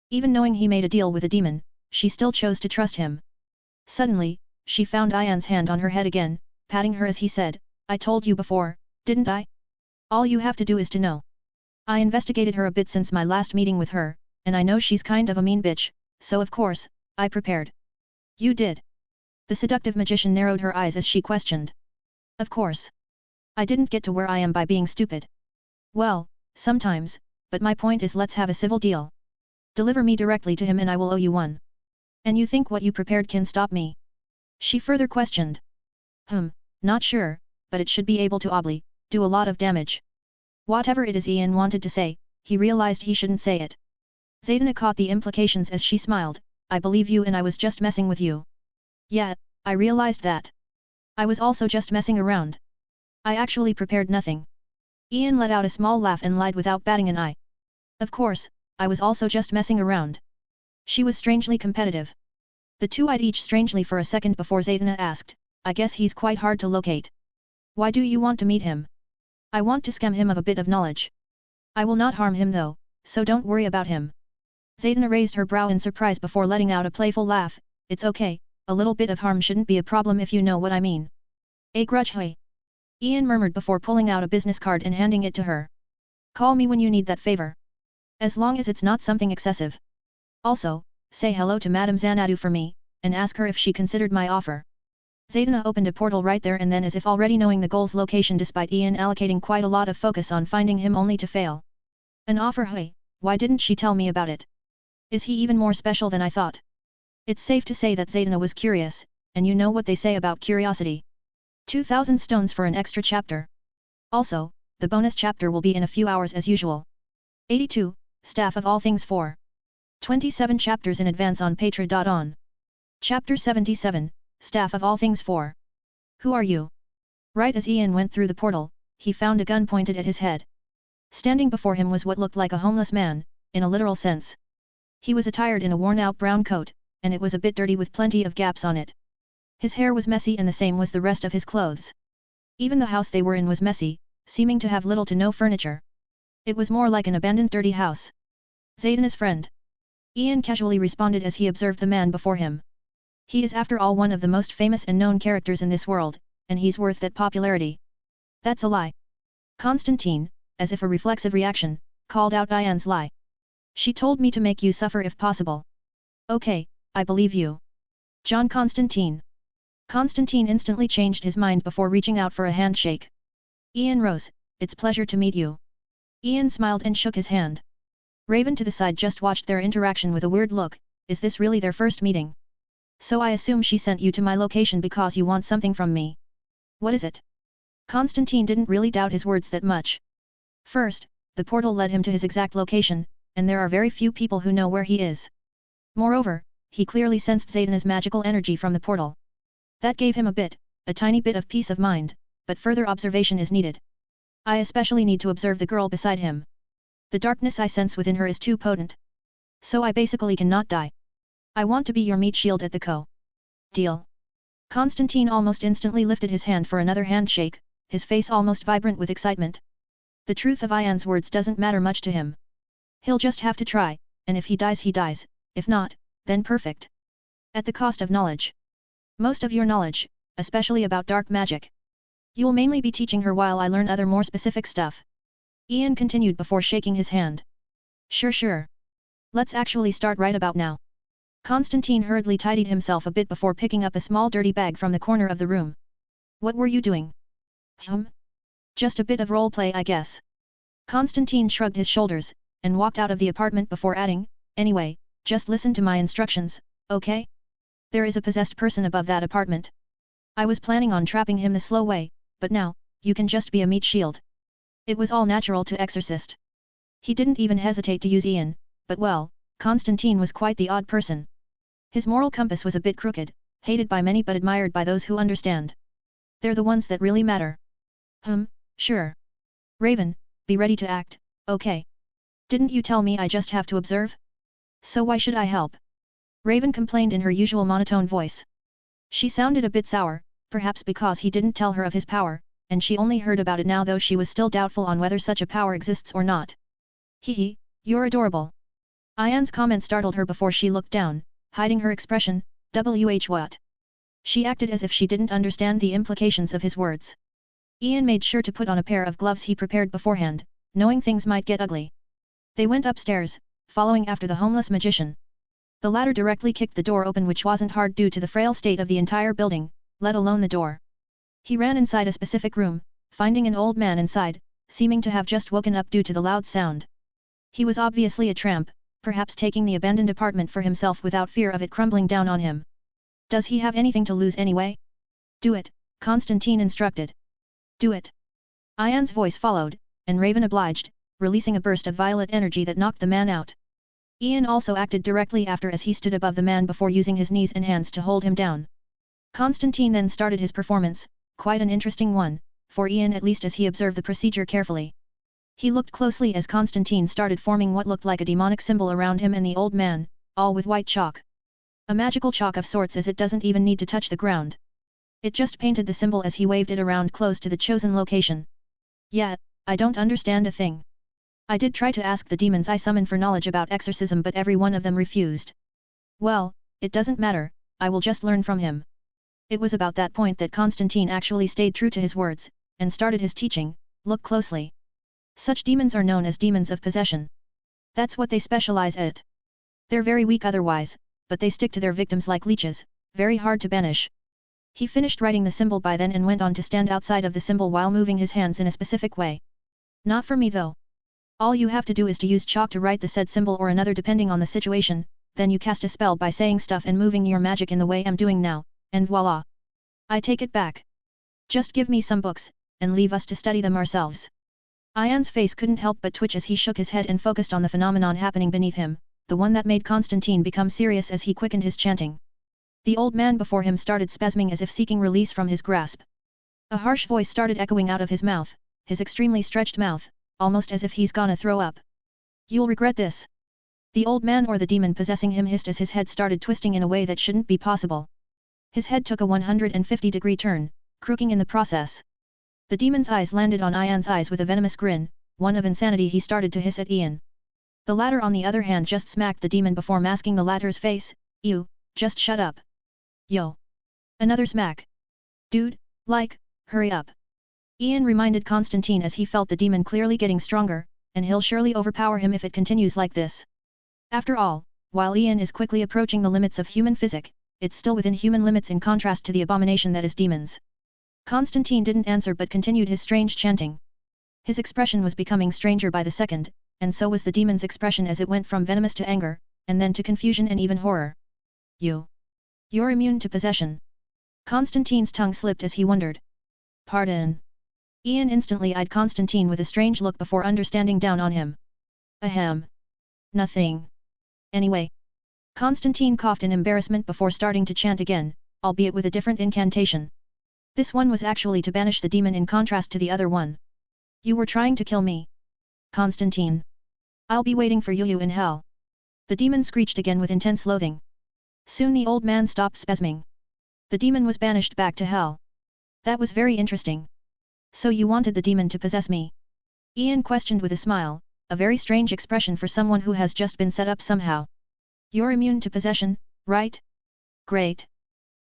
Even knowing he made a deal with a demon, she still chose to trust him. Suddenly, she found Ian's hand on her head again, patting her as he said, I told you before, didn't I? All you have to do is to know. I investigated her a bit since my last meeting with her, and I know she's kind of a mean bitch, so of course, I prepared. You did. The seductive magician narrowed her eyes as she questioned. Of course. I didn't get to where I am by being stupid. Well, sometimes, but my point is let's have a civil deal. Deliver me directly to him and I will owe you one. And you think what you prepared can stop me? She further questioned. Not sure, but it should be able to do a lot of damage. Whatever it is Ian wanted to say, he realized he shouldn't say it. Zaydna caught the implications as she smiled, I believe you and I was just messing with you. Yeah, I realized that. I was also just messing around. I actually prepared nothing. Ian let out a small laugh and lied without batting an eye. Of course, I was also just messing around. She was strangely competitive. The two eyed each strangely for a second before Zaydna asked, I guess he's quite hard to locate. Why do you want to meet him? I want to scam him of a bit of knowledge. I will not harm him though, so don't worry about him. Zaydna raised her brow in surprise before letting out a playful laugh, it's okay, a little bit of harm shouldn't be a problem if you know what I mean. A grudge hui. Ian murmured before pulling out a business card and handing it to her. Call me when you need that favor. As long as it's not something excessive. Also, say hello to Madame Xanadu for me, and ask her if she considered my offer. Zaydna opened a portal right there and then as if already knowing the goal's location despite Ian allocating quite a lot of focus on finding him only to fail. An offer hui, why didn't she tell me about it? Is he even more special than I thought? It's safe to say that Zaydna was curious, and you know what they say about curiosity. 2,000 stones for an extra chapter. Also, the bonus chapter will be in a few hours as usual. 82, Staff of All Things 4. 27 chapters in advance on Patra.on. Chapter 77, Staff of All Things 4. Who are you? Right as Ian went through the portal, he found a gun pointed at his head. Standing before him was what looked like a homeless man, in a literal sense. He was attired in a worn-out brown coat, and it was a bit dirty with plenty of gaps on it. His hair was messy and the same was the rest of his clothes. Even the house they were in was messy, seeming to have little to no furniture. It was more like an abandoned dirty house. Zaydna's friend. Ian casually responded as he observed the man before him. He is after all one of the most famous and known characters in this world, and he's worth that popularity. That's a lie. Constantine, as if a reflexive reaction, called out Ian's lie. She told me to make you suffer if possible. Okay, I believe you. John Constantine. Constantine instantly changed his mind before reaching out for a handshake. Ian rose, it's pleasure to meet you. Ian smiled and shook his hand. Raven to the side just watched their interaction with a weird look, is this really their first meeting? So I assume she sent you to my location because you want something from me. What is it? Constantine didn't really doubt his words that much. First, the portal led him to his exact location, and there are very few people who know where he is. Moreover, he clearly sensed Zaydna's magical energy from the portal. That gave him a tiny bit of peace of mind, but further observation is needed. I especially need to observe the girl beside him. The darkness I sense within her is too potent. So I basically cannot die. I want to be your meat shield at the deal. Constantine almost instantly lifted his hand for another handshake, his face almost vibrant with excitement. The truth of Ian's words doesn't matter much to him. He'll just have to try, and if he dies, if not, then perfect. At the cost of knowledge. Most of your knowledge, especially about dark magic. You'll mainly be teaching her while I learn other more specific stuff. Ian continued before shaking his hand. Sure. Let's actually start right about now. Constantine hurriedly tidied himself a bit before picking up a small dirty bag from the corner of the room. What were you doing? Just a bit of role play I guess. Constantine shrugged his shoulders, and walked out of the apartment before adding, anyway, just listen to my instructions, okay? There is a possessed person above that apartment. I was planning on trapping him the slow way, but now, you can just be a meat shield. It was all natural to Exorcist. He didn't even hesitate to use Ian, but well, Constantine was quite the odd person. His moral compass was a bit crooked, hated by many but admired by those who understand. They're the ones that really matter. Sure. Raven, be ready to act, okay. Didn't you tell me I just have to observe? So why should I help? Raven complained in her usual monotone voice. She sounded a bit sour, perhaps because he didn't tell her of his power, and she only heard about it now though she was still doubtful on whether such a power exists or not. Hee, you're adorable. Ian's comment startled her before she looked down, hiding her expression, what? She acted as if she didn't understand the implications of his words. Ian made sure to put on a pair of gloves he prepared beforehand, knowing things might get ugly. They went upstairs, following after the homeless magician. The latter directly kicked the door open, which wasn't hard due to the frail state of the entire building, let alone the door. He ran inside a specific room, finding an old man inside, seeming to have just woken up due to the loud sound. He was obviously a tramp, perhaps taking the abandoned apartment for himself without fear of it crumbling down on him. Does he have anything to lose anyway? Do it, Constantine instructed. Do it. Ian's voice followed, and Raven obliged, releasing a burst of violet energy that knocked the man out. Ian also acted directly after as he stood above the man before using his knees and hands to hold him down. Constantine then started his performance, quite an interesting one, for Ian at least as he observed the procedure carefully. He looked closely as Constantine started forming what looked like a demonic symbol around him and the old man, all with white chalk. A magical chalk of sorts, as it doesn't even need to touch the ground. It just painted the symbol as he waved it around close to the chosen location. Yeah, I don't understand a thing. I did try to ask the demons I summon for knowledge about exorcism, but every one of them refused. Well, it doesn't matter, I will just learn from him. It was about that point that Constantine actually stayed true to his words, and started his teaching. Look closely. Such demons are known as demons of possession. That's what they specialize at. They're very weak otherwise, but they stick to their victims like leeches, very hard to banish. He finished writing the symbol by then and went on to stand outside of the symbol while moving his hands in a specific way. Not for me though. All you have to do is to use chalk to write the said symbol or another depending on the situation, then you cast a spell by saying stuff and moving your magic in the way I'm doing now, and voila. I take it back. Just give me some books, and leave us to study them ourselves. Ian's face couldn't help but twitch as he shook his head and focused on the phenomenon happening beneath him, the one that made Constantine become serious as he quickened his chanting. The old man before him started spasming as if seeking release from his grasp. A harsh voice started echoing out of his mouth, his extremely stretched mouth, almost as if he's gonna throw up. You'll regret this. The old man or the demon possessing him hissed as his head started twisting in a way that shouldn't be possible. His head took a 150-degree turn, crooking in the process. The demon's eyes landed on Ian's eyes with a venomous grin, one of insanity. He started to hiss at Ian. The latter on the other hand just smacked the demon before masking the latter's face. You, just shut up. Yo. Another smack. Dude, hurry up. Ian reminded Constantine as he felt the demon clearly getting stronger, and he'll surely overpower him if it continues like this. After all, while Ian is quickly approaching the limits of human physic, it's still within human limits in contrast to the abomination that is demons. Constantine didn't answer but continued his strange chanting. His expression was becoming stranger by the second, and so was the demon's expression as it went from venomous to anger, and then to confusion and even horror. You're immune to possession. Constantine's tongue slipped as he wondered. Pardon. Ian instantly eyed Constantine with a strange look before understanding down on him. Ahem. Nothing. Anyway. Constantine coughed in embarrassment before starting to chant again, albeit with a different incantation. This one was actually to banish the demon in contrast to the other one. You were trying to kill me. Constantine. I'll be waiting for you in hell. The demon screeched again with intense loathing. Soon the old man stopped spasming. The demon was banished back to hell. That was very interesting. So you wanted the demon to possess me? Ian questioned with a smile, a very strange expression for someone who has just been set up somehow. You're immune to possession, right? Great.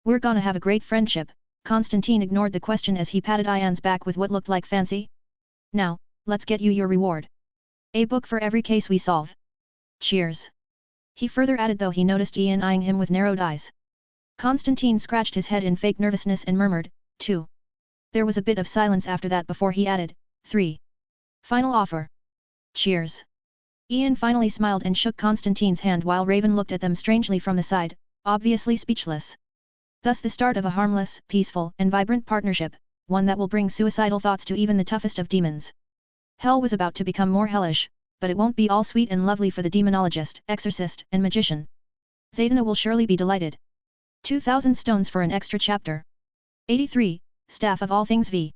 We're gonna have a great friendship. Constantine ignored the question as he patted Ian's back with what looked like fancy. Now, let's get you your reward. A book for every case we solve. Cheers. He further added, though he noticed Ian eyeing him with narrowed eyes. Constantine scratched his head in fake nervousness and murmured, 2. There was a bit of silence after that before he added, 3. Final offer. Cheers. Ian finally smiled and shook Constantine's hand while Raven looked at them strangely from the side, obviously speechless. Thus the start of a harmless, peaceful, and vibrant partnership, one that will bring suicidal thoughts to even the toughest of demons. Hell was about to become more hellish, but it won't be all sweet and lovely for the demonologist, exorcist, and magician. Zaydna will surely be delighted. 2,000 stones for an extra chapter. 83, Staff of All Things v.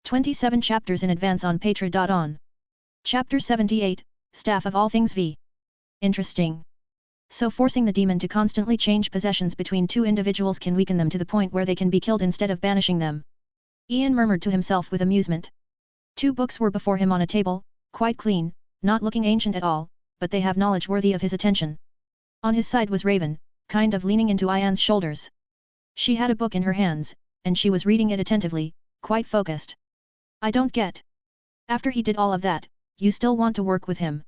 27 chapters in advance on Patra.on. Chapter 78, Staff of All Things V. Interesting. So forcing the demon to constantly change possessions between two individuals can weaken them to the point where they can be killed instead of banishing them. Ian murmured to himself with amusement. 2 books were before him on a table, quite clean, not looking ancient at all, but they have knowledge worthy of his attention. On his side was Raven, kind of leaning into Ian's shoulders. She had a book in her hands, and she was reading it attentively, quite focused. I don't get. After he did all of that, you still want to work with him?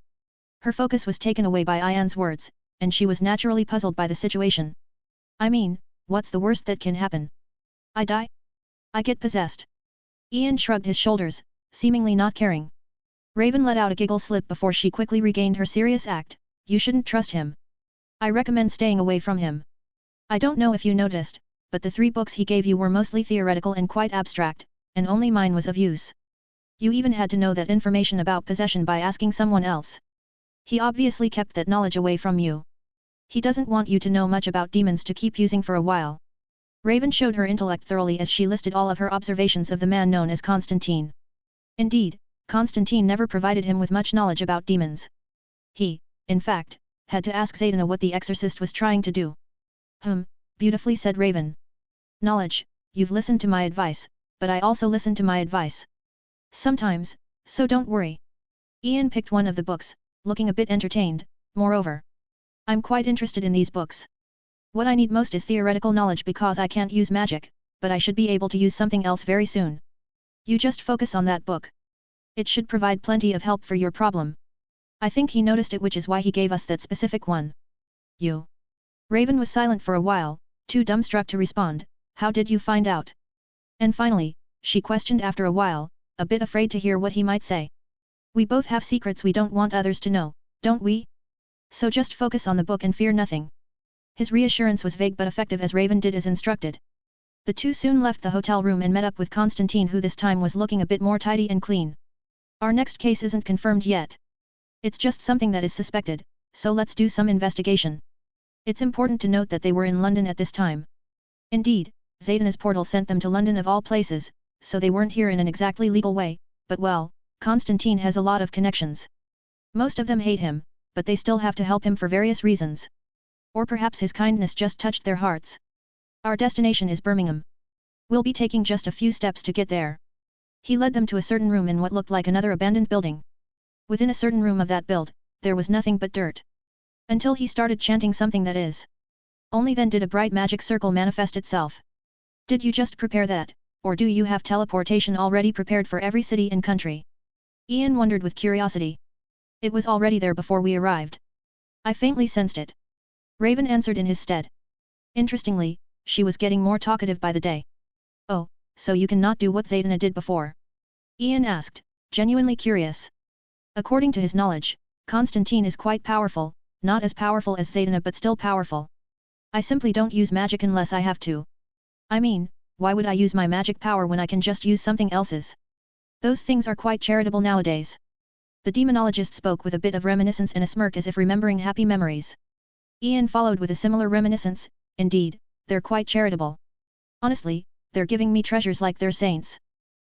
Her focus was taken away by Ian's words, and she was naturally puzzled by the situation. I mean, what's the worst that can happen? I die? I get possessed? Ian shrugged his shoulders, seemingly not caring. Raven let out a giggle slip before she quickly regained her serious act. You shouldn't trust him. I recommend staying away from him. I don't know if you noticed, but the 3 books he gave you were mostly theoretical and quite abstract, and only mine was of use. You even had to know that information about possession by asking someone else. He obviously kept that knowledge away from you. He doesn't want you to know much about demons to keep using for a while. Raven showed her intellect thoroughly as she listed all of her observations of the man known as Constantine. Indeed, Constantine never provided him with much knowledge about demons. He, in fact, had to ask Zaydana what the exorcist was trying to do. Beautifully said Raven. Knowledge, you've listened to my advice, but I also listen to my advice. Sometimes, so don't worry. Ian picked one of the books, looking a bit entertained. Moreover, I'm quite interested in these books. What I need most is theoretical knowledge because I can't use magic, but I should be able to use something else very soon. You just focus on that book. It should provide plenty of help for your problem. I think he noticed it, which is why he gave us that specific one. You. Raven was silent for a while, too dumbstruck to respond. How did you find out? And finally, she questioned after a while, a bit afraid to hear what he might say. We both have secrets we don't want others to know, don't we? So just focus on the book and fear nothing. His reassurance was vague but effective as Raven did as instructed. The two soon left the hotel room and met up with Constantine, who this time was looking a bit more tidy and clean. Our next case isn't confirmed yet. It's just something that is suspected, so let's do some investigation. It's important to note that they were in London at this time. Indeed, Zaydana's portal sent them to London of all places, so they weren't here in an exactly legal way, but well, Constantine has a lot of connections. Most of them hate him, but they still have to help him for various reasons. Or perhaps his kindness just touched their hearts. Our destination is Birmingham. We'll be taking just a few steps to get there. He led them to a certain room in what looked like another abandoned building. Within a certain room of that build, there was nothing but dirt. Until he started chanting something that is. Only then did a bright magic circle manifest itself. Did you just prepare that, or do you have teleportation already prepared for every city and country? Ian wondered with curiosity. It was already there before we arrived. I faintly sensed it. Raven answered in his stead. Interestingly, she was getting more talkative by the day. Oh, so you cannot do what Zaydana did before? Ian asked, genuinely curious. According to his knowledge, Constantine is quite powerful, not as powerful as Zaydana but still powerful. I simply don't use magic unless I have to. I mean, why would I use my magic power when I can just use something else's? Those things are quite charitable nowadays. The demonologist spoke with a bit of reminiscence and a smirk as if remembering happy memories. Ian followed with a similar reminiscence. Indeed, they're quite charitable. Honestly, they're giving me treasures like they're saints.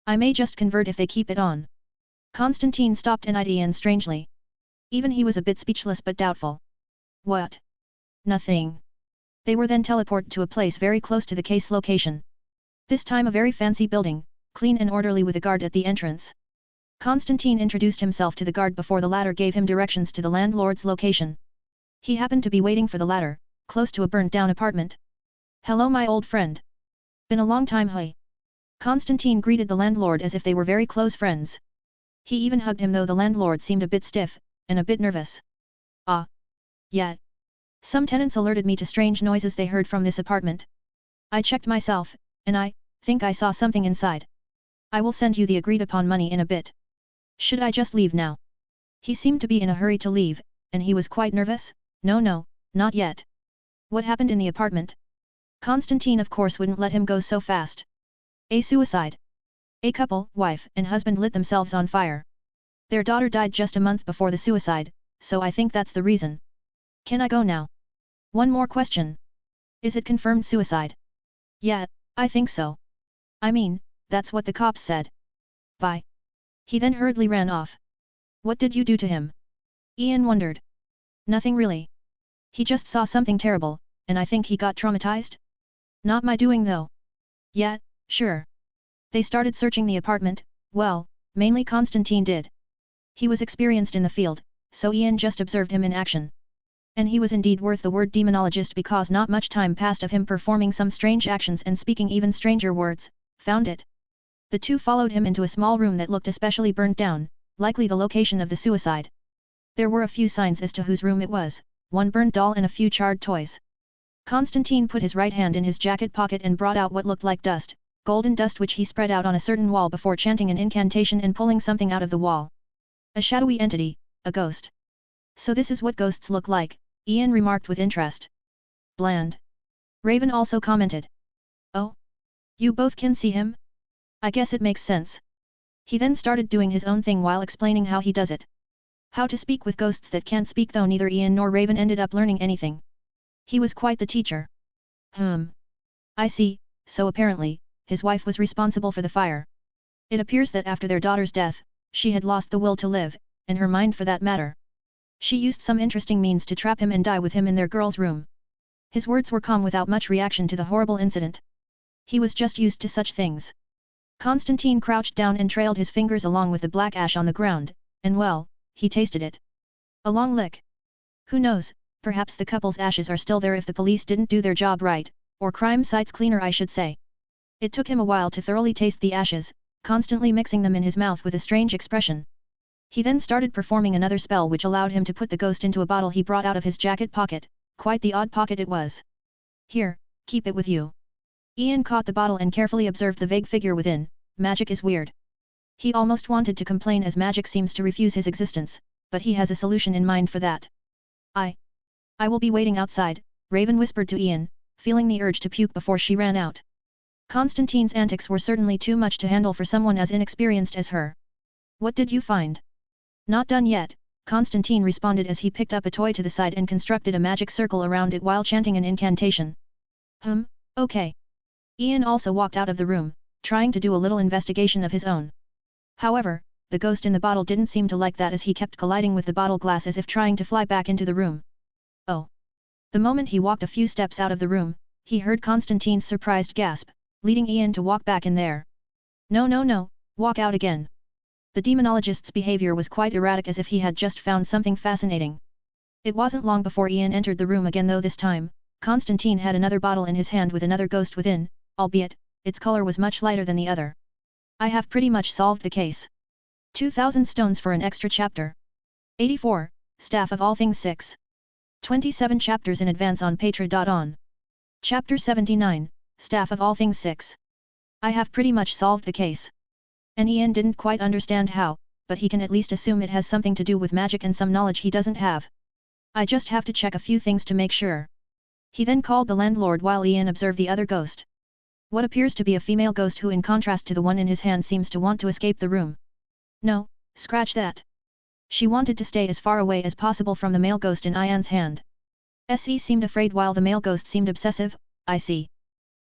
I may just convert if they keep it on. Constantine stopped and eyed Ian strangely. Even he was a bit speechless but doubtful. What? Nothing. They were then teleported to a place very close to the case location. This time a very fancy building, clean and orderly with a guard at the entrance. Constantine introduced himself to the guard before the latter gave him directions to the landlord's location. He happened to be waiting for the latter, close to a burnt-down apartment. Hello my old friend. Been a long time hey. Constantine greeted the landlord as if they were very close friends. He even hugged him, though the landlord seemed a bit stiff, and a bit nervous. Ah. Yeah. Some tenants alerted me to strange noises they heard from this apartment. I checked myself, and I think I saw something inside. I will send you the agreed upon money in a bit. Should I just leave now? He seemed to be in a hurry to leave, and he was quite nervous. No, not yet. What happened in the apartment? Constantine of course wouldn't let him go so fast. A suicide. A couple, wife and husband, lit themselves on fire. Their daughter died just a month before the suicide, so I think that's the reason. Can I go now? One more question. Is it confirmed suicide? Yeah, I think so. I mean, that's what the cops said. Bye. He then hurriedly ran off. What did you do to him? Ian wondered. Nothing really. He just saw something terrible, and I think he got traumatized? Not my doing though. Yeah, sure. They started searching the apartment, well, mainly Constantine did. He was experienced in the field, so Ian just observed him in action. And he was indeed worth the word demonologist because not much time passed of him performing some strange actions and speaking even stranger words, found it. The two followed him into a small room that looked especially burnt down, likely the location of the suicide. There were a few signs as to whose room it was, one burned doll and a few charred toys. Constantine put his right hand in his jacket pocket and brought out what looked like dust, golden dust which he spread out on a certain wall before chanting an incantation and pulling something out of the wall. A shadowy entity, a ghost. So this is what ghosts look like, Ian remarked with interest. Bland. Raven also commented. Oh? You both can see him? I guess it makes sense. He then started doing his own thing while explaining how he does it. How to speak with ghosts that can't speak, though neither Ian nor Raven ended up learning anything. He was quite the teacher. I see, so apparently, his wife was responsible for the fire. It appears that after their daughter's death, she had lost the will to live, and her mind for that matter. She used some interesting means to trap him and die with him in their girl's room. His words were calm without much reaction to the horrible incident. He was just used to such things. Constantine crouched down and trailed his fingers along with the black ash on the ground, and well, he tasted it. A long lick. Who knows, perhaps the couple's ashes are still there if the police didn't do their job right, or crime sites cleaner I should say. It took him a while to thoroughly taste the ashes, constantly mixing them in his mouth with a strange expression. He then started performing another spell which allowed him to put the ghost into a bottle he brought out of his jacket pocket, quite the odd pocket it was. Here, keep it with you. Ian caught the bottle and carefully observed the vague figure within. Magic is weird. He almost wanted to complain as magic seems to refuse his existence, but he has a solution in mind for that. I will be waiting outside, Raven whispered to Ian, feeling the urge to puke before she ran out. Constantine's antics were certainly too much to handle for someone as inexperienced as her. What did you find? Not done yet, Constantine responded as he picked up a toy to the side and constructed a magic circle around it while chanting an incantation. Okay. Ian also walked out of the room, trying to do a little investigation of his own. However, the ghost in the bottle didn't seem to like that as he kept colliding with the bottle glass as if trying to fly back into the room. Oh! The moment he walked a few steps out of the room, he heard Constantine's surprised gasp, leading Ian to walk back in there. No, walk out again. The demonologist's behavior was quite erratic as if he had just found something fascinating. It wasn't long before Ian entered the room again, though this time, Constantine had another bottle in his hand with another ghost within, albeit, its color was much lighter than the other. I have pretty much solved the case. 2,000 stones for an extra chapter. 84, Staff of All Things 6. 27 chapters in advance on Patreon. Chapter 79, Staff of All Things 6. I have pretty much solved the case. And Ian didn't quite understand how, but he can at least assume it has something to do with magic and some knowledge he doesn't have. I just have to check a few things to make sure. He then called the landlord while Ian observed the other ghost. What appears to be a female ghost who, in contrast to the one in his hand, seems to want to escape the room. No, scratch that. She wanted to stay as far away as possible from the male ghost in Ian's hand. Se seemed afraid while the male ghost seemed obsessive. I see.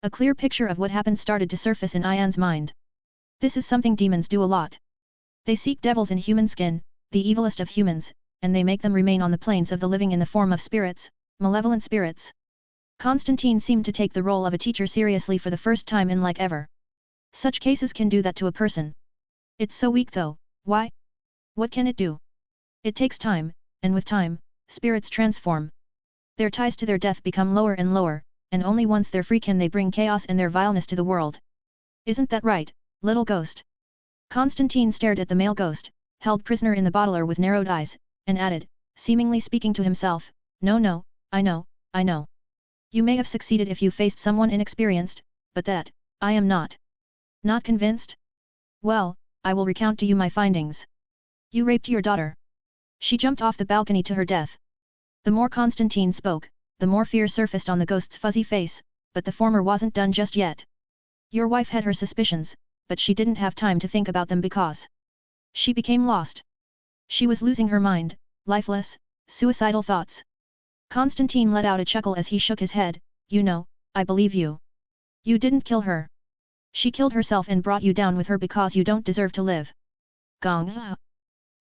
A clear picture of what happened started to surface in Ian's mind. This is something demons do a lot. They seek devils in human skin, the evilest of humans, and they make them remain on the planes of the living in the form of spirits, malevolent spirits. Constantine seemed to take the role of a teacher seriously for the first time in like ever. Such cases can do that to a person. It's so weak though, why? What can it do? It takes time, and with time, spirits transform. Their ties to their death become lower and lower, and only once they're free can they bring chaos and their vileness to the world. Isn't that right, little ghost? Constantine stared at the male ghost, held prisoner in the bottler with narrowed eyes, and added, seemingly speaking to himself, No, I know. You may have succeeded if you faced someone inexperienced, but that, I am not. Not convinced? Well, I will recount to you my findings. You raped your daughter. She jumped off the balcony to her death. The more Constantine spoke, the more fear surfaced on the ghost's fuzzy face, but the former wasn't done just yet. Your wife had her suspicions, but she didn't have time to think about them because she became lost. She was losing her mind, lifeless, suicidal thoughts. Constantine let out a chuckle as he shook his head. I believe you. You didn't kill her. She killed herself and brought you down with her because you don't deserve to live. Gong!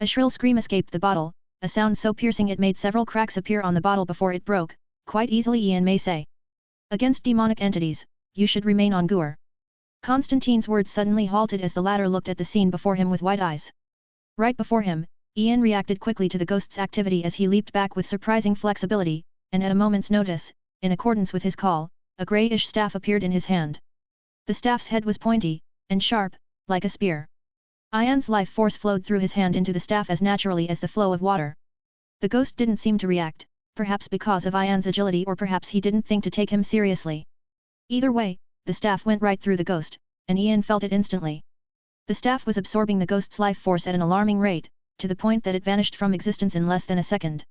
A shrill scream escaped the bottle, a sound so piercing it made several cracks appear on the bottle before it broke, quite easily Ian may say. Against demonic entities, you should remain on Gur. Constantine's words suddenly halted as the latter looked at the scene before him with wide eyes. Right before him, Ian reacted quickly to the ghost's activity as he leaped back with surprising flexibility, and at a moment's notice, in accordance with his call, a greyish staff appeared in his hand. The staff's head was pointy, and sharp, like a spear. Ian's life force flowed through his hand into the staff as naturally as the flow of water. The ghost didn't seem to react, perhaps because of Ian's agility or perhaps he didn't think to take him seriously. Either way, the staff went right through the ghost, and Ian felt it instantly. The staff was absorbing the ghost's life force at an alarming rate, to the point that it vanished from existence in less than a second.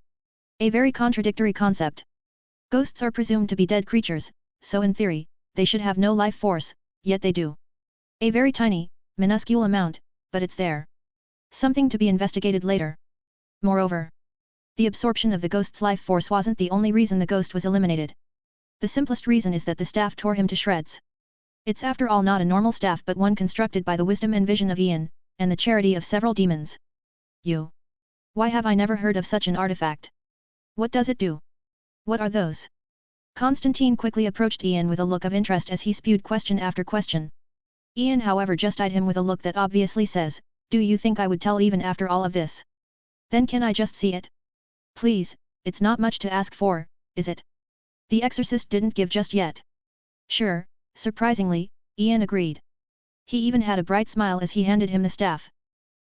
A very contradictory concept. Ghosts are presumed to be dead creatures, so in theory, they should have no life force, yet they do. A very tiny, minuscule amount, but it's there. Something to be investigated later. Moreover, the absorption of the ghost's life force wasn't the only reason the ghost was eliminated. The simplest reason is that the staff tore him to shreds. It's after all not a normal staff but one constructed by the wisdom and vision of Ian, and the charity of several demons. You. Why have I never heard of such an artifact? What does it do? What are those? Constantine quickly approached Ian with a look of interest as he spewed question after question. Ian however just eyed him with a look that obviously says, do you think I would tell even after all of this? Then can I just see it? Please, it's not much to ask for, is it? The exorcist didn't give just yet. Sure, surprisingly, Ian agreed. He even had a bright smile as he handed him the staff.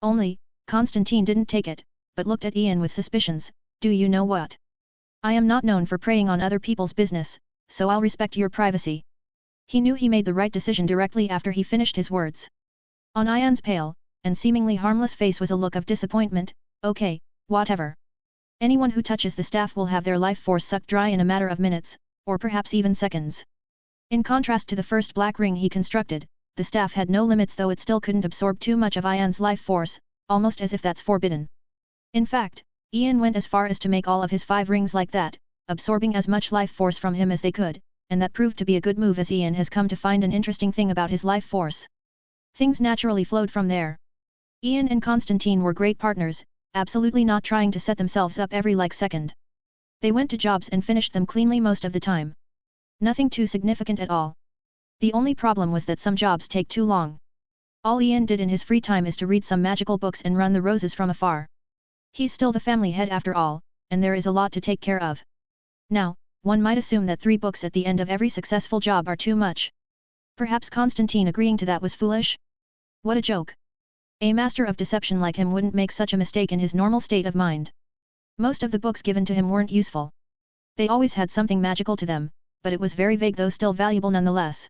Only, Constantine didn't take it, but looked at Ian with suspicions. Do you know what? I am not known for preying on other people's business, so I'll respect your privacy. He knew he made the right decision directly after he finished his words. On Ian's pale, and seemingly harmless face was a look of disappointment. Okay, whatever. Anyone who touches the staff will have their life force sucked dry in a matter of minutes, or perhaps even seconds. In contrast to the first black ring he constructed, the staff had no limits though it still couldn't absorb too much of Ian's life force, almost as if that's forbidden. In fact, Ian went as far as to make all of his 5 rings like that, absorbing as much life force from him as they could, and that proved to be a good move as Ian has come to find an interesting thing about his life force. Things naturally flowed from there. Ian and Constantine were great partners, absolutely not trying to set themselves up every second. They went to jobs and finished them cleanly most of the time. Nothing too significant at all. The only problem was that some jobs take too long. All Ian did in his free time is to read some magical books and run the roses from afar. He's still the family head after all, and there is a lot to take care of. Now, one might assume that 3 books at the end of every successful job are too much. Perhaps Constantine agreeing to that was foolish? What a joke. A master of deception like him wouldn't make such a mistake in his normal state of mind. Most of the books given to him weren't useful. They always had something magical to them, but it was very vague though still valuable nonetheless.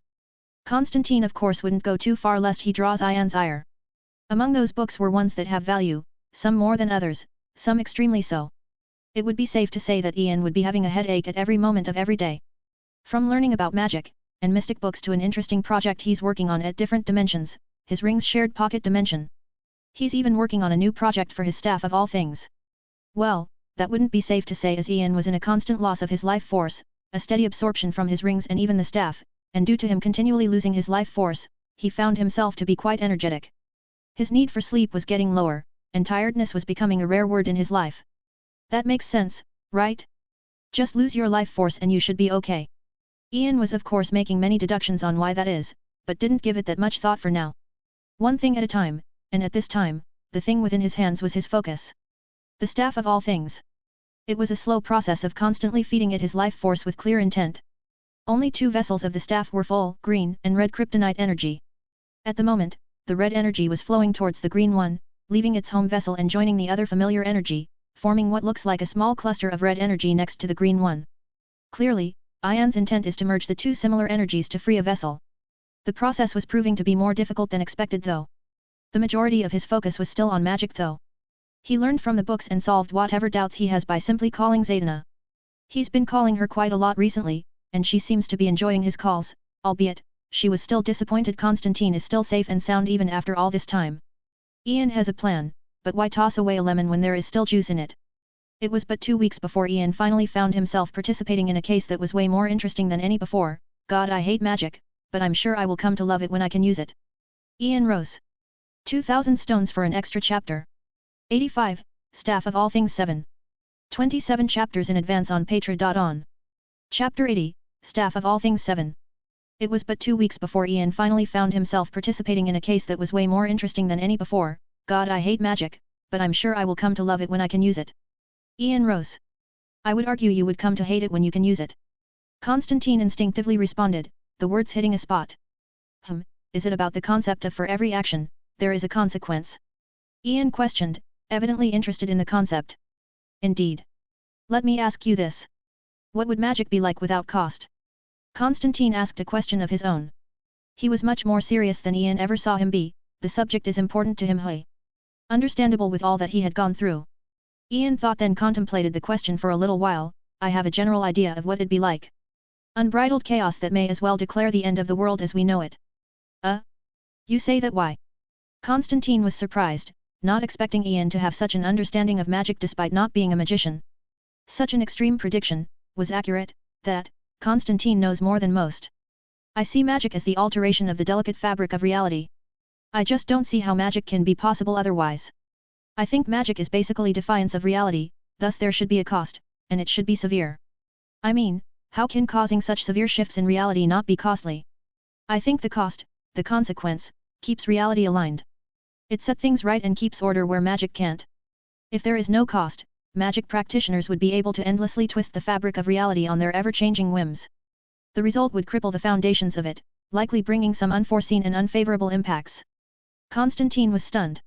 Constantine of course wouldn't go too far lest he draws Ian's ire. Among those books were ones that have value, some more than others, some extremely so. It would be safe to say that Ian would be having a headache at every moment of every day. From learning about magic, and mystic books to an interesting project he's working on at different dimensions, his rings shared pocket dimension. He's even working on a new project for his staff of all things. Well, that wouldn't be safe to say as Ian was in a constant loss of his life force, a steady absorption from his rings and even the staff, and due to him continually losing his life force, he found himself to be quite energetic. His need for sleep was getting lower, and tiredness was becoming a rare word in his life. That makes sense, right? Just lose your life force and you should be okay. Ian was of course making many deductions on why that is, but didn't give it that much thought for now. One thing at a time, and at this time, the thing within his hands was his focus. The staff of all things. It was a slow process of constantly feeding it his life force with clear intent. Only 2 vessels of the staff were full, green and red kryptonite energy. At the moment, the red energy was flowing towards the green one, leaving its home vessel and joining the other familiar energy, forming what looks like a small cluster of red energy next to the green one. Clearly, Ian's intent is to merge the 2 similar energies to free a vessel. The process was proving to be more difficult than expected though. The majority of his focus was still on magic though. He learned from the books and solved whatever doubts he has by simply calling Zatanna. He's been calling her quite a lot recently, and she seems to be enjoying his calls, albeit, she was still disappointed Constantine is still safe and sound even after all this time. Ian has a plan, but why toss away a lemon when there is still juice in it? It was but 2 weeks before Ian finally found himself participating in a case that was way more interesting than any before. God, I hate magic, but I'm sure I will come to love it when I can use it. Ian Rose. 2000 stones for an extra chapter. 85, Staff of All Things 7. 27 chapters in advance on Patra.on. Chapter 80, Staff of All Things 7. It was but 2 weeks before Ian finally found himself participating in a case that was way more interesting than any before. God, I hate magic, but I'm sure I will come to love it when I can use it. Ian Rose. I would argue you would come to hate it when you can use it. Constantine instinctively responded, the words hitting a spot. Is it about the concept of for every action, there is a consequence? Ian questioned, evidently interested in the concept. Indeed. Let me ask you this. What would magic be like without cost? Constantine asked a question of his own. He was much more serious than Ian ever saw him be, the subject is important to him. Understandable with all that he had gone through. Ian thought, then contemplated the question for a little while. I have a general idea of what it'd be like. Unbridled chaos that may as well declare the end of the world as we know it. You say that, why? Constantine was surprised, not expecting Ian to have such an understanding of magic despite not being a magician. Such an extreme prediction was accurate, that Constantine knows more than most. I see magic as the alteration of the delicate fabric of reality. I just don't see how magic can be possible otherwise. I think magic is basically defiance of reality, thus there should be a cost, and it should be severe. I mean, how can causing such severe shifts in reality not be costly? I think the cost, the consequence, keeps reality aligned. It sets things right and keeps order where magic can't. If there is no cost, magic practitioners would be able to endlessly twist the fabric of reality on their ever-changing whims. The result would cripple the foundations of it, likely bringing some unforeseen and unfavorable impacts. Constantine was stunned.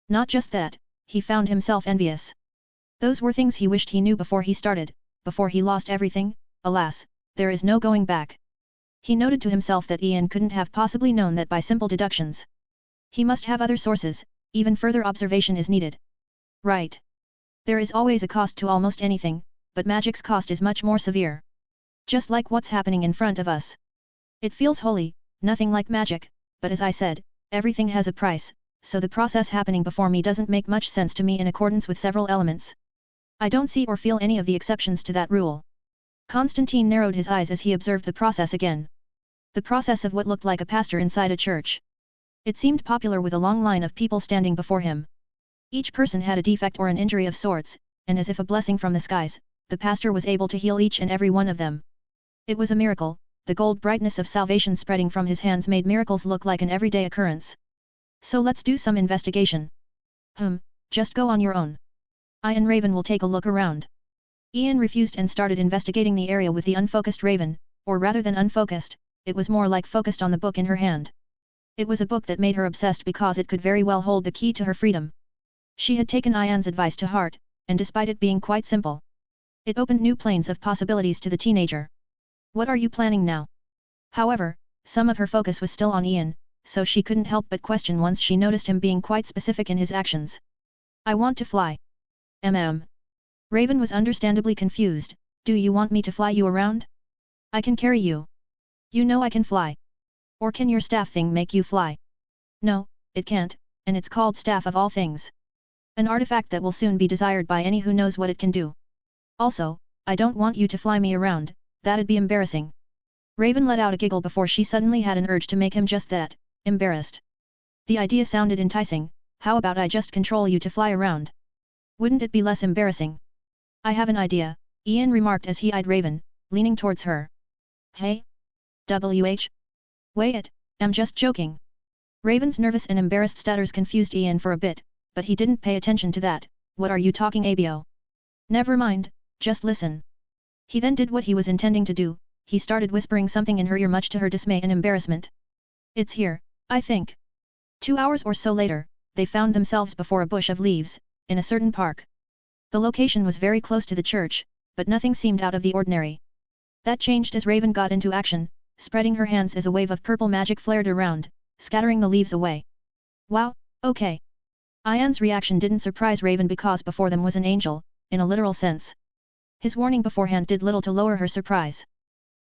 Not just that, he found himself envious. Those were things he wished he knew before he started, before he lost everything. Alas, there is no going back. He noted to himself that Ian couldn't have possibly known that by simple deductions. He must have other sources, even further observation is needed. Right. There is always a cost to almost anything, but magic's cost is much more severe. Just like what's happening in front of us. It feels holy, nothing like magic, but as I said, everything has a price, so the process happening before me doesn't make much sense to me in accordance with several elements. I don't see or feel any of the exceptions to that rule. Constantine narrowed his eyes as he observed the process again. The process of what looked like a pastor inside a church. It seemed popular with a long line of people standing before him. Each person had a defect or an injury of sorts, and as if a blessing from the skies, the pastor was able to heal each and every one of them. It was a miracle, the gold brightness of salvation spreading from his hands made miracles look like an everyday occurrence. So let's do some investigation. Just go on your own. I and Raven will take a look around. Ian refused and started investigating the area with the unfocused Raven, or rather than unfocused, it was more like focused on the book in her hand. It was a book that made her obsessed because it could very well hold the key to her freedom. She had taken Ian's advice to heart, and despite it being quite simple, it opened new planes of possibilities to the teenager. What are you planning now? However, some of her focus was still on Ian, so she couldn't help but question once she noticed him being quite specific in his actions. I want to fly. Raven was understandably confused. Do you want me to fly you around? I can carry you. You know I can fly. Or can your staff thing make you fly? No, it can't, and it's called Staff of All Things. An artifact that will soon be desired by any who knows what it can do. Also, I don't want you to fly me around, that'd be embarrassing. Raven let out a giggle before she suddenly had an urge to make him just that, embarrassed. The idea sounded enticing. How about I just control you to fly around? Wouldn't it be less embarrassing? I have an idea, Ian remarked as he eyed Raven, leaning towards her. Hey? Wait, I'm just joking. Raven's nervous and embarrassed stutters confused Ian for a bit, but he didn't pay attention to that. What are you talking about? Never mind, just listen. He then did what he was intending to do, he started whispering something in her ear much to her dismay and embarrassment. It's here, I think. 2 hours or so later, they found themselves before a bush of leaves, in a certain park. The location was very close to the church, but nothing seemed out of the ordinary. That changed as Raven got into action, spreading her hands as a wave of purple magic flared around, scattering the leaves away. Wow, okay. Ian's reaction didn't surprise Raven because before them was an angel, in a literal sense. His warning beforehand did little to lower her surprise.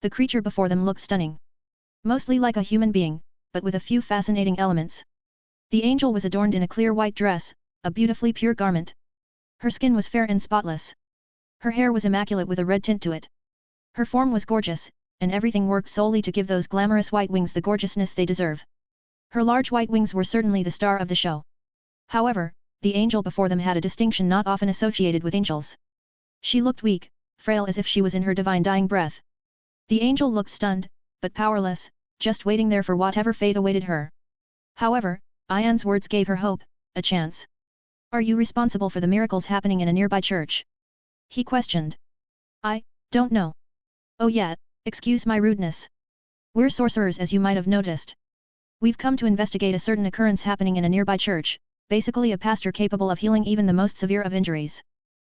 The creature before them looked stunning. Mostly like a human being, but with a few fascinating elements. The angel was adorned in a clear white dress, a beautifully pure garment. Her skin was fair and spotless. Her hair was immaculate with a red tint to it. Her form was gorgeous, and everything worked solely to give those glamorous white wings the gorgeousness they deserve. Her large white wings were certainly the star of the show. However, the angel before them had a distinction not often associated with angels. She looked weak, frail as if she was in her divine dying breath. The angel looked stunned, but powerless, just waiting there for whatever fate awaited her. However, Ian's words gave her hope, a chance. Are you responsible for the miracles happening in a nearby church? He questioned. I don't know. Oh yeah, excuse my rudeness. We're sorcerers, as you might have noticed. We've come to investigate a certain occurrence happening in a nearby church, basically a pastor capable of healing even the most severe of injuries.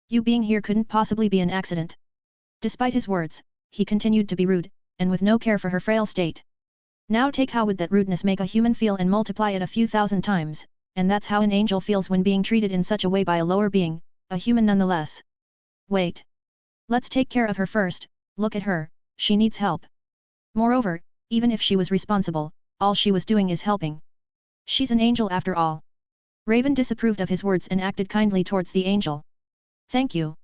You being here couldn't possibly be an accident. Despite his words, he continued to be rude, and with no care for her frail state. Now take how would that rudeness make a human feel and multiply it a few thousand times, and that's how an angel feels when being treated in such a way by a lower being, a human nonetheless. Wait. Let's take care of her first. Look at her, she needs help. Moreover, even if she was responsible, all she was doing is helping. She's an angel after all. Raven disapproved of his words and acted kindly towards the angel. Thank you.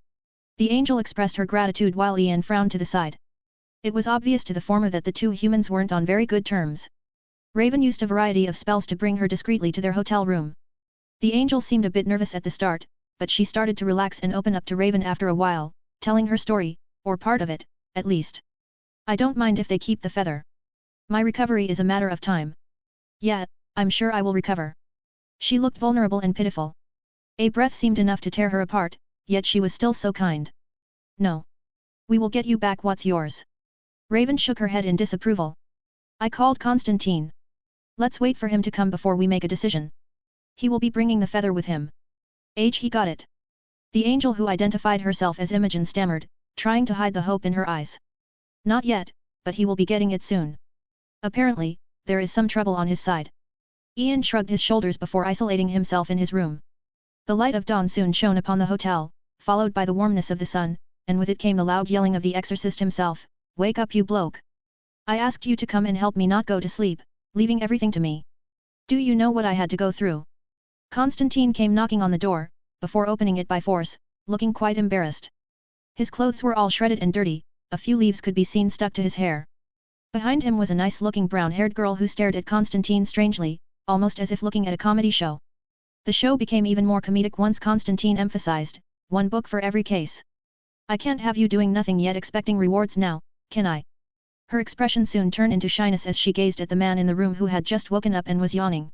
The angel expressed her gratitude while Ian frowned to the side. It was obvious to the former that the two humans weren't on very good terms. Raven used a variety of spells to bring her discreetly to their hotel room. The angel seemed a bit nervous at the start, but she started to relax and open up to Raven after a while, telling her story, or part of it, at least. I don't mind if they keep the feather. My recovery is a matter of time. Yeah, I'm sure I will recover. She looked vulnerable and pitiful. A breath seemed enough to tear her apart, yet she was still so kind. No. We will get you back what's yours. Raven shook her head in disapproval. I called Constantine. Let's wait for him to come before we make a decision. He will be bringing the feather with him. He got it. The angel who identified herself as Imogen stammered, trying to hide the hope in her eyes. Not yet, but he will be getting it soon. Apparently, there is some trouble on his side. Ian shrugged his shoulders before isolating himself in his room. The light of dawn soon shone upon the hotel, followed by the warmness of the sun, and with it came the loud yelling of the exorcist himself, "Wake up you bloke! I asked you to come and help me not go to sleep, leaving everything to me. Do you know what I had to go through?" Constantine came knocking on the door, before opening it by force, looking quite embarrassed. His clothes were all shredded and dirty, a few leaves could be seen stuck to his hair. Behind him was a nice-looking brown-haired girl who stared at Constantine strangely, almost as if looking at a comedy show. The show became even more comedic once Constantine emphasized, "One book for every case. I can't have you doing nothing yet expecting rewards now, can I?" Her expression soon turned into shyness as she gazed at the man in the room who had just woken up and was yawning.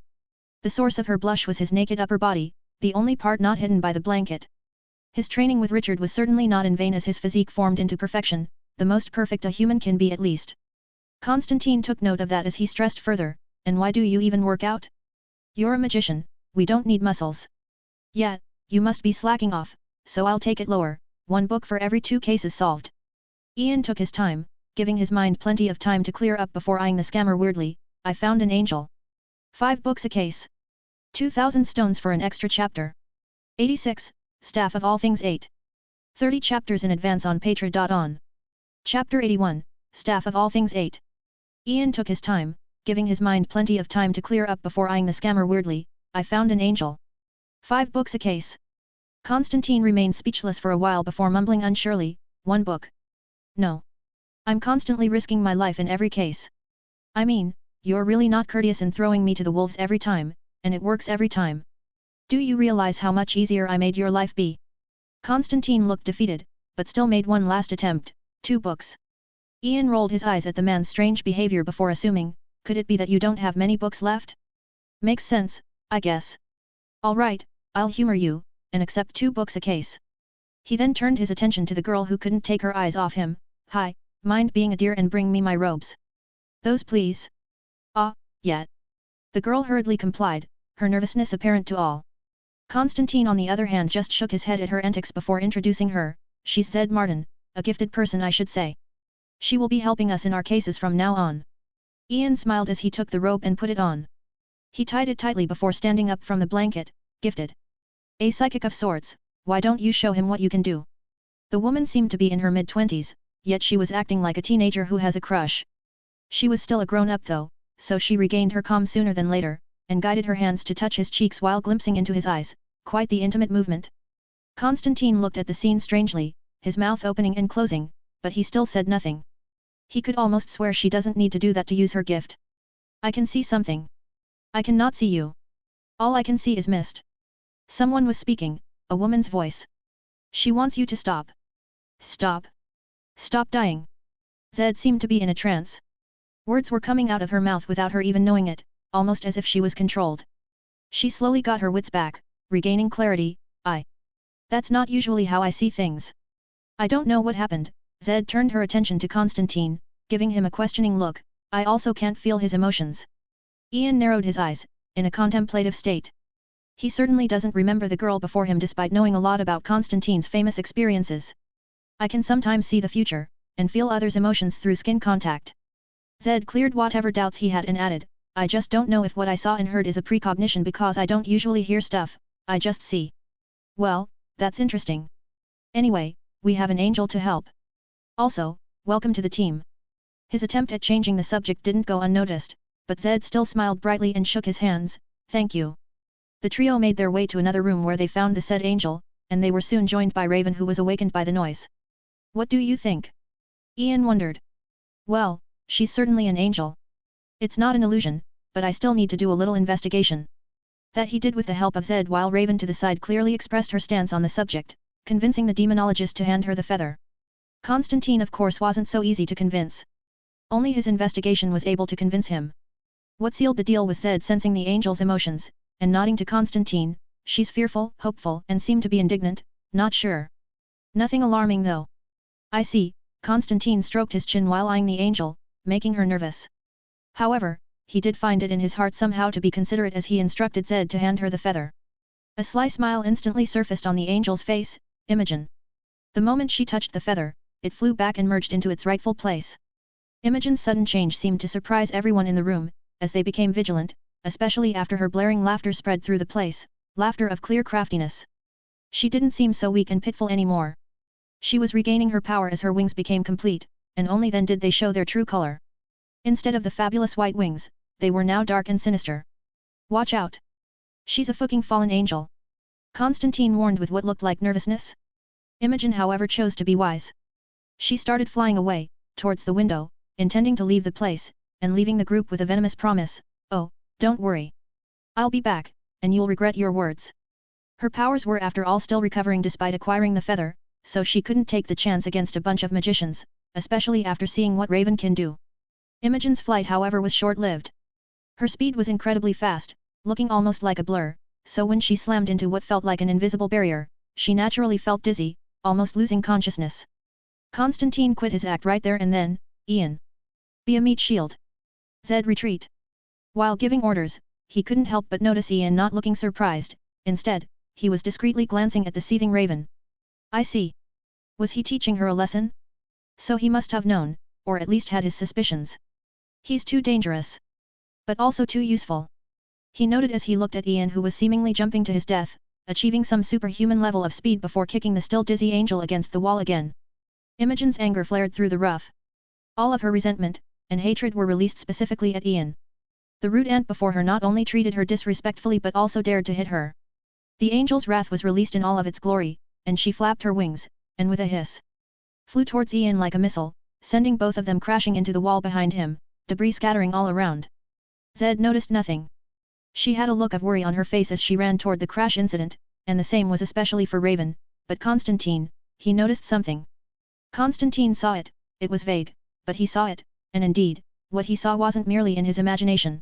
The source of her blush was his naked upper body, the only part not hidden by the blanket. His training with Richard was certainly not in vain as his physique formed into perfection, the most perfect a human can be at least. Constantine took note of that as he stressed further, "And why do you even work out? You're a magician, we don't need muscles." "Yeah, you must be slacking off, so I'll take it lower, 1 book for every 2 cases solved." Ian took his time, giving his mind plenty of time to clear up before eyeing the scammer weirdly. "I found an angel. 5 books a case. 2,000 stones for an extra chapter. 86, Staff of All Things 8. 30 chapters in advance on Patra.on. Chapter 81, Staff of All Things 8. Ian took his time, giving his mind plenty of time to clear up before eyeing the scammer weirdly. "I found an angel. 5 books a case." Constantine remained speechless for a while before mumbling unsurely, "1 book? No. I'm constantly risking my life in every case. I mean, you're really not courteous in throwing me to the wolves every time, and it works every time. Do you realize how much easier I made your life be?" Constantine looked defeated, but still made one last attempt. 2 books. Ian rolled his eyes at the man's strange behavior before assuming, "Could it be that you don't have many books left? Makes sense, I guess. All right, I'll humor you, and accept 2 books a case." He then turned his attention to the girl who couldn't take her eyes off him. "Hi, mind being a dear and bring me my robes? Those please." "Ah, yeah." The girl hurriedly complied, her nervousness apparent to all. Constantine on the other hand just shook his head at her antics before introducing her. "She's Zed Martin, a gifted person I should say. She will be helping us in our cases from now on." Ian smiled as he took the robe and put it on. He tied it tightly before standing up from the blanket. "Gifted? A psychic of sorts, why don't you show him what you can do?" The woman seemed to be in her mid-20s, yet she was acting like a teenager who has a crush. She was still a grown-up though, so she regained her calm sooner than later, and guided her hands to touch his cheeks while glimpsing into his eyes, quite the intimate movement. Constantine looked at the scene strangely, his mouth opening and closing, but he still said nothing. He could almost swear she doesn't need to do that to use her gift. I can see something. I cannot see you. All I can see is mist. Someone was speaking, a woman's voice. She wants you to stop. Stop. Stop dying. Zed seemed to be in a trance. Words were coming out of her mouth without her even knowing it, almost as if she was controlled. She slowly got her wits back, regaining clarity. That's not usually how I see things. I don't know what happened. Zed turned her attention to Constantine, giving him a questioning look. I also can't feel his emotions. Ian narrowed his eyes, in a contemplative state. He certainly doesn't remember the girl before him despite knowing a lot about Constantine's famous experiences. I can sometimes see the future, and feel others' emotions through skin contact. Zed cleared whatever doubts he had and added, I just don't know if what I saw and heard is a precognition because I don't usually hear stuff, I just see. Well, that's interesting. Anyway, we have an angel to help. Also, welcome to the team. His attempt at changing the subject didn't go unnoticed, but Zed still smiled brightly and shook his hands, thank you. The trio made their way to another room where they found the said angel, and they were soon joined by Raven who was awakened by the noise. What do you think? Ian wondered. Well, she's certainly an angel. It's not an illusion, but I still need to do a little investigation. That he did with the help of Zed while Raven to the side clearly expressed her stance on the subject, convincing the demonologist to hand her the feather. Constantine of course wasn't so easy to convince. Only his investigation was able to convince him. What sealed the deal was Zed sensing the angel's emotions, and nodding to Constantine, she's fearful, hopeful and seemed to be indignant, not sure. Nothing alarming though. I see, Constantine stroked his chin while eyeing the angel, making her nervous. However, he did find it in his heart somehow to be considerate as he instructed Zed to hand her the feather. A sly smile instantly surfaced on the angel's face, Imogen. The moment she touched the feather, it flew back and merged into its rightful place. Imogen's sudden change seemed to surprise everyone in the room, as they became vigilant, especially after her blaring laughter spread through the place, laughter of clear craftiness. She didn't seem so weak and pitiful anymore. She was regaining her power as her wings became complete, and only then did they show their true color. Instead of the fabulous white wings, they were now dark and sinister. Watch out! She's a fucking fallen angel. Constantine warned with what looked like nervousness. Imogen however chose to be wise. She started flying away, towards the window, intending to leave the place, and leaving the group with a venomous promise, oh, don't worry. I'll be back, and you'll regret your words. Her powers were after all still recovering despite acquiring the feather, so she couldn't take the chance against a bunch of magicians, especially after seeing what Raven can do. Imogen's flight however was short-lived. Her speed was incredibly fast, looking almost like a blur, so when she slammed into what felt like an invisible barrier, she naturally felt dizzy, almost losing consciousness. Constantine quit his act right there and then, Ian. Be a meat shield. Zed retreat. While giving orders, he couldn't help but notice Ian not looking surprised, instead, he was discreetly glancing at the seething Raven. I see. Was he teaching her a lesson? So he must have known, or at least had his suspicions. He's too dangerous. But also too useful. He noted as he looked at Ian who was seemingly jumping to his death, achieving some superhuman level of speed before kicking the still dizzy angel against the wall again. Imogen's anger flared through the roof. All of her resentment and hatred were released specifically at Ian. The rude ant before her not only treated her disrespectfully but also dared to hit her. The angel's wrath was released in all of its glory, and she flapped her wings, and with a hiss, flew towards Ian like a missile, sending both of them crashing into the wall behind him, debris scattering all around. Zed noticed nothing. She had a look of worry on her face as she ran toward the crash incident, and the same was especially for Raven, but Constantine, he noticed something. Constantine saw it, it was vague, but he saw it, and indeed, what he saw wasn't merely in his imagination.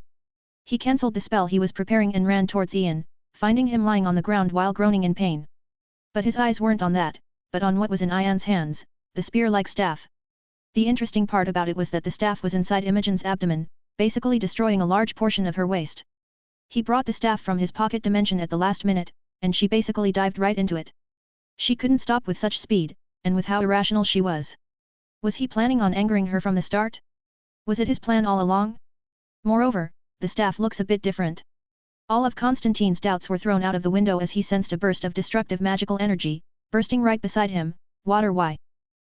He cancelled the spell he was preparing and ran towards Ian, finding him lying on the ground while groaning in pain. But his eyes weren't on that, but on what was in Ian's hands, the spear-like staff. The interesting part about it was that the staff was inside Imogen's abdomen, basically destroying a large portion of her waist. He brought the staff from his pocket dimension at the last minute, and she basically dived right into it. She couldn't stop with such speed, and with how irrational she was. Was he planning on angering her from the start? Was it his plan all along? Moreover, the staff looks a bit different. All of Constantine's doubts were thrown out of the window as he sensed a burst of destructive magical energy, bursting right beside him. Water why?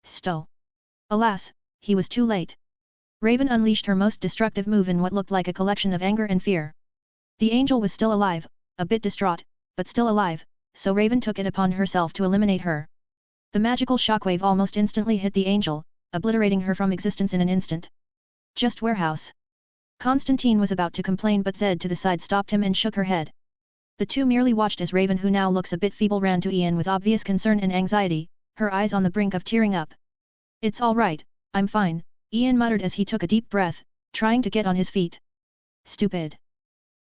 Stow. Alas, he was too late. Raven unleashed her most destructive move in what looked like a collection of anger and fear. The angel was still alive, a bit distraught, but still alive, so Raven took it upon herself to eliminate her. The magical shockwave almost instantly hit the angel, obliterating her from existence in an instant. Just warehouse. Constantine was about to complain but Zed to the side stopped him and shook her head. The two merely watched as Raven, who now looks a bit feeble, ran to Ian with obvious concern and anxiety, her eyes on the brink of tearing up. "It's all right, I'm fine," Ian muttered as he took a deep breath, trying to get on his feet. "Stupid."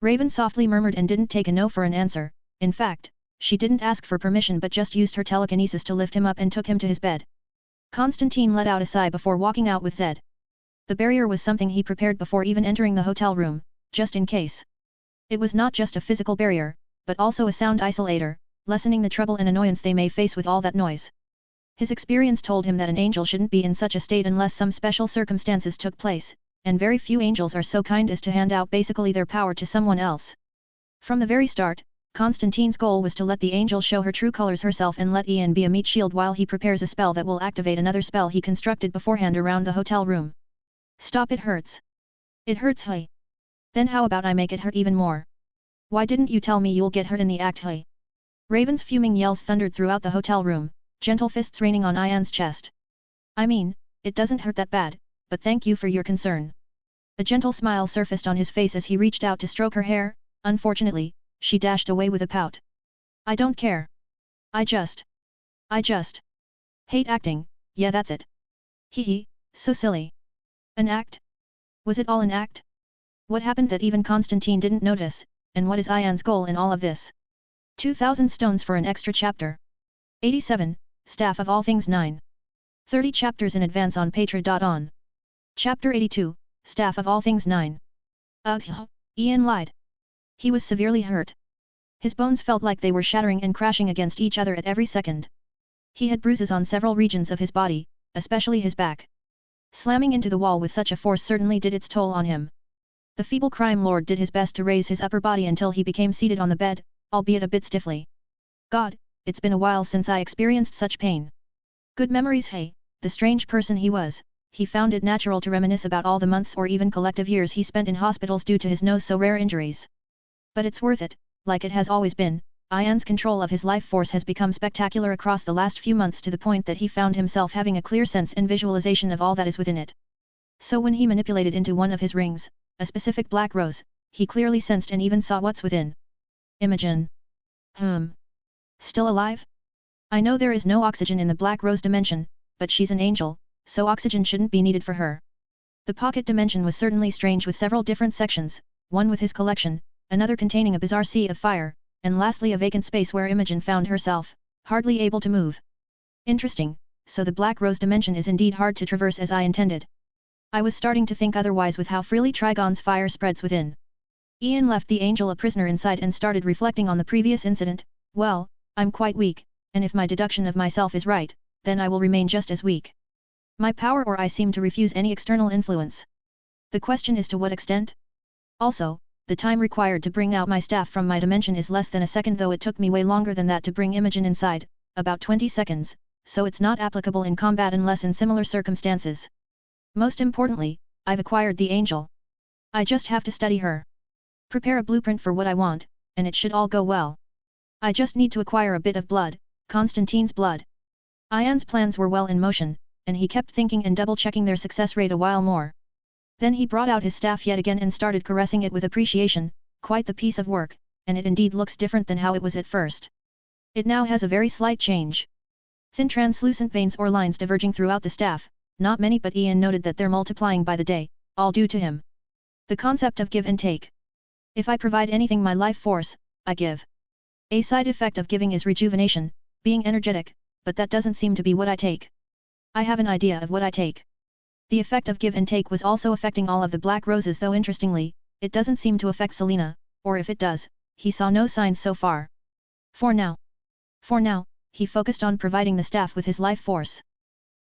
Raven softly murmured and didn't take a no for an answer. In fact, she didn't ask for permission but just used her telekinesis to lift him up and took him to his bed. Constantine let out a sigh before walking out with Zed. The barrier was something he prepared before even entering the hotel room, just in case. It was not just a physical barrier, but also a sound isolator, lessening the trouble and annoyance they may face with all that noise. His experience told him that an angel shouldn't be in such a state unless some special circumstances took place, and very few angels are so kind as to hand out basically their power to someone else. From the very start, Constantine's goal was to let the angel show her true colors herself and let Ian be a meat shield while he prepares a spell that will activate another spell he constructed beforehand around the hotel room. "Stop, it hurts." "It hurts, hey?" "Then how about I make it hurt even more?" "Why didn't you tell me you'll get hurt in the act, hey?" Raven's fuming yells thundered throughout the hotel room, gentle fists raining on Ian's chest. "I mean, it doesn't hurt that bad, but thank you for your concern." A gentle smile surfaced on his face as he reached out to stroke her hair. Unfortunately, she dashed away with a pout. "I don't care. I just hate acting, yeah that's it." "Hee, so silly." "An act? Was it all an act? What happened that even Constantine didn't notice, and what is Ian's goal in all of this?" 2,000 stones for an extra chapter. 87, Staff of All Things 9. 30 chapters in advance on Patreon. Chapter 82, Staff of All Things 9. Ugh, Ian lied. He was severely hurt. His bones felt like they were shattering and crashing against each other at every second. He had bruises on several regions of his body, especially his back. Slamming into the wall with such a force certainly did its toll on him. The feeble crime lord did his best to raise his upper body until he became seated on the bed, albeit a bit stiffly. "God, it's been a while since I experienced such pain." Good memories, hey, the strange person he was. He found it natural to reminisce about all the months or even collective years he spent in hospitals due to his no-so-rare injuries. But it's worth it, like it has always been. Ian's control of his life force has become spectacular across the last few months to the point that he found himself having a clear sense and visualization of all that is within it. So when he manipulated into one of his rings, a specific black rose, he clearly sensed and even saw what's within. Imogen. Still alive? I know there is no oxygen in the black rose dimension, but she's an angel, so oxygen shouldn't be needed for her. The pocket dimension was certainly strange with several different sections, one with his collection, another containing a bizarre sea of fire, and lastly a vacant space where Imogen found herself, hardly able to move. Interesting, so the Black Rose dimension is indeed hard to traverse as I intended. I was starting to think otherwise with how freely Trigon's fire spreads within. Ian left the angel a prisoner inside and started reflecting on the previous incident. Well, I'm quite weak, and if my deduction of myself is right, then I will remain just as weak. My power or I seem to refuse any external influence. The question is to what extent? Also, the time required to bring out my staff from my dimension is less than a second, though it took me way longer than that to bring Imogen inside, about 20 seconds, so it's not applicable in combat unless in similar circumstances. Most importantly, I've acquired the angel. I just have to study her. Prepare a blueprint for what I want, and it should all go well. I just need to acquire a bit of blood, Constantine's blood. Ian's plans were well in motion, and he kept thinking and double-checking their success rate a while more. Then he brought out his staff yet again and started caressing it with appreciation. Quite the piece of work, and it indeed looks different than how it was at first. It now has a very slight change. Thin translucent veins or lines diverging throughout the staff, not many, but Ian noted that they're multiplying by the day, all due to him. The concept of give and take. If I provide anything, my life force, I give. A side effect of giving is rejuvenation, being energetic, but that doesn't seem to be what I take. I have an idea of what I take. The effect of give and take was also affecting all of the black roses, though interestingly, it doesn't seem to affect Selena, or if it does, he saw no signs so far. For now, he focused on providing the staff with his life force.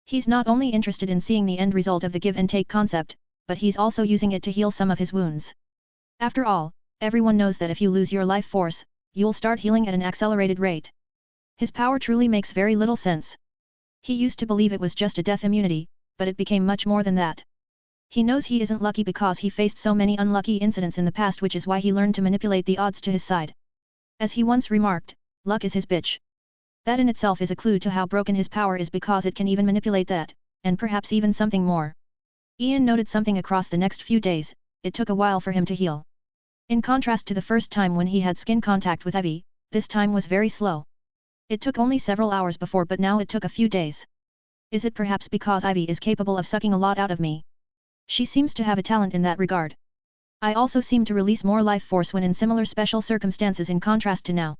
He's not only interested in seeing the end result of the give and take concept, but he's also using it to heal some of his wounds. After all, everyone knows that if you lose your life force, you'll start healing at an accelerated rate. His power truly makes very little sense. He used to believe it was just a death immunity, but it became much more than that. He knows he isn't lucky because he faced so many unlucky incidents in the past, which is why he learned to manipulate the odds to his side. As he once remarked, luck is his bitch. That in itself is a clue to how broken his power is, because it can even manipulate that, and perhaps even something more. Ian noted something across the next few days, it took a while for him to heal. In contrast to the first time when he had skin contact with Ivy, this time was very slow. It took only several hours before, but now it took a few days. Is it perhaps because Ivy is capable of sucking a lot out of me? She seems to have a talent in that regard. I also seem to release more life force when in similar special circumstances in contrast to now.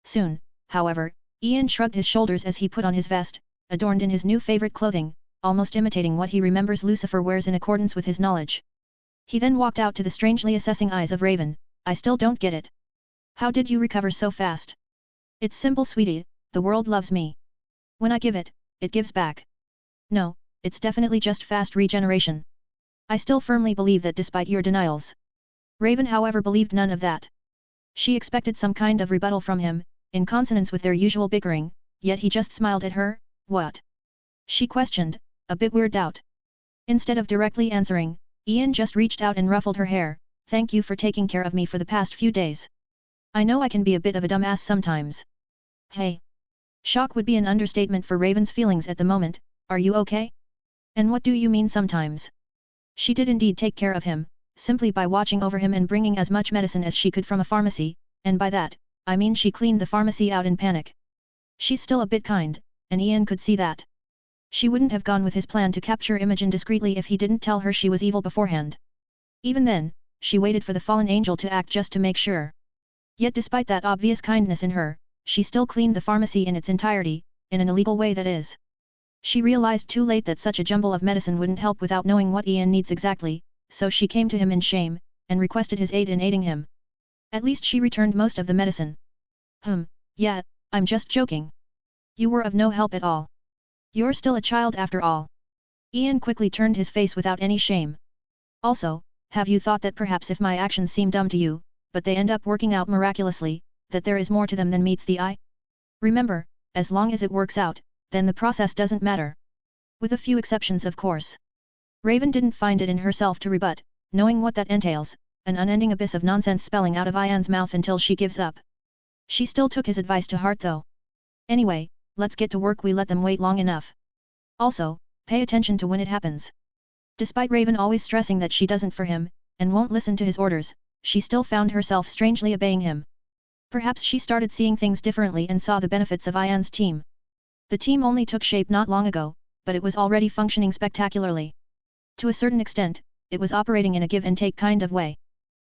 Soon, however, Ian shrugged his shoulders as he put on his vest, adorned in his new favorite clothing, almost imitating what he remembers Lucifer wears in accordance with his knowledge. He then walked out to the strangely assessing eyes of Raven. I still don't get it. How did you recover so fast? It's simple, sweetie, the world loves me. When I give it, it gives back. No, it's definitely just fast regeneration. I still firmly believe that despite your denials. Raven however believed none of that. She expected some kind of rebuttal from him, in consonance with their usual bickering, yet he just smiled at her. What? She questioned, a bit weirded out. Instead of directly answering, Ian just reached out and ruffled her hair. Thank you for taking care of me for the past few days. I know I can be a bit of a dumbass sometimes. Hey. Shock would be an understatement for Raven's feelings at the moment. Are you okay? And what do you mean sometimes? She did indeed take care of him, simply by watching over him and bringing as much medicine as she could from a pharmacy, and by that, I mean she cleaned the pharmacy out in panic. She's still a bit kind, and Ian could see that. She wouldn't have gone with his plan to capture Imogen discreetly if he didn't tell her she was evil beforehand. Even then, she waited for the fallen angel to act just to make sure. Yet despite that obvious kindness in her, she still cleaned the pharmacy in its entirety, in an illegal way that is. She realized too late that such a jumble of medicine wouldn't help without knowing what Ian needs exactly, so she came to him in shame, and requested his aid in aiding him. At least she returned most of the medicine. Yeah, I'm just joking. You were of no help at all. You're still a child after all. Ian quickly turned his face without any shame. Also, have you thought that perhaps if my actions seem dumb to you, but they end up working out miraculously, that there is more to them than meets the eye? Remember, as long as it works out, then the process doesn't matter. With a few exceptions of course. Raven didn't find it in herself to rebut, knowing what that entails, an unending abyss of nonsense spelling out of Ian's mouth until she gives up. She still took his advice to heart though. Anyway, let's get to work, we let them wait long enough. Also, pay attention to when it happens. Despite Raven always stressing that she doesn't for him, and won't listen to his orders, she still found herself strangely obeying him. Perhaps she started seeing things differently and saw the benefits of Ian's team. The team only took shape not long ago, but it was already functioning spectacularly. To a certain extent, it was operating in a give-and-take kind of way.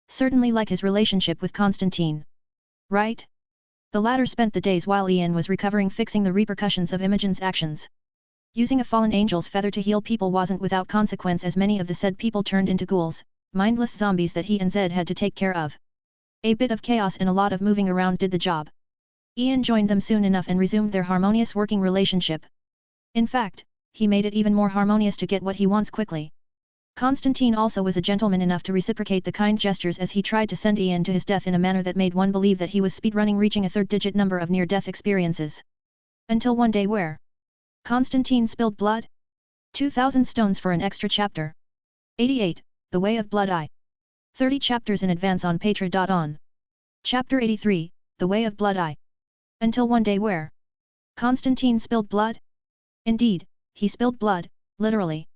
Certainly like his relationship with Constantine. Right? The latter spent the days while Ian was recovering fixing the repercussions of Imogen's actions. Using a fallen angel's feather to heal people wasn't without consequence, as many of the said people turned into ghouls, mindless zombies that he and Zed had to take care of. A bit of chaos and a lot of moving around did the job. Ian joined them soon enough and resumed their harmonious working relationship. In fact, he made it even more harmonious to get what he wants quickly. Constantine also was a gentleman enough to reciprocate the kind gestures as he tried to send Ian to his death in a manner that made one believe that he was speedrunning, reaching a third-digit number of near-death experiences. Until one day where Constantine spilled blood? 2,000 stones for an extra chapter. 88, The Way of Blood I. 30 chapters in advance on Patreon. Chapter 83, The Way of Blood I. Until one day where Constantine spilled blood? Indeed, he spilled blood, literally.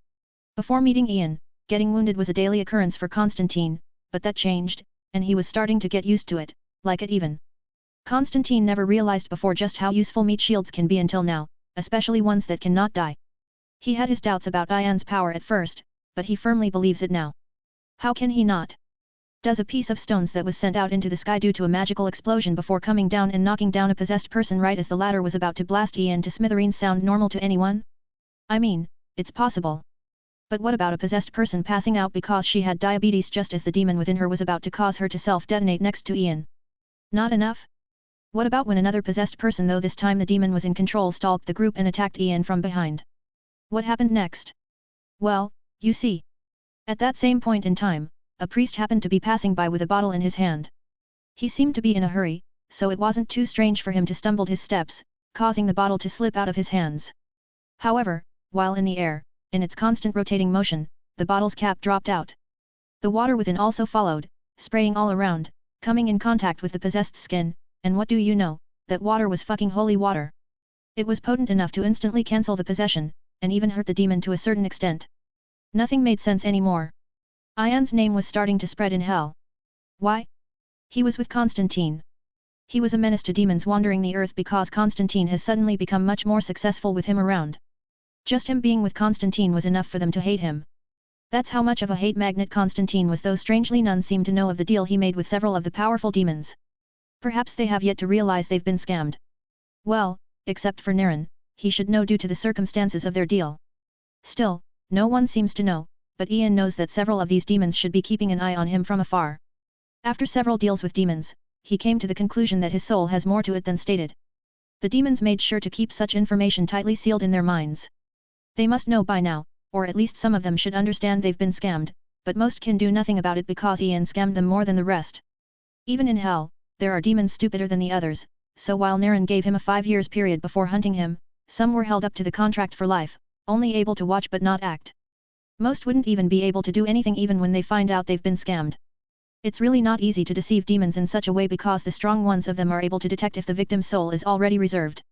Before meeting Ian, getting wounded was a daily occurrence for Constantine, but that changed, and he was starting to get used to it, like it even. Constantine never realized before just how useful meat shields can be until now, especially ones that cannot die. He had his doubts about Ian's power at first, but he firmly believes it now. How can he not? Does a piece of stones that was sent out into the sky due to a magical explosion before coming down and knocking down a possessed person right as the latter was about to blast Ian to smithereens sound normal to anyone? I mean, it's possible. But what about a possessed person passing out because she had diabetes just as the demon within her was about to cause her to self-detonate next to Ian? Not enough? What about when another possessed person, though this time the demon was in control, stalked the group and attacked Ian from behind? What happened next? Well, you see. At that same point in time, a priest happened to be passing by with a bottle in his hand. He seemed to be in a hurry, so it wasn't too strange for him to stumble his steps, causing the bottle to slip out of his hands. However, while in the air, in its constant rotating motion, the bottle's cap dropped out. The water within also followed, spraying all around, coming in contact with the possessed skin, and what do you know, that water was fucking holy water. It was potent enough to instantly cancel the possession, and even hurt the demon to a certain extent. Nothing made sense anymore. Ian's name was starting to spread in hell. Why? He was with Constantine. He was a menace to demons wandering the earth because Constantine has suddenly become much more successful with him around. Just him being with Constantine was enough for them to hate him. That's how much of a hate magnet Constantine was, though strangely none seemed to know of the deal he made with several of the powerful demons. Perhaps they have yet to realize they've been scammed. Well, except for Naren, he should know due to the circumstances of their deal. Still, no one seems to know, but Ian knows that several of these demons should be keeping an eye on him from afar. After several deals with demons, he came to the conclusion that his soul has more to it than stated. The demons made sure to keep such information tightly sealed in their minds. They must know by now, or at least some of them should understand they've been scammed, but most can do nothing about it because Ian scammed them more than the rest. Even in hell, there are demons stupider than the others, so while Naren gave him a 5 years period before hunting him, some were held up to the contract for life, only able to watch but not act. Most wouldn't even be able to do anything even when they find out they've been scammed. It's really not easy to deceive demons in such a way because the strong ones of them are able to detect if the victim's soul is already reserved.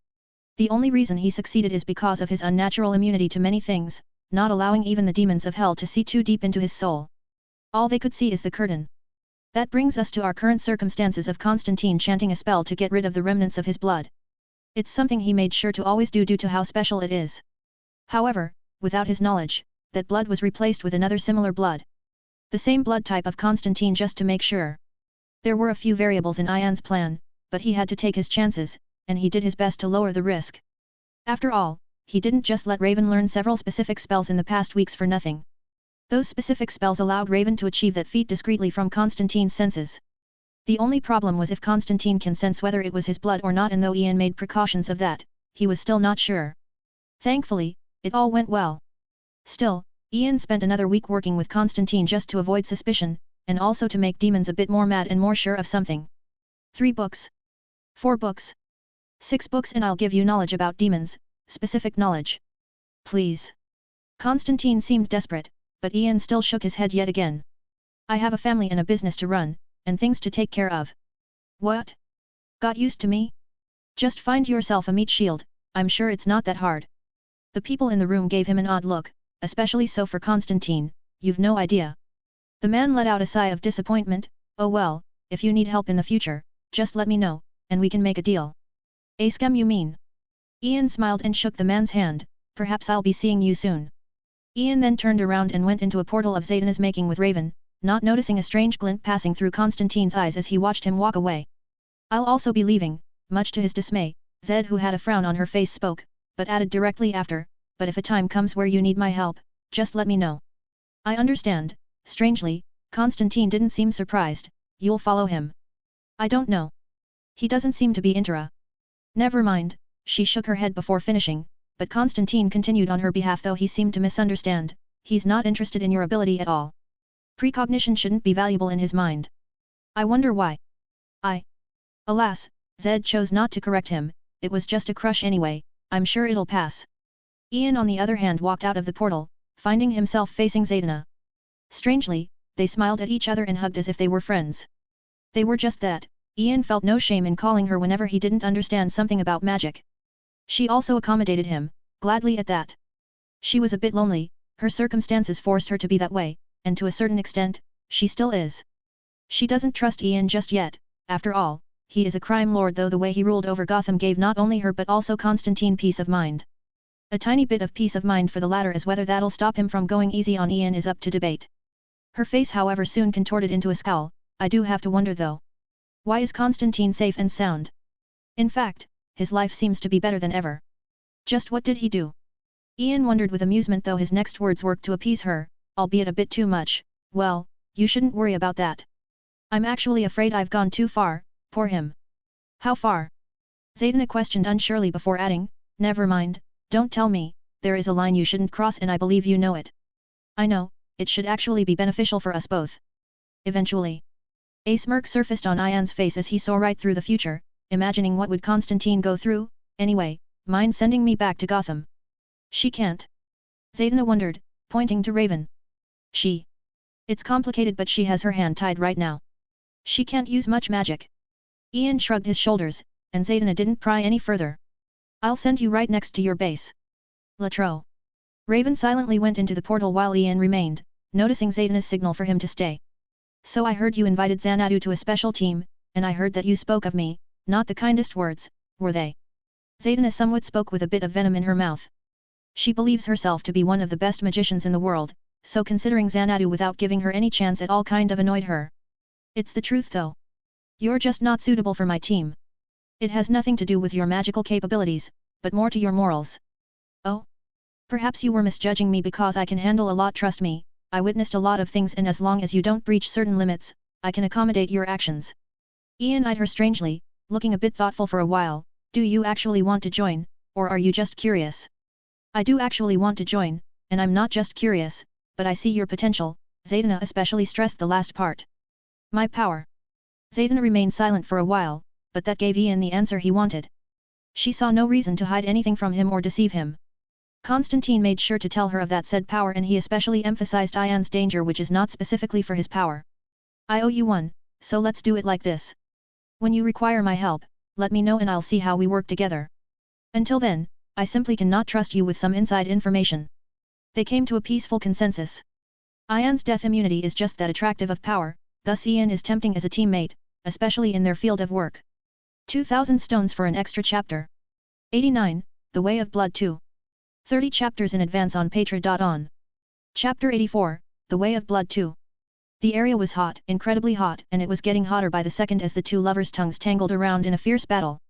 The only reason he succeeded is because of his unnatural immunity to many things, not allowing even the demons of hell to see too deep into his soul. All they could see is the curtain. That brings us to our current circumstances of Constantine chanting a spell to get rid of the remnants of his blood. It's something he made sure to always do due to how special it is. However, without his knowledge, that blood was replaced with another similar blood. The same blood type of Constantine just to make sure. There were a few variables in Ian's plan, but he had to take his chances, and he did his best to lower the risk. After all, he didn't just let Raven learn several specific spells in the past weeks for nothing. Those specific spells allowed Raven to achieve that feat discreetly from Constantine's senses. The only problem was if Constantine can sense whether it was his blood or not, and though Ian made precautions of that, he was still not sure. Thankfully, it all went well. Still, Ian spent another week working with Constantine just to avoid suspicion, and also to make demons a bit more mad and more sure of something. 3 books. 4 books. 6 books, and I'll give you knowledge about demons, specific knowledge. Please. Constantine seemed desperate, but Ian still shook his head yet again. I have a family and a business to run, and things to take care of. What? Got used to me? Just find yourself a meat shield, I'm sure it's not that hard. The people in the room gave him an odd look, especially so for Constantine. You've no idea. The man let out a sigh of disappointment. Oh well, if you need help in the future, just let me know, and we can make a deal. A scam, you mean? Ian smiled and shook the man's hand. Perhaps I'll be seeing you soon. Ian then turned around and went into a portal of Zaydena's making with Raven, not noticing a strange glint passing through Constantine's eyes as he watched him walk away. I'll also be leaving. Much to his dismay, Zed, who had a frown on her face, spoke, but added directly after, but if a time comes where you need my help, just let me know. I understand. Strangely, Constantine didn't seem surprised. You'll follow him? I don't know. He doesn't seem to be interested. Never mind, she shook her head before finishing, but Constantine continued on her behalf, though he seemed to misunderstand. He's not interested in your ability at all. Precognition shouldn't be valuable in his mind. I wonder why. Alas, Zed chose not to correct him. It was just a crush anyway, I'm sure it'll pass. Ian on the other hand walked out of the portal, finding himself facing Zaydena. Strangely, they smiled at each other and hugged as if they were friends. They were just that. Ian felt no shame in calling her whenever he didn't understand something about magic. She also accommodated him, gladly at that. She was a bit lonely, her circumstances forced her to be that way, and to a certain extent, she still is. She doesn't trust Ian just yet. After all, he is a crime lord, though the way he ruled over Gotham gave not only her but also Constantine peace of mind. A tiny bit of peace of mind for the latter, as whether that'll stop him from going easy on Ian is up to debate. Her face however soon contorted into a scowl. I do have to wonder though. Why is Constantine safe and sound? In fact, his life seems to be better than ever. Just what did he do? Ian wondered with amusement, though his next words worked to appease her, albeit a bit too much. Well, you shouldn't worry about that. I'm actually afraid I've gone too far, poor him. How far? Zaydena questioned unsurely before adding, never mind, don't tell me, there is a line you shouldn't cross and I believe you know it. I know, it should actually be beneficial for us both. Eventually. A smirk surfaced on Ian's face as he saw right through the future, imagining what would Constantine go through. Anyway, mind sending me back to Gotham? She can't. Zaydena wondered, pointing to Raven. It's complicated, but she has her hand tied right now. She can't use much magic. Ian shrugged his shoulders, and Zaydena didn't pry any further. I'll send you right next to your base. Latro. Raven silently went into the portal while Ian remained, noticing Zatanna's signal for him to stay. So I heard you invited Xanadu to a special team, and I heard that you spoke of me, not the kindest words, were they? Zatanna somewhat spoke with a bit of venom in her mouth. She believes herself to be one of the best magicians in the world, so considering Xanadu without giving her any chance at all kind of annoyed her. It's the truth though. You're just not suitable for my team. It has nothing to do with your magical capabilities, but more to your morals. Oh? Perhaps you were misjudging me because I can handle a lot. Trust me, I witnessed a lot of things, and as long as you don't breach certain limits, I can accommodate your actions. Ian eyed her strangely, looking a bit thoughtful for a while. Do you actually want to join, or are you just curious? I do actually want to join, and I'm not just curious, but I see your potential. Zatanna especially stressed the last part. My power. Zatanna remained silent for a while, but that gave Ian the answer he wanted. She saw no reason to hide anything from him or deceive him. Constantine made sure to tell her of that said power, and he especially emphasized Ian's danger, which is not specifically for his power. I owe you one, so let's do it like this. When you require my help, let me know and I'll see how we work together. Until then, I simply cannot trust you with some inside information. They came to a peaceful consensus. Ian's death immunity is just that attractive of power, thus Ian is tempting as a teammate, especially in their field of work. 2,000 stones for an extra chapter. 89, The Way of Blood 2. 30 chapters in advance on Patreon. Chapter 84, The Way of Blood 2. The area was hot, incredibly hot, and it was getting hotter by the second as the two lovers' tongues tangled around in a fierce battle.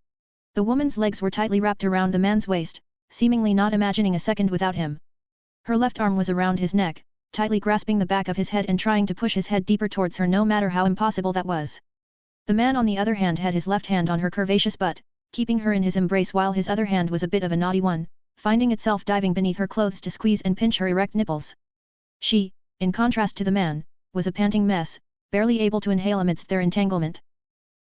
The woman's legs were tightly wrapped around the man's waist, seemingly not imagining a second without him. Her left arm was around his neck, tightly grasping the back of his head and trying to push his head deeper towards her, no matter how impossible that was. The man on the other hand had his left hand on her curvaceous butt, keeping her in his embrace, while his other hand was a bit of a naughty one, finding itself diving beneath her clothes to squeeze and pinch her erect nipples. She, in contrast to the man, was a panting mess, barely able to inhale amidst their entanglement.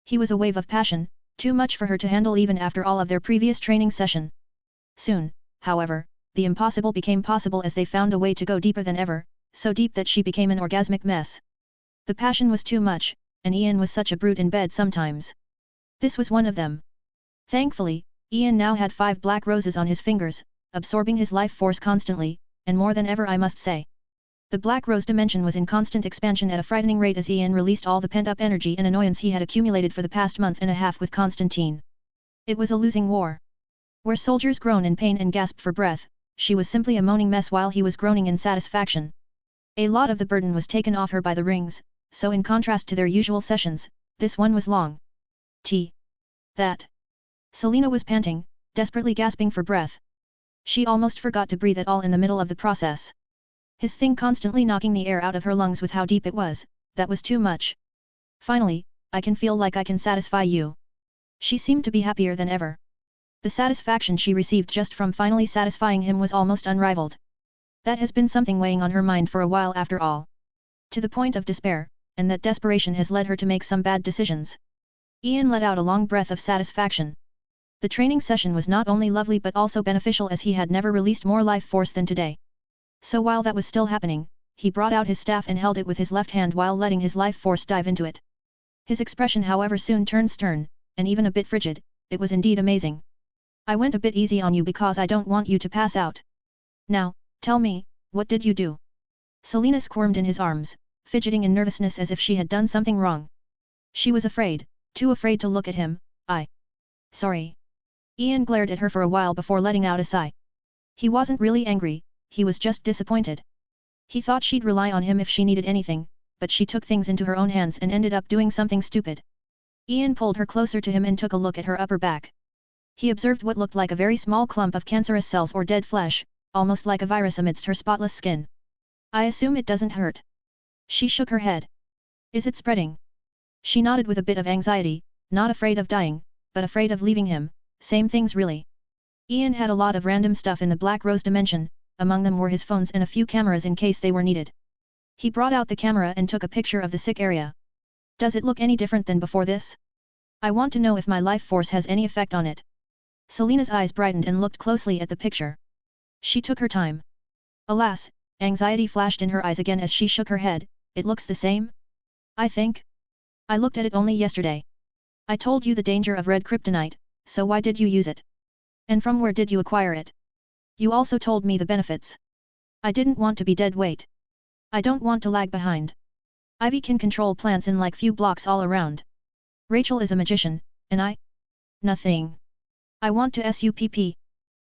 He was a wave of passion, too much for her to handle even after all of their previous training session. Soon, however, the impossible became possible as they found a way to go deeper than ever, so deep that she became an orgasmic mess. The passion was too much, and Ian was such a brute in bed sometimes. This was one of them. Thankfully, Ian now had 5 black roses on his fingers, absorbing his life force constantly, and more than ever, I must say. The Black Rose dimension was in constant expansion at a frightening rate as Ian released all the pent-up energy and annoyance he had accumulated for the past month and a half with Constantine. It was a losing war. Where soldiers groaned in pain and gasped for breath, she was simply a moaning mess while he was groaning in satisfaction. A lot of the burden was taken off her by the rings, so in contrast to their usual sessions, this one was long. That. Selena was panting, desperately gasping for breath. She almost forgot to breathe at all in the middle of the process. His thing constantly knocking the air out of her lungs with how deep it was, that was too much. Finally, I can feel like I can satisfy you. She seemed to be happier than ever. The satisfaction she received just from finally satisfying him was almost unrivaled. That has been something weighing on her mind for a while after all. To the point of despair, and that desperation has led her to make some bad decisions. Ian let out a long breath of satisfaction. The training session was not only lovely but also beneficial, as he had never released more life force than today. So while that was still happening, he brought out his staff and held it with his left hand while letting his life force dive into it. His expression however soon turned stern, and even a bit frigid. It was indeed amazing. I went a bit easy on you because I don't want you to pass out. Now, tell me, what did you do? Selena squirmed in his arms, fidgeting in nervousness as if she had done something wrong. She was afraid, too afraid to look at him. Sorry. Ian glared at her for a while before letting out a sigh. He wasn't really angry, he was just disappointed. He thought she'd rely on him if she needed anything, but she took things into her own hands and ended up doing something stupid. Ian pulled her closer to him and took a look at her upper back. He observed what looked like a very small clump of cancerous cells or dead flesh, almost like a virus amidst her spotless skin. I assume it doesn't hurt. She shook her head. Is it spreading? She nodded with a bit of anxiety, not afraid of dying, but afraid of leaving him, same things really. Ian had a lot of random stuff in the Black Rose dimension, among them were his phones and a few cameras in case they were needed. He brought out the camera and took a picture of the sick area. Does it look any different than before this? I want to know if my life force has any effect on it. Selena's eyes brightened and looked closely at the picture. She took her time. Alas, anxiety flashed in her eyes again as she shook her head. It looks the same? I think. I looked at it only yesterday. I told you the danger of red kryptonite, so why did you use it? And from where did you acquire it? You also told me the benefits. I didn't want to be dead weight. I don't want to lag behind. Ivy can control plants in like few blocks all around. Rachel is a magician, and I? Nothing. I want to SUPP.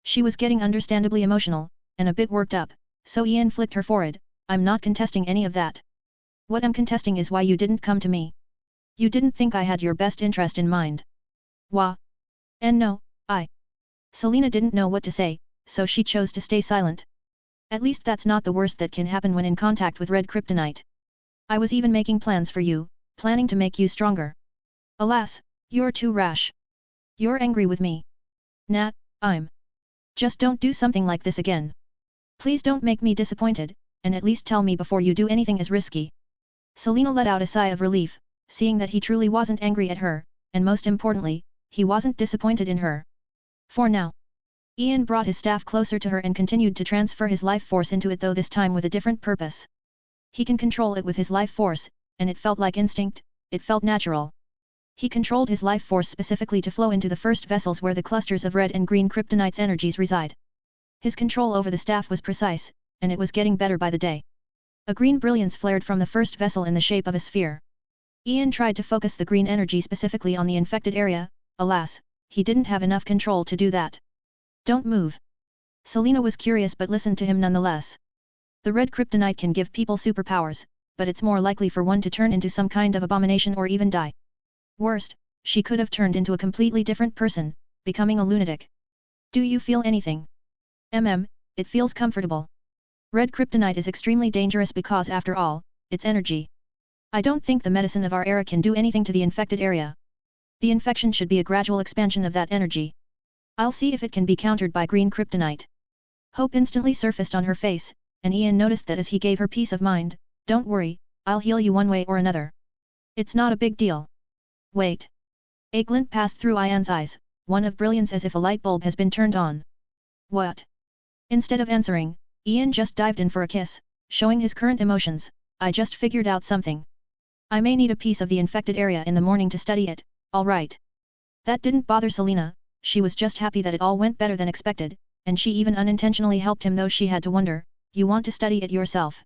She was getting understandably emotional, and a bit worked up, so Ian flicked her forehead. I'm not contesting any of that. What I'm contesting is why you didn't come to me. You didn't think I had your best interest in mind. Wah. And no, Selena didn't know what to say, so she chose to stay silent. At least that's not the worst that can happen when in contact with red kryptonite. I was even making plans for you, planning to make you stronger. Alas, you're too rash. You're angry with me. Nat, I'm. Just don't do something like this again. Please don't make me disappointed, and at least tell me before you do anything as risky. Selena let out a sigh of relief, seeing that he truly wasn't angry at her, and most importantly, he wasn't disappointed in her. For now. Ian brought his staff closer to her and continued to transfer his life force into it, though this time with a different purpose. He can control it with his life force, and it felt like instinct, it felt natural. He controlled his life force specifically to flow into the first vessels where the clusters of red and green kryptonite's energies reside. His control over the staff was precise, and it was getting better by the day. A green brilliance flared from the first vessel in the shape of a sphere. Ian tried to focus the green energy specifically on the infected area. Alas, he didn't have enough control to do that. Don't move. Selena was curious but listened to him nonetheless. The red kryptonite can give people superpowers, but it's more likely for one to turn into some kind of abomination or even die. Worst, she could have turned into a completely different person, becoming a lunatic. Do you feel anything? It feels comfortable. Red kryptonite is extremely dangerous because after all, it's energy. I don't think the medicine of our era can do anything to the infected area. The infection should be a gradual expansion of that energy. I'll see if it can be countered by green kryptonite. Hope instantly surfaced on her face, and Ian noticed that as he gave her peace of mind. Don't worry, I'll heal you one way or another. It's not a big deal. Wait. A glint passed through Ian's eyes, one of brilliance as if a light bulb has been turned on. What? Instead of answering, Ian just dived in for a kiss, showing his current emotions. I just figured out something. I may need a piece of the infected area in the morning to study it. All right. That didn't bother Selena, she was just happy that it all went better than expected, and she even unintentionally helped him, though she had to wonder, you want to study it yourself?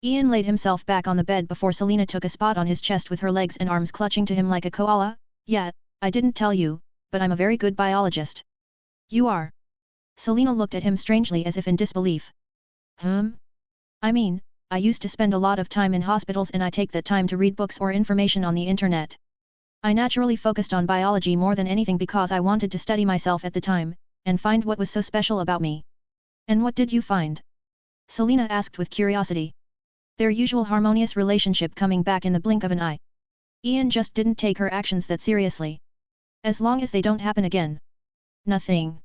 Ian laid himself back on the bed before Selena took a spot on his chest with her legs and arms clutching to him like a koala. Yeah, I didn't tell you, but I'm a very good biologist. You are? Selena looked at him strangely as if in disbelief. I mean, I used to spend a lot of time in hospitals and I take that time to read books or information on the internet. I naturally focused on biology more than anything because I wanted to study myself at the time, and find what was so special about me. And what did you find? Selena asked with curiosity. Their usual harmonious relationship coming back in the blink of an eye. Ian just didn't take her actions that seriously. As long as they don't happen again. Nothing.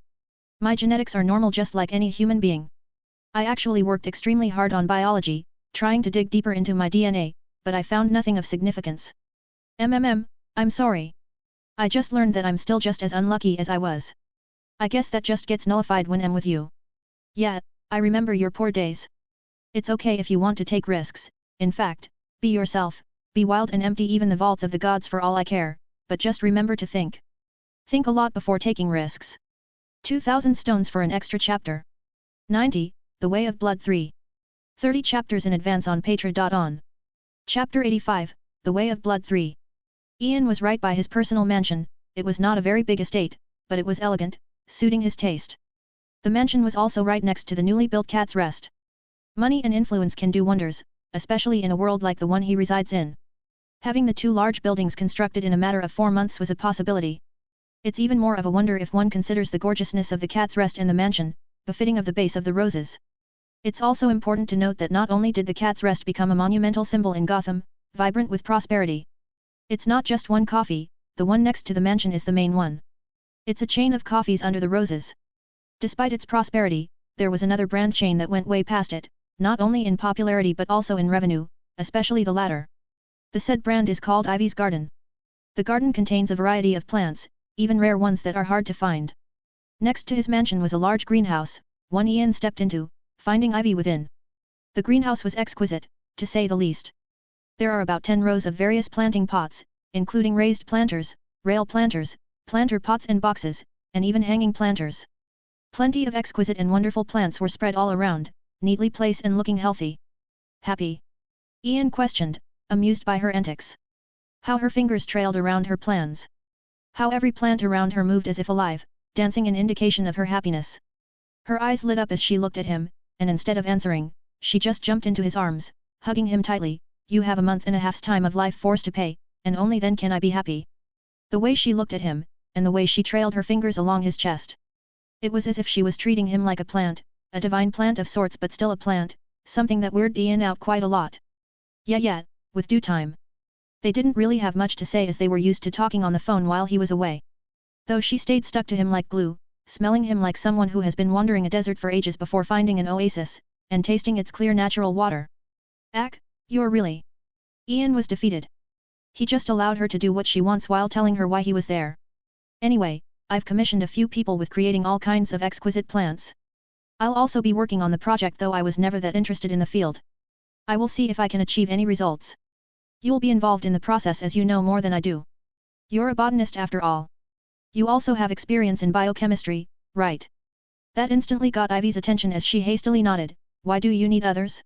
My genetics are normal just like any human being. I actually worked extremely hard on biology, trying to dig deeper into my DNA, but I found nothing of significance. I'm sorry. I just learned that I'm still just as unlucky as I was. I guess that just gets nullified when I'm with you. Yeah, I remember your poor days. It's okay if you want to take risks, in fact, be yourself, be wild and empty even the vaults of the gods for all I care, but just remember to think. Think a lot before taking risks. 2000 stones for an extra chapter. 90, The Way of Blood 3. 30 chapters in advance on Patra.on. Chapter 85, The Way of Blood 3. Ian was right by his personal mansion. It was not a very big estate, but it was elegant, suiting his taste. The mansion was also right next to the newly built Cat's Rest. Money and influence can do wonders, especially in a world like the one he resides in. Having the two large buildings constructed in a matter of 4 months was a possibility. It's even more of a wonder if one considers the gorgeousness of the Cat's Rest and the mansion, befitting of the base of the roses. It's also important to note that not only did the Cat's Rest become a monumental symbol in Gotham, vibrant with prosperity. It's not just one coffee, the one next to the mansion is the main one. It's a chain of coffees under the roses. Despite its prosperity, there was another brand chain that went way past it, not only in popularity but also in revenue, especially the latter. The said brand is called Ivy's Garden. The garden contains a variety of plants, even rare ones that are hard to find. Next to his mansion was a large greenhouse, one Ian stepped into, finding ivy within. The greenhouse was exquisite, to say the least. There are about 10 rows of various planting pots, including raised planters, rail planters, planter pots and boxes, and even hanging planters. Plenty of exquisite and wonderful plants were spread all around, neatly placed and looking healthy. Happy? Ian questioned, amused by her antics. How her fingers trailed around her plans. How every plant around her moved as if alive, dancing in indication of her happiness. Her eyes lit up as she looked at him, and instead of answering, she just jumped into his arms, hugging him tightly. You have a month and a half's time of life force to pay, and only then can I be happy. The way she looked at him, and the way she trailed her fingers along his chest. It was as if she was treating him like a plant, a divine plant of sorts but still a plant, something that weirded Ian out quite a lot. Yeah, with due time. They didn't really have much to say as they were used to talking on the phone while he was away. Though she stayed stuck to him like glue, smelling him like someone who has been wandering a desert for ages before finding an oasis, and tasting its clear natural water. You're really... Ian was defeated. He just allowed her to do what she wants while telling her why he was there. Anyway, I've commissioned a few people with creating all kinds of exquisite plants. I'll also be working on the project though I was never that interested in the field. I will see if I can achieve any results. You'll be involved in the process as you know more than I do. You're a botanist after all. You also have experience in biochemistry, right? That instantly got Ivy's attention as she hastily nodded. Why do you need others?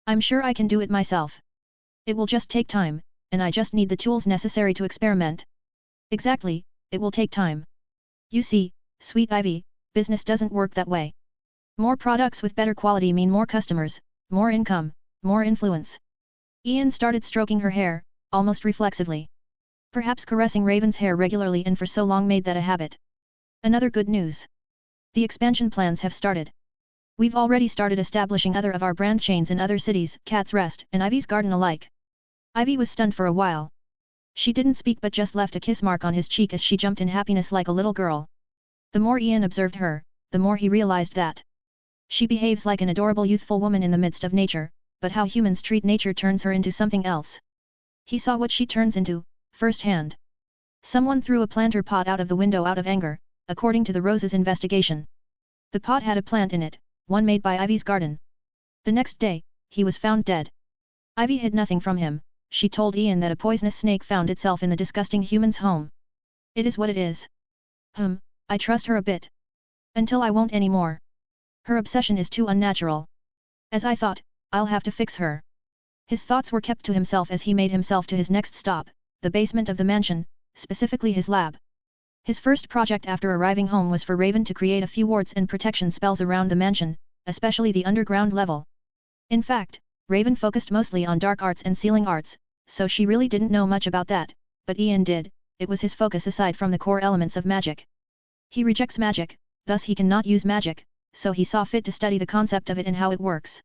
I'm sure I can do it myself. It will just take time, and I just need the tools necessary to experiment. Exactly, it will take time. You see, sweet Ivy, business doesn't work that way. More products with better quality mean more customers, more income, more influence. Ian started stroking her hair, almost reflexively. Perhaps caressing Raven's hair regularly and for so long made that a habit. Another good news. The expansion plans have started. We've already started establishing other of our brand chains in other cities, Cat's Rest and Ivy's Garden alike. Ivy was stunned for a while. She didn't speak but just left a kiss mark on his cheek as she jumped in happiness like a little girl. The more Ian observed her, the more he realized that she behaves like an adorable youthful woman in the midst of nature, but how humans treat nature turns her into something else. He saw what she turns into, firsthand. Someone threw a planter pot out of the window out of anger, according to the Rose's investigation. The pot had a plant in it, one made by Ivy's Garden. The next day, he was found dead. Ivy hid nothing from him. She told Ian that a poisonous snake found itself in the disgusting human's home. It is what it is. I trust her a bit. Until I won't anymore. Her obsession is too unnatural. As I thought, I'll have to fix her. His thoughts were kept to himself as he made himself to his next stop, the basement of the mansion, specifically his lab. His first project after arriving home was for Raven to create a few wards and protection spells around the mansion, especially the underground level. In fact, Raven focused mostly on dark arts and sealing arts, so she really didn't know much about that, but Ian did. It was his focus aside from the core elements of magic. He rejects magic, thus he cannot use magic, so he saw fit to study the concept of it and how it works.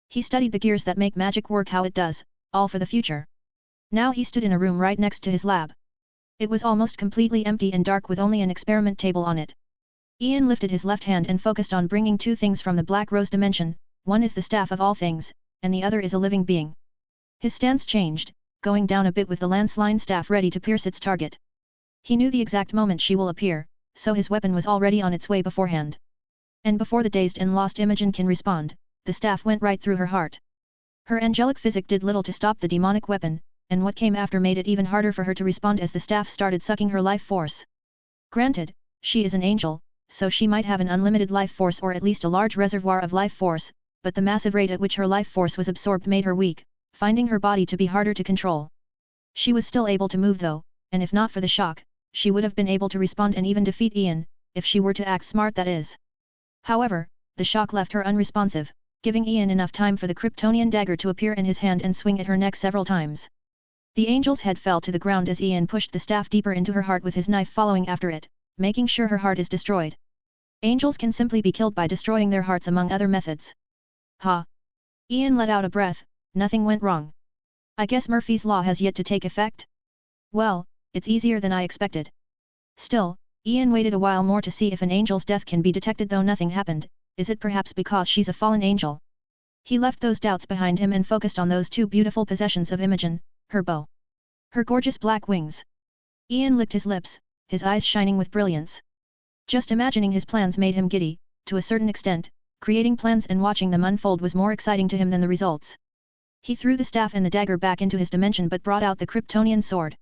He studied the gears that make magic work how it does, all for the future. Now he stood in a room right next to his lab. It was almost completely empty and dark with only an experiment table on it. Ian lifted his left hand and focused on bringing two things from the Black Rose dimension. One is the staff of all things, and the other is a living being. His stance changed, going down a bit with the lance-line staff ready to pierce its target. He knew the exact moment she will appear, so his weapon was already on its way beforehand. And before the dazed and lost Imogen can respond, the staff went right through her heart. Her angelic physic did little to stop the demonic weapon, and what came after made it even harder for her to respond as the staff started sucking her life force. Granted, she is an angel, so she might have an unlimited life force or at least a large reservoir of life force, but the massive rate at which her life force was absorbed made her weak, finding her body to be harder to control. She was still able to move though, and if not for the shock, she would have been able to respond and even defeat Ian, if she were to act smart that is. However, the shock left her unresponsive, giving Ian enough time for the Kryptonian dagger to appear in his hand and swing at her neck several times. The angel's head fell to the ground as Ian pushed the staff deeper into her heart with his knife following after it, making sure her heart is destroyed. Angels can simply be killed by destroying their hearts among other methods. Ha! Ian let out a breath. Nothing went wrong. I guess Murphy's Law has yet to take effect? Well, it's easier than I expected. Still, Ian waited a while more to see if an angel's death can be detected though nothing happened. Is it perhaps because she's a fallen angel? He left those doubts behind him and focused on those two beautiful possessions of Imogen, her bow. Her gorgeous black wings. Ian licked his lips, his eyes shining with brilliance. Just imagining his plans made him giddy, to a certain extent. Creating plans and watching them unfold was more exciting to him than the results. He threw the staff and the dagger back into his dimension but brought out the Kryptonian sword.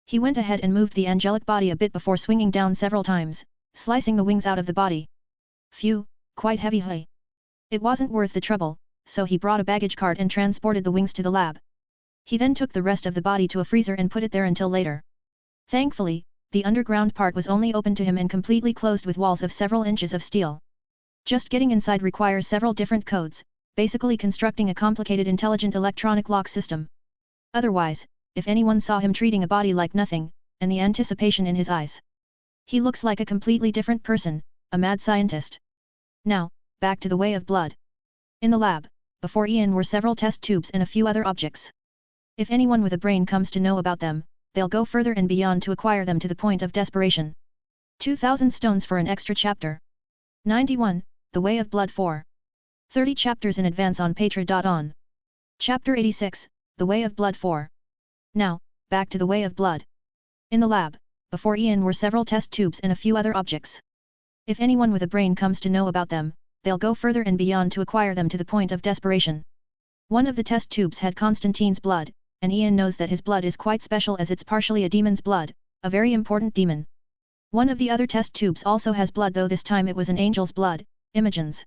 He went ahead and moved the angelic body a bit before swinging down several times, slicing the wings out of the body. Phew, quite heavy. It wasn't worth the trouble, so he brought a baggage cart and transported the wings to the lab. He then took the rest of the body to a freezer and put it there until later. Thankfully, the underground part was only open to him and completely closed with walls of several inches of steel. Just getting inside requires several different codes, basically constructing a complicated intelligent electronic lock system. Otherwise, if anyone saw him treating a body like nothing, and the anticipation in his eyes. He looks like a completely different person, a mad scientist. Now, back to the Way of Blood. In the lab, before Ian were several test tubes and a few other objects. If anyone with a brain comes to know about them, they'll go further and beyond to acquire them to the point of desperation. 2,000 stones for an extra chapter. 91, The Way of Blood 4. 30 chapters in advance on Patreon. Chapter 86, The Way of Blood 4. Now, back to the Way of Blood. In the lab, before Ian were several test tubes and a few other objects. If anyone with a brain comes to know about them, they'll go further and beyond to acquire them to the point of desperation. One of the test tubes had Constantine's blood, and Ian knows that his blood is quite special as it's partially a demon's blood, a very important demon. One of the other test tubes also has blood, though this time it was an angel's blood, Imogen's.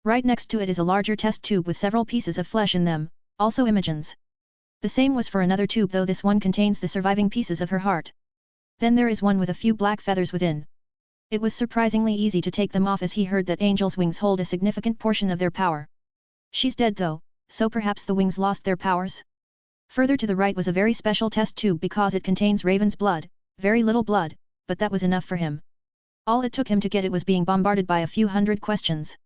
Right next to it is a larger test tube with several pieces of flesh in them, also Imogen's. The same was for another tube, though this one contains the surviving pieces of her heart. Then there is one with a few black feathers within. It was surprisingly easy to take them off as he heard that angels' wings hold a significant portion of their power. She's dead though, so perhaps the wings lost their powers? Further to the right was a very special test tube because it contains Raven's blood, very little blood, but that was enough for him. All it took him to get it was being bombarded by a few hundred questions.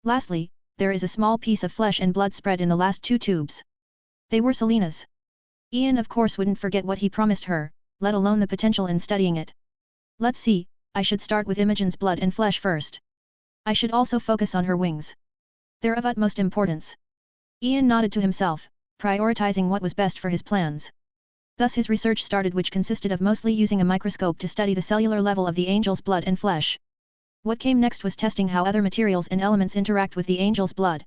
Lastly, there is a small piece of flesh and blood spread in the last two tubes. They were Selena's. Ian of course wouldn't forget what he promised her, let alone the potential in studying it. Let's see, I should start with Imogen's blood and flesh first. I should also focus on her wings. They're of utmost importance. Ian nodded to himself, prioritizing what was best for his plans. Thus his research started, which consisted of mostly using a microscope to study the cellular level of the angel's blood and flesh. What came next was testing how other materials and elements interact with the angel's blood.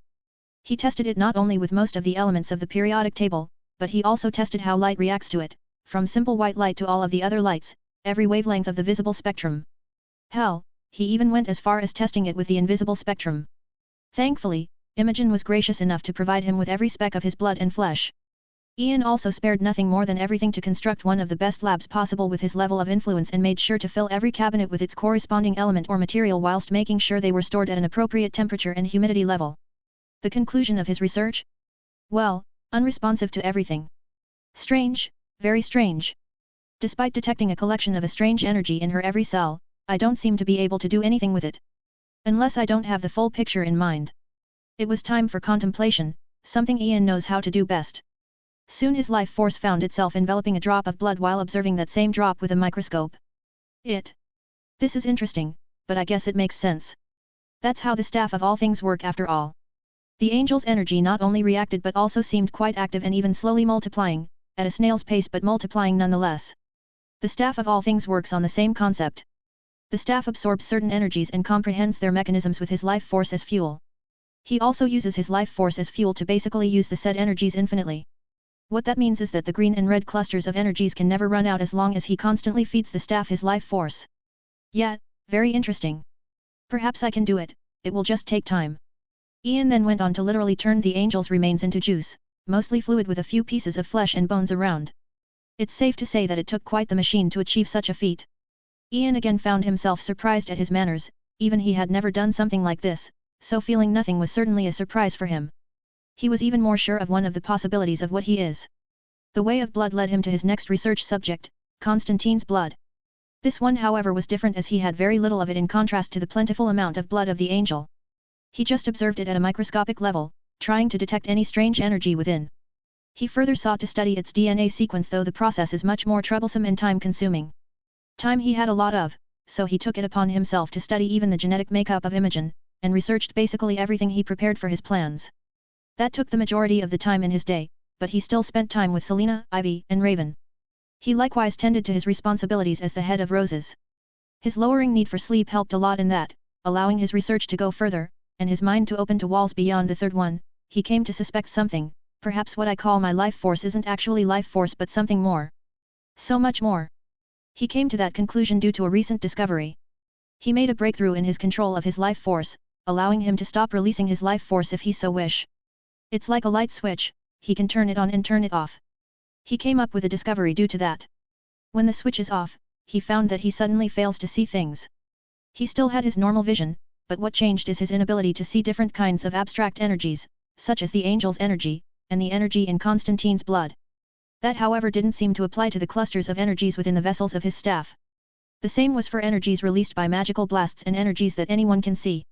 He tested it not only with most of the elements of the periodic table, but he also tested how light reacts to it, from simple white light to all of the other lights, every wavelength of the visible spectrum. Hell, he even went as far as testing it with the invisible spectrum. Thankfully, Imogen was gracious enough to provide him with every speck of his blood and flesh. Ian also spared nothing more than everything to construct one of the best labs possible with his level of influence, and made sure to fill every cabinet with its corresponding element or material whilst making sure they were stored at an appropriate temperature and humidity level. The conclusion of his research? Well, unresponsive to everything. Strange, very strange. Despite detecting a collection of a strange energy in her every cell, I don't seem to be able to do anything with it. Unless I don't have the full picture in mind. It was time for contemplation, something Ian knows how to do best. Soon his life force found itself enveloping a drop of blood while observing that same drop with a microscope. This is interesting, but I guess it makes sense. That's how the staff of all things work after all. The angel's energy not only reacted but also seemed quite active and even slowly multiplying, at a snail's pace but multiplying nonetheless. The staff of all things works on the same concept. The staff absorbs certain energies and comprehends their mechanisms with his life force as fuel. He also uses his life force as fuel to basically use the said energies infinitely. What that means is that the green and red clusters of energies can never run out as long as he constantly feeds the staff his life force. Yeah, very interesting. Perhaps I can do it, it will just take time. Ian then went on to literally turn the angel's remains into juice, mostly fluid with a few pieces of flesh and bones around. It's safe to say that it took quite the machine to achieve such a feat. Ian again found himself surprised at his manners, even he had never done something like this, so feeling nothing was certainly a surprise for him. He was even more sure of one of the possibilities of what he is. The Way of Blood led him to his next research subject, Constantine's blood. This one however was different as he had very little of it in contrast to the plentiful amount of blood of the angel. He just observed it at a microscopic level, trying to detect any strange energy within. He further sought to study its DNA sequence, though the process is much more troublesome and time-consuming. Time he had a lot of, so he took it upon himself to study even the genetic makeup of Imogen, and researched basically everything he prepared for his plans. That took the majority of the time in his day, but he still spent time with Selena, Ivy, and Raven. He likewise tended to his responsibilities as the head of Roses. His lowering need for sleep helped a lot in that, allowing his research to go further, and his mind to open to walls beyond the third one. He came to suspect something, perhaps what I call my life force isn't actually life force but something more. So much more. He came to that conclusion due to a recent discovery. He made a breakthrough in his control of his life force, allowing him to stop releasing his life force if he so wish. It's like a light switch, he can turn it on and turn it off. He came up with a discovery due to that. When the switch is off, he found that he suddenly fails to see things. He still had his normal vision, but what changed is his inability to see different kinds of abstract energies, such as the angel's energy, and the energy in Constantine's blood. That however didn't seem to apply to the clusters of energies within the vessels of his staff. The same was for energies released by magical blasts and energies that anyone can see.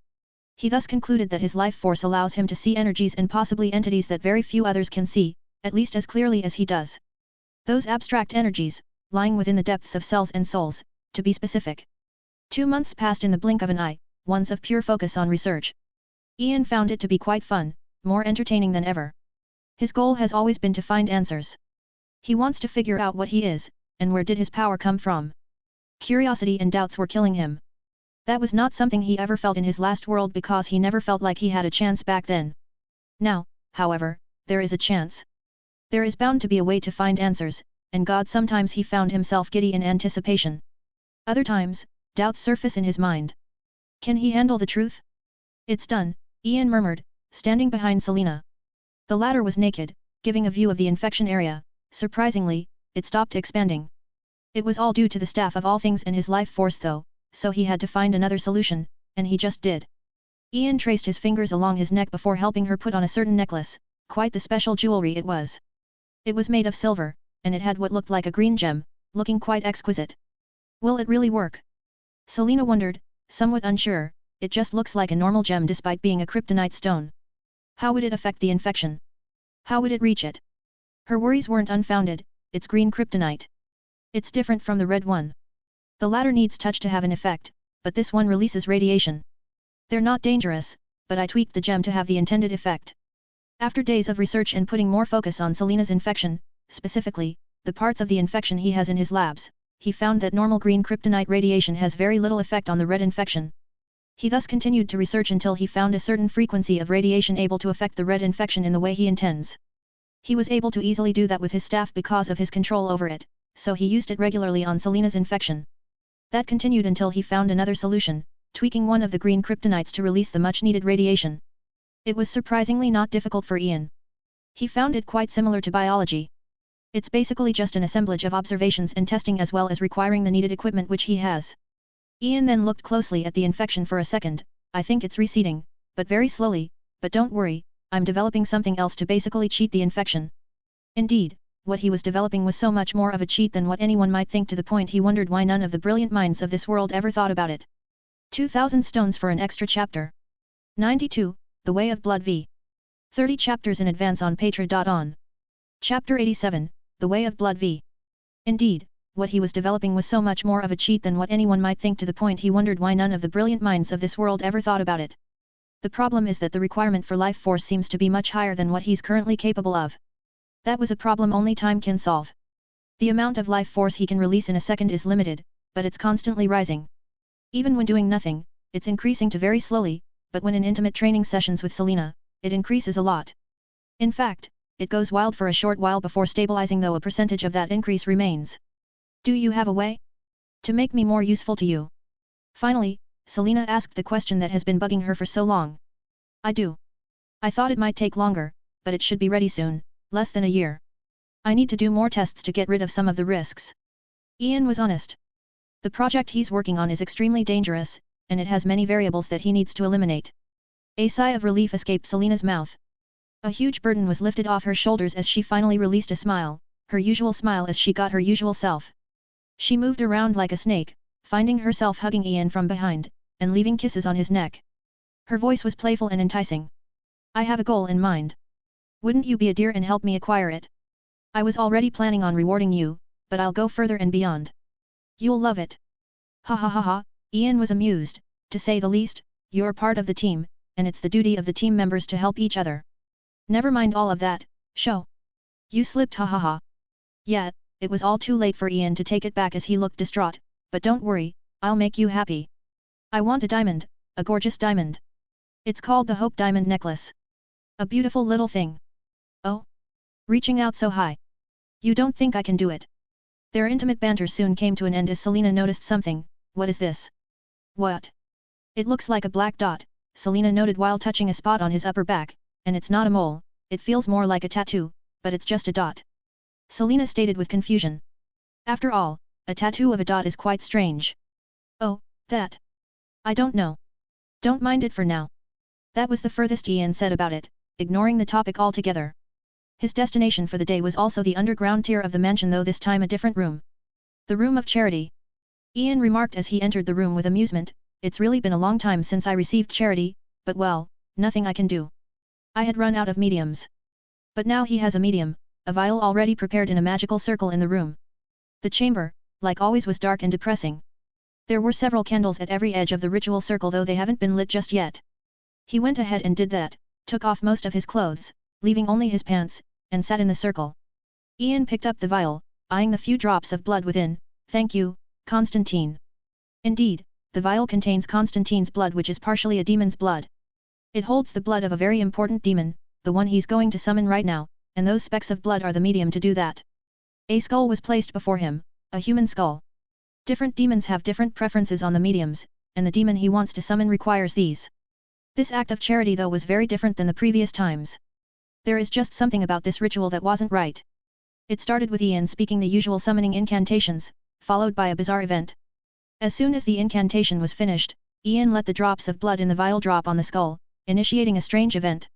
He thus concluded that his life force allows him to see energies and possibly entities that very few others can see, at least as clearly as he does. Those abstract energies, lying within the depths of cells and souls, to be specific. 2 months passed in the blink of an eye, ones of pure focus on research. Ian found it to be quite fun, more entertaining than ever. His goal has always been to find answers. He wants to figure out what he is, and where did his power come from. Curiosity and doubts were killing him. That was not something he ever felt in his last world because he never felt like he had a chance back then. Now, however, there is a chance. There is bound to be a way to find answers, and God sometimes he found himself giddy in anticipation. Other times, doubts surface in his mind. Can he handle the truth? It's done, Ian murmured, standing behind Selena. The latter was naked, giving a view of the infection area. Surprisingly, it stopped expanding. It was all due to the staff of all things and his life force though, so he had to find another solution, and he just did. Ian traced his fingers along his neck before helping her put on a certain necklace, quite the special jewelry it was. It was made of silver, and it had what looked like a green gem, looking quite exquisite. Will it really work? Selena wondered, somewhat unsure. It just looks like a normal gem despite being a kryptonite stone. How would it affect the infection? How would it reach it? Her worries weren't unfounded. It's green kryptonite. It's different from the red one. The latter needs touch to have an effect, but this one releases radiation. They're not dangerous, but I tweaked the gem to have the intended effect. After days of research and putting more focus on Selena's infection, specifically, the parts of the infection he has in his labs, he found that normal green kryptonite radiation has very little effect on the red infection. He thus continued to research until he found a certain frequency of radiation able to affect the red infection in the way he intends. He was able to easily do that with his staff because of his control over it, so he used it regularly on Selena's infection. That continued until he found another solution, tweaking one of the green kryptonites to release the much-needed radiation. It was surprisingly not difficult for Ian. He found it quite similar to biology. It's basically just an assemblage of observations and testing as well as requiring the needed equipment which he has. Ian then looked closely at the infection for a second. I think it's receding, but very slowly, but don't worry, I'm developing something else to basically cheat the infection. Indeed, what he was developing was so much more of a cheat than what anyone might think to the point he wondered why none of the brilliant minds of this world ever thought about it. 2000 stones for an extra chapter. 92, The Way of Blood v. 30 chapters in advance on Patreon. Chapter 87, The Way of Blood v. Indeed, what he was developing was so much more of a cheat than what anyone might think to the point he wondered why none of the brilliant minds of this world ever thought about it. The problem is that the requirement for life force seems to be much higher than what he's currently capable of. That was a problem only time can solve. The amount of life force he can release in a second is limited, but it's constantly rising. Even when doing nothing, it's increasing to very slowly, but when in intimate training sessions with Selena, it increases a lot. In fact, it goes wild for a short while before stabilizing, though a percentage of that increase remains. Do you have a way to make me more useful to you? Finally, Selena asked the question that has been bugging her for so long. I do. I thought it might take longer, but it should be ready soon, less than a year. I need to do more tests to get rid of some of the risks. Ian was honest. The project he's working on is extremely dangerous, and it has many variables that he needs to eliminate. A sigh of relief escaped Selena's mouth. A huge burden was lifted off her shoulders as she finally released a smile, her usual smile as she got her usual self. She moved around like a snake, finding herself hugging Ian from behind, and leaving kisses on his neck. Her voice was playful and enticing. I have a goal in mind. Wouldn't you be a dear and help me acquire it? I was already planning on rewarding you, but I'll go further and beyond. You'll love it. Ha ha ha ha, Ian was amused, to say the least. You're part of the team, and it's the duty of the team members to help each other. Never mind all of that, show. You slipped, ha ha ha. Yeah, it was all too late for Ian to take it back as he looked distraught, but don't worry, I'll make you happy. I want a diamond, a gorgeous diamond. It's called the Hope Diamond Necklace. A beautiful little thing. Oh? Reaching out so high. You don't think I can do it? Their intimate banter soon came to an end as Selena noticed something. What is this? What? It looks like a black dot, Selena noted while touching a spot on his upper back, and it's not a mole, it feels more like a tattoo, but it's just a dot. Selena stated with confusion. After all, a tattoo of a dot is quite strange. Oh, that. I don't know. Don't mind it for now. That was the furthest Ian said about it, ignoring the topic altogether. His destination for the day was also the underground tier of the mansion, though this time a different room. The room of charity. Ian remarked as he entered the room with amusement, it's really been a long time since I received charity, but well, nothing I can do. I had run out of mediums. But now he has a medium, a vial already prepared in a magical circle in the room. The chamber, like always, was dark and depressing. There were several candles at every edge of the ritual circle, though they haven't been lit just yet. He went ahead and did that, took off most of his clothes, leaving only his pants, and sat in the circle. Ian picked up the vial, eyeing the few drops of blood within. Thank you, Constantine. Indeed, the vial contains Constantine's blood, which is partially a demon's blood. It holds the blood of a very important demon, the one he's going to summon right now, and those specks of blood are the medium to do that. A skull was placed before him, a human skull. Different demons have different preferences on the mediums, and the demon he wants to summon requires these. This act of charity, though, was very different than the previous times. There is just something about this ritual that wasn't right. It started with Ian speaking the usual summoning incantations, followed by a bizarre event. As soon as the incantation was finished, Ian let the drops of blood in the vial drop on the skull, initiating a strange event.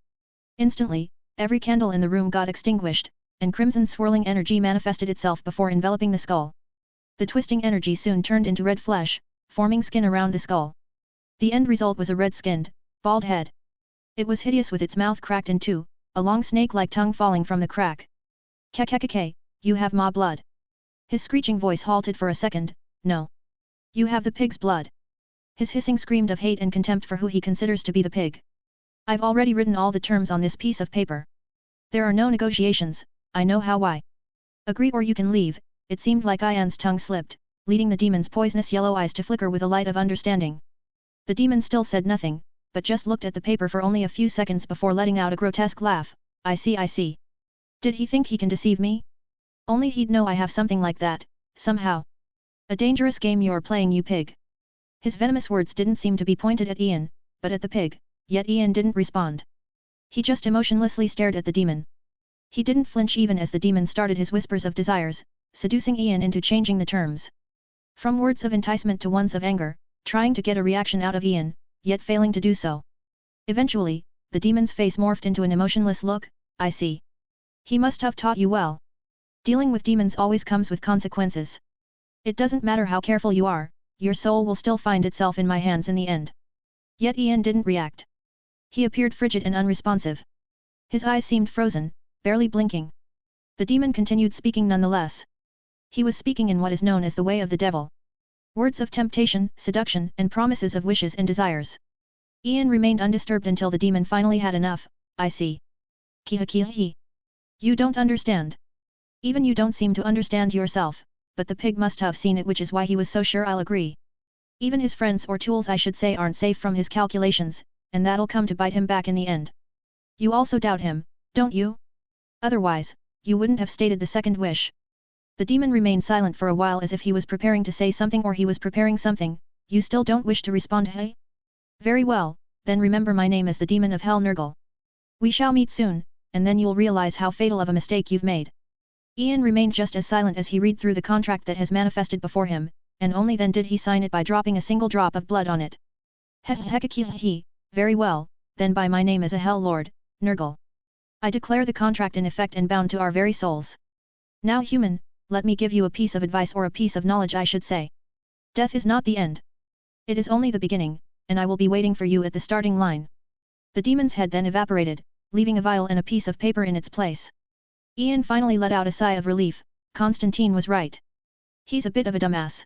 Instantly, every candle in the room got extinguished, and crimson swirling energy manifested itself before enveloping the skull. The twisting energy soon turned into red flesh, forming skin around the skull. The end result was a red-skinned, bald head. It was hideous, with its mouth cracked in two, a long snake-like tongue falling from the crack. Kakakake, you have ma blood. His screeching voice halted for a second. No. You have the pig's blood. His hissing screamed of hate and contempt for who he considers to be the pig. I've already written all the terms on this piece of paper. There are no negotiations, I know how. Why? Agree or you can leave. It seemed like Ian's tongue slipped, leading the demon's poisonous yellow eyes to flicker with a light of understanding. The demon still said nothing, but just looked at the paper for only a few seconds before letting out a grotesque laugh. I see. Did he think he can deceive me? Only he'd know I have something like that, somehow. A dangerous game you're playing, you pig. His venomous words didn't seem to be pointed at Ian, but at the pig, yet Ian didn't respond. He just emotionlessly stared at the demon. He didn't flinch even as the demon started his whispers of desires, seducing Ian into changing the terms. From words of enticement to ones of anger, trying to get a reaction out of Ian, yet failing to do so. Eventually, the demon's face morphed into an emotionless look. I see. He must have taught you well. Dealing with demons always comes with consequences. It doesn't matter how careful you are, your soul will still find itself in my hands in the end. Yet Ian didn't react. He appeared frigid and unresponsive. His eyes seemed frozen, barely blinking. The demon continued speaking nonetheless. He was speaking in what is known as the way of the devil. Words of temptation, seduction, and promises of wishes and desires. Ian remained undisturbed until the demon finally had enough. I see. Kiha. You don't understand. Even you don't seem to understand yourself, but the pig must have seen it, which is why he was so sure I'll agree. Even his friends, or tools I should say, aren't safe from his calculations, and that'll come to bite him back in the end. You also doubt him, don't you? Otherwise, you wouldn't have stated the second wish. The demon remained silent for a while, as if he was preparing to say something or he was preparing something. You still don't wish to respond, hey? Very well, then remember my name as the demon of hell, Nurgle. We shall meet soon, and then you'll realize how fatal of a mistake you've made. Ian remained just as silent as he read through the contract that has manifested before him, and only then did he sign it by dropping a single drop of blood on it. Hekakihi, very well, then by my name as a Hell Lord, Nurgle. I declare the contract in effect and bound to our very souls. Now human, let me give you a piece of advice, or a piece of knowledge I should say. Death is not the end. It is only the beginning, and I will be waiting for you at the starting line. The demon's head then evaporated, leaving a vial and a piece of paper in its place. Ian finally let out a sigh of relief. Constantine was right. He's a bit of a dumbass.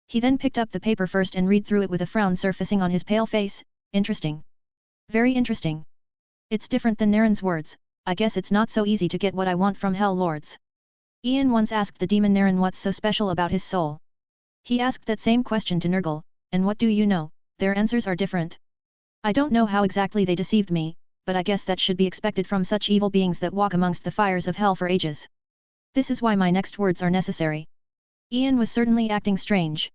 He then picked up the paper first and read through it with a frown surfacing on his pale face. Interesting. Very interesting. It's different than Naren's words. I guess it's not so easy to get what I want from Hell Lords. Ian once asked the demon Naren what's so special about his soul. He asked that same question to Nurgle, and what do you know? Their answers are different. I don't know how exactly they deceived me, but I guess that should be expected from such evil beings that walk amongst the fires of hell for ages. This is why my next words are necessary. Ian was certainly acting strange.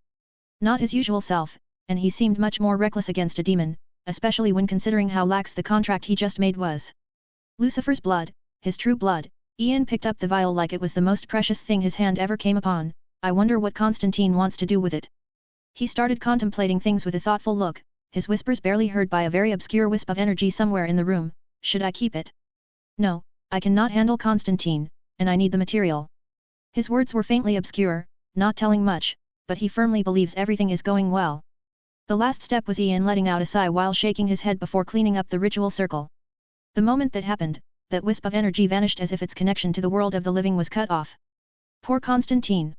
Not his usual self, and he seemed much more reckless against a demon, especially when considering how lax the contract he just made was. Lucifer's blood, his true blood. Ian picked up the vial like it was the most precious thing his hand ever came upon. I wonder what Constantine wants to do with it. He started contemplating things with a thoughtful look, his whispers barely heard by a very obscure wisp of energy somewhere in the room. Should I keep it? No, I cannot handle Constantine, and I need the material. His words were faintly obscure, not telling much, but he firmly believes everything is going well. The last step was Ian letting out a sigh while shaking his head before cleaning up the ritual circle. The moment that happened, that wisp of energy vanished as if its connection to the world of the living was cut off. Poor Constantine.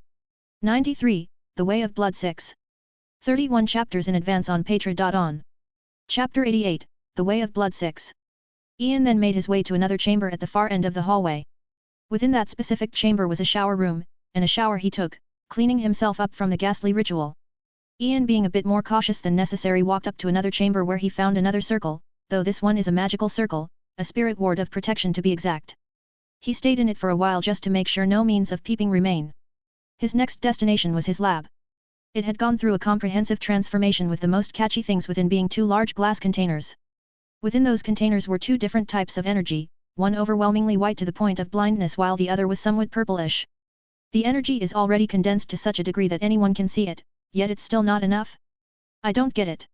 93, The Way of Blood 6. 31 chapters in advance on Patreon. Chapter 88, The Way of Blood 6. Ian then made his way to another chamber at the far end of the hallway. Within that specific chamber was a shower room, and a shower he took, cleaning himself up from the ghastly ritual. Ian, being a bit more cautious than necessary, walked up to another chamber where he found another circle, though this one is a magical circle, a spirit ward of protection to be exact. He stayed in it for a while just to make sure no means of peeping remain. His next destination was his lab. It had gone through a comprehensive transformation with the most catchy things within being two large glass containers. Within those containers were two different types of energy, one overwhelmingly white to the point of blindness while the other was somewhat purplish. The energy is already condensed to such a degree that anyone can see it, yet it's still not enough? I don't get it.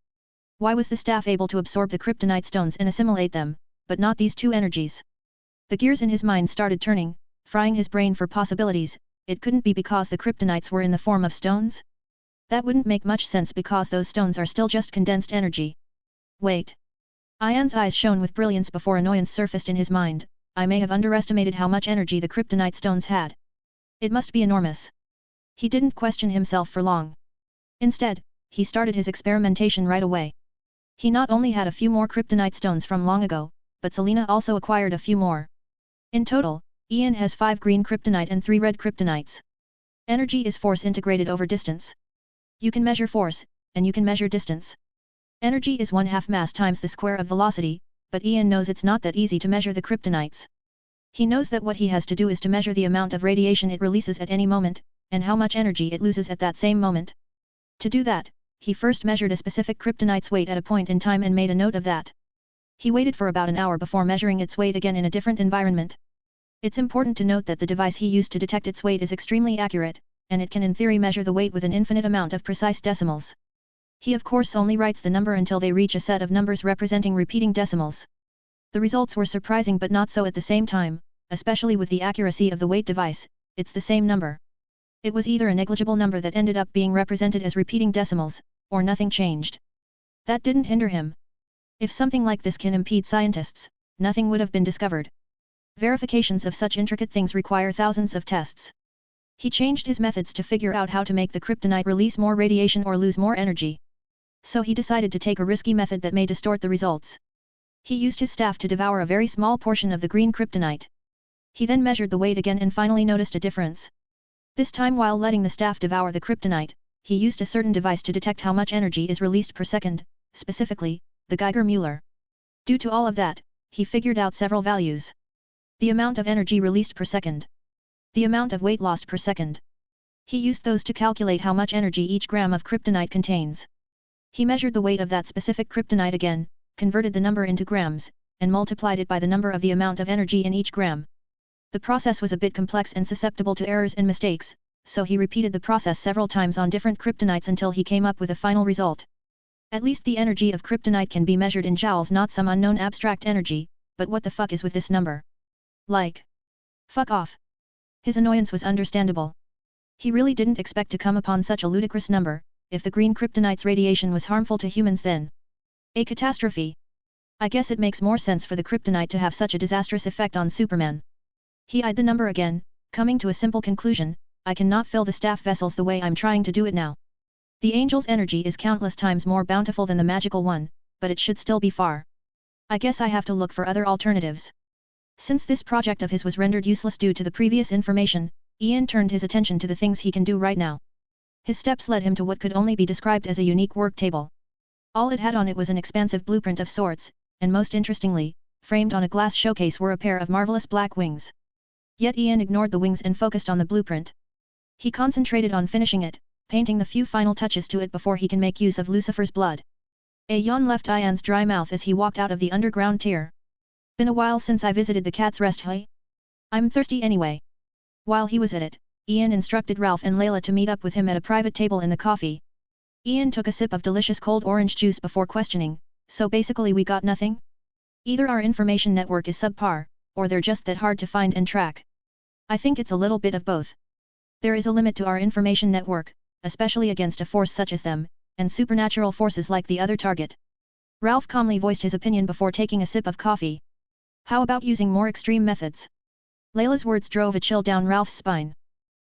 Why was the staff able to absorb the kryptonite stones and assimilate them, but not these two energies? The gears in his mind started turning, frying his brain for possibilities. It couldn't be because the kryptonites were in the form of stones? That wouldn't make much sense because those stones are still just condensed energy. Wait. Ian's eyes shone with brilliance before annoyance surfaced in his mind. I may have underestimated how much energy the kryptonite stones had. It must be enormous. He didn't question himself for long. Instead, he started his experimentation right away. He not only had a few more kryptonite stones from long ago, but Selena also acquired a few more. In total, Ian has 5 green kryptonite and 3 red kryptonites. Energy is force integrated over distance. You can measure force, and you can measure distance. Energy is 1/2 mass times the square of velocity, but Ian knows it's not that easy to measure the kryptonites. He knows that what he has to do is to measure the amount of radiation it releases at any moment, and how much energy it loses at that same moment. To do that, he first measured a specific kryptonite's weight at a point in time and made a note of that. He waited for about an hour before measuring its weight again in a different environment. It's important to note that the device he used to detect its weight is extremely accurate, and it can in theory measure the weight with an infinite amount of precise decimals. He of course only writes the number until they reach a set of numbers representing repeating decimals. The results were surprising but not so at the same time, especially with the accuracy of the weight device. It's the same number. It was either a negligible number that ended up being represented as repeating decimals, or nothing changed. That didn't hinder him. If something like this can impede scientists, nothing would have been discovered. Verifications of such intricate things require thousands of tests. He changed his methods to figure out how to make the kryptonite release more radiation or lose more energy. So he decided to take a risky method that may distort the results. He used his staff to devour a very small portion of the green kryptonite. He then measured the weight again and finally noticed a difference. This time, while letting the staff devour the kryptonite, he used a certain device to detect how much energy is released per second, specifically, the Geiger-Müller. Due to all of that, he figured out several values. The amount of energy released per second. The amount of weight lost per second. He used those to calculate how much energy each gram of kryptonite contains. He measured the weight of that specific kryptonite again, converted the number into grams, and multiplied it by the number of the amount of energy in each gram. The process was a bit complex and susceptible to errors and mistakes, so he repeated the process several times on different kryptonites until he came up with a final result. At least the energy of kryptonite can be measured in joules, not some unknown abstract energy, but what the fuck is with this number? Like. Fuck off. His annoyance was understandable. He really didn't expect to come upon such a ludicrous number. If the green kryptonite's radiation was harmful to humans, then a catastrophe. I guess it makes more sense for the kryptonite to have such a disastrous effect on Superman. He eyed the number again, coming to a simple conclusion: I cannot fill the staff vessels the way I'm trying to do it now. The angel's energy is countless times more bountiful than the magical one, but it should still be far. I guess I have to look for other alternatives. Since this project of his was rendered useless due to the previous information, Ian turned his attention to the things he can do right now. His steps led him to what could only be described as a unique work table. All it had on it was an expansive blueprint of sorts, and most interestingly, framed on a glass showcase were a pair of marvelous black wings. Yet Ian ignored the wings and focused on the blueprint. He concentrated on finishing it, painting the few final touches to it before he can make use of Lucifer's blood. A yawn left Ian's dry mouth as he walked out of the underground tier. Been a while since I visited the Cat's Rest, hey? I'm thirsty anyway. While he was at it, Ian instructed Ralph and Layla to meet up with him at a private table in the coffee. Ian took a sip of delicious cold orange juice before questioning, so basically we got nothing? Either our information network is subpar, or they're just that hard to find and track. I think it's a little bit of both. There is a limit to our information network, especially against a force such as them, and supernatural forces like the other target. Ralph calmly voiced his opinion before taking a sip of coffee. How about using more extreme methods? Layla's words drove a chill down Ralph's spine.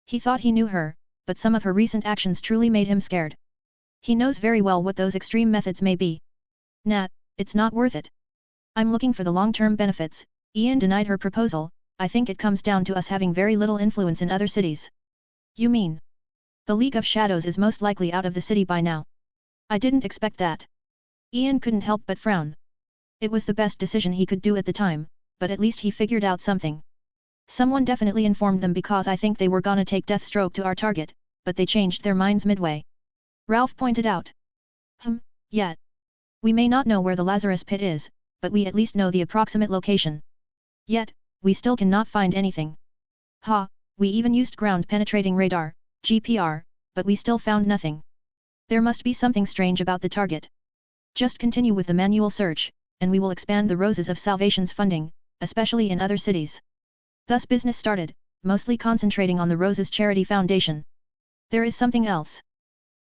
He thought he knew her, but some of her recent actions truly made him scared. He knows very well what those extreme methods may be. Nah, it's not worth it. I'm looking for the long-term benefits. Ian denied her proposal. I think it comes down to us having very little influence in other cities. You mean? The League of Shadows is most likely out of the city by now. I didn't expect that. Ian couldn't help but frown. It was the best decision he could do at the time, but at least he figured out something. Someone definitely informed them because I think they were gonna take Deathstroke to our target, but they changed their minds midway. Ralph pointed out. Yeah. We may not know where the Lazarus Pit is, but we at least know the approximate location. Yet, we still cannot find anything. We even used ground-penetrating radar, GPR, but we still found nothing. There must be something strange about the target. Just continue with the manual search, and we will expand the Roses of Salvation's funding, especially in other cities. Thus business started, mostly concentrating on the Roses Charity Foundation. There is something else.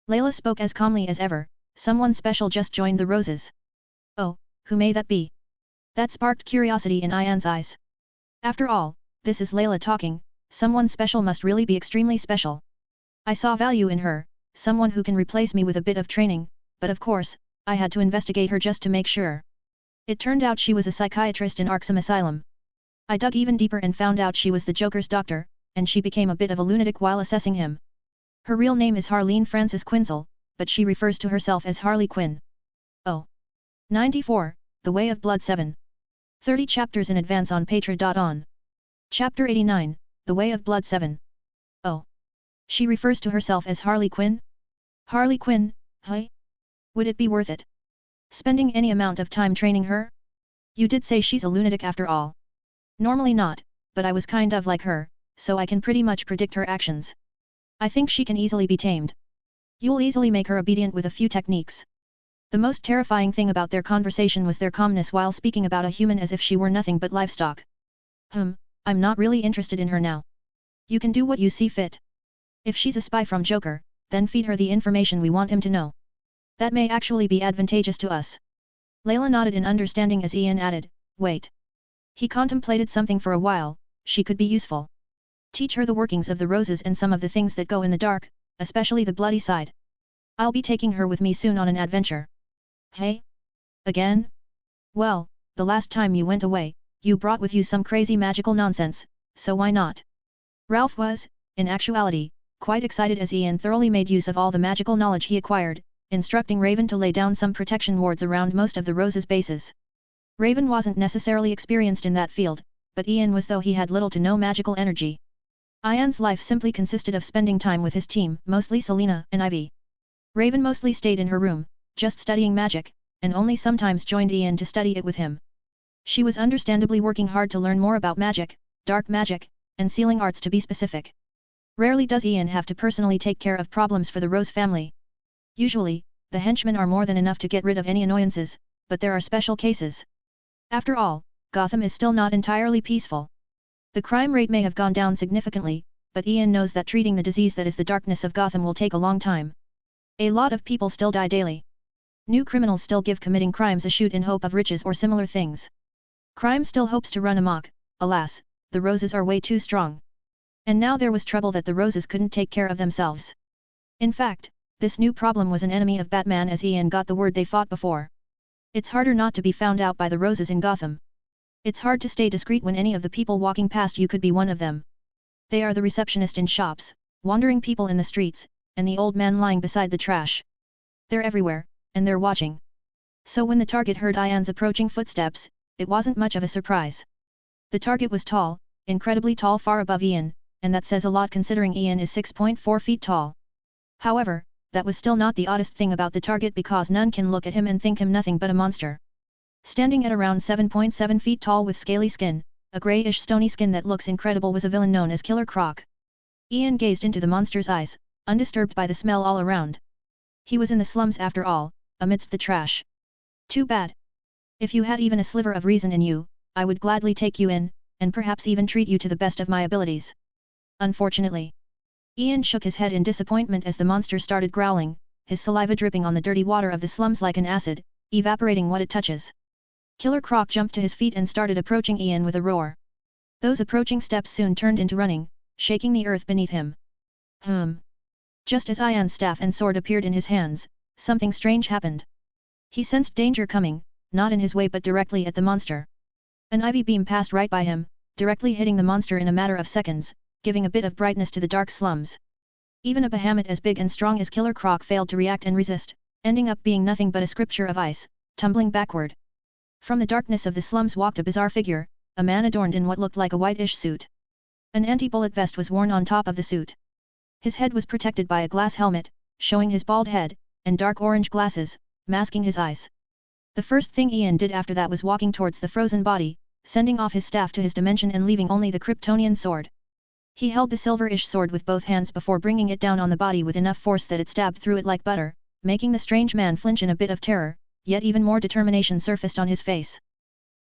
Layla spoke as calmly as ever. Someone special just joined the Roses. Oh, who may that be? That sparked curiosity in Ian's eyes. After all, this is Layla talking, someone special must really be extremely special. I saw value in her, someone who can replace me with a bit of training, but of course, I had to investigate her just to make sure. It turned out she was a psychiatrist in Arkham Asylum. I dug even deeper and found out she was the Joker's doctor, and she became a bit of a lunatic while assessing him. Her real name is Harleen Frances Quinzel, but she refers to herself as Harley Quinn. Oh. 94, The Way of Blood 7. 30 chapters in advance on Patreon. Chapter 89, The Way of Blood 7. Oh. She refers to herself as Harley Quinn? Harley Quinn, hey? Would it be worth it? Spending any amount of time training her? You did say she's a lunatic after all. Normally not, but I was kind of like her, so I can pretty much predict her actions. I think she can easily be tamed. You'll easily make her obedient with a few techniques. The most terrifying thing about their conversation was their calmness while speaking about a human as if she were nothing but livestock. I'm not really interested in her now. You can do what you see fit. If she's a spy from Joker, then feed her the information we want him to know. That may actually be advantageous to us. Layla nodded in understanding as Ian added, wait. He contemplated something for a while. She could be useful. Teach her the workings of the Roses and some of the things that go in the dark, especially the bloody side. I'll be taking her with me soon on an adventure. Hey? Again? Well, the last time you went away, you brought with you some crazy magical nonsense, so why not? Ralph was, in actuality, quite excited as Ian thoroughly made use of all the magical knowledge he acquired, instructing Raven to lay down some protection wards around most of the Roses' bases. Raven wasn't necessarily experienced in that field, but Ian was, though he had little to no magical energy. Ian's life simply consisted of spending time with his team, mostly Selena and Ivy. Raven mostly stayed in her room, just studying magic, and only sometimes joined Ian to study it with him. She was understandably working hard to learn more about magic, dark magic, and sealing arts to be specific. Rarely does Ian have to personally take care of problems for the Rose family. Usually, the henchmen are more than enough to get rid of any annoyances, but there are special cases. After all, Gotham is still not entirely peaceful. The crime rate may have gone down significantly, but Ian knows that treating the disease that is the darkness of Gotham will take a long time. A lot of people still die daily. New criminals still give committing crimes a shoot in hope of riches or similar things. Crime still hopes to run amok. Alas, the Roses are way too strong. And now there was trouble that the Roses couldn't take care of themselves. In fact, this new problem was an enemy of Batman, as Ian got the word they fought before. It's harder not to be found out by the Roses in Gotham. It's hard to stay discreet when any of the people walking past you could be one of them. They are the receptionist in shops, wandering people in the streets, and the old man lying beside the trash. They're everywhere, and they're watching. So when the target heard Ian's approaching footsteps, it wasn't much of a surprise. The target was tall, incredibly tall, far above Ian, and that says a lot considering Ian is 6.4 feet tall. However, that was still not the oddest thing about the target because none can look at him and think him nothing but a monster. Standing at around 7.7 feet tall with scaly skin, a greyish stony skin that looks incredible was a villain known as Killer Croc. Ian gazed into the monster's eyes, undisturbed by the smell all around. He was in the slums after all, amidst the trash. Too bad. If you had even a sliver of reason in you, I would gladly take you in, and perhaps even treat you to the best of my abilities. Unfortunately. Ian shook his head in disappointment as the monster started growling, his saliva dripping on the dirty water of the slums like an acid, evaporating what it touches. Killer Croc jumped to his feet and started approaching Ian with a roar. Those approaching steps soon turned into running, shaking the earth beneath him. Just as Ian's staff and sword appeared in his hands, something strange happened. He sensed danger coming, not in his way but directly at the monster. An ivy beam passed right by him, directly hitting the monster in a matter of seconds, giving a bit of brightness to the dark slums. Even a behemoth as big and strong as Killer Croc failed to react and resist, ending up being nothing but a sculpture of ice, tumbling backward. From the darkness of the slums walked a bizarre figure, a man adorned in what looked like a whitish suit. An anti-bullet vest was worn on top of the suit. His head was protected by a glass helmet, showing his bald head, and dark orange glasses, masking his eyes. The first thing Ian did after that was walking towards the frozen body, sending off his staff to his dimension and leaving only the Kryptonian sword. He held the silverish sword with both hands before bringing it down on the body with enough force that it stabbed through it like butter, making the strange man flinch in a bit of terror, yet even more determination surfaced on his face.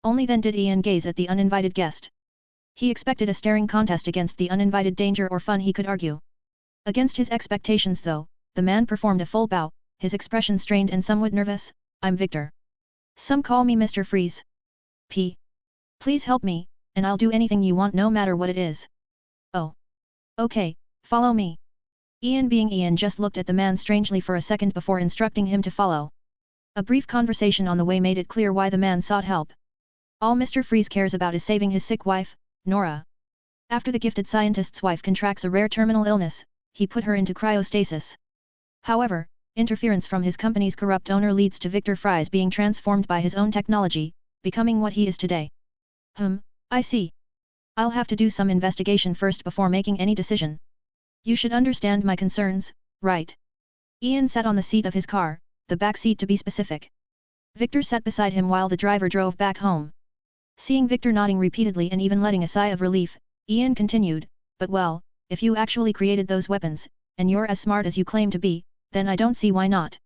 Only then did Ian gaze at the uninvited guest. He expected a staring contest against the uninvited danger or fun, he could argue. Against his expectations though, the man performed a full bow, his expression strained and somewhat nervous. I'm Victor. Some call me Mr. Freeze. Please help me, and I'll do anything you want no matter what it is. Oh. Okay, follow me. Ian being Ian just looked at the man strangely for a second before instructing him to follow. A brief conversation on the way made it clear why the man sought help. All Mr. Freeze cares about is saving his sick wife, Nora. After the gifted scientist's wife contracts a rare terminal illness, he put her into cryostasis. However, interference from his company's corrupt owner leads to Victor Fries being transformed by his own technology, becoming what he is today. I see. I'll have to do some investigation first before making any decision. You should understand my concerns, right? Ian sat on the seat of his car, the back seat to be specific. Victor sat beside him while the driver drove back home. Seeing Victor nodding repeatedly and even letting a sigh of relief, Ian continued, but well, if you actually created those weapons, and you're as smart as you claim to be, then I don't see why not.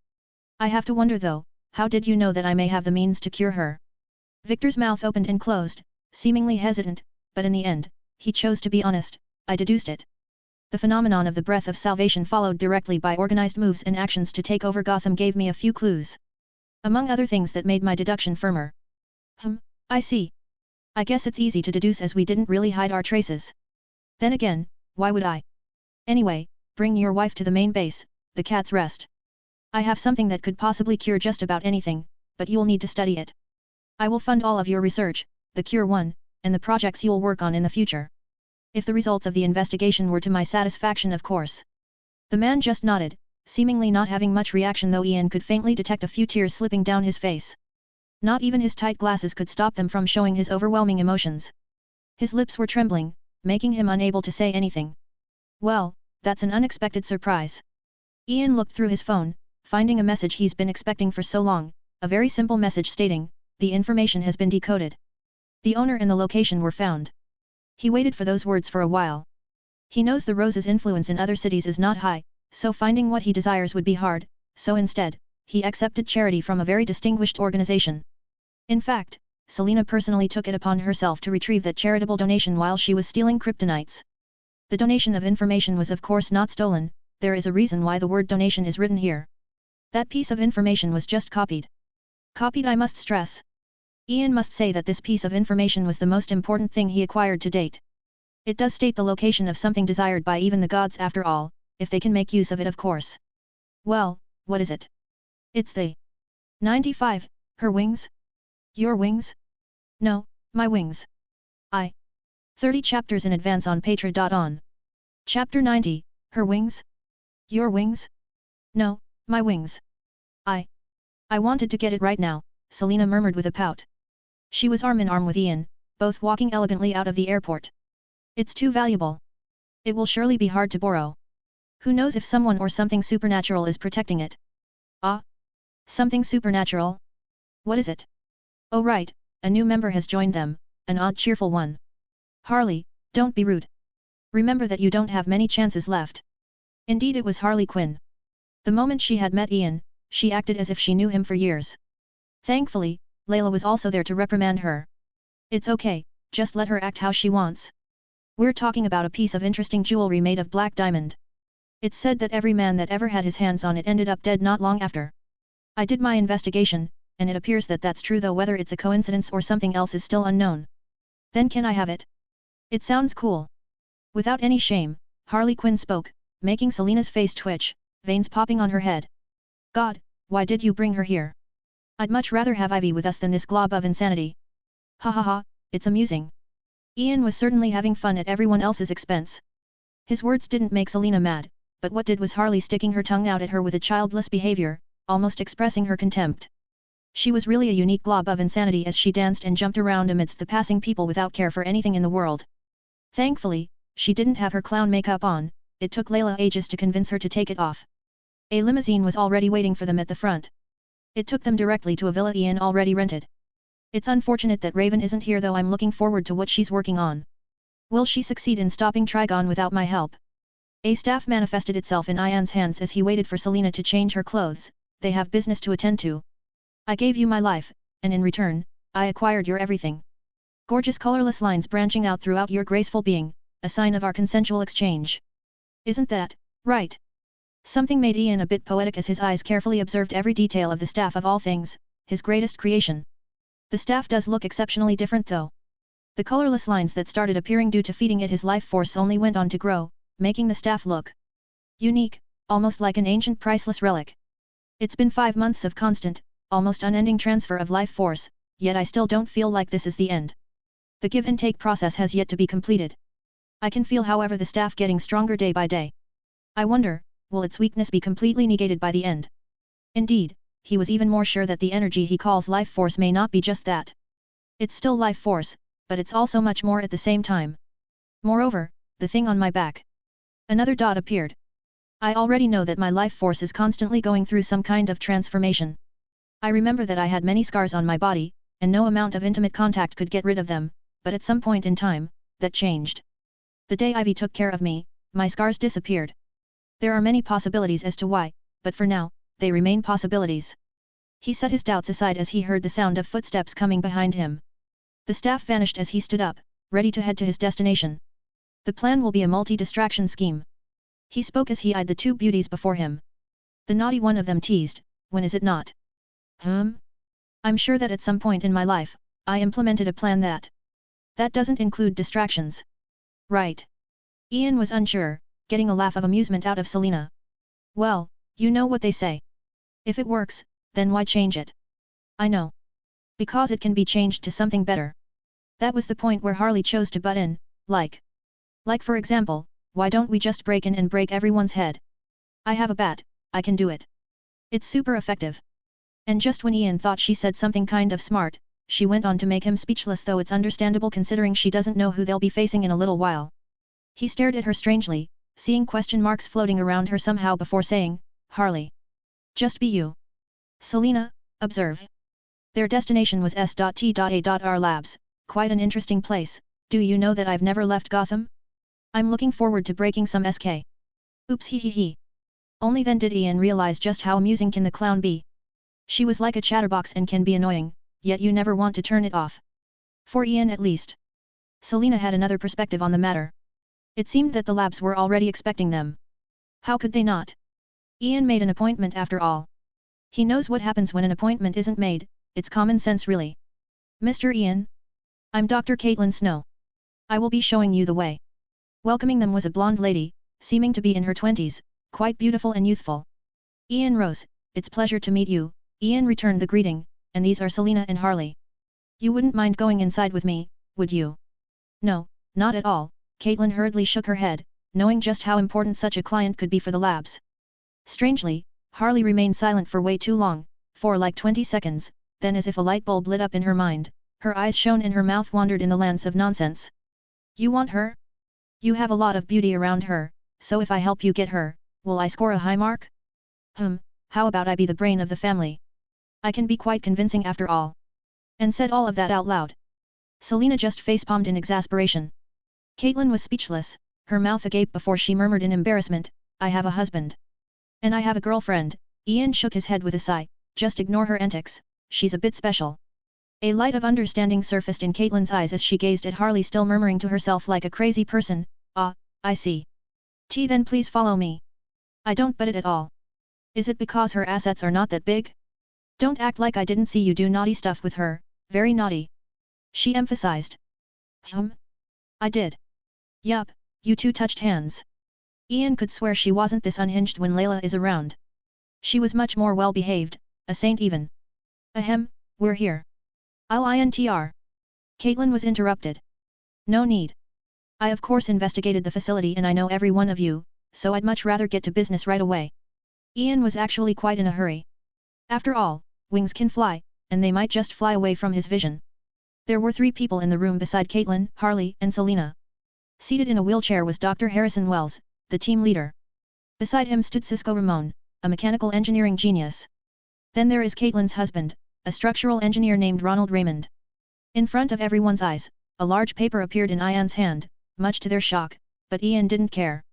I have to wonder though, how did you know that I may have the means to cure her? Victor's mouth opened and closed, seemingly hesitant, but in the end, he chose to be honest. I deduced it. The phenomenon of the breath of salvation followed directly by organized moves and actions to take over Gotham gave me a few clues. Among other things that made my deduction firmer. I see. I guess it's easy to deduce as we didn't really hide our traces. Then again, why would I? Anyway, bring your wife to the main base, the Cat's Rest. I have something that could possibly cure just about anything, but you'll need to study it. I will fund all of your research, the Cure One, and the projects you'll work on in the future. If the results of the investigation were to my satisfaction, of course. The man just nodded, seemingly not having much reaction, though Ian could faintly detect a few tears slipping down his face. Not even his tight glasses could stop them from showing his overwhelming emotions. His lips were trembling, making him unable to say anything. Well, that's an unexpected surprise. Ian looked through his phone, finding a message he's been expecting for so long, a very simple message stating, the information has been decoded. The owner and the location were found. He waited for those words for a while. He knows the Rose's influence in other cities is not high, so finding what he desires would be hard, so instead, he accepted charity from a very distinguished organization. In fact, Selena personally took it upon herself to retrieve that charitable donation while she was stealing kryptonites. The donation of information was of course not stolen, there is a reason why the word donation is written here. That piece of information was just copied. Copied, I must stress. Ian must say that this piece of information was the most important thing he acquired to date. It does state the location of something desired by even the gods after all, if they can make use of it, of course. Well, what is it? It's the 95, her wings? Your wings? No, my wings. 30 chapters in advance on Patra.on. Chapter 90, her wings? Your wings? No, my wings. I wanted to get it right now, Selena murmured with a pout. She was arm in arm with Ian, both walking elegantly out of the airport. It's too valuable. It will surely be hard to borrow. Who knows if someone or something supernatural is protecting it? Ah? Something supernatural? What is it? Oh right, a new member has joined them, an odd cheerful one. Harley, don't be rude. Remember that you don't have many chances left. Indeed it was Harley Quinn. The moment she had met Ian, she acted as if she knew him for years. Thankfully, Layla was also there to reprimand her. It's okay, just let her act how she wants. We're talking about a piece of interesting jewelry made of black diamond. It's said that every man that ever had his hands on it ended up dead not long after. I did my investigation, and it appears that that's true, though whether it's a coincidence or something else is still unknown. Then can I have it? It sounds cool. Without any shame, Harley Quinn spoke, making Selina's face twitch, veins popping on her head. God, why did you bring her here? I'd much rather have Ivy with us than this glob of insanity. Ha ha ha, it's amusing. Ian was certainly having fun at everyone else's expense. His words didn't make Selina mad, but what did was Harley sticking her tongue out at her with a childless behavior, almost expressing her contempt. She was really a unique glob of insanity as she danced and jumped around amidst the passing people without care for anything in the world. Thankfully, she didn't have her clown makeup on, it took Layla ages to convince her to take it off. A limousine was already waiting for them at the front. It took them directly to a villa Ian already rented. It's unfortunate that Raven isn't here, though I'm looking forward to what she's working on. Will she succeed in stopping Trigon without my help? A staff manifested itself in Ian's hands as he waited for Selina to change her clothes. They have business to attend to. I gave you my life, and in return, I acquired your everything. Gorgeous colorless lines branching out throughout your graceful being, a sign of our consensual exchange. Isn't that right? Something made Ian a bit poetic as his eyes carefully observed every detail of the staff of all things, his greatest creation. The staff does look exceptionally different though. The colorless lines that started appearing due to feeding it his life force only went on to grow, making the staff look unique, almost like an ancient priceless relic. It's been 5 months of constant, almost unending transfer of life force, yet I still don't feel like this is the end. The give and take process has yet to be completed. I can feel, however, the staff getting stronger day by day. I wonder, will its weakness be completely negated by the end? Indeed, he was even more sure that the energy he calls life force may not be just that. It's still life force, but it's also much more at the same time. Moreover, the thing on my back. Another dot appeared. I already know that my life force is constantly going through some kind of transformation. I remember that I had many scars on my body, and no amount of intimate contact could get rid of them, but at some point in time, that changed. The day Ivy took care of me, my scars disappeared. There are many possibilities as to why, but for now, they remain possibilities. He set his doubts aside as he heard the sound of footsteps coming behind him. The staff vanished as he stood up, ready to head to his destination. The plan will be a multi-distraction scheme. He spoke as he eyed the two beauties before him. The naughty one of them teased, when is it not? I'm sure that at some point in my life, I implemented a plan that doesn't include distractions. Right. Ian was unsure, getting a laugh of amusement out of Selina. Well, you know what they say. If it works, then why change it? I know. Because it can be changed to something better. That was the point where Harley chose to butt in, like for example, why don't we just break in and break everyone's head? I have a bat, I can do it. It's super effective. And just when Ian thought she said something kind of smart, she went on to make him speechless, though it's understandable considering she doesn't know who they'll be facing in a little while. He stared at her strangely, seeing question marks floating around her somehow before saying, Harley. Just be you. Selina, observe. Their destination was S.T.A.R Labs, quite an interesting place. Do you know that I've never left Gotham? I'm looking forward to breaking some SK. Oops, hee hee hee. Only then did Ian realize just how amusing can the clown be. She was like a chatterbox and can be annoying, yet you never want to turn it off. For Ian at least. Selina had another perspective on the matter. It seemed that the labs were already expecting them. How could they not? Ian made an appointment after all. He knows what happens when an appointment isn't made, it's common sense really. Mr. Ian? I'm Dr. Caitlin Snow. I will be showing you the way. Welcoming them was a blonde lady, seeming to be in her 20s, quite beautiful and youthful. Ian rose. It's pleasure to meet you. Ian returned the greeting, and these are Selina and Harley. You wouldn't mind going inside with me, would you? No, not at all. Caitlin hurriedly shook her head, knowing just how important such a client could be for the labs. Strangely, Harley remained silent for way too long, for like 20 seconds, then as if a light bulb lit up in her mind, her eyes shone and her mouth wandered in the lands of nonsense. You want her? You have a lot of beauty around her, so if I help you get her, will I score a high mark? How about I be the brain of the family? I can be quite convincing after all. And said all of that out loud. Selena just facepalmed in exasperation. Caitlin was speechless, her mouth agape before she murmured in embarrassment, I have a husband. And I have a girlfriend. Ian shook his head with a sigh, just ignore her antics, she's a bit special. A light of understanding surfaced in Caitlin's eyes as she gazed at Harley, still murmuring to herself like a crazy person, ah, I see. Then please follow me. I don't butt it at all. Is it because her assets are not that big? Don't act like I didn't see you do naughty stuff with her, very naughty. She emphasized. I did. Yup, you two touched hands. Ian could swear she wasn't this unhinged when Layla is around. She was much more well-behaved, a saint even. We're here. I'll INTR. Caitlin was interrupted. No need. I of course investigated the facility and I know every one of you, so I'd much rather get to business right away. Ian was actually quite in a hurry. After all, wings can fly, and they might just fly away from his vision. There were 3 people in the room beside Caitlin, Harley, and Selena. Seated in a wheelchair was Dr. Harrison Wells, the team leader. Beside him stood Cisco Ramon, a mechanical engineering genius. Then there is Caitlin's husband, a structural engineer named Ronald Raymond. In front of everyone's eyes, a large paper appeared in Ian's hand, much to their shock, but Ian didn't care.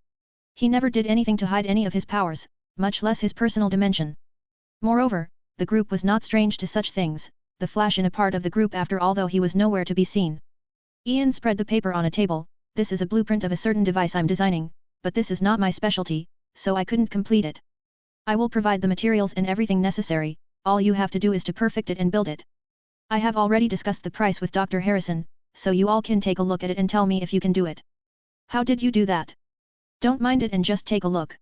He never did anything to hide any of his powers, much less his personal dimension. Moreover, the group was not strange to such things, the Flash in a part of the group after all, though he was nowhere to be seen. Ian spread the paper on a table. This is a blueprint of a certain device I'm designing, but this is not my specialty, so I couldn't complete it. I will provide the materials and everything necessary, all you have to do is to perfect it and build it. I have already discussed the price with Dr. Harrison, so you all can take a look at it and tell me if you can do it. How did you do that? Don't mind it and just take a look.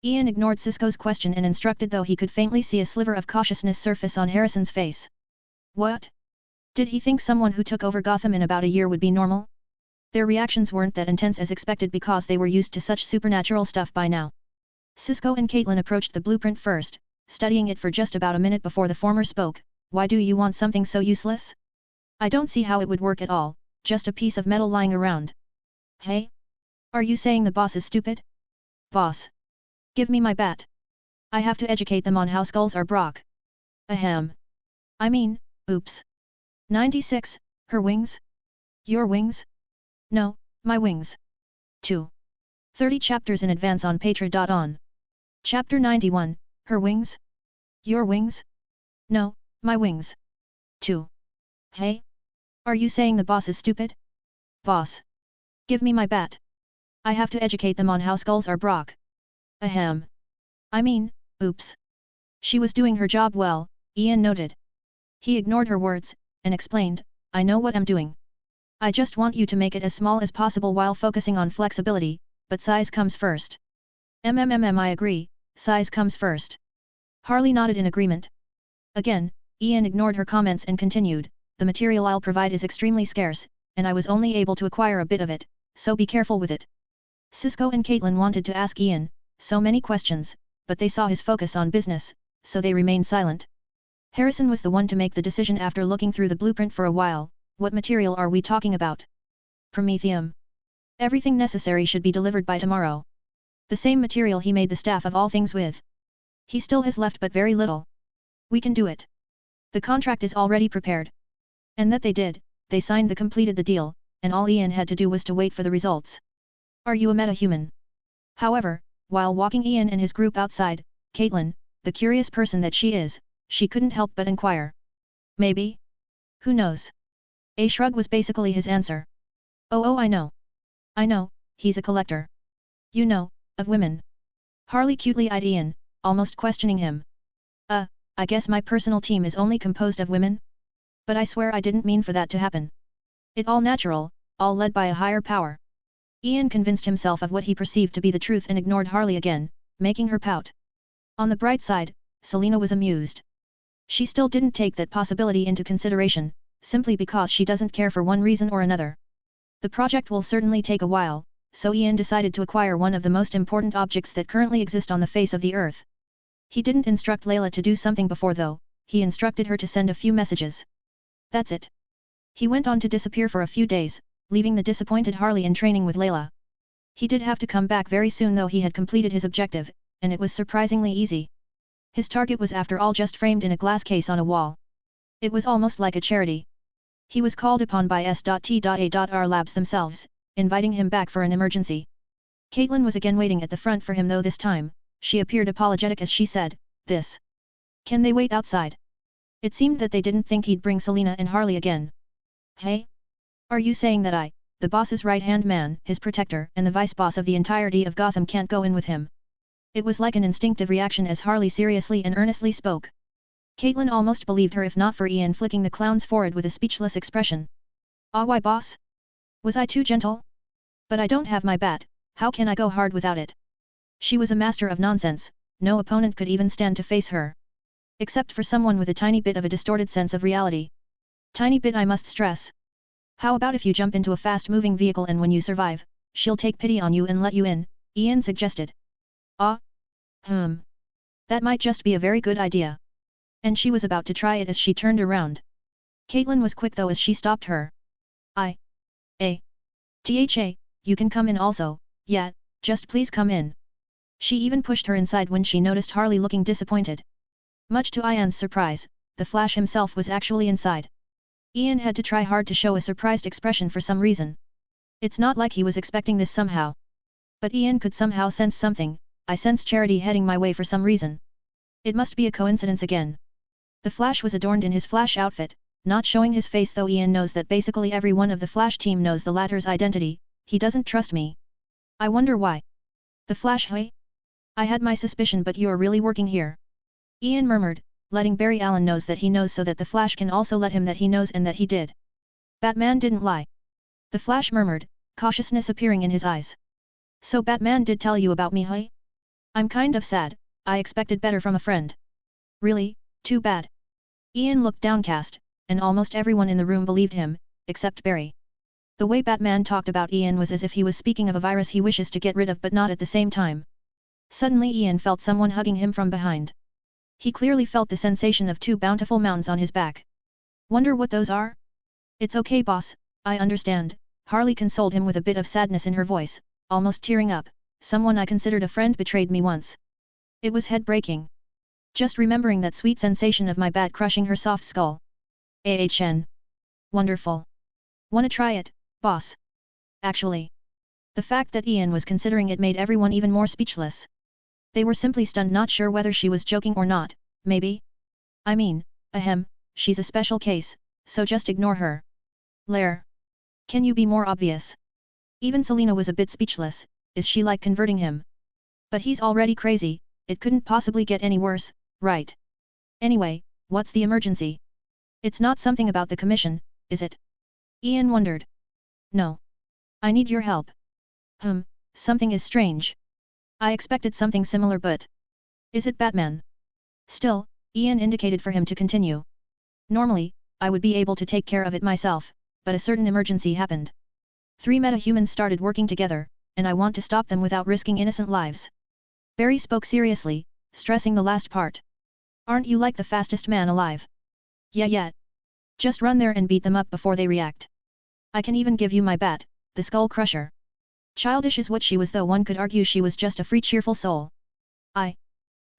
Ian ignored Cisco's question and instructed, though he could faintly see a sliver of cautiousness surface on Harrison's face. What? Did he think someone who took over Gotham in about a year would be normal? Their reactions weren't that intense as expected because they were used to such supernatural stuff by now. Cisco and Caitlin approached the blueprint first, studying it for just about a minute before the former spoke. Why do you want something so useless? I don't see how it would work at all, just a piece of metal lying around. Hey? Are you saying the boss is stupid? Boss. Give me my bat. I have to educate them on how skulls are Brock. I mean, oops. 96, her wings? Your wings? No, my wings. 2. 30 chapters in advance on Patra.on. Chapter 91, her wings? Your wings? No, my wings. 2. Hey? Are you saying the boss is stupid? Boss. Give me my bat. I have to educate them on how skulls are Brock. I mean, oops. She was doing her job well, Ian noted. He ignored her words, and explained, I know what I'm doing. I just want you to make it as small as possible while focusing on flexibility, but size comes first. I agree, size comes first. Harley nodded in agreement. Again, Ian ignored her comments and continued, the material I'll provide is extremely scarce, and I was only able to acquire a bit of it, so be careful with it. Cisco and Caitlin wanted to ask Ian so many questions, but they saw his focus on business, so they remained silent. Harrison was the one to make the decision after looking through the blueprint for a while. What material are we talking about? Promethium. Everything necessary should be delivered by tomorrow. The same material he made the staff of all things with. He still has left but very little. We can do it. The contract is already prepared. And that they did, they signed the completed the deal, and all Ian had to do was to wait for the results. Are you a metahuman? However, while walking Ian and his group outside, Caitlin, the curious person that she is, she couldn't help but inquire. Maybe? Who knows? A shrug was basically his answer. Oh, I know. I know, he's a collector. You know, of women. Harley cutely eyed Ian, almost questioning him. I guess my personal team is only composed of women? But I swear I didn't mean for that to happen. It all natural, all led by a higher power. Ian convinced himself of what he perceived to be the truth and ignored Harley again, making her pout. On the bright side, Selena was amused. She still didn't take that possibility into consideration, simply because she doesn't care for one reason or another. The project will certainly take a while, so Ian decided to acquire one of the most important objects that currently exist on the face of the earth. He didn't instruct Layla to do something before though, he instructed her to send a few messages. That's it. He went on to disappear for a few days, leaving the disappointed Harley in training with Layla. He did have to come back very soon though he had completed his objective, and it was surprisingly easy. His target was after all just framed in a glass case on a wall. It was almost like a charity. He was called upon by S.T.A.R Labs themselves, inviting him back for an emergency. Caitlin was again waiting at the front for him, though this time, she appeared apologetic as she said, "This. Can they wait outside?" It seemed that they didn't think he'd bring Selena and Harley again. "Hey? Are you saying that I, the boss's right-hand man, his protector and the vice-boss of the entirety of Gotham can't go in with him?" It was like an instinctive reaction as Harley seriously and earnestly spoke. Caitlin almost believed her if not for Ian flicking the clown's forehead with a speechless expression. "Ah, why boss? Was I too gentle? But I don't have my bat, how can I go hard without it?" She was a master of nonsense, no opponent could even stand to face her. Except for someone with a tiny bit of a distorted sense of reality. Tiny bit, I must stress. "How about if you jump into a fast-moving vehicle and when you survive, she'll take pity on you and let you in," Ian suggested. "Ah? That might just be a very good idea." And she was about to try it as she turned around. Caitlin was quick though as she stopped her. "Tha, you can come in also, yeah, just please come in." She even pushed her inside when she noticed Harley looking disappointed. Much to Ian's surprise, the Flash himself was actually inside. Ian had to try hard to show a surprised expression for some reason. It's not like he was expecting this somehow. But Ian could somehow sense something. "I sense Charity heading my way for some reason. It must be a coincidence again." The Flash was adorned in his Flash outfit, not showing his face, though Ian knows that basically every one of the Flash team knows the latter's identity. "He doesn't trust me. I wonder why." "The Flash, hey? I had my suspicion, but you're really working here?" Ian murmured, letting Barry Allen knows that he knows so that the Flash can also let him that he knows and that he did. "Batman didn't lie." The Flash murmured, cautiousness appearing in his eyes. "So Batman did tell you about me, hey? I'm kind of sad, I expected better from a friend." "Really? Too bad." Ian looked downcast, and almost everyone in the room believed him, except Barry. The way Batman talked about Ian was as if he was speaking of a virus he wishes to get rid of but not at the same time. Suddenly Ian felt someone hugging him from behind. He clearly felt the sensation of two bountiful mountains on his back. "Wonder what those are?" "It's okay boss, I understand," Harley consoled him with a bit of sadness in her voice, almost tearing up. "Someone I considered a friend betrayed me once. It was head-breaking. Just remembering that sweet sensation of my bat crushing her soft skull. AHN. Wonderful. Wanna try it, boss?" Actually, the fact that Ian was considering it made everyone even more speechless. They were simply stunned, not sure whether she was joking or not. "Maybe? I mean, she's a special case, so just ignore her." "Lair. Can you be more obvious?" Even Selena was a bit speechless. Is she like converting him? But he's already crazy, it couldn't possibly get any worse, right? Anyway, what's the emergency? It's not something about the commission, is it? Ian wondered. "No. I need your help." Something is strange. I expected something similar, but... Is it Batman?" Still, Ian indicated for him to continue. "Normally, I would be able to take care of it myself, but a certain emergency happened. 3 metahumans started working together, and I want to stop them without risking innocent lives." Barry spoke seriously, stressing the last part. "Aren't you like the fastest man alive?" Yeah. Just run there and beat them up before they react. I can even give you my bat, the Skull Crusher." Childish is what she was, though one could argue she was just a free cheerful soul.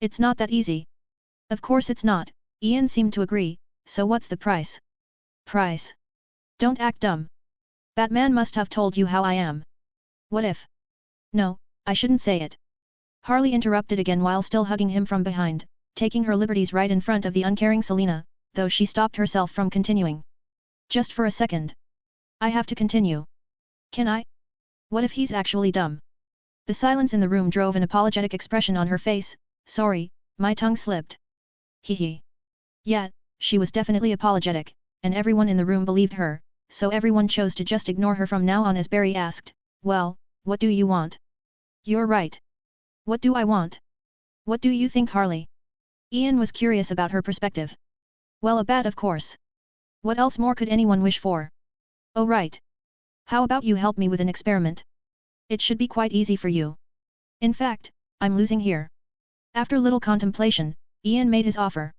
It's not that easy." "Of course it's not," Ian seemed to agree, "so what's the price?" "Price? Don't act dumb. Batman must have told you how I am." "What if?" "No, I shouldn't say it." Harley interrupted again while still hugging him from behind, taking her liberties right in front of the uncaring Selena, though she stopped herself from continuing. "Just for a second. I have to continue." "Can I? What if he's actually dumb?" The silence in the room drove an apologetic expression on her face. "Sorry, my tongue slipped." Hee. Yeah, she was definitely apologetic, and everyone in the room believed her, so everyone chose to just ignore her from now on as Barry asked, "Well, what do you want?" "You're right. What do I want? What do you think, Harley?" Ian was curious about her perspective. "Well, a bat, of course. What else more could anyone wish for?" "Oh right. How about you help me with an experiment? It should be quite easy for you. In fact, I'm losing here." After little contemplation, Ian made his offer.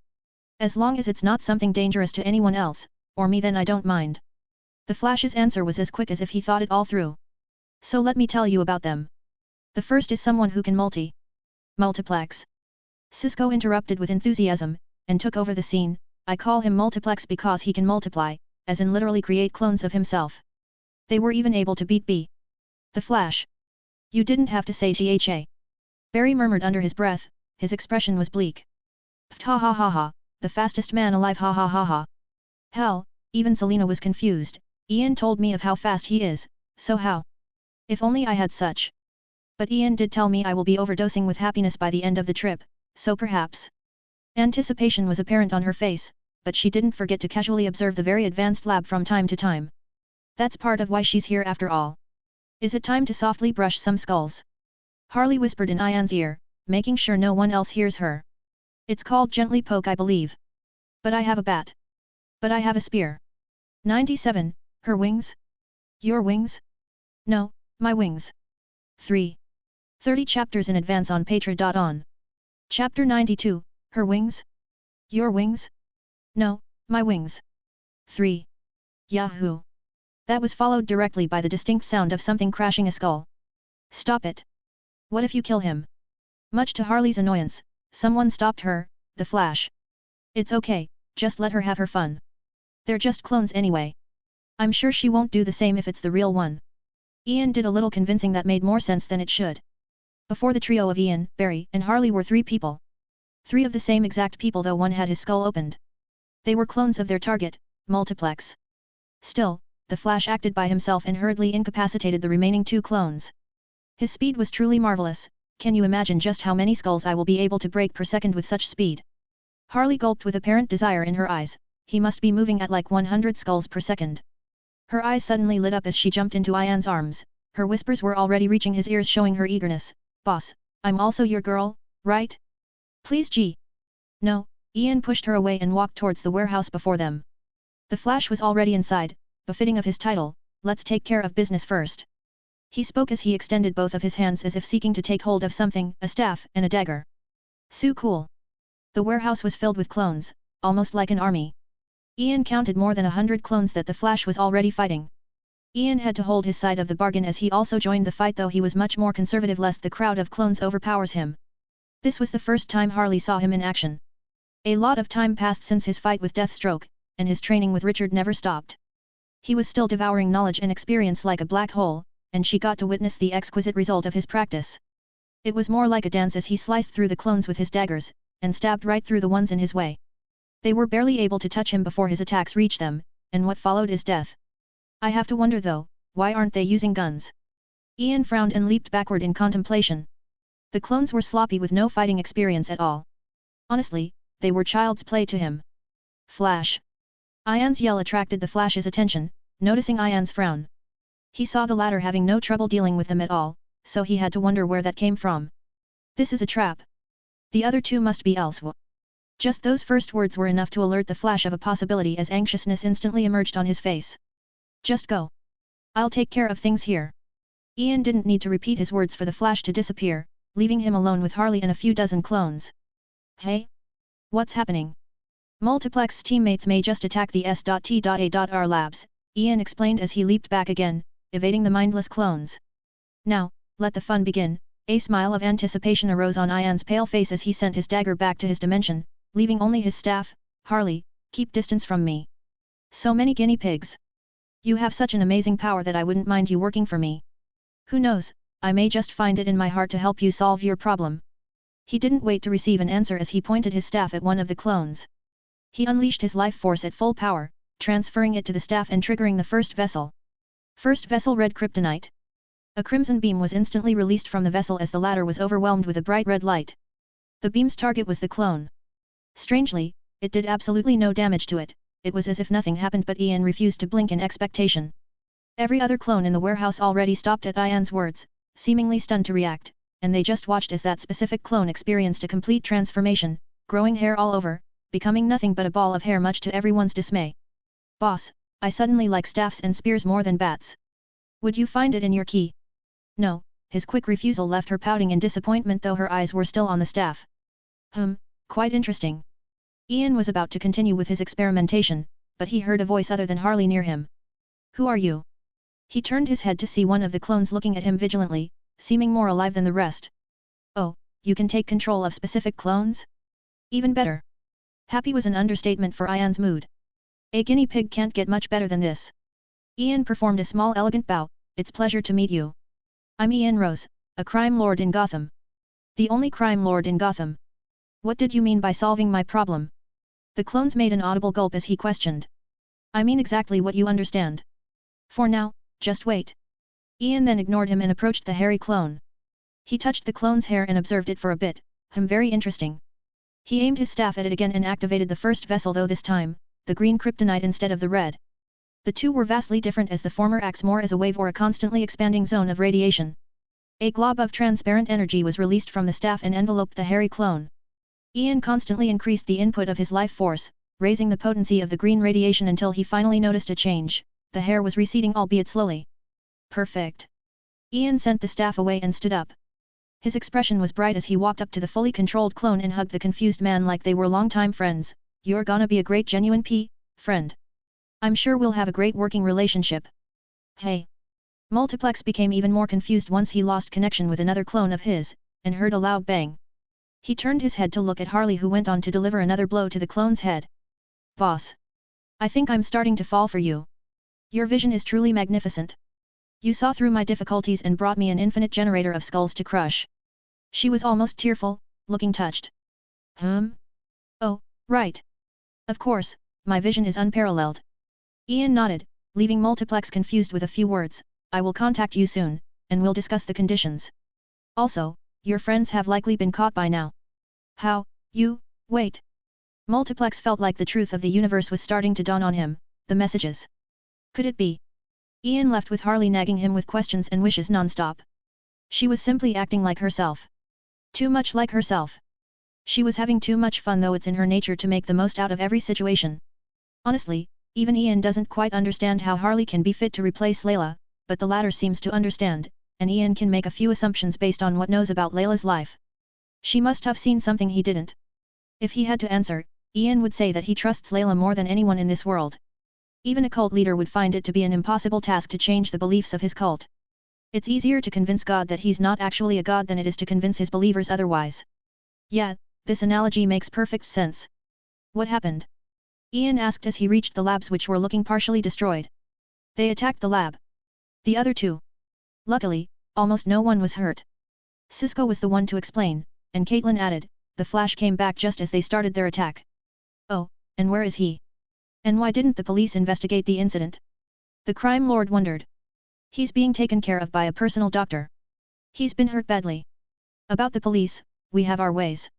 "As long as it's not something dangerous to anyone else, or me, then I don't mind." The Flash's answer was as quick as if he thought it all through. "So let me tell you about them. The first is someone who can multi. Multiplex. Cisco interrupted with enthusiasm, and took over the scene. I call him Multiplex because he can multiply, as in literally create clones of himself. They were even able to beat B. The Flash. You didn't have to say THA. Barry murmured under his breath, his expression was bleak. Ha ha ha ha, the fastest man alive ha ha ha ha. Hell, even Selena was confused. Ian told me of how fast he is, so how? If only I had such. But Ian did tell me I will be overdosing with happiness by the end of the trip, so perhaps. Anticipation was apparent on her face, but she didn't forget to casually observe the very advanced lab from time to time. That's part of why she's here after all. Is it time to softly brush some skulls? Harley whispered in Ian's ear, making sure no one else hears her. It's called gently poke I believe. But I have a bat. But I have a spear. 97, her wings? Your wings? No, my wings. 3. 30 chapters in advance on Patra.on. Chapter 92, her wings? Your wings? No, my wings. 3. Yahoo! That was followed directly by the distinct sound of something crashing a skull. Stop it! What if you kill him? Much to Harley's annoyance, someone stopped her, the Flash. It's okay, just let her have her fun. They're just clones anyway. I'm sure she won't do the same if it's the real one. Ian did a little convincing that made more sense than it should. Before the trio of Ian, Barry, and Harley were 3 people. 3 of the same exact people though one had his skull opened. They were clones of their target, Multiplex. Still, the Flash acted by himself and hurriedly incapacitated the remaining 2 clones. His speed was truly marvelous. Can you imagine just how many skulls I will be able to break per second with such speed? Harley gulped with apparent desire in her eyes. He must be moving at like 100 skulls per second. Her eyes suddenly lit up as she jumped into Ian's arms. Her whispers were already reaching his ears, showing her eagerness. Boss, I'm also your girl, right? Please G. No, Ian pushed her away and walked towards the warehouse before them. The Flash was already inside, befitting of his title. Let's take care of business first. He spoke as he extended both of his hands as if seeking to take hold of something, a staff and a dagger. So cool. The warehouse was filled with clones, almost like an army. Ian counted more than 100 clones that the Flash was already fighting. Ian had to hold his side of the bargain as he also joined the fight, though he was much more conservative lest the crowd of clones overpowers him. This was the first time Harley saw him in action. A lot of time passed since his fight with Deathstroke, and his training with Richard never stopped. He was still devouring knowledge and experience like a black hole, and she got to witness the exquisite result of his practice. It was more like a dance as he sliced through the clones with his daggers, and stabbed right through the ones in his way. They were barely able to touch him before his attacks reached them, and what followed is death. I have to wonder though, why aren't they using guns? Ian frowned and leaped backward in contemplation. The clones were sloppy with no fighting experience at all. Honestly, they were child's play to him. Flash! Ian's yell attracted the Flash's attention, noticing Ian's frown. He saw the latter having no trouble dealing with them at all, so he had to wonder where that came from. This is a trap. The other 2 must be elsewhere. Just those first words were enough to alert the Flash of a possibility as anxiousness instantly emerged on his face. Just go. I'll take care of things here. Ian didn't need to repeat his words for the Flash to disappear, leaving him alone with Harley and a few dozen clones. Hey? What's happening? Multiplex's teammates may just attack the S.T.A.R labs, Ian explained as he leaped back again, evading the mindless clones. Now, let the fun begin. A smile of anticipation arose on Ian's pale face as he sent his dagger back to his dimension, leaving only his staff. Harley, keep distance from me. So many guinea pigs. You have such an amazing power that I wouldn't mind you working for me. Who knows, I may just find it in my heart to help you solve your problem. He didn't wait to receive an answer as he pointed his staff at one of the clones. He unleashed his life force at full power, transferring it to the staff and triggering the first vessel. First vessel red kryptonite. A crimson beam was instantly released from the vessel as the latter was overwhelmed with a bright red light. The beam's target was the clone. Strangely, it did absolutely no damage to it. It was as if nothing happened, but Ian refused to blink in expectation. Every other clone in the warehouse already stopped at Ian's words, seemingly stunned to react, and they just watched as that specific clone experienced a complete transformation, growing hair all over, becoming nothing but a ball of hair much to everyone's dismay. Boss, I suddenly like staffs and spears more than bats. Would you find it in your key? No, his quick refusal left her pouting in disappointment though her eyes were still on the staff. Quite interesting. Ian was about to continue with his experimentation, but he heard a voice other than Harley near him. Who are you? He turned his head to see one of the clones looking at him vigilantly, seeming more alive than the rest. Oh, you can take control of specific clones? Even better. Happy was an understatement for Ian's mood. A guinea pig can't get much better than this. Ian performed a small elegant bow. It's pleasure to meet you. I'm Ian Rose, a crime lord in Gotham. The only crime lord in Gotham. What did you mean by solving my problem? The clones made an audible gulp as he questioned. I mean exactly what you understand. For now, just wait. Ian then ignored him and approached the hairy clone. He touched the clone's hair and observed it for a bit. Very interesting. He aimed his staff at it again and activated the first vessel, though this time, the green kryptonite instead of the red. The two were vastly different, as the former acts more as a wave or a constantly expanding zone of radiation. A glob of transparent energy was released from the staff and enveloped the hairy clone. Ian constantly increased the input of his life force, raising the potency of the green radiation until he finally noticed a change. The hair was receding, albeit slowly. Perfect. Ian sent the staff away and stood up. His expression was bright as he walked up to the fully controlled clone and hugged the confused man like they were longtime friends. You're gonna be a great genuine friend. I'm sure we'll have a great working relationship. Hey. Multiplex became even more confused once he lost connection with another clone of his, and heard a loud bang. He turned his head to look at Harley, who went on to deliver another blow to the clone's head. Boss. I think I'm starting to fall for you. Your vision is truly magnificent. You saw through my difficulties and brought me an infinite generator of skulls to crush. She was almost tearful, looking touched. Oh, right. Of course, my vision is unparalleled. Ian nodded, leaving Multiplex confused with a few words. I will contact you soon, and we'll discuss the conditions. Also, your friends have likely been caught by now. How, wait. Multiplex felt like the truth of the universe was starting to dawn on him. The messages. Could it be? Ian left with Harley nagging him with questions and wishes non-stop. She was simply acting like herself. Too much like herself. She was having too much fun, though it's in her nature to make the most out of every situation. Honestly, even Ian doesn't quite understand how Harley can be fit to replace Layla, but the latter seems to understand, and Ian can make a few assumptions based on what knows about Layla's life. She must have seen something he didn't. If he had to answer, Ian would say that he trusts Layla more than anyone in this world. Even a cult leader would find it to be an impossible task to change the beliefs of his cult. It's easier to convince God that he's not actually a god than it is to convince his believers otherwise. Yeah, this analogy makes perfect sense. What happened? Ian asked as he reached the labs, which were looking partially destroyed. They attacked the lab. The other two. Luckily, almost no one was hurt. Cisco was the one to explain, and Caitlin added, the Flash came back just as they started their attack. Oh, and where is he? And why didn't the police investigate the incident? The crime lord wondered. He's being taken care of by a personal doctor. He's been hurt badly. About the police, we have our ways.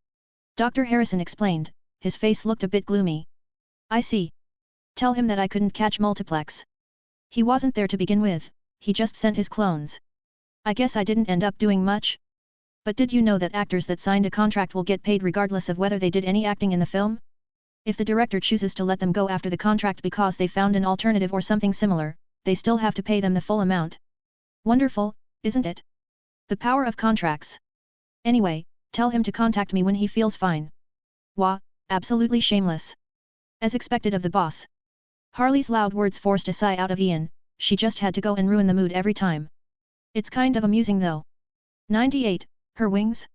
Dr. Harrison explained, his face looked a bit gloomy. I see. Tell him that I couldn't catch Multiplex. He wasn't there to begin with, he just sent his clones. I guess I didn't end up doing much. But did you know that actors that signed a contract will get paid regardless of whether they did any acting in the film? If the director chooses to let them go after the contract because they found an alternative or something similar, they still have to pay them the full amount. Wonderful, isn't it? The power of contracts. Anyway, tell him to contact me when he feels fine. Wah, absolutely shameless. As expected of the boss. Harley's loud words forced a sigh out of Ian. She just had to go and ruin the mood every time. It's kind of amusing though. 98, her wings?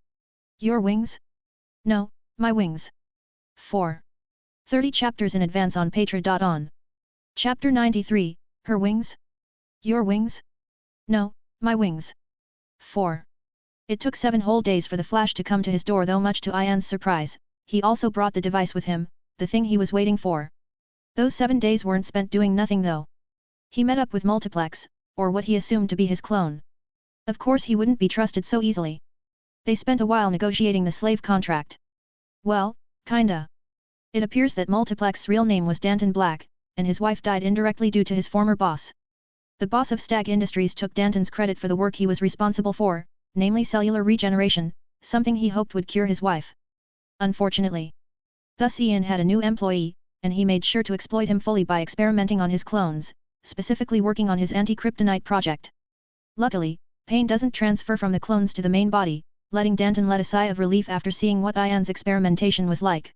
Your wings? No, my wings. 4. 30 chapters in advance on Patra.on. Chapter 93, her wings? Your wings? No, my wings. 4. It took 7 whole days for the Flash to come to his door, though much to Ian's surprise, he also brought the device with him, the thing he was waiting for. Those 7 days weren't spent doing nothing though. He met up with Multiplex, or what he assumed to be his clone. Of course he wouldn't be trusted so easily. They spent a while negotiating the slave contract. Well, kinda. It appears that Multiplex's real name was Danton Black, and his wife died indirectly due to his former boss. The boss of Stag Industries took Danton's credit for the work he was responsible for, namely cellular regeneration, something he hoped would cure his wife. Unfortunately. Thus Ian had a new employee, and he made sure to exploit him fully by experimenting on his clones, specifically working on his anti-kryptonite project. Luckily, pain doesn't transfer from the clones to the main body, letting Danton let a sigh of relief after seeing what Ian's experimentation was like.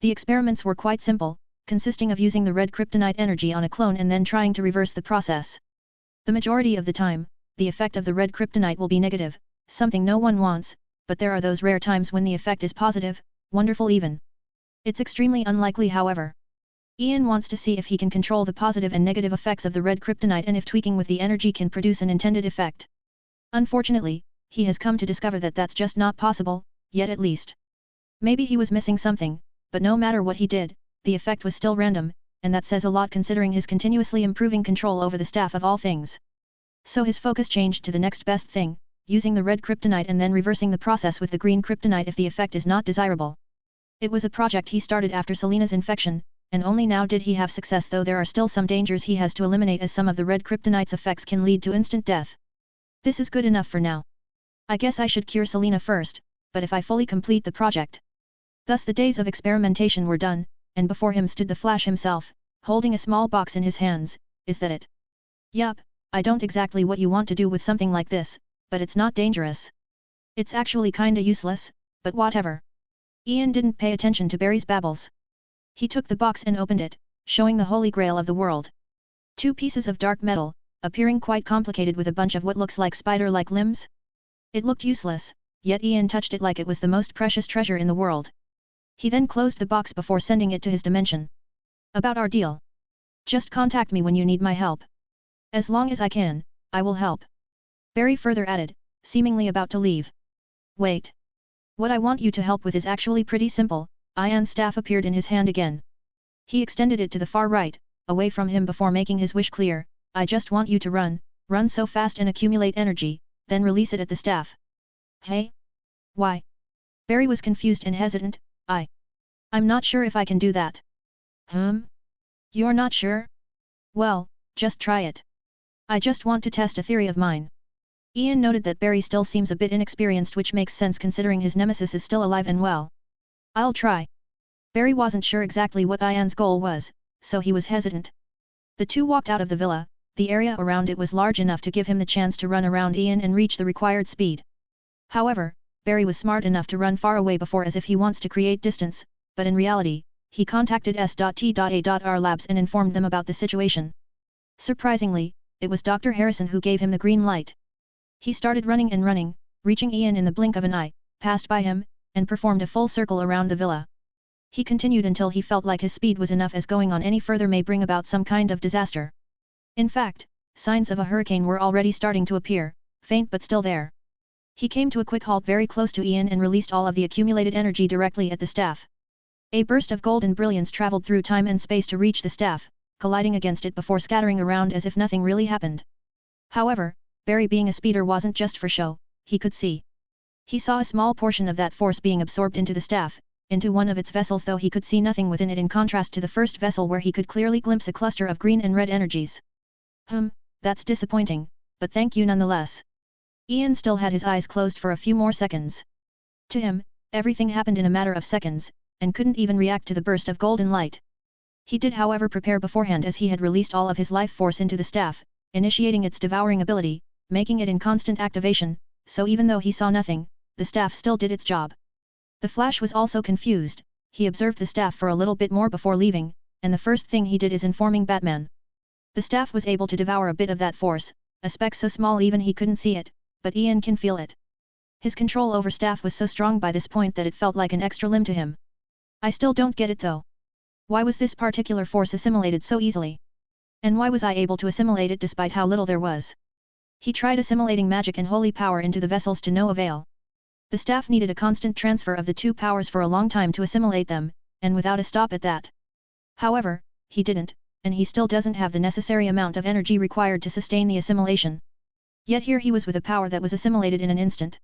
The experiments were quite simple, consisting of using the red kryptonite energy on a clone and then trying to reverse the process. The majority of the time, the effect of the red kryptonite will be negative, something no one wants, but there are those rare times when the effect is positive, wonderful even. It's extremely unlikely however. Ian wants to see if he can control the positive and negative effects of the red kryptonite and if tweaking with the energy can produce an intended effect. Unfortunately, he has come to discover that that's just not possible, yet at least. Maybe he was missing something, but no matter what he did, the effect was still random, and that says a lot considering his continuously improving control over the staff of all things. So his focus changed to the next best thing, using the red kryptonite and then reversing the process with the green kryptonite if the effect is not desirable. It was a project he started after Selena's infection, and only now did he have success, though there are still some dangers he has to eliminate as some of the red kryptonite's effects can lead to instant death. This is good enough for now. I guess I should cure Selena first, but if I fully complete the project. Thus the days of experimentation were done, and before him stood the Flash himself, holding a small box in his hands. Is that it? Yup, I don't exactly what you want to do with something like this, but it's not dangerous. It's actually kinda useless, but whatever. Ian didn't pay attention to Barry's babbles. He took the box and opened it, showing the holy grail of the world. 2 pieces of dark metal, appearing quite complicated with a bunch of what looks like spider-like limbs. It looked useless, yet Ian touched it like it was the most precious treasure in the world. He then closed the box before sending it to his dimension. About our deal. Just contact me when you need my help. As long as I can, I will help. Barry further added, seemingly about to leave. Wait. What I want you to help with is actually pretty simple. Ian's staff appeared in his hand again. He extended it to the far right, away from him before making his wish clear. I just want you to run so fast and accumulate energy, then release it at the staff. Hey? Why? Barry was confused and hesitant. I'm not sure if I can do that. You're not sure? Well, just try it. I just want to test a theory of mine. Ian noted that Barry still seems a bit inexperienced, which makes sense considering his nemesis is still alive and well. I'll try. Barry wasn't sure exactly what Ian's goal was, so he was hesitant. The two walked out of the villa. The area around it was large enough to give him the chance to run around Ian and reach the required speed. However, Barry was smart enough to run far away before as if he wants to create distance, but in reality, he contacted S.T.A.R Labs and informed them about the situation. Surprisingly, it was Dr. Harrison who gave him the green light. He started running and running, reaching Ian in the blink of an eye, passed by him, and performed a full circle around the villa. He continued until he felt like his speed was enough, as going on any further may bring about some kind of disaster. In fact, signs of a hurricane were already starting to appear, faint but still there. He came to a quick halt very close to Ian and released all of the accumulated energy directly at the staff. A burst of golden brilliance traveled through time and space to reach the staff, colliding against it before scattering around as if nothing really happened. However, Barry, being a speeder, wasn't just for show. He could see. He saw a small portion of that force being absorbed into the staff, into one of its vessels, though he could see nothing within it, in contrast to the first vessel where he could clearly glimpse a cluster of green and red energies. That's disappointing, but thank you nonetheless. Ian still had his eyes closed for a few more seconds. To him, everything happened in a matter of seconds, and couldn't even react to the burst of golden light. He did however prepare beforehand, as he had released all of his life force into the staff, initiating its devouring ability, making it in constant activation, so even though he saw nothing, the staff still did its job. The Flash was also confused. He observed the staff for a little bit more before leaving, and the first thing he did is informing Batman. The staff was able to devour a bit of that force, a speck so small even he couldn't see it, but Ian can feel it. His control over staff was so strong by this point that it felt like an extra limb to him. I still don't get it though. Why was this particular force assimilated so easily? And why was I able to assimilate it despite how little there was? He tried assimilating magic and holy power into the vessels to no avail. The staff needed a constant transfer of the two powers for a long time to assimilate them, and without a stop at that. However, he didn't, and he still doesn't have the necessary amount of energy required to sustain the assimilation. Yet here he was with a power that was assimilated in an instant.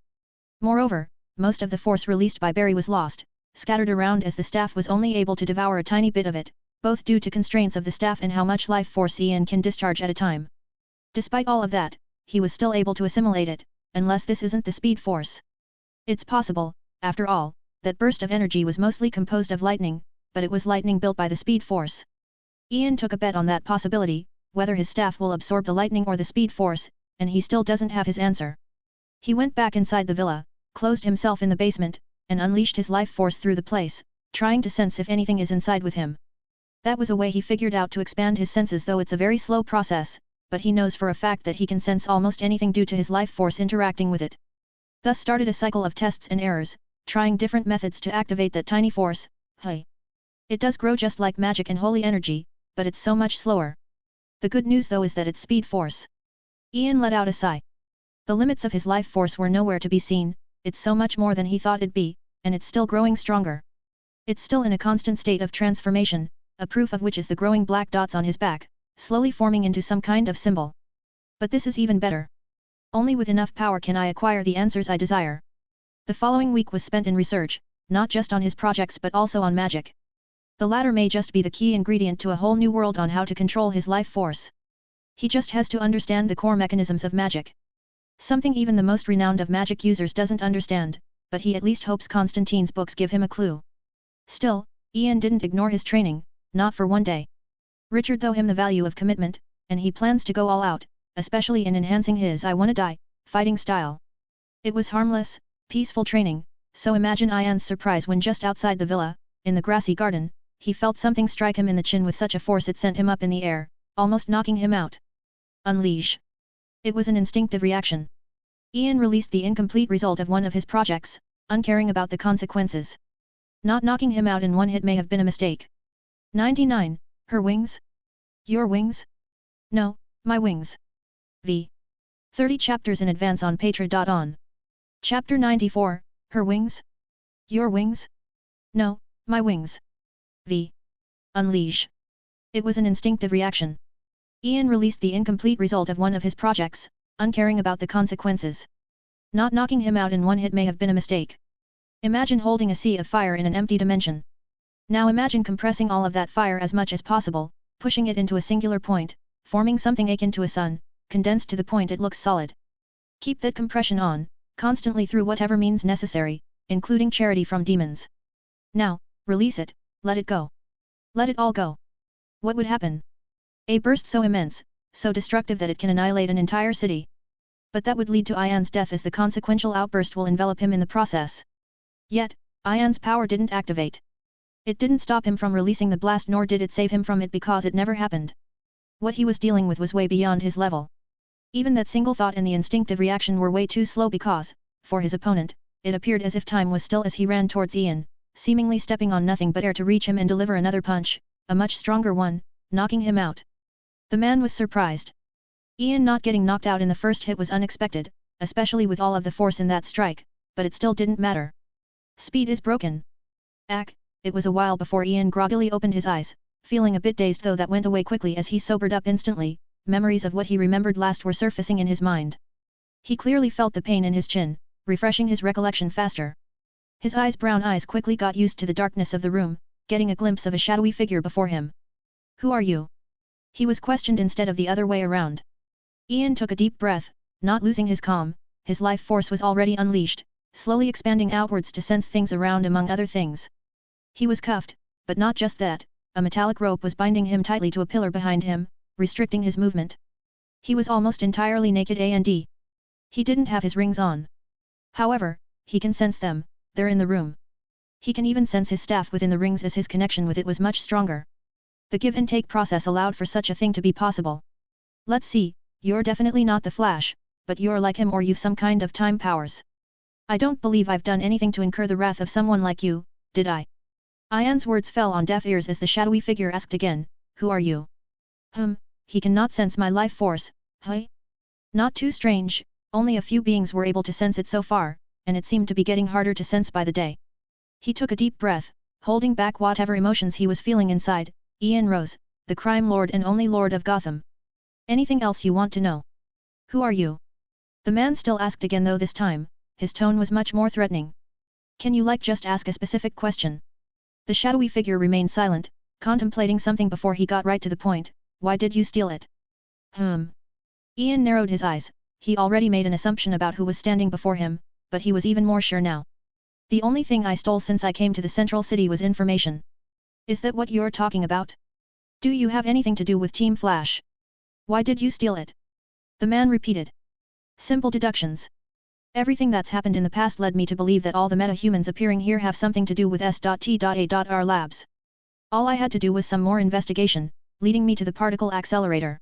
Moreover, most of the force released by Barry was lost, scattered around, as the staff was only able to devour a tiny bit of it, both due to constraints of the staff and how much life force Ian can discharge at a time. Despite all of that, he was still able to assimilate it, unless this isn't the speed force. It's possible, after all, that burst of energy was mostly composed of lightning, but it was lightning built by the speed force. Ian took a bet on that possibility, whether his staff will absorb the lightning or the speed force, and he still doesn't have his answer. He went back inside the villa, closed himself in the basement, and unleashed his life force through the place, trying to sense if anything is inside with him. That was a way he figured out to expand his senses, though it's a very slow process, but he knows for a fact that he can sense almost anything due to his life force interacting with it. Thus started a cycle of tests and errors, trying different methods to activate that tiny force. Hey! It does grow just like magic and holy energy, but it's so much slower. The good news though is that it's speed force. Ian let out a sigh. The limits of his life force were nowhere to be seen, it's so much more than he thought it'd be, and it's still growing stronger. It's still in a constant state of transformation, a proof of which is the growing black dots on his back, slowly forming into some kind of symbol. But this is even better. Only with enough power can I acquire the answers I desire. The following week was spent in research, not just on his projects but also on magic. The latter may just be the key ingredient to a whole new world on how to control his life force. He just has to understand the core mechanisms of magic. Something even the most renowned of magic users doesn't understand, but he at least hopes Constantine's books give him a clue. Still, Ian didn't ignore his training, not for one day. Richard taught him the value of commitment, and he plans to go all out, especially in enhancing his I wanna die fighting style. It was harmless, peaceful training, so imagine Ian's surprise when just outside the villa, in the grassy garden, he felt something strike him in the chin with such a force it sent him up in the air, almost knocking him out. Unleash. It was an instinctive reaction. Ian released the incomplete result of one of his projects, uncaring about the consequences. Not knocking him out in one hit may have been a mistake. 99. Her wings? Your wings? No, my wings. V. 30 chapters in advance on Patra.on. Chapter 94, Her wings? Your wings? No, my wings. V. Unleash. It was an instinctive reaction. Ian released the incomplete result of one of his projects, uncaring about the consequences. Not knocking him out in one hit may have been a mistake. Imagine holding a sea of fire in an empty dimension. Now imagine compressing all of that fire as much as possible, pushing it into a singular point, forming something akin to a sun, condensed to the point it looks solid. Keep that compression on, constantly through whatever means necessary, including charity from demons. Now, release it, let it go. Let it all go. What would happen? A burst so immense, so destructive that it can annihilate an entire city. But that would lead to Ian's death as the consequential outburst will envelop him in the process. Yet, Ian's power didn't activate. It didn't stop him from releasing the blast nor did it save him from it because it never happened. What he was dealing with was way beyond his level. Even that single thought and the instinctive reaction were way too slow because, for his opponent, it appeared as if time was still as he ran towards Ian, seemingly stepping on nothing but air to reach him and deliver another punch, a much stronger one, knocking him out. The man was surprised. Ian not getting knocked out in the first hit was unexpected, especially with all of the force in that strike, but it still didn't matter. Speed is broken. It was a while before Ian groggily opened his eyes, feeling a bit dazed though that went away quickly as he sobered up instantly, memories of what he remembered last were surfacing in his mind. He clearly felt the pain in his chin, refreshing his recollection faster. His brown eyes quickly got used to the darkness of the room, getting a glimpse of a shadowy figure before him. Who are you? He was questioned instead of the other way around. Ian took a deep breath, not losing his calm, his life force was already unleashed, slowly expanding outwards to sense things around among other things. He was cuffed, but not just that, a metallic rope was binding him tightly to a pillar behind him, restricting his movement. He was almost entirely naked and he didn't have his rings on. However, he can sense them, they're in the room. He can even sense his staff within the rings as his connection with it was much stronger. The give and take process allowed for such a thing to be possible. Let's see, you're definitely not the Flash, but you're like him or you've some kind of time powers. I don't believe I've done anything to incur the wrath of someone like you, did I? Ian's words fell on deaf ears as the shadowy figure asked again, who are you? He cannot sense my life force, hey? Not too strange, only a few beings were able to sense it so far, and it seemed to be getting harder to sense by the day. He took a deep breath, holding back whatever emotions he was feeling inside. Ian Rose, the crime lord and only lord of Gotham. Anything else you want to know? Who are you? The man still asked again though this time, his tone was much more threatening. Can you just ask a specific question? The shadowy figure remained silent, contemplating something before he got right to the point. Why did you steal it? Ian narrowed his eyes, he already made an assumption about who was standing before him, but he was even more sure now. The only thing I stole since I came to the central city was information. Is that what you're talking about? Do you have anything to do with Team Flash? Why did you steal it? The man repeated. Simple deductions. Everything that's happened in the past led me to believe that all the meta-humans appearing here have something to do with S.T.A.R labs. All I had to do was some more investigation, leading me to the particle accelerator.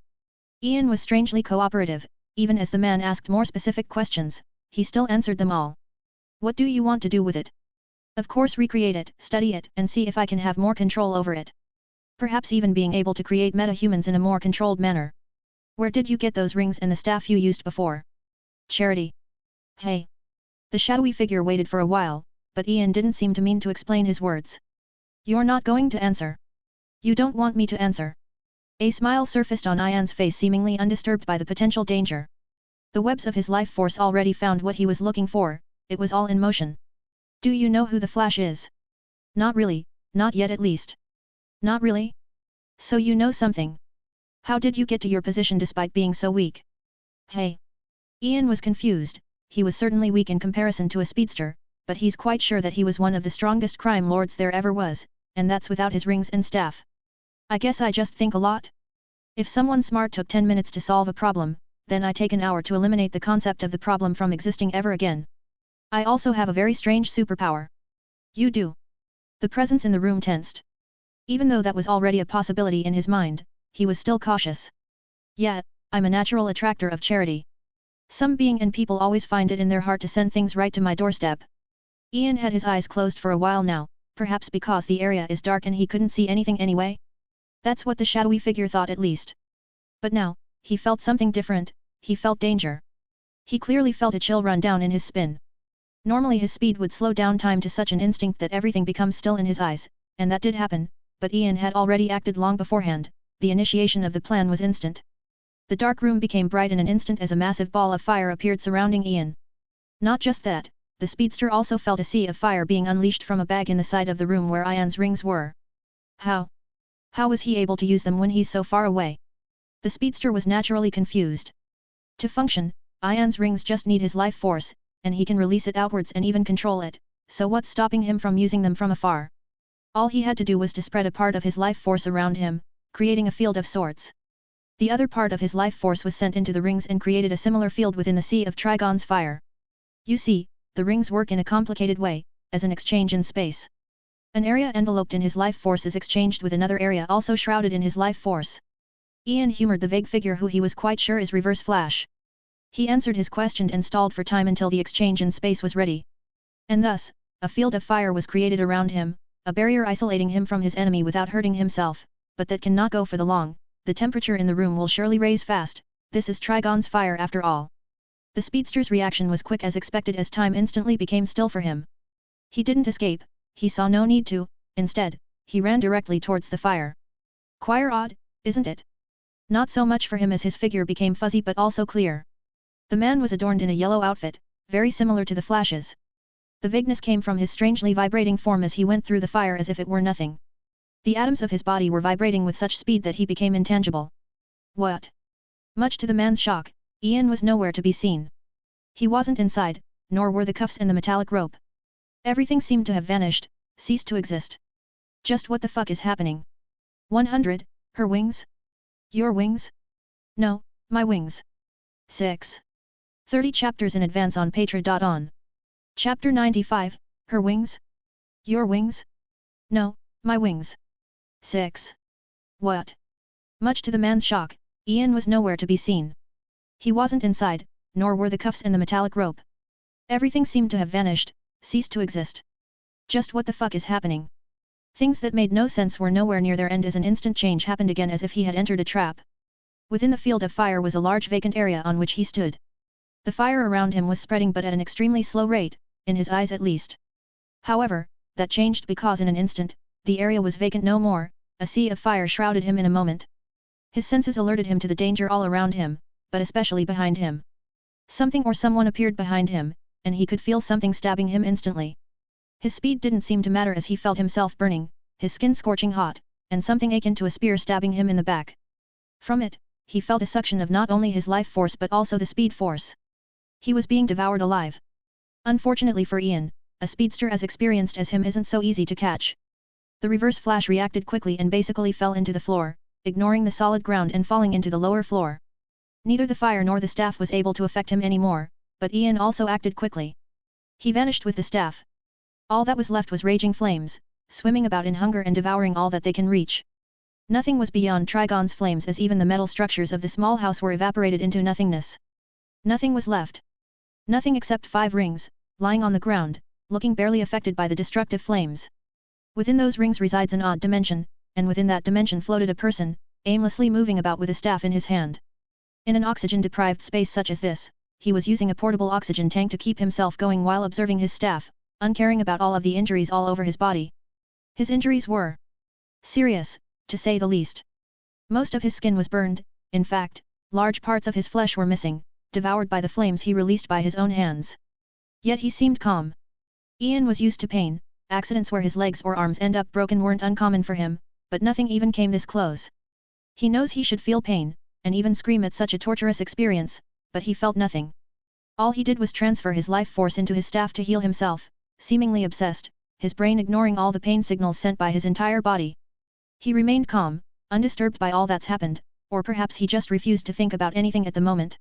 Ian was strangely cooperative, even as the man asked more specific questions, he still answered them all. What do you want to do with it? Of course recreate it, study it, and see if I can have more control over it. Perhaps even being able to create meta-humans in a more controlled manner. Where did you get those rings and the staff you used before? Charity. Hey. The shadowy figure waited for a while, but Ian didn't seem to mean to explain his words. You're not going to answer. You don't want me to answer. A smile surfaced on Ian's face, seemingly undisturbed by the potential danger. The webs of his life force already found what he was looking for, it was all in motion. Do you know who the Flash is? Not really, not yet at least. Not really? So you know something. How did you get to your position despite being so weak? Hey. Ian was confused. He was certainly weak in comparison to a speedster, but he's quite sure that he was one of the strongest crime lords there ever was, and that's without his rings and staff. I guess I just think a lot. If someone smart took 10 minutes to solve a problem, then I take an hour to eliminate the concept of the problem from existing ever again. I also have a very strange superpower. You do. The presence in the room tensed. Even though that was already a possibility in his mind, he was still cautious. Yeah, I'm a natural attractor of charity. Some being and people always find it in their heart to send things right to my doorstep. Ian had his eyes closed for a while now, perhaps because the area is dark and he couldn't see anything anyway. That's what the shadowy figure thought at least. But now, he felt something different, he felt danger. He clearly felt a chill run down in his spine. Normally his speed would slow down time to such an instinct that everything becomes still in his eyes, and that did happen, but Ian had already acted long beforehand, the initiation of the plan was instant. The dark room became bright in an instant as a massive ball of fire appeared surrounding Ian. Not just that, the speedster also felt a sea of fire being unleashed from a bag in the side of the room where Ian's rings were. How? How was he able to use them when he's so far away? The speedster was naturally confused. To function, Ian's rings just need his life force, and he can release it outwards and even control it, so what's stopping him from using them from afar? All he had to do was to spread a part of his life force around him, creating a field of sorts. The other part of his life force was sent into the rings and created a similar field within the sea of Trigon's fire. You see, the rings work in a complicated way, as an exchange in space. An area enveloped in his life force is exchanged with another area also shrouded in his life force. Ian humored the vague figure who he was quite sure is Reverse Flash. He answered his question and stalled for time until the exchange in space was ready. And thus, a field of fire was created around him, a barrier isolating him from his enemy without hurting himself, but that cannot go for the long. The temperature in the room will surely raise fast, this is Trigon's fire after all. The speedster's reaction was quick as expected as time instantly became still for him. He didn't escape, he saw no need to, instead, he ran directly towards the fire. Quite odd, isn't it? Not so much for him as his figure became fuzzy but also clear. The man was adorned in a yellow outfit, very similar to the Flash's. The vagueness came from his strangely vibrating form as he went through the fire as if it were nothing. The atoms of his body were vibrating with such speed that he became intangible. What? Much to the man's shock, Ian was nowhere to be seen. He wasn't inside, nor were the cuffs and the metallic rope. Everything seemed to have vanished, ceased to exist. Just what the fuck is happening? 100, her wings? Your wings? No, my wings. 6. 30 chapters in advance on Patreon. Chapter 95, her wings? Your wings? No, my wings. 6. What? Much to the man's shock, Ian was nowhere to be seen. He wasn't inside, nor were the cuffs and the metallic rope. Everything seemed to have vanished, ceased to exist. Just what the fuck is happening? Things that made no sense were nowhere near their end as an instant change happened again as if he had entered a trap. Within the field of fire was a large vacant area on which he stood. The fire around him was spreading but at an extremely slow rate, in his eyes at least. However, that changed because in an instant, the area was vacant no more, a sea of fire shrouded him in a moment. His senses alerted him to the danger all around him, but especially behind him. Something or someone appeared behind him, and he could feel something stabbing him instantly. His speed didn't seem to matter as he felt himself burning, his skin scorching hot, and something akin to a spear stabbing him in the back. From it, he felt a suction of not only his life force but also the speed force. He was being devoured alive. Unfortunately for Ian, a speedster as experienced as him isn't so easy to catch. The Reverse Flash reacted quickly and basically fell into the floor, ignoring the solid ground and falling into the lower floor. Neither the fire nor the staff was able to affect him anymore, but Ian also acted quickly. He vanished with the staff. All that was left was raging flames, swimming about in hunger and devouring all that they can reach. Nothing was beyond Trigon's flames as even the metal structures of the small house were evaporated into nothingness. Nothing was left. Nothing except 5 rings, lying on the ground, looking barely affected by the destructive flames. Within those rings resides an odd dimension, and within that dimension floated a person, aimlessly moving about with a staff in his hand. In an oxygen-deprived space such as this, he was using a portable oxygen tank to keep himself going while observing his staff, uncaring about all of the injuries all over his body. His injuries were serious, to say the least. Most of his skin was burned, in fact, large parts of his flesh were missing, devoured by the flames he released by his own hands. Yet he seemed calm. Ian was used to pain, accidents where his legs or arms end up broken weren't uncommon for him, but nothing even came this close. He knows he should feel pain, and even scream at such a torturous experience, but he felt nothing. All he did was transfer his life force into his staff to heal himself, seemingly obsessed, his brain ignoring all the pain signals sent by his entire body. He remained calm, undisturbed by all that's happened, or perhaps he just refused to think about anything at the moment.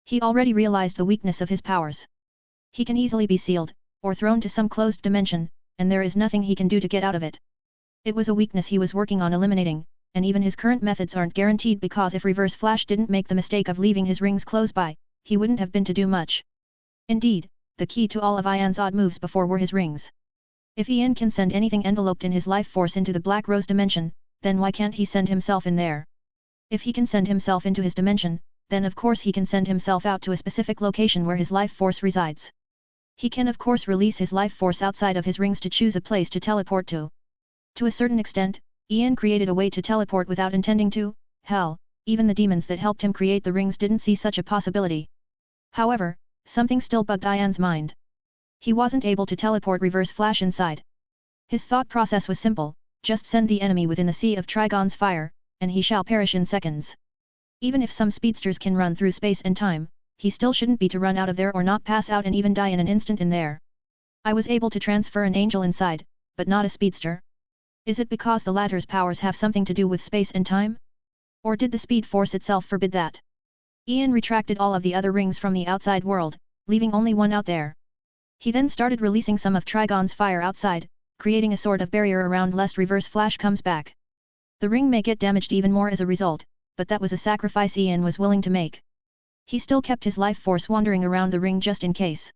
He already realized the weakness of his powers. He can easily be sealed, or thrown to some closed dimension, and there is nothing he can do to get out of it. It was a weakness he was working on eliminating, and even his current methods aren't guaranteed because if Reverse Flash didn't make the mistake of leaving his rings close by, he wouldn't have been to do much. Indeed, the key to all of Ian's odd moves before were his rings. If Ian can send anything enveloped in his life force into the Black Rose dimension, then why can't he send himself in there? If he can send himself into his dimension, then of course he can send himself out to a specific location where his life force resides. He can of course release his life force outside of his rings to choose a place to teleport to. To a certain extent, Ian created a way to teleport without intending to. Hell, even the demons that helped him create the rings didn't see such a possibility. However, something still bugged Ian's mind. He wasn't able to teleport Reverse Flash inside. His thought process was simple, just send the enemy within the Sea of Trigon's fire, and he shall perish in seconds. Even if some speedsters can run through space and time, he still shouldn't be to run out of there or not pass out and even die in an instant in there. I was able to transfer an angel inside, but not a speedster. Is it because the latter's powers have something to do with space and time? Or did the speed force itself forbid that? Ian retracted all of the other rings from the outside world, leaving only one out there. He then started releasing some of Trigon's fire outside, creating a sort of barrier around lest Reverse Flash comes back. The ring may get damaged even more as a result, but that was a sacrifice Ian was willing to make. He still kept his life force wandering around the ring just in case.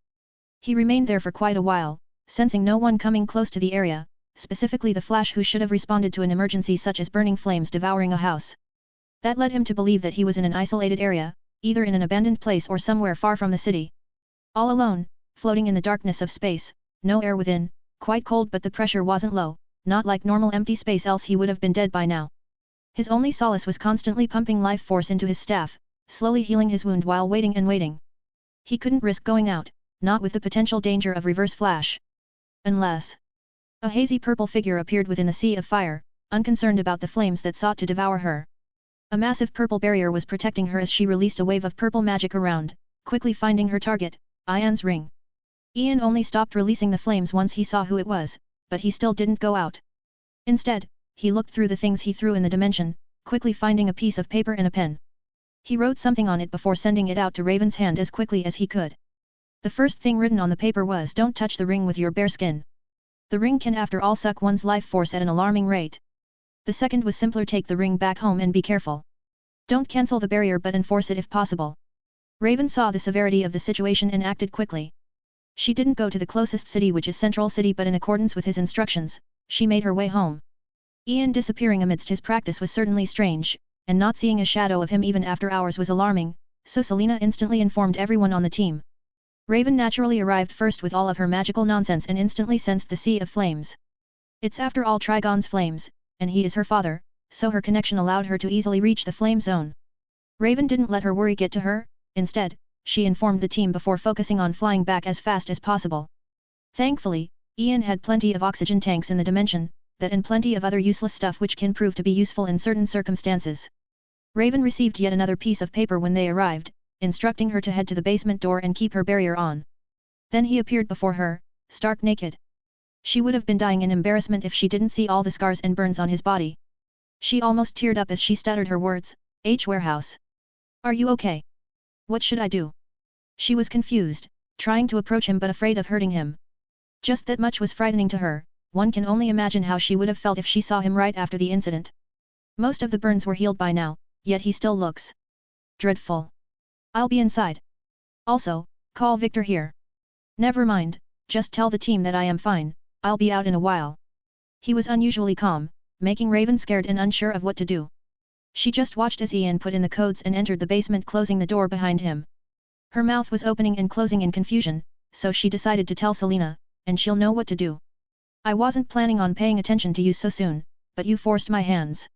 He remained there for quite a while, sensing no one coming close to the area, specifically the Flash who should have responded to an emergency such as burning flames devouring a house. That led him to believe that he was in an isolated area, either in an abandoned place or somewhere far from the city. All alone, floating in the darkness of space, no air within, quite cold but the pressure wasn't low, not like normal empty space else he would have been dead by now. His only solace was constantly pumping life force into his staff, slowly healing his wound while waiting and waiting. He couldn't risk going out, not with the potential danger of Reverse Flash. Unless a hazy purple figure appeared within the sea of fire, unconcerned about the flames that sought to devour her. A massive purple barrier was protecting her as she released a wave of purple magic around, quickly finding her target, Ian's ring. Ian only stopped releasing the flames once he saw who it was, but he still didn't go out. Instead, he looked through the things he threw in the dimension, quickly finding a piece of paper and a pen. He wrote something on it before sending it out to Raven's hand as quickly as he could. The first thing written on the paper was "Don't touch the ring with your bare skin. The ring can after all suck one's life force at an alarming rate." The second was simpler: "Take the ring back home and be careful. Don't cancel the barrier but enforce it if possible." Raven saw the severity of the situation and acted quickly. She didn't go to the closest city, which is Central City, but in accordance with his instructions, she made her way home. Ian disappearing amidst his practice was certainly strange, and not seeing a shadow of him even after hours was alarming, so Selena instantly informed everyone on the team. Raven naturally arrived first with all of her magical nonsense and instantly sensed the sea of flames. It's after all Trigon's flames, and he is her father, so her connection allowed her to easily reach the flame zone. Raven didn't let her worry get to her, instead, she informed the team before focusing on flying back as fast as possible. Thankfully, Ian had plenty of oxygen tanks in the dimension, that and plenty of other useless stuff which can prove to be useful in certain circumstances. Raven received yet another piece of paper when they arrived, instructing her to head to the basement door and keep her barrier on. Then he appeared before her, stark naked. She would have been dying in embarrassment if she didn't see all the scars and burns on his body. She almost teared up as she stuttered her words, "H. Warehouse. Are you okay? What should I do?" She was confused, trying to approach him but afraid of hurting him. Just that much was frightening to her. One can only imagine how she would have felt if she saw him right after the incident. Most of the burns were healed by now, yet he still looks dreadful. "I'll be inside. Also, Call Victor here. Never mind, just tell the team that I am fine, I'll be out in a while. He was unusually calm, making Raven scared and unsure of what to do. She just watched as Ian put in the codes and entered the basement, closing the door behind him. Her mouth was opening and closing in confusion, so she decided to tell Selena, and she'll know what to do. I wasn't planning on paying attention to you so soon, but you forced my hands.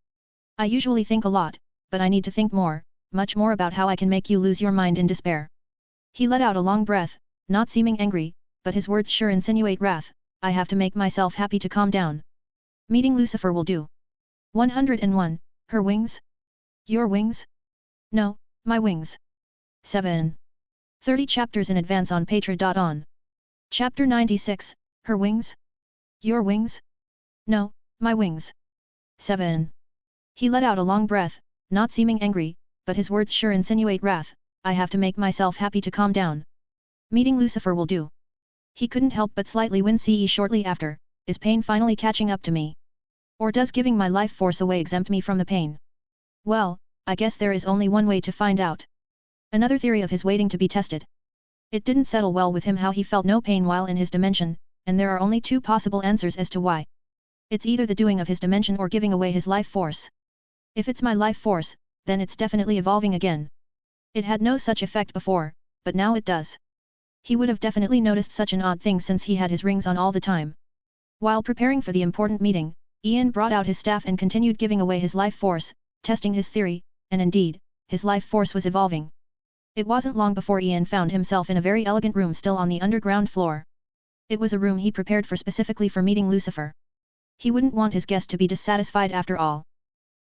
I usually think a lot, but I need to think more, much more about how I can make you lose your mind in despair. He let out a long breath, not seeming angry, but his words sure insinuate wrath. I have to make myself happy to calm down. Meeting Lucifer will do. 101. Her wings? Your wings? No, my wings. 7. 30 chapters in advance on Patreon. Chapter 96, Her wings? Your wings? No, my wings. 7. He let out a long breath, not seeming angry, but his words sure insinuate wrath. I have to make myself happy to calm down. Meeting Lucifer will do. He couldn't help but slightly wince shortly after. Is pain finally catching up to me? Or does giving my life force away exempt me from the pain? Well, I guess there is only one way to find out. Another theory of his waiting to be tested. It didn't settle well with him how he felt no pain while in his dimension, and there are only two possible answers as to why. It's either the doing of his dimension or giving away his life force. If it's my life force, then it's definitely evolving again. It had no such effect before, but now it does. He would have definitely noticed such an odd thing since he had his rings on all the time. While preparing for the important meeting, Ian brought out his staff and continued giving away his life force, testing his theory, and indeed, his life force was evolving. It wasn't long before Ian found himself in a very elegant room still on the underground floor. It was a room he prepared for specifically for meeting Lucifer. He wouldn't want his guest to be dissatisfied after all.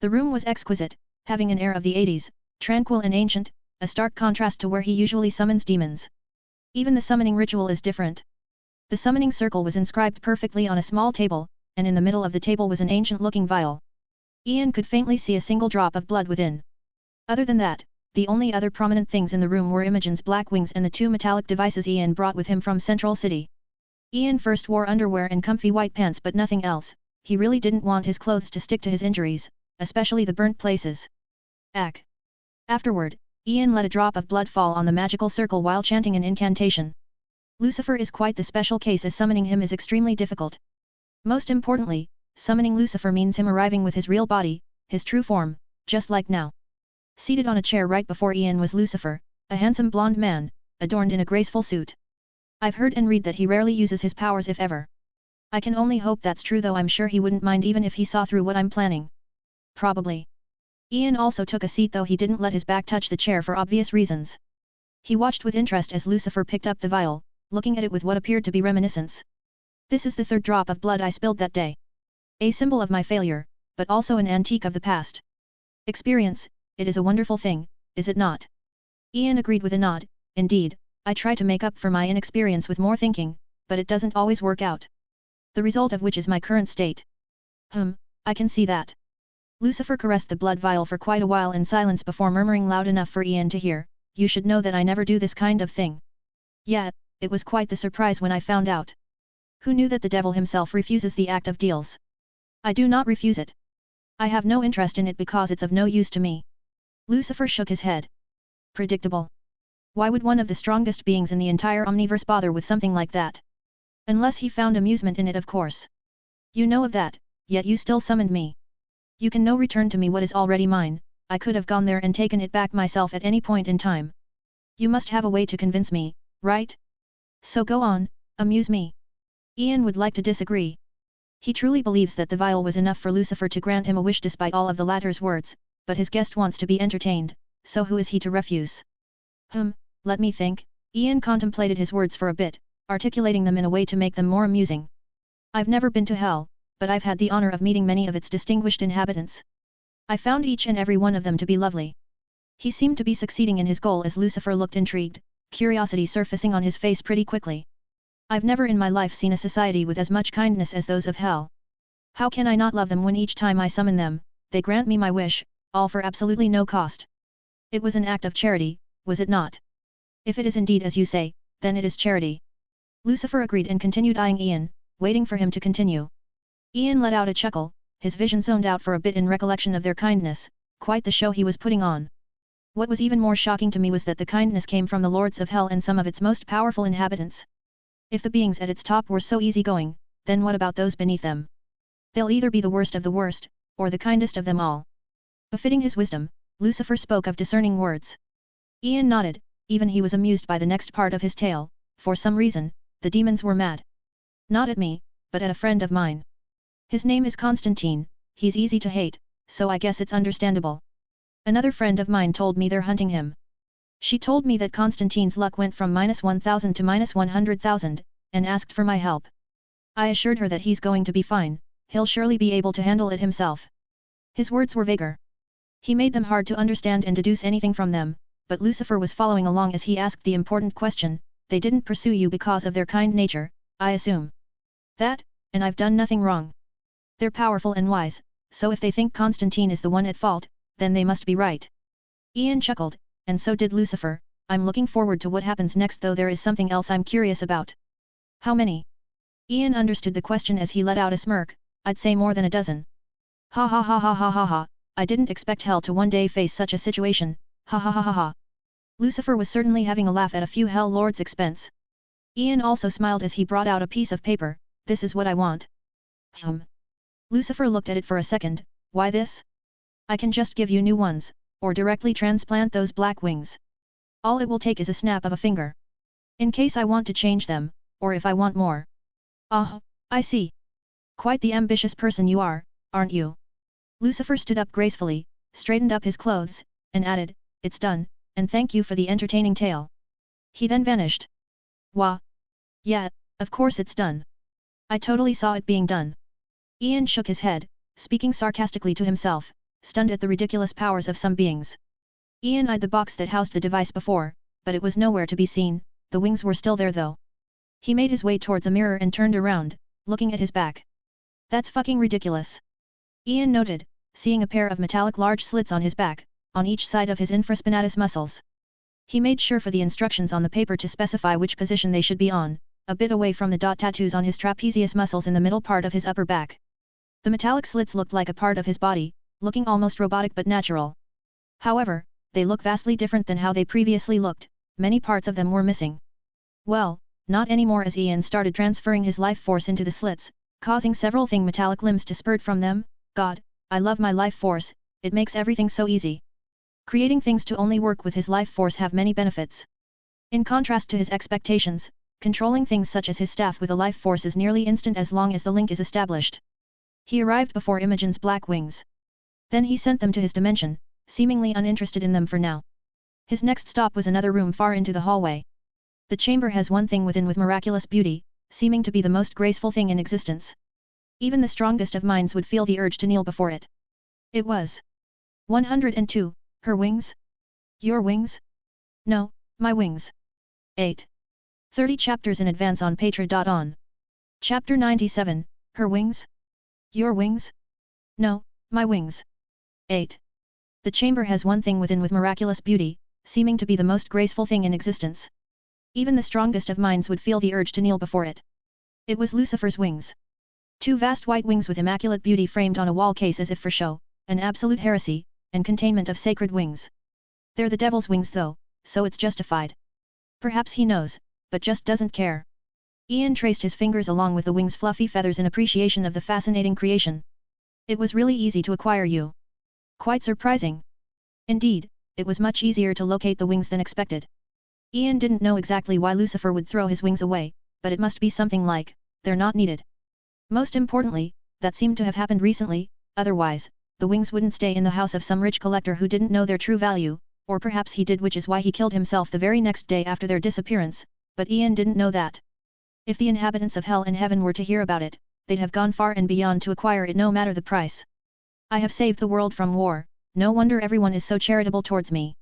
The room was exquisite, having an air of the 80s, tranquil and ancient, a stark contrast to where he usually summons demons. Even the summoning ritual is different. The summoning circle was inscribed perfectly on a small table, and in the middle of the table was an ancient-looking vial. Ian could faintly see a single drop of blood within. Other than that, the only other prominent things in the room were Imogen's black wings and the two metallic devices Ian brought with him from Central City. Ian first wore underwear and comfy white pants but nothing else. He really didn't want his clothes to stick to his injuries, especially the burnt places. Afterward, Ian let a drop of blood fall on the magical circle while chanting an incantation. Lucifer is quite the special case as summoning him is extremely difficult. Most importantly, summoning Lucifer means him arriving with his real body, his true form, just like now. Seated on a chair right before Ian was Lucifer, a handsome blonde man, adorned in a graceful suit. I've heard and read that he rarely uses his powers if ever. I can only hope that's true, though I'm sure he wouldn't mind even if he saw through what I'm planning. Probably. Ian also took a seat, though he didn't let his back touch the chair for obvious reasons. He watched with interest as Lucifer picked up the vial, looking at it with what appeared to be reminiscence. This is the third drop of blood I spilled that day. A symbol of my failure, but also an antique of the past. Experience, it is a wonderful thing, is it not? Ian agreed with a nod. Indeed, I try to make up for my inexperience with more thinking, but it doesn't always work out. The result of which is my current state. I can see that. Lucifer caressed the blood vial for quite a while in silence before murmuring loud enough for Ian to hear, "You should know that I never do this kind of thing." Yeah, it was quite the surprise when I found out. Who knew that the devil himself refuses the act of deals? I do not refuse it. I have no interest in it because it's of no use to me. Lucifer shook his head. Predictable. Why would one of the strongest beings in the entire Omniverse bother with something like that? Unless he found amusement in it, of course. You know of that, yet you still summoned me. You can no return to me what is already mine. I could have gone there and taken it back myself at any point in time. You must have a way to convince me, right? So go on, amuse me. Ian would like to disagree. He truly believes that the vial was enough for Lucifer to grant him a wish despite all of the latter's words, but his guest wants to be entertained, so who is he to refuse? Let me think. Ian contemplated his words for a bit, articulating them in a way to make them more amusing. I've never been to hell, but I've had the honor of meeting many of its distinguished inhabitants. I found each and every one of them to be lovely. He seemed to be succeeding in his goal as Lucifer looked intrigued, curiosity surfacing on his face pretty quickly. I've never in my life seen a society with as much kindness as those of hell. How can I not love them when each time I summon them, they grant me my wish, all for absolutely no cost? It was an act of charity, was it not? If it is indeed as you say, then it is charity. Lucifer agreed and continued eyeing Ian, waiting for him to continue. Ian let out a chuckle, his vision zoned out for a bit in recollection of their kindness, quite the show he was putting on. What was even more shocking to me was that the kindness came from the lords of hell and some of its most powerful inhabitants. If the beings at its top were so easygoing, then what about those beneath them? They'll either be the worst of the worst, or the kindest of them all. Befitting his wisdom, Lucifer spoke of discerning words. Ian nodded, even he was amused by the next part of his tale. For some reason, the demons were mad. Not at me, but at a friend of mine. His name is Constantine, he's easy to hate, so I guess it's understandable. Another friend of mine told me they're hunting him. She told me that Constantine's luck went from -1,000 to -100,000, and asked for my help. I assured her that he's going to be fine, he'll surely be able to handle it himself. His words were vaguer. He made them hard to understand and deduce anything from them, but Lucifer was following along as he asked the important question, they didn't pursue you because of their kind nature, I assume. That, and I've done nothing wrong. They're powerful and wise, so if they think Constantine is the one at fault, then they must be right. Ian chuckled, and so did Lucifer. I'm looking forward to what happens next, though there is something else I'm curious about. How many? Ian understood the question as he let out a smirk. I'd say more than a dozen. Ha ha ha ha ha ha ha, I didn't expect hell to one day face such a situation, ha ha ha ha ha. Lucifer was certainly having a laugh at a few hell lords' expense. Ian also smiled as he brought out a piece of paper. This is what I want. Lucifer looked at it for a second. Why this? I can just give you new ones, or directly transplant those black wings. All it will take is a snap of a finger. In case I want to change them, or if I want more. Oh, I see. Quite the ambitious person you are, aren't you? Lucifer stood up gracefully, straightened up his clothes, and added, it's done, and thank you for the entertaining tale. He then vanished. Wah. Yeah, of course it's done. I totally saw it being done. Ian shook his head, speaking sarcastically to himself, stunned at the ridiculous powers of some beings. Ian eyed the box that housed the device before, but it was nowhere to be seen, the wings were still there though. He made his way towards a mirror and turned around, looking at his back. That's fucking ridiculous. Ian noted, seeing a pair of metallic large slits on his back, on each side of his infraspinatus muscles. He made sure for the instructions on the paper to specify which position they should be on, a bit away from the dot tattoos on his trapezius muscles in the middle part of his upper back. The metallic slits looked like a part of his body, looking almost robotic but natural. However, they look vastly different than how they previously looked, many parts of them were missing. Well, not anymore, as Ian started transferring his life force into the slits, causing several metallic limbs to spurt from them. God, I love my life force, it makes everything so easy. Creating things to only work with his life force have many benefits. In contrast to his expectations, controlling things such as his staff with a life force is nearly instant as long as the link is established. He arrived before Imogen's black wings. Then he sent them to his dimension, seemingly uninterested in them for now. His next stop was another room far into the hallway. The chamber has one thing within with miraculous beauty, seeming to be the most graceful thing in existence. Even the strongest of minds would feel the urge to kneel before it. It was 102, her wings? Your wings? No, my wings. 8. 30 chapters in advance on Patreon. Chapter 97, her wings? Your wings? No, my wings. 8. The chamber has one thing within with miraculous beauty, seeming to be the most graceful thing in existence. Even the strongest of minds would feel the urge to kneel before it. It was Lucifer's wings. Two vast white wings with immaculate beauty framed on a wall case as if for show, an absolute heresy, and containment of sacred wings. They're the devil's wings though, so it's justified. Perhaps he knows, but just doesn't care. Ian traced his fingers along with the wings' fluffy feathers in appreciation of the fascinating creation. It was really easy to acquire you. Quite surprising. Indeed, it was much easier to locate the wings than expected. Ian didn't know exactly why Lucifer would throw his wings away, but it must be something like, they're not needed. Most importantly, that seemed to have happened recently, otherwise, the wings wouldn't stay in the house of some rich collector who didn't know their true value, or perhaps he did, which is why he killed himself the very next day after their disappearance, but Ian didn't know that. If the inhabitants of hell and heaven were to hear about it, they'd have gone far and beyond to acquire it no matter the price. I have saved the world from war, no wonder everyone is so charitable towards me.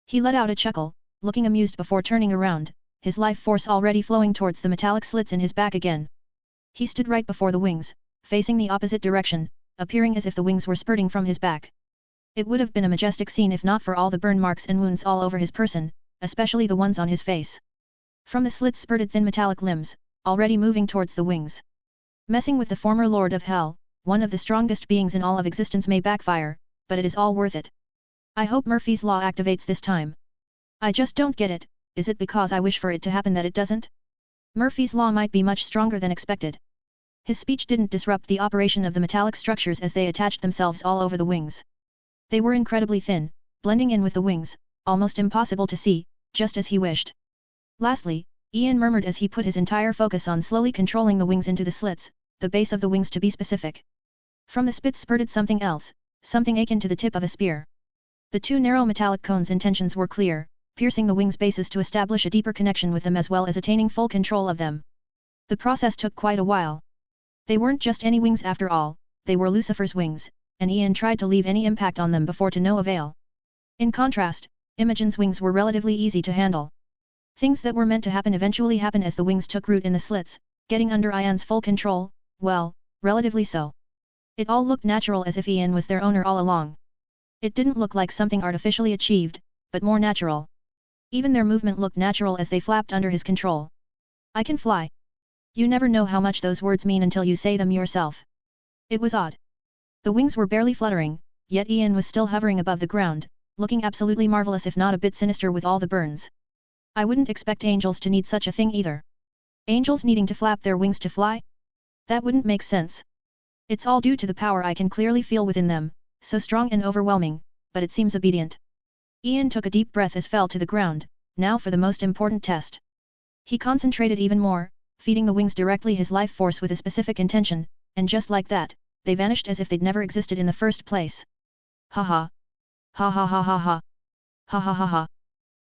He let out a chuckle, looking amused before turning around, his life force already flowing towards the metallic slits in his back again. He stood right before the wings, facing the opposite direction, appearing as if the wings were spurting from his back. It would have been a majestic scene if not for all the burn marks and wounds all over his person, especially the ones on his face. From the slits spurted thin metallic limbs, already moving towards the wings. Messing with the former Lord of Hell, one of the strongest beings in all of existence, may backfire, but it is all worth it. I hope Murphy's Law activates this time. I just don't get it, is it because I wish for it to happen that it doesn't? Murphy's Law might be much stronger than expected. His speech didn't disrupt the operation of the metallic structures as they attached themselves all over the wings. They were incredibly thin, blending in with the wings, almost impossible to see, just as he wished. Lastly, Ian murmured as he put his entire focus on slowly controlling the wings into the slits, the base of the wings to be specific. From the spits spurted something else, something akin to the tip of a spear. The two narrow metallic cones' intentions were clear, piercing the wings' bases to establish a deeper connection with them as well as attaining full control of them. The process took quite a while. They weren't just any wings after all, they were Lucifer's wings, and Ian tried to leave any impact on them before to no avail. In contrast, Imogen's wings were relatively easy to handle. Things that were meant to happen eventually happened as the wings took root in the slits, getting under Ian's full control, well, relatively so. It all looked natural as if Ian was their owner all along. It didn't look like something artificially achieved, but more natural. Even their movement looked natural as they flapped under his control. I can fly. You never know how much those words mean until you say them yourself. It was odd. The wings were barely fluttering, yet Ian was still hovering above the ground, looking absolutely marvelous if not a bit sinister with all the burns. I wouldn't expect angels to need such a thing either. Angels needing to flap their wings to fly? That wouldn't make sense. It's all due to the power I can clearly feel within them, so strong and overwhelming, but it seems obedient. Ian took a deep breath as fell to the ground, now for the most important test. He concentrated even more, feeding the wings directly his life force with a specific intention, and just like that, they vanished as if they'd never existed in the first place. Ha ha. Ha ha ha ha ha. Ha ha ha ha.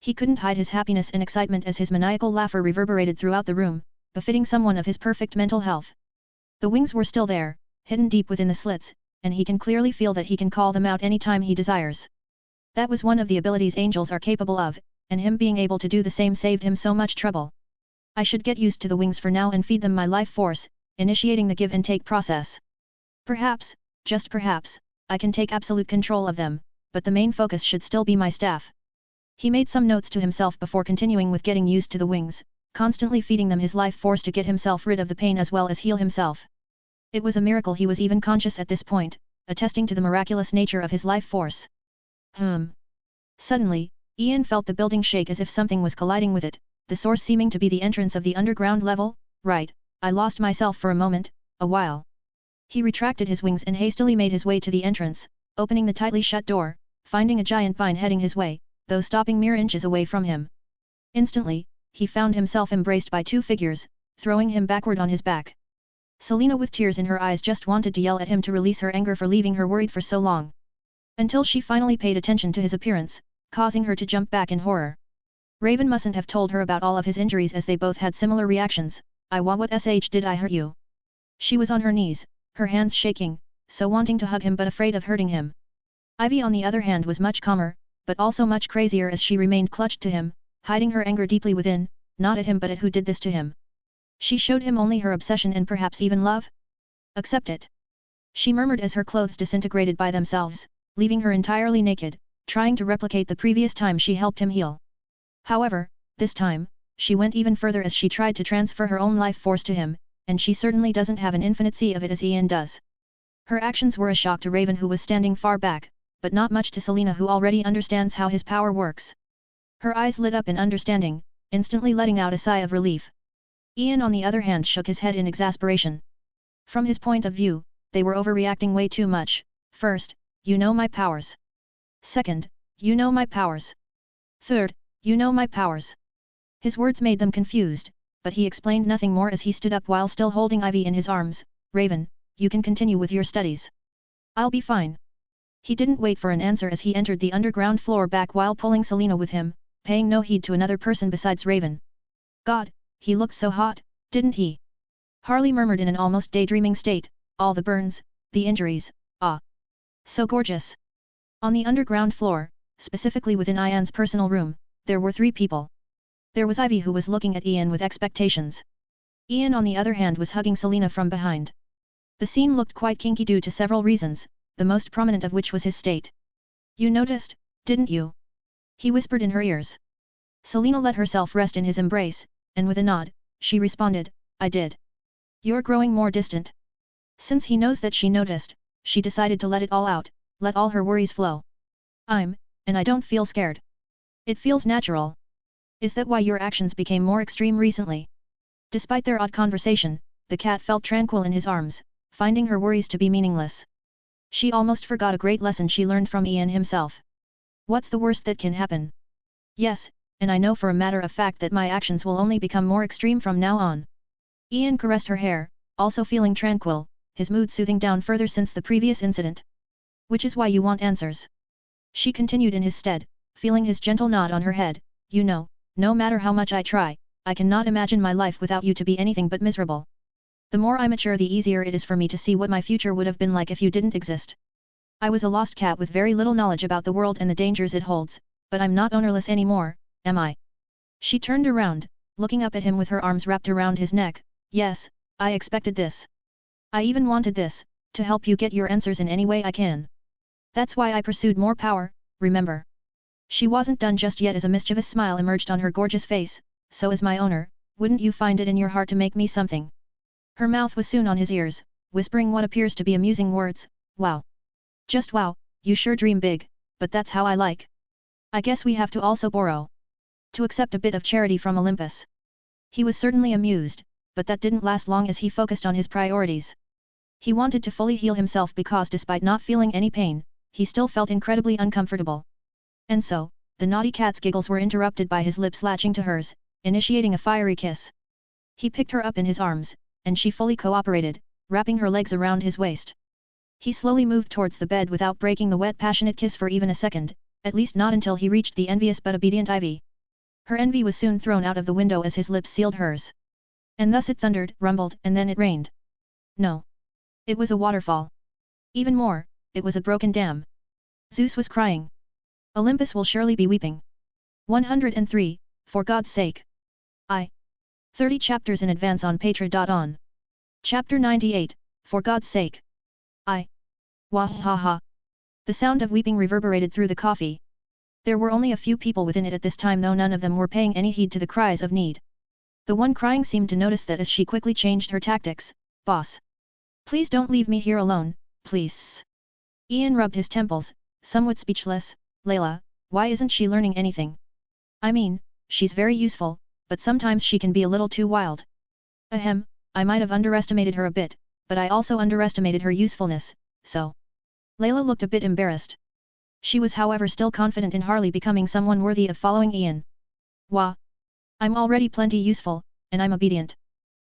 He couldn't hide his happiness and excitement as his maniacal laughter reverberated throughout the room, befitting someone of his perfect mental health. The wings were still there, hidden deep within the slits, and he can clearly feel that he can call them out any time he desires. That was one of the abilities angels are capable of, and him being able to do the same saved him so much trouble. I should get used to the wings for now and feed them my life force, initiating the give and take process. Perhaps, just perhaps, I can take absolute control of them, but the main focus should still be my staff. He made some notes to himself before continuing with getting used to the wings, constantly feeding them his life force to get himself rid of the pain as well as heal himself. It was a miracle he was even conscious at this point, attesting to the miraculous nature of his life force. Suddenly, Ian felt the building shake as if something was colliding with it, the source seeming to be the entrance of the underground level. Right, I lost myself for a moment, a while. He retracted his wings and hastily made his way to the entrance, opening the tightly shut door, finding a giant vine heading his way, though stopping mere inches away from him. Instantly, he found himself embraced by two figures, throwing him backward on his back. Selena with tears in her eyes just wanted to yell at him to release her anger for leaving her worried for so long. Until she finally paid attention to his appearance, causing her to jump back in horror. Raven mustn't have told her about all of his injuries as they both had similar reactions. What did I hurt you? She was on her knees, her hands shaking, so wanting to hug him but afraid of hurting him. Ivy on the other hand was much calmer, but also much crazier as she remained clutched to him, hiding her anger deeply within, not at him but at who did this to him. She showed him only her obsession and perhaps even love? Accept it. She murmured as her clothes disintegrated by themselves, leaving her entirely naked, trying to replicate the previous time she helped him heal. However, this time, she went even further as she tried to transfer her own life force to him, and she certainly doesn't have an infinity of it as Ian does. Her actions were a shock to Raven who was standing far back, but not much to Selena who already understands how his power works. Her eyes lit up in understanding, instantly letting out a sigh of relief. Ian on the other hand shook his head in exasperation. From his point of view, they were overreacting way too much. First, you know my powers. Second, you know my powers. Third, you know my powers. His words made them confused, but he explained nothing more as he stood up while still holding Ivy in his arms. Raven, you can continue with your studies. I'll be fine. He didn't wait for an answer as he entered the underground floor back while pulling Selena with him, paying no heed to another person besides Raven. God, he looked so hot, didn't he? Harley murmured in an almost daydreaming state, all the burns, the injuries, ah. So gorgeous. On the underground floor, specifically within Ian's personal room, there were three people. There was Ivy who was looking at Ian with expectations. Ian on the other hand was hugging Selena from behind. The scene looked quite kinky due to several reasons, the most prominent of which was his state. You noticed, didn't you? He whispered in her ears. Selena let herself rest in his embrace, and with a nod, she responded, I did. You're growing more distant. Since he knows that she noticed, she decided to let it all out, let all her worries flow. and I don't feel scared. It feels natural. Is that why your actions became more extreme recently? Despite their odd conversation, the cat felt tranquil in his arms, finding her worries to be meaningless. She almost forgot a great lesson she learned from Ian himself. What's the worst that can happen? Yes, and I know for a matter of fact that my actions will only become more extreme from now on. Ian caressed her hair, also feeling tranquil, his mood soothing down further since the previous incident. Which is why you want answers. She continued in his stead, feeling his gentle nod on her head. You know, no matter how much I try, I cannot imagine my life without you to be anything but miserable. The more I mature, the easier it is for me to see what my future would have been like if you didn't exist. I was a lost cat with very little knowledge about the world and the dangers it holds, but I'm not ownerless anymore, am I? She turned around, looking up at him with her arms wrapped around his neck. Yes, I expected this. I even wanted this, to help you get your answers in any way I can. That's why I pursued more power, remember? She wasn't done just yet as a mischievous smile emerged on her gorgeous face. So as my owner, wouldn't you find it in your heart to make me something? Her mouth was soon on his ears, whispering what appears to be amusing words. Wow. Just wow, you sure dream big, but that's how I like. I guess we have to also borrow. To accept a bit of charity from Olympus. He was certainly amused, but that didn't last long as he focused on his priorities. He wanted to fully heal himself because despite not feeling any pain, he still felt incredibly uncomfortable. And so, the naughty cat's giggles were interrupted by his lips latching to hers, initiating a fiery kiss. He picked her up in his arms, and she fully cooperated, wrapping her legs around his waist. He slowly moved towards the bed without breaking the wet passionate kiss for even a second, at least not until he reached the envious but obedient Ivy. Her envy was soon thrown out of the window as his lips sealed hers. And thus it thundered, rumbled, and then it rained. No. It was a waterfall. Even more, it was a broken dam. Zeus was crying. Olympus will surely be weeping. 103, for God's sake. 30 chapters in advance on Patra.on. Chapter 98, for God's sake. Wah-ha-ha. The sound of weeping reverberated through the coffee. There were only a few people within it at this time, though none of them were paying any heed to the cries of need. The one crying seemed to notice that as she quickly changed her tactics. Boss. Please don't leave me here alone, please. Ian rubbed his temples, somewhat speechless. Layla, why isn't she learning anything? I mean, she's very useful, but sometimes she can be a little too wild. Ahem, I might have underestimated her a bit, but I also underestimated her usefulness, so. Layla looked a bit embarrassed. She was however still confident in Harley becoming someone worthy of following Ian. Wah. I'm already plenty useful, and I'm obedient.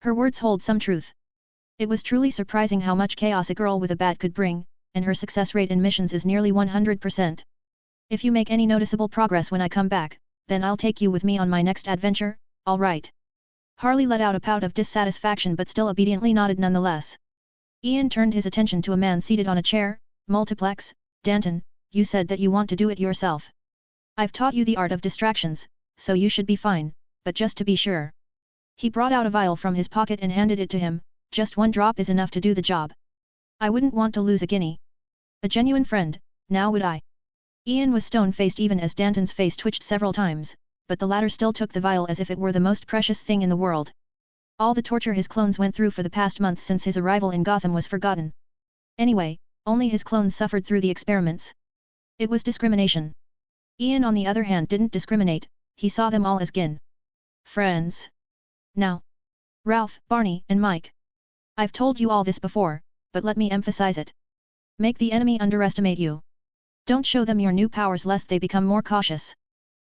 Her words hold some truth. It was truly surprising how much chaos a girl with a bat could bring, and her success rate in missions is nearly 100%. If you make any noticeable progress when I come back, then I'll take you with me on my next adventure, all right? Harley let out a pout of dissatisfaction but still obediently nodded nonetheless. Ian turned his attention to a man seated on a chair. Multiplex, Danton, you said that you want to do it yourself. I've taught you the art of distractions, so you should be fine, but just to be sure. He brought out a vial from his pocket and handed it to him. Just one drop is enough to do the job. I wouldn't want to lose a guinea. A genuine friend, now would I? Ian was stone-faced even as Danton's face twitched several times, but the latter still took the vial as if it were the most precious thing in the world. All the torture his clones went through for the past month since his arrival in Gotham was forgotten. Anyway, only his clones suffered through the experiments. It was discrimination. Ian on the other hand didn't discriminate, he saw them all as friends. Now. Ralph, Barney, and Mike. I've told you all this before, but let me emphasize it. Make the enemy underestimate you. Don't show them your new powers lest they become more cautious.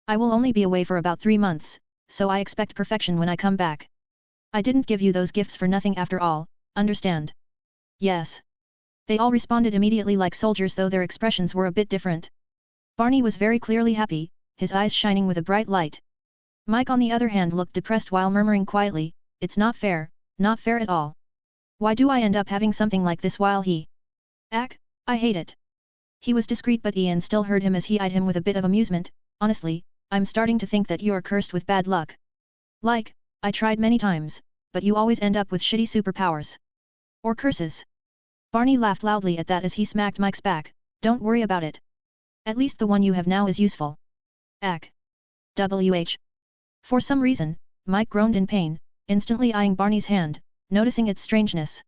I will only be away for about 3 months, so I expect perfection when I come back. I didn't give you those gifts for nothing after all, understand? Yes. They all responded immediately like soldiers, though their expressions were a bit different. Barney was very clearly happy, his eyes shining with a bright light. Mike on the other hand looked depressed while murmuring quietly, it's not fair at all. Why do I end up having something like this while he... I hate it. He was discreet but Ian still heard him as he eyed him with a bit of amusement. Honestly, I'm starting to think that you're cursed with bad luck. Like, I tried many times, but you always end up with shitty superpowers. Or curses. Barney laughed loudly at that as he smacked Mike's back. Don't worry about it. At least the one you have now is useful. WH. For some reason, Mike groaned in pain, instantly eyeing Barney's hand, noticing its strangeness.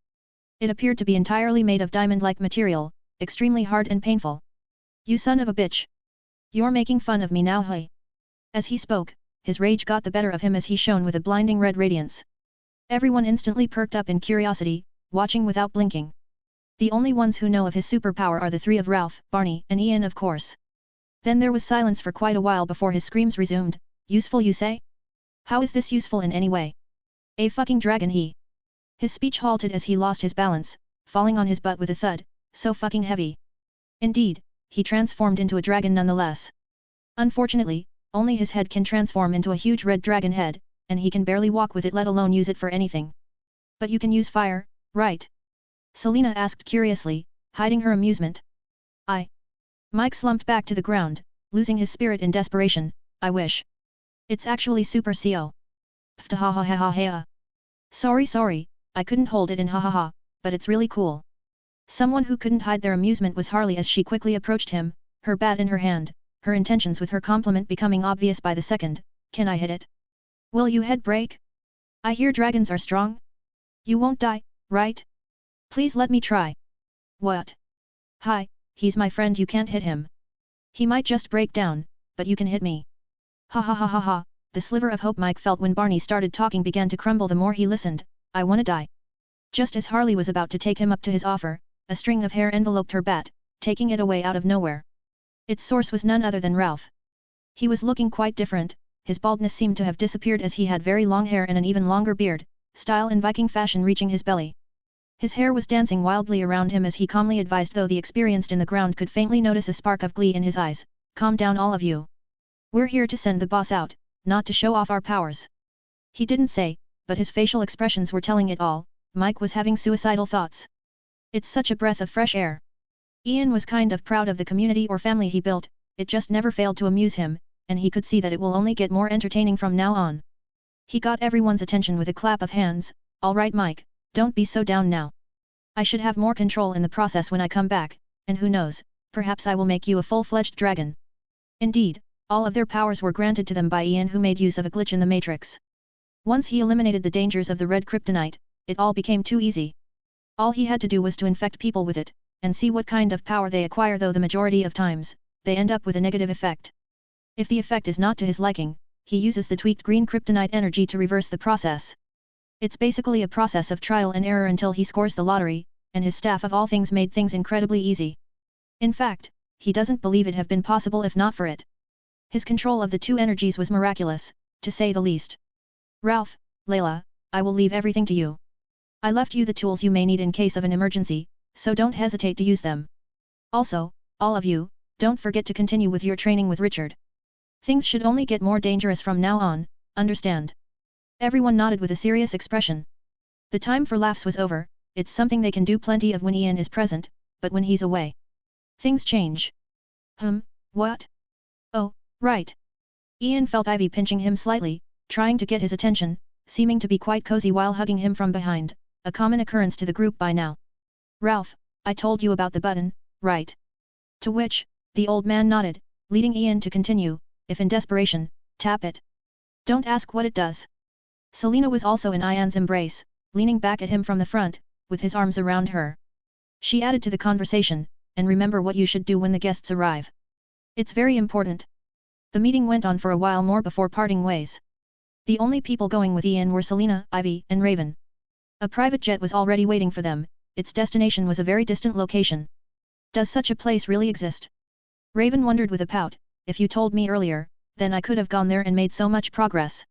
It appeared to be entirely made of diamond-like material, extremely hard and painful. You son of a bitch. You're making fun of me now, hey? As he spoke, his rage got the better of him as he shone with a blinding red radiance. Everyone instantly perked up in curiosity, watching without blinking. The only ones who know of his superpower are the three of Ralph, Barney, and Ian, of course. Then there was silence for quite a while before his screams resumed. Useful, you say? How is this useful in any way? A fucking dragon, he. His speech halted as he lost his balance, falling on his butt with a thud, so fucking heavy. Indeed, he transformed into a dragon nonetheless. Unfortunately, only his head can transform into a huge red dragon head, and he can barely walk with it, let alone use it for anything. But you can use fire, right? Selena asked curiously, hiding her amusement. Mike slumped back to the ground, losing his spirit in desperation. I wish. It's actually super CO. Pftahahahaha. Sorry, I couldn't hold it in hahaha, but it's really cool. Someone who couldn't hide their amusement was Harley as she quickly approached him, her bat in her hand, her intentions with her compliment becoming obvious by the second. Can I hit it? Will you head break? I hear dragons are strong. You won't die, right? Please let me try. What? Hi, he's my friend, you can't hit him. He might just break down, but you can hit me. Ha ha ha ha ha, the sliver of hope Mike felt when Barney started talking began to crumble the more he listened. I wanna die. Just as Harley was about to take him up to his offer, a string of hair enveloped her bat, taking it away out of nowhere. Its source was none other than Ralph. He was looking quite different, his baldness seemed to have disappeared as he had very long hair and an even longer beard, style in Viking fashion reaching his belly. His hair was dancing wildly around him as he calmly advised, though the experienced in the ground could faintly notice a spark of glee in his eyes. Calm down all of you. We're here to send the boss out, not to show off our powers. He didn't say, but his facial expressions were telling it all. Mike was having suicidal thoughts. It's such a breath of fresh air. Ian was kind of proud of the community or family he built, it just never failed to amuse him, and he could see that it will only get more entertaining from now on. He got everyone's attention with a clap of hands. All right Mike, don't be so down now. I should have more control in the process when I come back, and who knows, perhaps I will make you a full-fledged dragon. Indeed, all of their powers were granted to them by Ian, who made use of a glitch in the Matrix. Once he eliminated the dangers of the red kryptonite, it all became too easy. All he had to do was to infect people with it, and see what kind of power they acquire, though the majority of times, they end up with a negative effect. If the effect is not to his liking, he uses the tweaked green kryptonite energy to reverse the process. It's basically a process of trial and error until he scores the lottery, and his staff of all things made things incredibly easy. In fact, he doesn't believe it have been possible if not for it. His control of the two energies was miraculous, to say the least. Ralph, Layla, I will leave everything to you. I left you the tools you may need in case of an emergency, so don't hesitate to use them. Also, all of you, don't forget to continue with your training with Richard. Things should only get more dangerous from now on, understand? Everyone nodded with a serious expression. The time for laughs was over. It's something they can do plenty of when Ian is present, but when he's away, things change. What? Oh, right. Ian felt Ivy pinching him slightly, trying to get his attention, seeming to be quite cozy while hugging him from behind, a common occurrence to the group by now. Ralph, I told you about the button, right? To which, the old man nodded, leading Ian to continue, if in desperation, tap it. Don't ask what it does. Selena was also in Ian's embrace, leaning back at him from the front, with his arms around her. She added to the conversation, and remember what you should do when the guests arrive. It's very important. The meeting went on for a while more before parting ways. The only people going with Ian were Selena, Ivy, and Raven. A private jet was already waiting for them. Its destination was a very distant location. Does such a place really exist? Raven wondered with a pout. If you told me earlier, then I could have gone there and made so much progress.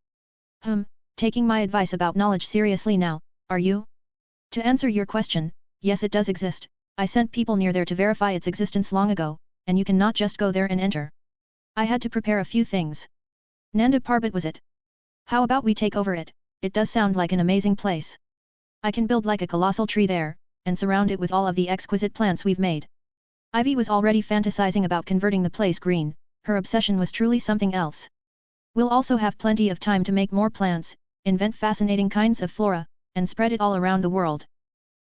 Taking my advice about knowledge seriously now, are you? To answer your question, yes, it does exist. I sent people near there to verify its existence long ago, and you cannot just go there and enter. I had to prepare a few things. Nanda Parbat was it? How about we take over it? It does sound like an amazing place. I can build like a colossal tree there, and surround it with all of the exquisite plants we've made. Ivy was already fantasizing about converting the place green. Her obsession was truly something else. We'll also have plenty of time to make more plants, invent fascinating kinds of flora, and spread it all around the world.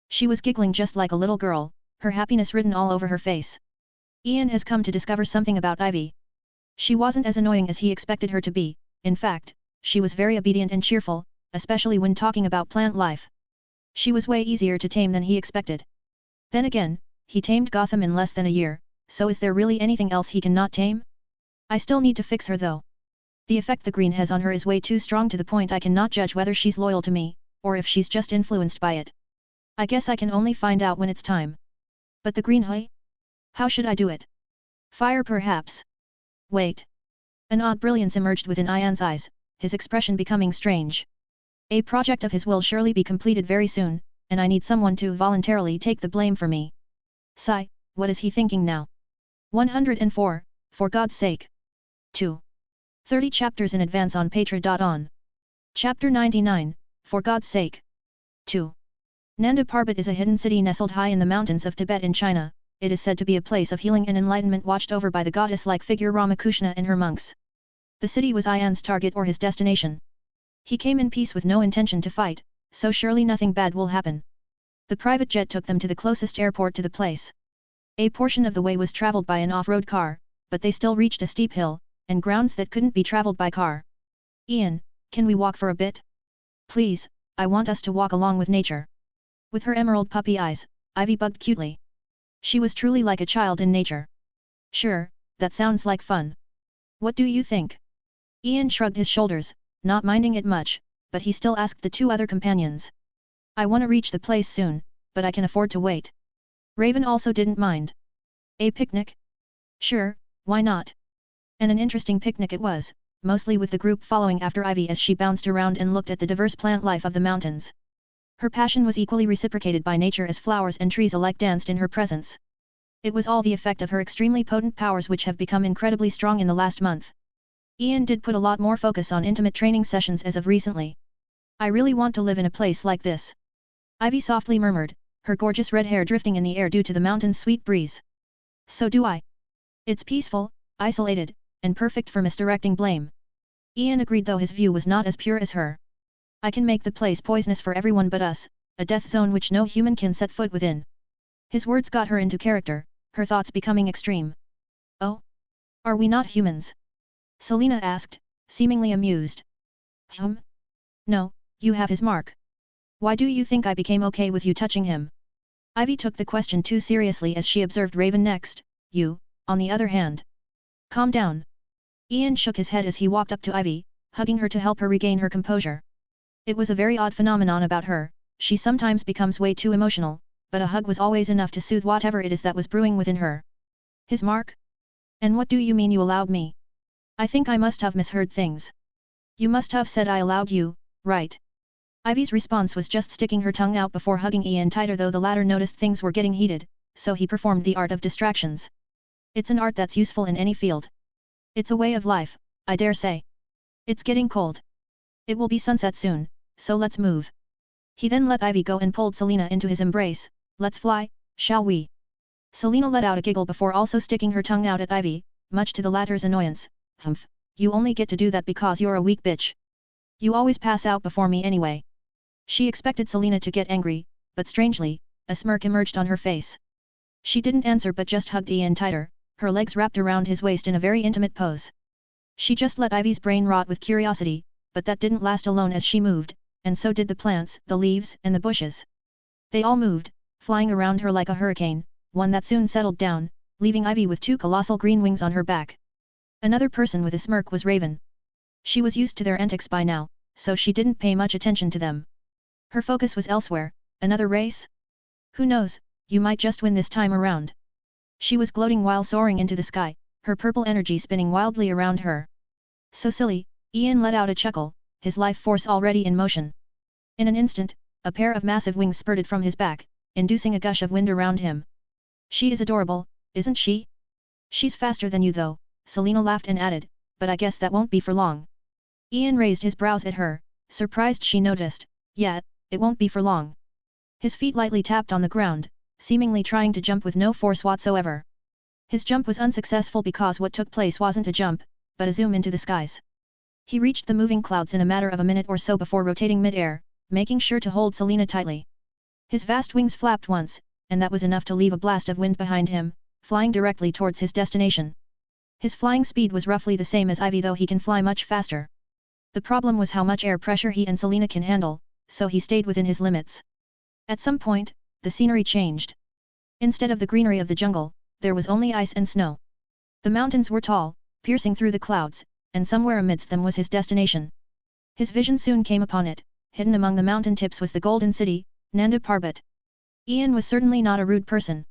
She was giggling just like a little girl, her happiness written all over her face. Ian has come to discover something about Ivy. She wasn't as annoying as he expected her to be. In fact, she was very obedient and cheerful, especially when talking about plant life. She was way easier to tame than he expected. Then again, he tamed Gotham in less than a year, so is there really anything else he can not tame? I still need to fix her though. The effect the green has on her is way too strong to the point I cannot judge whether she's loyal to me, or if she's just influenced by it. I guess I can only find out when it's time. But the green Hui? How should I do it? Fire perhaps? Wait. An odd brilliance emerged within Ian's eyes, his expression becoming strange. A project of his will surely be completed very soon, and I need someone to voluntarily take the blame for me. Sigh, what is he thinking now? 104, for God's sake. 2. 30 chapters in advance on Patra.on. Chapter 99, for God's sake. 2. Nanda Parbat is a hidden city nestled high in the mountains of Tibet in China. It is said to be a place of healing and enlightenment watched over by the goddess-like figure Ramakrishna and her monks. The city was Ian's target or his destination. He came in peace with no intention to fight, so surely nothing bad will happen. The private jet took them to the closest airport to the place. A portion of the way was traveled by an off-road car, but they still reached a steep hill, and grounds that couldn't be traveled by car. Ian, can we walk for a bit? Please, I want us to walk along with nature. With her emerald puppy eyes, Ivy bugged cutely. She was truly like a child in nature. Sure, that sounds like fun. What do you think? Ian shrugged his shoulders, not minding it much, but he still asked the two other companions. I want to reach the place soon, but I can afford to wait. Raven also didn't mind. A picnic? Sure, why not? And an interesting picnic it was, mostly with the group following after Ivy as she bounced around and looked at the diverse plant life of the mountains. Her passion was equally reciprocated by nature as flowers and trees alike danced in her presence. It was all the effect of her extremely potent powers which have become incredibly strong in the last month. Ian did put a lot more focus on intimate training sessions as of recently. I really want to live in a place like this. Ivy softly murmured, her gorgeous red hair drifting in the air due to the mountain's sweet breeze. So do I. It's peaceful, isolated, and perfect for misdirecting blame. Ian agreed though his view was not as pure as her. I can make the place poisonous for everyone but us, a death zone which no human can set foot within. His words got her into character, her thoughts becoming extreme. Oh? Are we not humans? Selena asked, seemingly amused. No, you have his mark. Why do you think I became okay with you touching him? Ivy took the question too seriously as she observed Raven next. You, on the other hand. Calm down. Ian shook his head as he walked up to Ivy, hugging her to help her regain her composure. It was a very odd phenomenon about her, she sometimes becomes way too emotional, but a hug was always enough to soothe whatever it is that was brewing within her. His mark? And what do you mean you allowed me? I think I must have misheard things. You must have said I allowed you, right? Ivy's response was just sticking her tongue out before hugging Ian tighter, though the latter noticed things were getting heated, so he performed the art of distractions. It's an art that's useful in any field. It's a way of life, I dare say. It's getting cold. It will be sunset soon, so let's move. He then let Ivy go and pulled Selena into his embrace. Let's fly, shall we? Selena let out a giggle before also sticking her tongue out at Ivy, much to the latter's annoyance. Humph, you only get to do that because you're a weak bitch. You always pass out before me anyway. She expected Selena to get angry, but strangely, a smirk emerged on her face. She didn't answer but just hugged Ian tighter, her legs wrapped around his waist in a very intimate pose. She just let Ivy's brain rot with curiosity, but that didn't last alone as she moved, and so did the plants, the leaves, and the bushes. They all moved, flying around her like a hurricane, one that soon settled down, leaving Ivy with two colossal green wings on her back. Another person with a smirk was Raven. She was used to their antics by now, so she didn't pay much attention to them. Her focus was elsewhere. Another race? Who knows, you might just win this time around. She was gloating while soaring into the sky, her purple energy spinning wildly around her. So silly, Ian let out a chuckle, his life force already in motion. In an instant, a pair of massive wings spurted from his back, inducing a gush of wind around him. She is adorable, isn't she? She's faster than you though, Selena laughed and added, but I guess that won't be for long. Ian raised his brows at her, surprised she noticed. Yeah, it won't be for long. His feet lightly tapped on the ground, seemingly trying to jump with no force whatsoever. His jump was unsuccessful because what took place wasn't a jump, but a zoom into the skies. He reached the moving clouds in a matter of a minute or so before rotating mid-air, making sure to hold Selena tightly. His vast wings flapped once, and that was enough to leave a blast of wind behind him, flying directly towards his destination. His flying speed was roughly the same as Ivy, though he can fly much faster. The problem was how much air pressure he and Selena can handle, so he stayed within his limits. At some point, the scenery changed. Instead of the greenery of the jungle, there was only ice and snow. The mountains were tall, piercing through the clouds, and somewhere amidst them was his destination. His vision soon came upon it. Hidden among the mountain tips was the Golden City, Nanda Parbat. Ian was certainly not a rude person.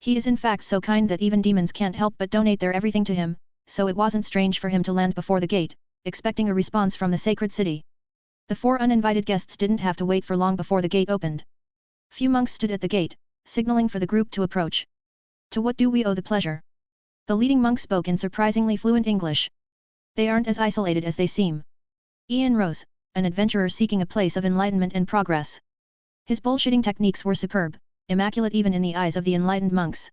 He is in fact so kind that even demons can't help but donate their everything to him, so it wasn't strange for him to land before the gate, expecting a response from the sacred city. The 4 uninvited guests didn't have to wait for long before the gate opened. Few monks stood at the gate, signaling for the group to approach. To what do we owe the pleasure? The leading monk spoke in surprisingly fluent English. They aren't as isolated as they seem. Ian rose, an adventurer seeking a place of enlightenment and progress. His bullshitting techniques were superb, immaculate even in the eyes of the enlightened monks.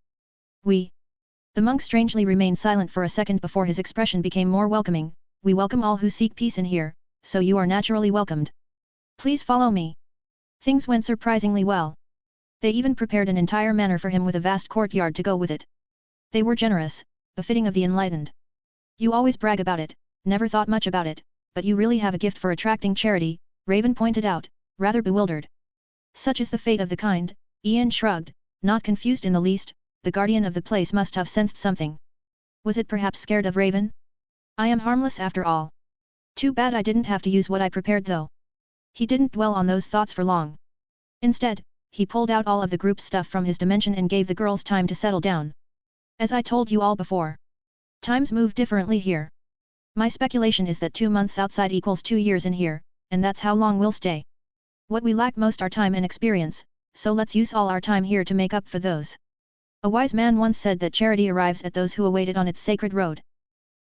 We. The monk strangely remained silent for a second before his expression became more welcoming. We welcome all who seek peace in here, so you are naturally welcomed. Please follow me. Things went surprisingly well. They even prepared an entire manor for him with a vast courtyard to go with it. They were generous, befitting of the enlightened. You always brag about it, never thought much about it, but you really have a gift for attracting charity, Raven pointed out, rather bewildered. Such is the fate of the kind, Ian shrugged, not confused in the least. The guardian of the place must have sensed something. Was it perhaps scared of Raven? I am harmless after all. Too bad I didn't have to use what I prepared though. He didn't dwell on those thoughts for long. Instead, he pulled out all of the group's stuff from his dimension and gave the girls time to settle down. As I told you all before, times move differently here. My speculation is that 2 months outside equals 2 years in here, and that's how long we'll stay. What we lack most are time and experience, so let's use all our time here to make up for those. A wise man once said that charity arrives at those who await it on its sacred road.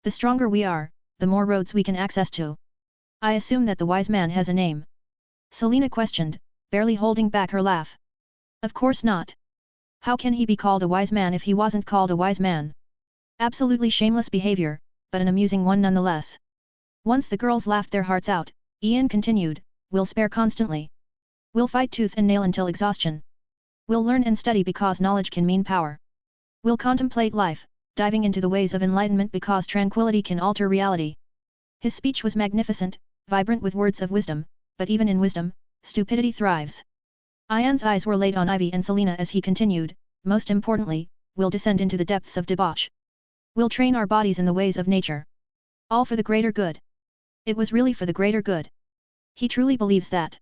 The stronger we are, the more roads we can access to. I assume that the wise man has a name. Selena questioned, barely holding back her laugh. Of course not. How can he be called a wise man if he wasn't called a wise man? Absolutely shameless behavior, but an amusing one nonetheless. Once the girls laughed their hearts out, Ian continued, we'll spare constantly. We'll fight tooth and nail until exhaustion. We'll learn and study because knowledge can mean power. We'll contemplate life, diving into the ways of enlightenment because tranquility can alter reality. His speech was magnificent, vibrant with words of wisdom, but even in wisdom, stupidity thrives. Ian's eyes were laid on Ivy and Selena as he continued, most importantly, we'll descend into the depths of debauch. We'll train our bodies in the ways of nature. All for the greater good. It was really for the greater good. He truly believes that.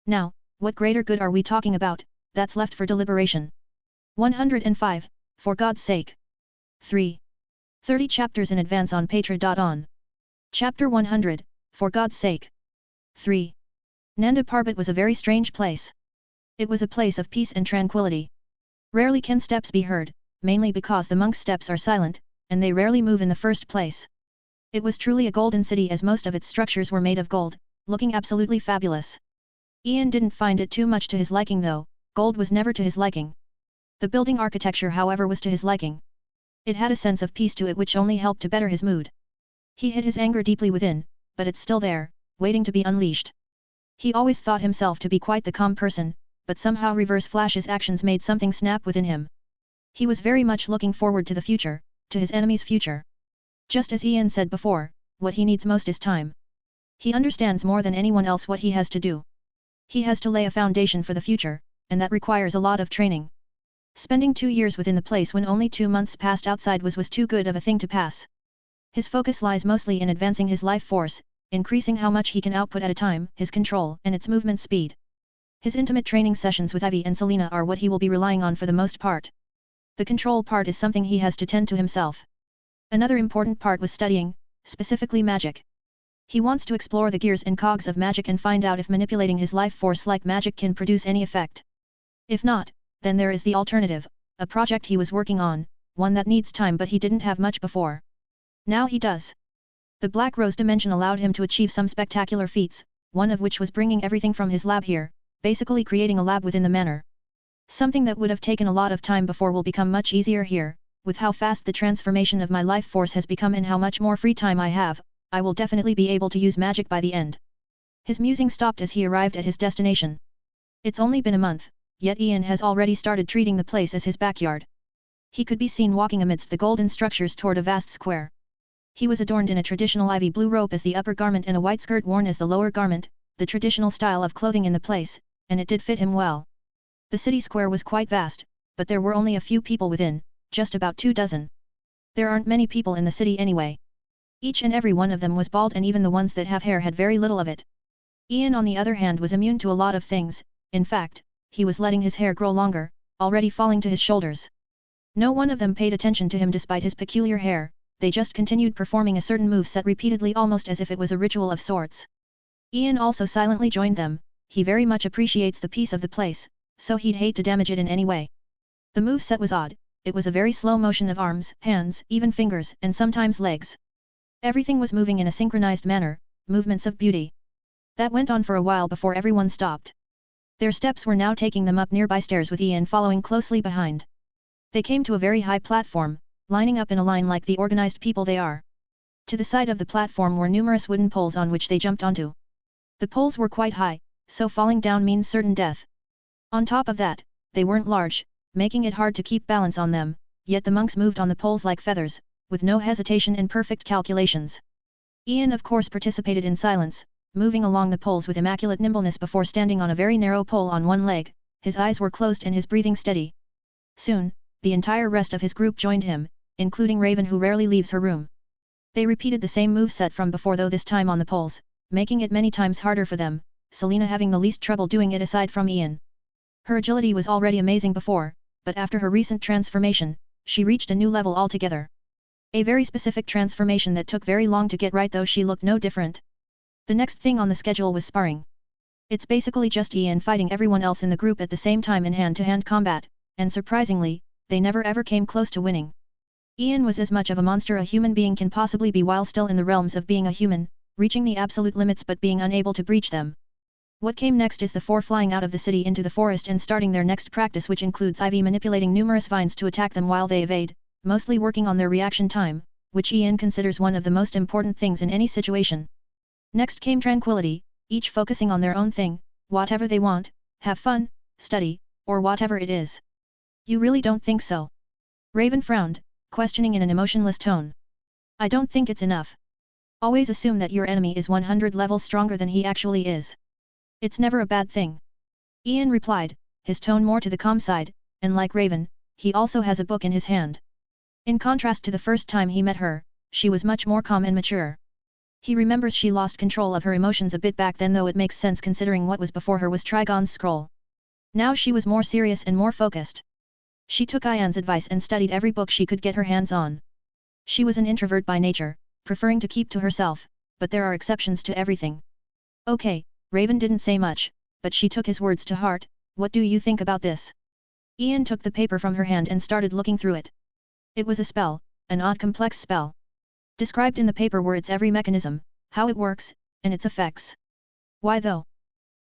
Now, what greater good are we talking about? That's left for deliberation. 105, for God's sake. 3. 30 chapters in advance on Patra.on. Chapter 100, for God's sake. 3. Nanda Parbat was a very strange place. It was a place of peace and tranquility. Rarely can steps be heard, mainly because the monks' steps are silent, and they rarely move in the first place. It was truly a golden city as most of its structures were made of gold, looking absolutely fabulous. Ian didn't find it too much to his liking though. Gold was never to his liking. The building architecture however was to his liking. It had a sense of peace to it which only helped to better his mood. He hid his anger deeply within, but it's still there, waiting to be unleashed. He always thought himself to be quite the calm person, but somehow Reverse Flash's actions made something snap within him. He was very much looking forward to the future, to his enemy's future. Just as Ian said before, what he needs most is time. He understands more than anyone else what he has to do. He has to lay a foundation for the future, and that requires a lot of training. Spending 2 years within the place when only 2 months passed outside was too good of a thing to pass. His focus lies mostly in advancing his life force, increasing how much he can output at a time, his control and its movement speed. His intimate training sessions with Ivy and Selena are what he will be relying on for the most part. The control part is something he has to tend to himself. Another important part was studying, specifically magic. He wants to explore the gears and cogs of magic and find out if manipulating his life force like magic can produce any effect. If not, then there is the alternative, a project he was working on, one that needs time but he didn't have much before. Now he does. The Black Rose Dimension allowed him to achieve some spectacular feats, one of which was bringing everything from his lab here, basically creating a lab within the manor. Something that would have taken a lot of time before will become much easier here, with how fast the transformation of my life force has become and how much more free time I have, I will definitely be able to use magic by the end. His musing stopped as he arrived at his destination. It's only been a month, yet Ian has already started treating the place as his backyard. He could be seen walking amidst the golden structures toward a vast square. He was adorned in a traditional ivy blue robe as the upper garment and a white skirt worn as the lower garment, the traditional style of clothing in the place, and it did fit him well. The city square was quite vast, but there were only a few people within, just about 2 dozen. There aren't many people in the city anyway. Each and every one of them was bald, and even the ones that have hair had very little of it. Ian on the other hand was immune to a lot of things. In fact, he was letting his hair grow longer, already falling to his shoulders. No one of them paid attention to him despite his peculiar hair, they just continued performing a certain move set repeatedly, almost as if it was a ritual of sorts. Ian also silently joined them. He very much appreciates the peace of the place, so he'd hate to damage it in any way. The move set was odd. It was a very slow motion of arms, hands, even fingers, and sometimes legs. Everything was moving in a synchronized manner, movements of beauty. That went on for a while before everyone stopped. Their steps were now taking them up nearby stairs with Ian following closely behind. They came to a very high platform, lining up in a line like the organized people they are. To the side of the platform were numerous wooden poles on which they jumped onto. The poles were quite high, so falling down means certain death. On top of that, they weren't large, making it hard to keep balance on them, yet the monks moved on the poles like feathers, with no hesitation and perfect calculations. Ian of course participated in silence, moving along the poles with immaculate nimbleness before standing on a very narrow pole on one leg. His eyes were closed and his breathing steady. Soon, the entire rest of his group joined him, including Raven, who rarely leaves her room. They repeated the same moveset from before, though this time on the poles, making it many times harder for them, Selena having the least trouble doing it aside from Ian. Her agility was already amazing before, but after her recent transformation, she reached a new level altogether. A very specific transformation that took very long to get right, though she looked no different. The next thing on the schedule was sparring. It's basically just Ian fighting everyone else in the group at the same time in hand-to-hand combat, and surprisingly, they never ever came close to winning. Ian was as much of a monster a human being can possibly be while still in the realms of being a human, reaching the absolute limits but being unable to breach them. What came next is the four flying out of the city into the forest and starting their next practice, which includes Ivy manipulating numerous vines to attack them while they evade, mostly working on their reaction time, which Ian considers one of the most important things in any situation. Next came tranquility, each focusing on their own thing, whatever they want, have fun, study, or whatever it is. You really don't think so? Raven frowned, questioning in an emotionless tone. I don't think it's enough. Always assume that your enemy is 100 levels stronger than he actually is. It's never a bad thing. Ian replied, his tone more to the calm side, and like Raven, he also has a book in his hand. In contrast to the first time he met her, she was much more calm and mature. He remembers she lost control of her emotions a bit back then, though it makes sense considering what was before her was Trigon's scroll. Now she was more serious and more focused. She took Ian's advice and studied every book she could get her hands on. She was an introvert by nature, preferring to keep to herself, but there are exceptions to everything. Okay, Raven didn't say much, but she took his words to heart. What do you think about this? Ian took the paper from her hand and started looking through it. It was a spell, an odd complex spell. Described in the paper were its every mechanism, how it works, and its effects. Why though?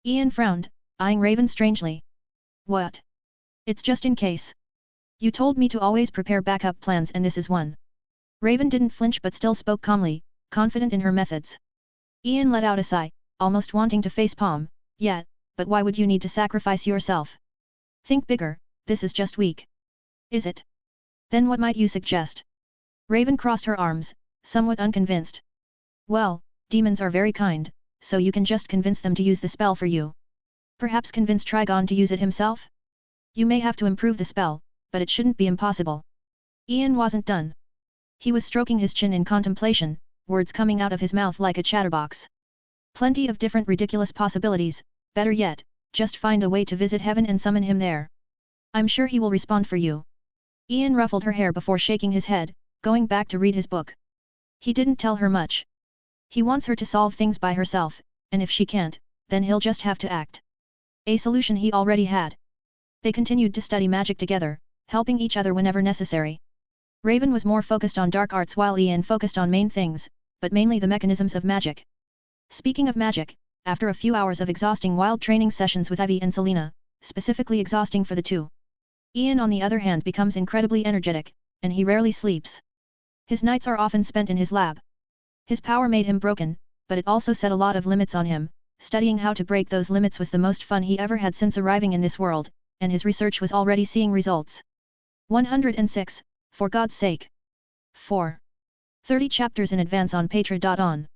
Ian frowned, eyeing Raven strangely. What? It's just in case. You told me to always prepare backup plans, and this is one. Raven didn't flinch but still spoke calmly, confident in her methods. Ian let out a sigh, almost wanting to facepalm. Yeah, but why would you need to sacrifice yourself? Think bigger, this is just weak. Is it? Then what might you suggest? Raven crossed her arms, somewhat unconvinced. Well, demons are very kind, so you can just convince them to use the spell for you. Perhaps convince Trigon to use it himself? You may have to improve the spell, but it shouldn't be impossible. Ian wasn't done. He was stroking his chin in contemplation, words coming out of his mouth like a chatterbox. Plenty of different ridiculous possibilities, better yet, just find a way to visit heaven and summon him there. I'm sure he will respond for you. Ian ruffled her hair before shaking his head, going back to read his book. He didn't tell her much. He wants her to solve things by herself, and if she can't, then he'll just have to act. A solution he already had. They continued to study magic together, helping each other whenever necessary. Raven was more focused on dark arts while Ian focused on main things, but mainly the mechanisms of magic. Speaking of magic, after a few hours of exhausting wild training sessions with Ivy and Selena, specifically exhausting for the two, Ian on the other hand becomes incredibly energetic, and he rarely sleeps. His nights are often spent in his lab. His power made him broken, but it also set a lot of limits on him. Studying how to break those limits was the most fun he ever had since arriving in this world, and his research was already seeing results. 106, for God's sake. 4. 30 chapters in advance on Patreon.on.